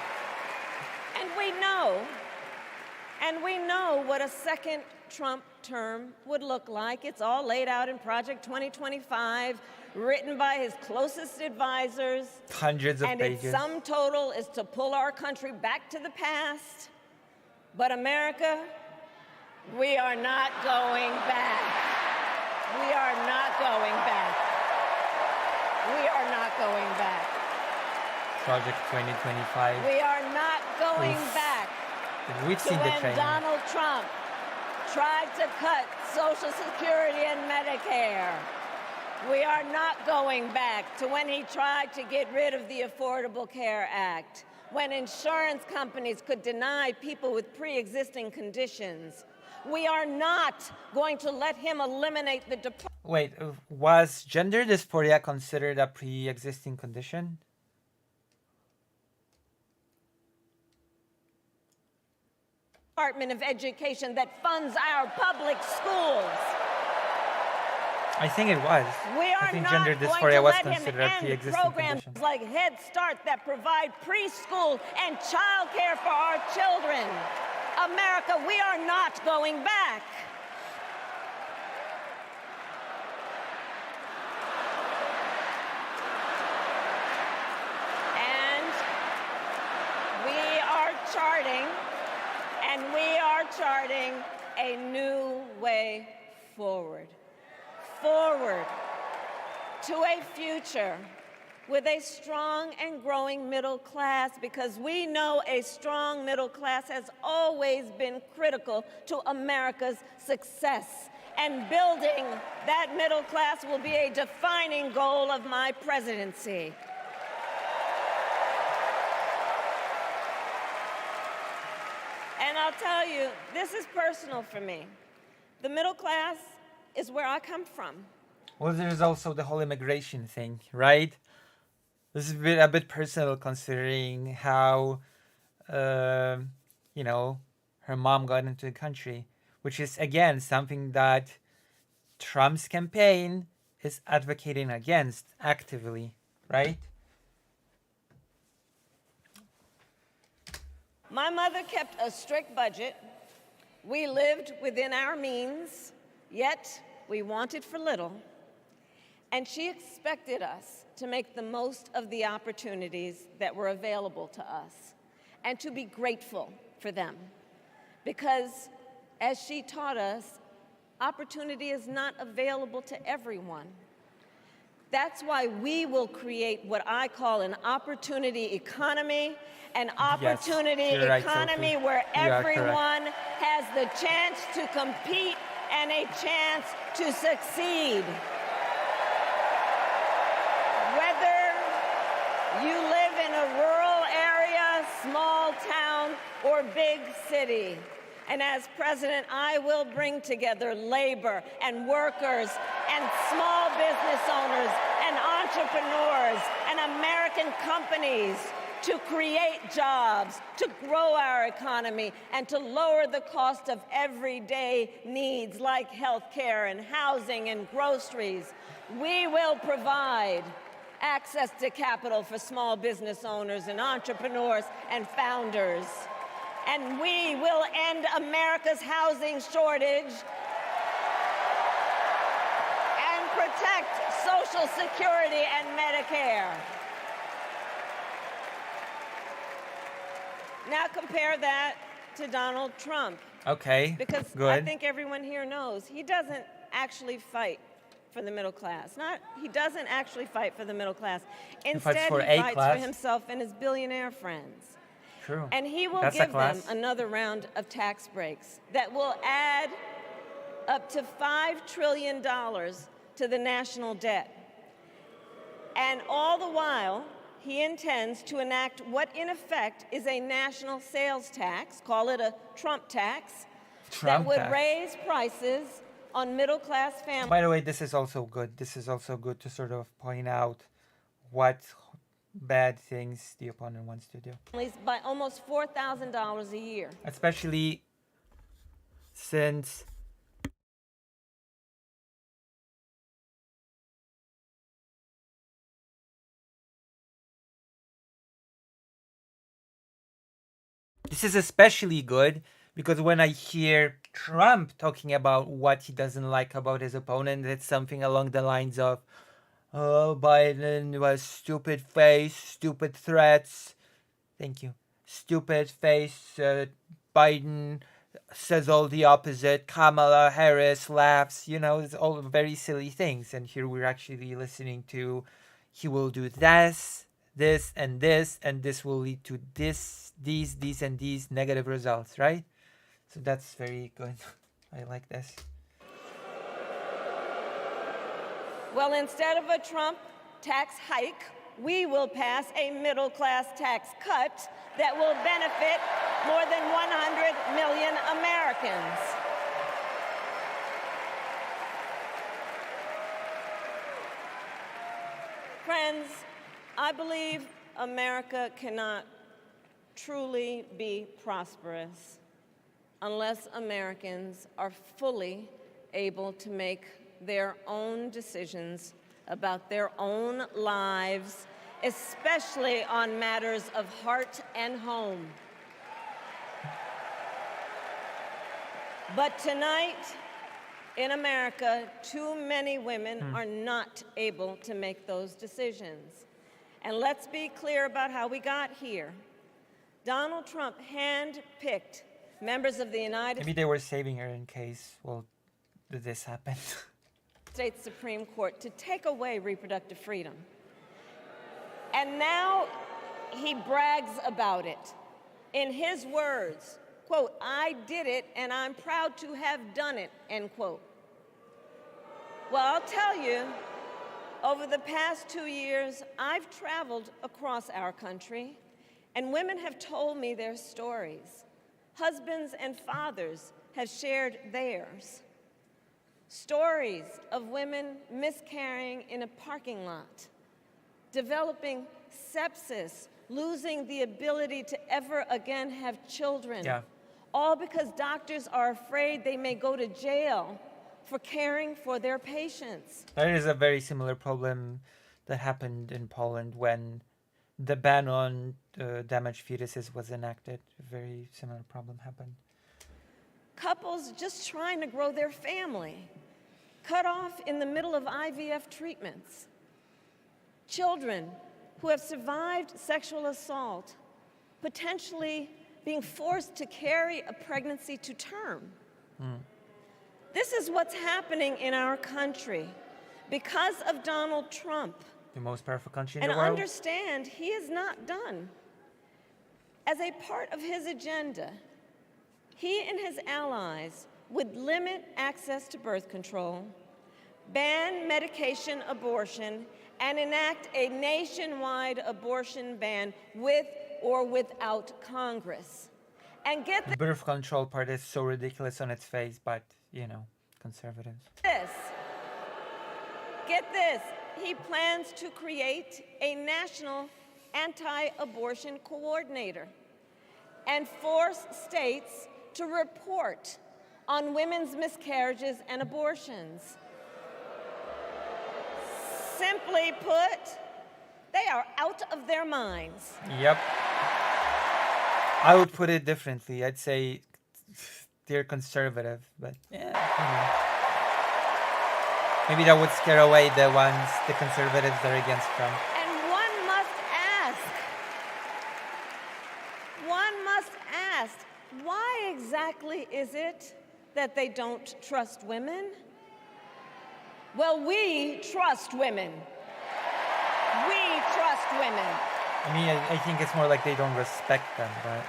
And we know what a second Trump term would look like. It's all laid out in Project 2025, written by his closest advisors. Hundreds of and pages. its sum total is to pull our country back to the past. But America, we are not going back. We are not going back. We are not going back. Project 2025. We are not going back We've to seen the when training. Donald Trump tried to cut Social Security and Medicare. We are not going back to when he tried to get rid of the Affordable Care Act, when insurance companies could deny people with pre-existing conditions. We are not going to let him eliminate the Wait, was gender dysphoria considered a pre-existing condition? Department of Education that funds our public schools. I think it was. We I are think not gender going dysphoria to was let him considered a end pre-existing programs condition. like Head Start that provide preschool and childcare for our children. America, we are not going back. And we are charting a new way forward. Forward to a future with a strong and growing middle class, because we know a strong middle class has always been critical to America's success. And building that middle class will be a defining goal of my presidency. And I'll tell you, this is personal for me. The middle class is where I come from. Well, there's also the whole immigration thing, right? This is a bit personal considering how, you know, her mom got into the country, which is, again, something that Trump's campaign is advocating against actively, right? My mother kept a strict budget. We lived within our means, yet we wanted for little. And she expected us to make the most of the opportunities that were available to us and to be grateful for them. Because, as she taught us, opportunity is not available to everyone. That's why we will create what I call an opportunity economy, an opportunity economy where everyone has the chance to compete and a chance to succeed. Whether you live in a rural area, small town, or big city. And as president, I will bring together labor and workers and small business owners and entrepreneurs and American companies to create jobs, to grow our economy, and to lower the cost of everyday needs like health care and housing and groceries. We will provide access to capital for small business owners and entrepreneurs and founders. And we will end America's housing shortage and protect Social Security and Medicare. Now compare that to Donald Trump. Okay, because good. I think everyone here knows he doesn't actually fight for the middle class. He doesn't actually fight for the middle class. Instead, he fights for himself and his billionaire friends. True. And he will give them another round of tax breaks that will add up to $5 trillion to the national debt. And all the while, he intends to enact what in effect is a national sales tax, call it a Trump tax, that would raise prices on middle-class families. By the way, this is also good. This is also good to sort of point out what bad things the opponent wants to do. By almost $4,000 a year. Especially since this is especially good because when I hear Trump talking about what he doesn't like about his opponent, it's something along the lines of, oh, Biden was stupid face, stupid threats. Thank you. Stupid face, Biden says all the opposite. Kamala Harris laughs. You know, it's all very silly things. And here we're actually listening to, he will do this, and this will lead to these, and these negative results, right? So that's very good. I like this. Well, instead of a Trump tax hike, we will pass a middle-class tax cut that will benefit more than 100 million Americans. Friends, I believe America cannot truly be prosperous unless Americans are fully able to make their own decisions about their own lives, especially on matters of heart and home. But tonight, in America, too many women are not able to make those decisions. And let's be clear about how we got here. Donald Trump handpicked members of the United Maybe they were saving her in case, well, this happened. States Supreme Court to take away reproductive freedom. And now he brags about it. In his words, quote, I did it and I'm proud to have done it, end quote. Well, I'll tell you, over the past 2 years, I've traveled across our country, and women have told me their stories. Husbands and fathers have shared theirs. Stories of women miscarrying in a parking lot, developing sepsis, losing the ability to ever again have children. Yeah. All because doctors are afraid they may go to jail for caring for their patients. There is a very similar problem that happened in Poland when the ban on damaged fetuses was enacted. A very similar problem happened. Couples just trying to grow their family, cut off in the middle of IVF treatments. Children who have survived sexual assault, potentially being forced to carry a pregnancy to term. This is what's happening in our country because of Donald Trump. The most powerful country in And the world. understand, he is not done. As a part of his agenda, he and his allies would limit access to birth control, ban medication abortion, and enact a nationwide abortion ban with or without Congress. And get The birth control part is so ridiculous on its face, but, you know, conservatives. this. Get this. He plans to create a national anti-abortion coordinator and force states to report on women's miscarriages and abortions. Simply put, they are out of their minds. Yep. I would put it differently. I'd say they're conservative, but yeah, you know. Maybe that would scare away the conservatives that are against Trump. And one must ask, why exactly is it that they don't trust women? Well, we trust women. We trust women. I mean, I think it's more like they don't respect them, but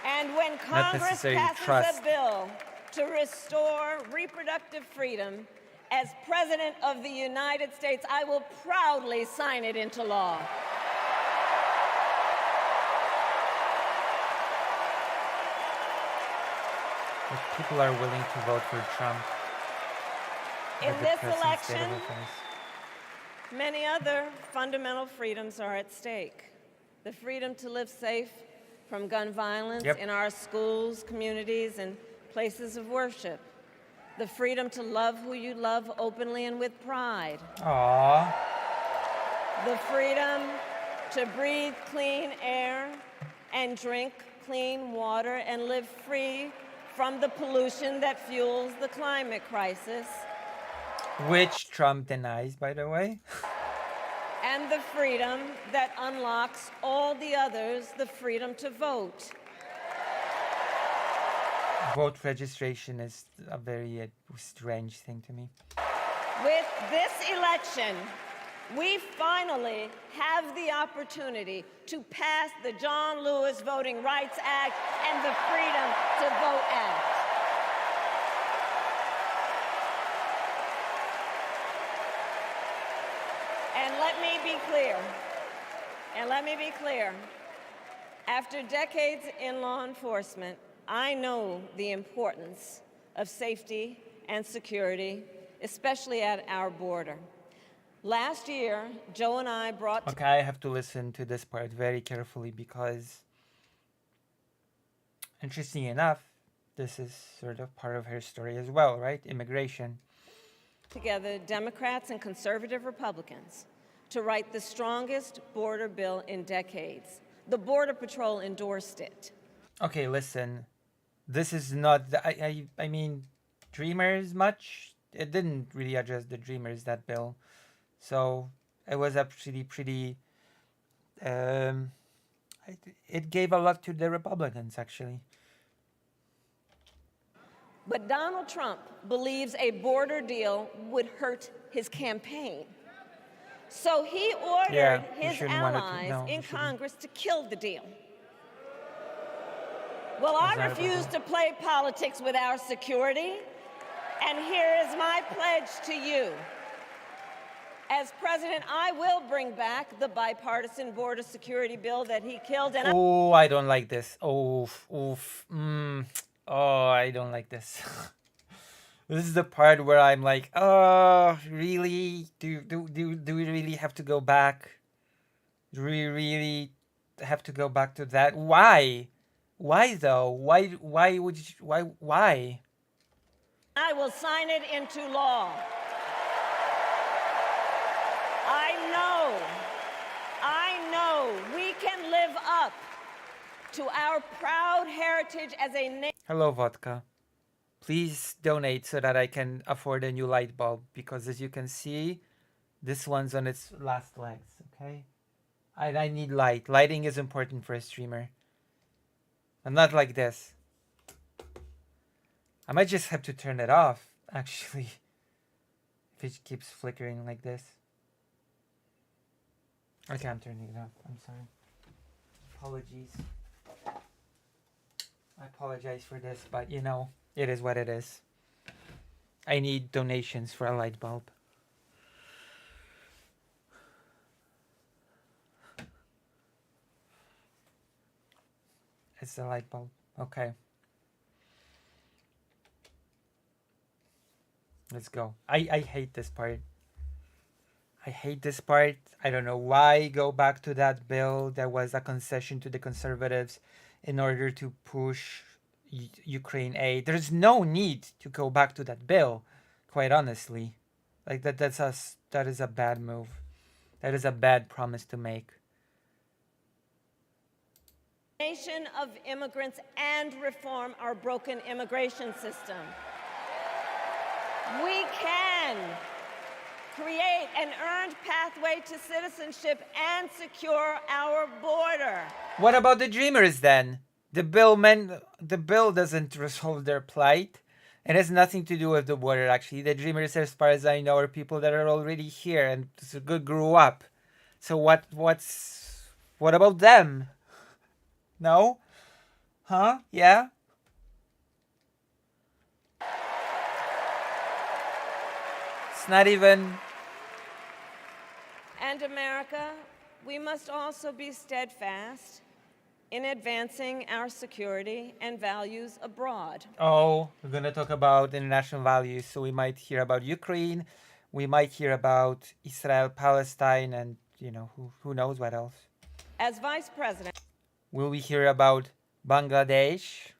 And when Congress passes a bill to restore reproductive freedom as President of the United States, I will proudly sign it into law. But people are willing to vote for Trump. In this election, many other fundamental freedoms are at stake. The freedom to live safe from gun violence in our schools, communities, and places of worship. The freedom to love who you love openly and with pride. Aww. The freedom to breathe clean air and drink clean water and live free from the pollution that fuels the climate crisis. Which Trump denies, by the way. And the freedom that unlocks all the others, the freedom to vote. Vote registration is a very strange thing to me. With this election, we finally have the opportunity to pass the John Lewis Voting Rights Act and the Freedom to Vote Act. And let me be clear, after decades in law enforcement, I know the importance of safety and security, especially at our border. Last year, Joe and I brought... Okay, I have to listen to this part very carefully because, interesting enough, this is sort of part of her story as well, right? Immigration. Together Democrats and conservative Republicans to write the strongest border bill in decades. The Border Patrol endorsed it. Okay, listen. This is not... I mean, Dreamers much? It didn't really address the Dreamers, that bill. So it was actually pretty... it gave a lot to the Republicans, actually. But Donald Trump believes a border deal would hurt his campaign. So he ordered his allies in Congress to kill the deal. Well, I refuse to play politics with our security, and here is my pledge to you. As president, I will bring back the bipartisan border security bill that he killed. And oh, I don't like this. Oof, oof. Oh, I don't like this. This is the part where I'm like, oh, really? Do we really have to go back? Do we really have to go back to that? Why? Why though? Why would you, why? I will sign it into law. I know we can live up to our proud heritage as a nation. Hello, vodka. Please donate so that I can afford a new light bulb, because as you can see, this one's on its last legs, okay? I need light. Lighting is important for a streamer. I'm not like this. I might just have to turn it off, actually, if it keeps flickering like this. Okay, I'm turning it off. I'm sorry. Apologies. I apologize for this, but you know, it is what it is. I need donations for a light bulb. It's a light bulb. Okay. Let's go. I hate this part. I hate this part. I don't know why go back to that bill. There was a concession to the conservatives in order to push Ukraine aid. There's no need to go back to that bill, quite honestly. Like that is a bad move. That is a bad promise to make. Nation of immigrants and reform our broken immigration system. We can create an earned pathway to citizenship and secure our border. What about the Dreamers then? The bill doesn't resolve their plight. It has nothing to do with the border, actually. The Dreamers, as far as I know, are people that are already here and grew up. So what about them? No? Huh? Yeah? It's not even... And America, we must also be steadfast in advancing our security and values abroad. Oh, we're going to talk about international values. So we might hear about Ukraine. We might hear about Israel, Palestine, and, you know, who knows what else. As Vice President, will we hear about Bangladesh?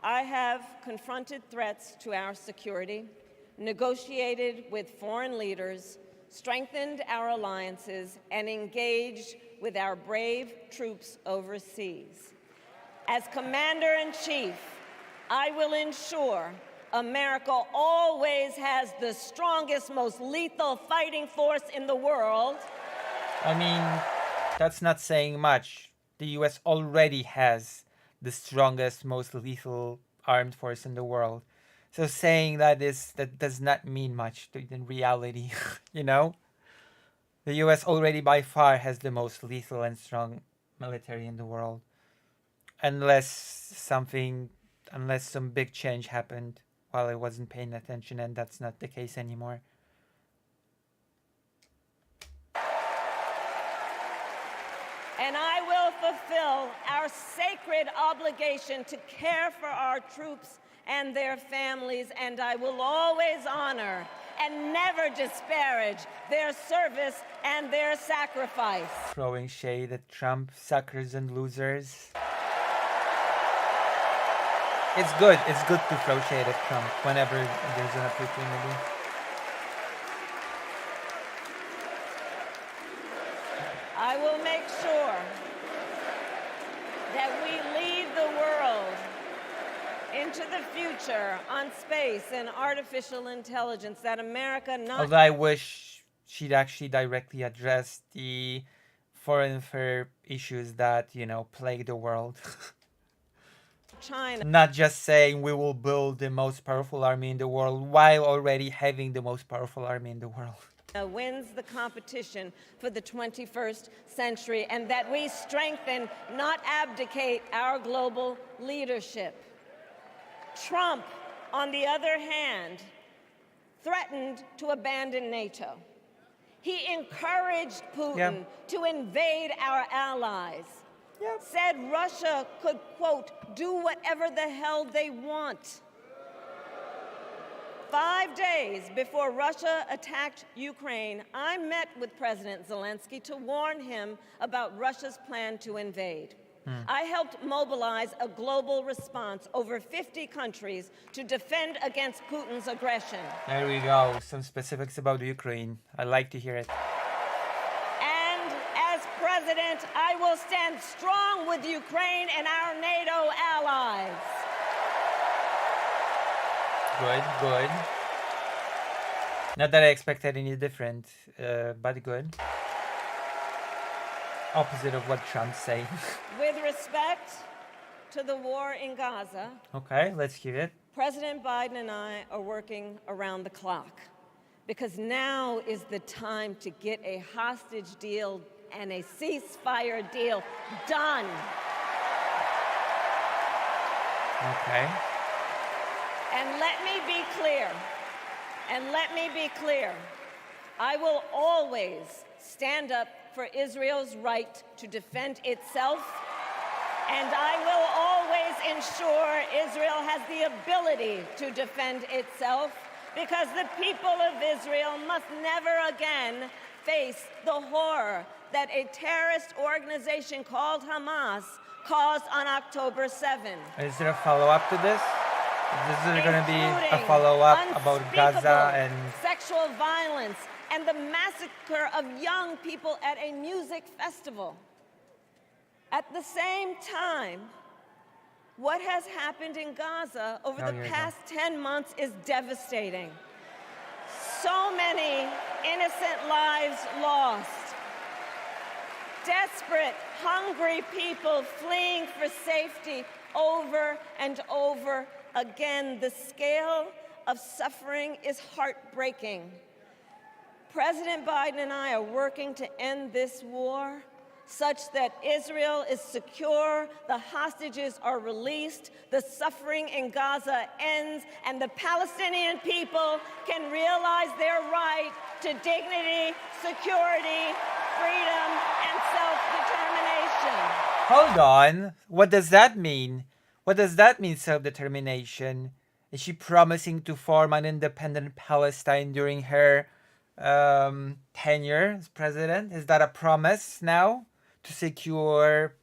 I have confronted threats to our security, negotiated with foreign leaders, strengthened our alliances, and engaged with our brave troops overseas. As Commander-in-Chief, I will ensure America always has the strongest, most lethal fighting force in the world. I mean, that's not saying much. The US already has the strongest, most lethal armed force in the world. So saying that does not mean much in reality, you know? The US already by far has the most lethal and strong military in the world. Unless some big change happened while I wasn't paying attention, and that's not the case anymore. And I will fulfill our sacred obligation to care for our troops and their families, and I will always honor and never disparage their service and their sacrifice. Throwing shade at Trump, suckers and losers. It's good to throw shade at Trump whenever there's an opportunity. I will make sure that we lead the world into the future on space and artificial intelligence, that America not... Although I wish she'd actually directly address the foreign affair issues that, you know, plague the world. China. Not just saying we will build the most powerful army in the world while already having the most powerful army in the world. Wins the competition for the 21st century, and that we strengthen, not abdicate, our global leadership. Trump, on the other hand, threatened to abandon NATO. He encouraged Putin to invade our allies. Said Russia could, quote, do whatever the hell they want. 5 days before Russia attacked Ukraine, I met with President Zelensky to warn him about Russia's plan to invade. I helped mobilize a global response, over 50 countries, to defend against Putin's aggression. There we go. Some specifics about Ukraine. I'd like to hear it. And as president, I will stand strong with Ukraine and our NATO allies. Good. Not that I expected any different, but good. Opposite of what Trump's saying. With respect to the war in Gaza, Okay, let's hear it. President Biden and I are working around the clock, because now is the time to get a hostage deal and a ceasefire deal done. Okay. And let me be clear, I will always stand up for Israel's right to defend itself, and I will always ensure Israel has the ability to defend itself, because the people of Israel must never again face the horror that a terrorist organization called Hamas caused on October 7. Is there a follow-up to this? Is there going to be a follow-up about Gaza and... sexual violence and the massacre of young people at a music festival. At the same time, what has happened in Gaza over the past 10 months is devastating. So many innocent lives lost. Desperate, hungry people fleeing for safety over and over again. The scale of suffering is heartbreaking. President Biden and I are working to end this war such that Israel is secure, the hostages are released, the suffering in Gaza ends, and the Palestinian people can realize their right to dignity, security, freedom, and self-determination. Hold on. What does that mean? What does that mean, self-determination? Is she promising to form an independent Palestine during her tenure as president? Is that a promise now to secure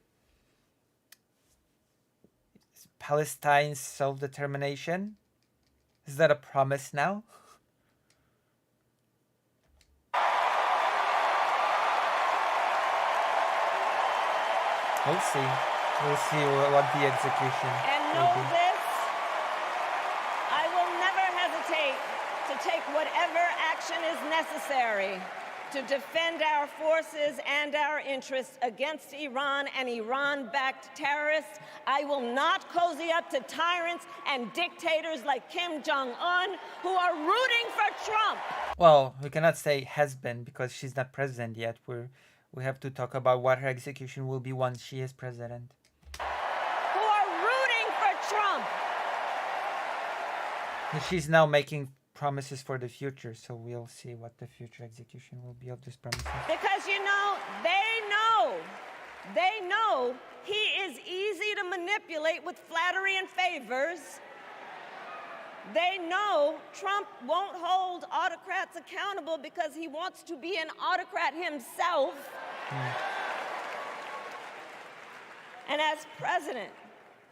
Palestine's self-determination? Is that a promise now? We'll see. We'll see what the execution And will know be. this, I will never hesitate to take whatever action is necessary to defend our forces and our interests against Iran and Iran-backed terrorists. I will not cozy up to tyrants and dictators like Kim Jong-un who are rooting for Trump. Well, we cannot say has been because she's not president yet. We have to talk about what her execution will be once she is president. Who are rooting for Trump. And she's now making promises for the future, so we'll see what the future execution will be of these promises. Because, you know, they know he is easy to manipulate with flattery and favors. They know Trump won't hold autocrats accountable because he wants to be an autocrat himself. And as president,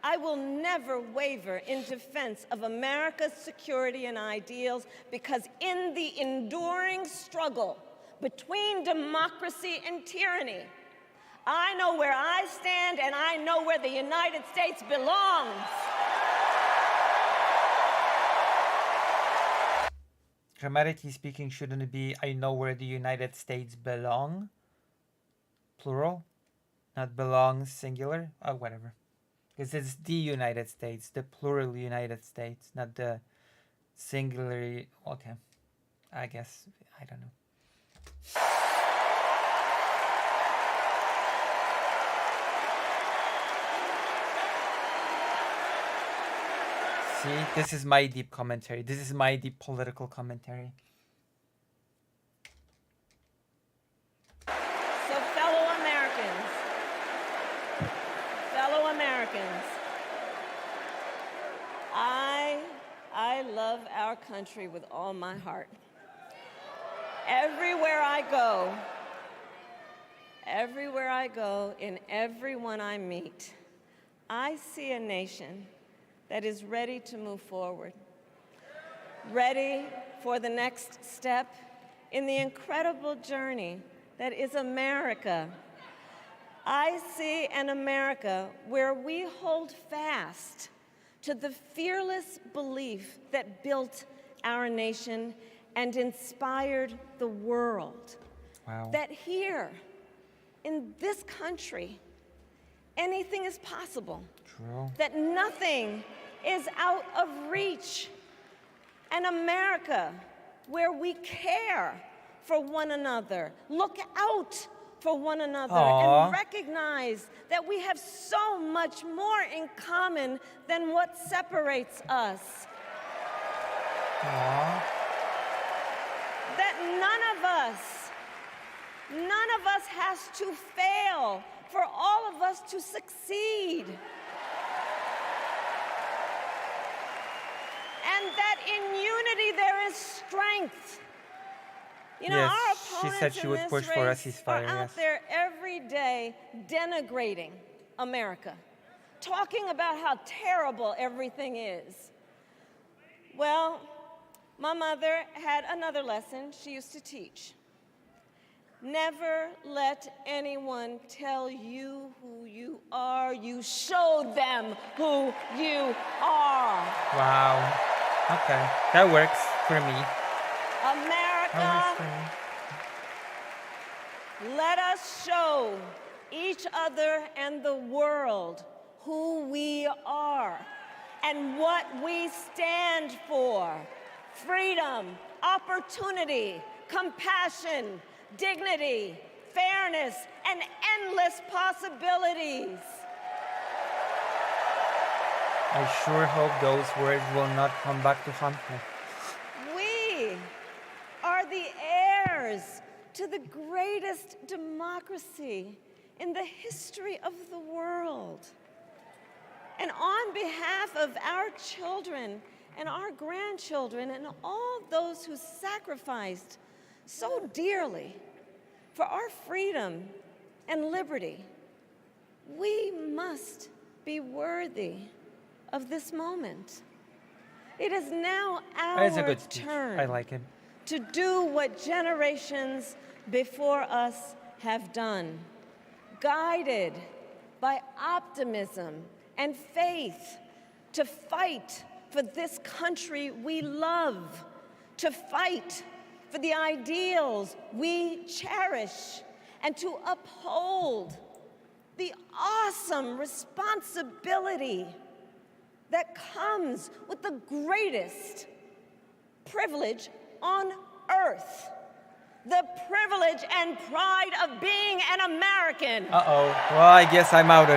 I will never waver in defense of America's security and ideals because in the enduring struggle between democracy and tyranny, I know where I stand and I know where the United States belongs. Grammatically speaking, shouldn't it be I know where the United States belong? Plural? Not belongs, singular? Oh, whatever. Because it's the United States, the plural United States, not the singular. Okay. I guess, I don't know. See, this is my deep commentary. This is my deep political commentary. So fellow Americans, I love our country with all my heart. Everywhere I go, in everyone I meet, I see a nation that is ready to move forward, ready for the next step in the incredible journey that is America. I see an America where we hold fast to the fearless belief that built our nation and inspired the world. Wow. That here, in this country, anything is possible. True. That nothing is out of reach. An America where we care for one another, look out for one another, Aww. and recognize that we have so much more in common than what separates us. Aww. That none of us has to fail for all of us to succeed. And that in unity there is strength. You know, Yes, our she opponents said she in would this push for a race ceasefire, are out yes. there every day denigrating America, talking about how terrible everything is. Well, my mother had another lesson she used to teach. Never let anyone tell you who you are. You show them who you are. Wow. Okay. That works for me. America, That works for me. let us show each other and the world who we are and what we stand for. Freedom, opportunity, compassion, dignity, fairness, and endless possibilities. I sure hope those words will not come back to haunt me. We are the heirs to the greatest democracy in the history of the world. And on behalf of our children and our grandchildren and all those who sacrificed so dearly for our freedom and liberty, we must be worthy of this moment. It is now It's a our good speech. turn I like it. to do what generations before us have done, guided by optimism and faith, to fight for this country we love, to fight for the ideals we cherish, and to uphold the awesome responsibility that comes with the greatest privilege on earth, the privilege and pride of being an American. Uh-oh. Well, I guess I'm out.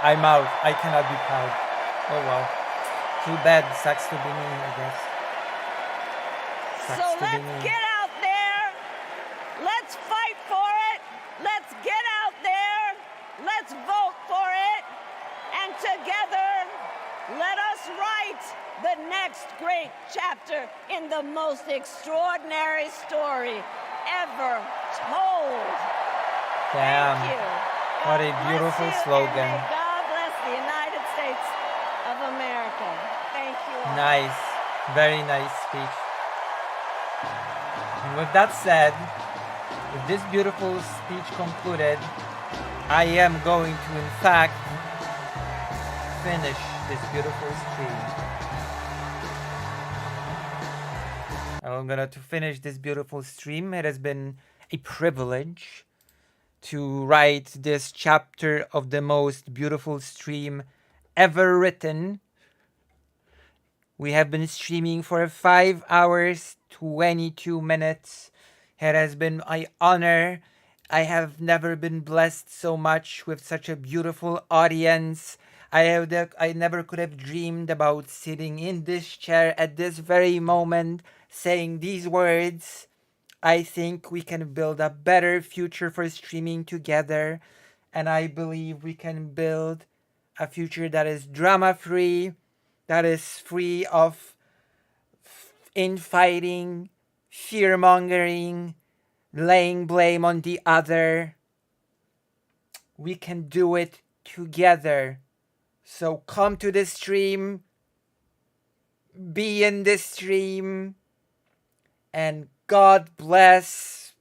I'm out. I cannot be proud. Oh, well. Too bad. Sucks to be me, I guess. Sucks So to be let's me. get out there. Let's fight for it. Let's get out there. Let's vote for it. And together, let us write the next great chapter in the most extraordinary story ever told. Damn. Thank you. What a beautiful slogan. May God bless the United States of America. Thank you all. Nice. Very nice speech. And with that said, with this beautiful speech concluded, I am going to, in fact, finish this beautiful stream. I'm gonna to finish this beautiful stream. It has been a privilege to write this chapter of the most beautiful stream ever written. We have been streaming for 5 hours, 22 minutes. It has been my honor. I have never been blessed so much with such a beautiful audience. I never could have dreamed about sitting in this chair at this very moment, saying these words. I think we can build a better future for streaming together, and I believe we can build a future that is drama-free, that is free of infighting, fear-mongering, laying blame on the other. We can do it together. So come to the stream, be in the stream, and God bless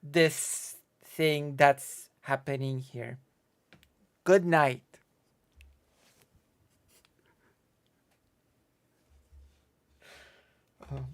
this thing that's happening here. Good night. Oh.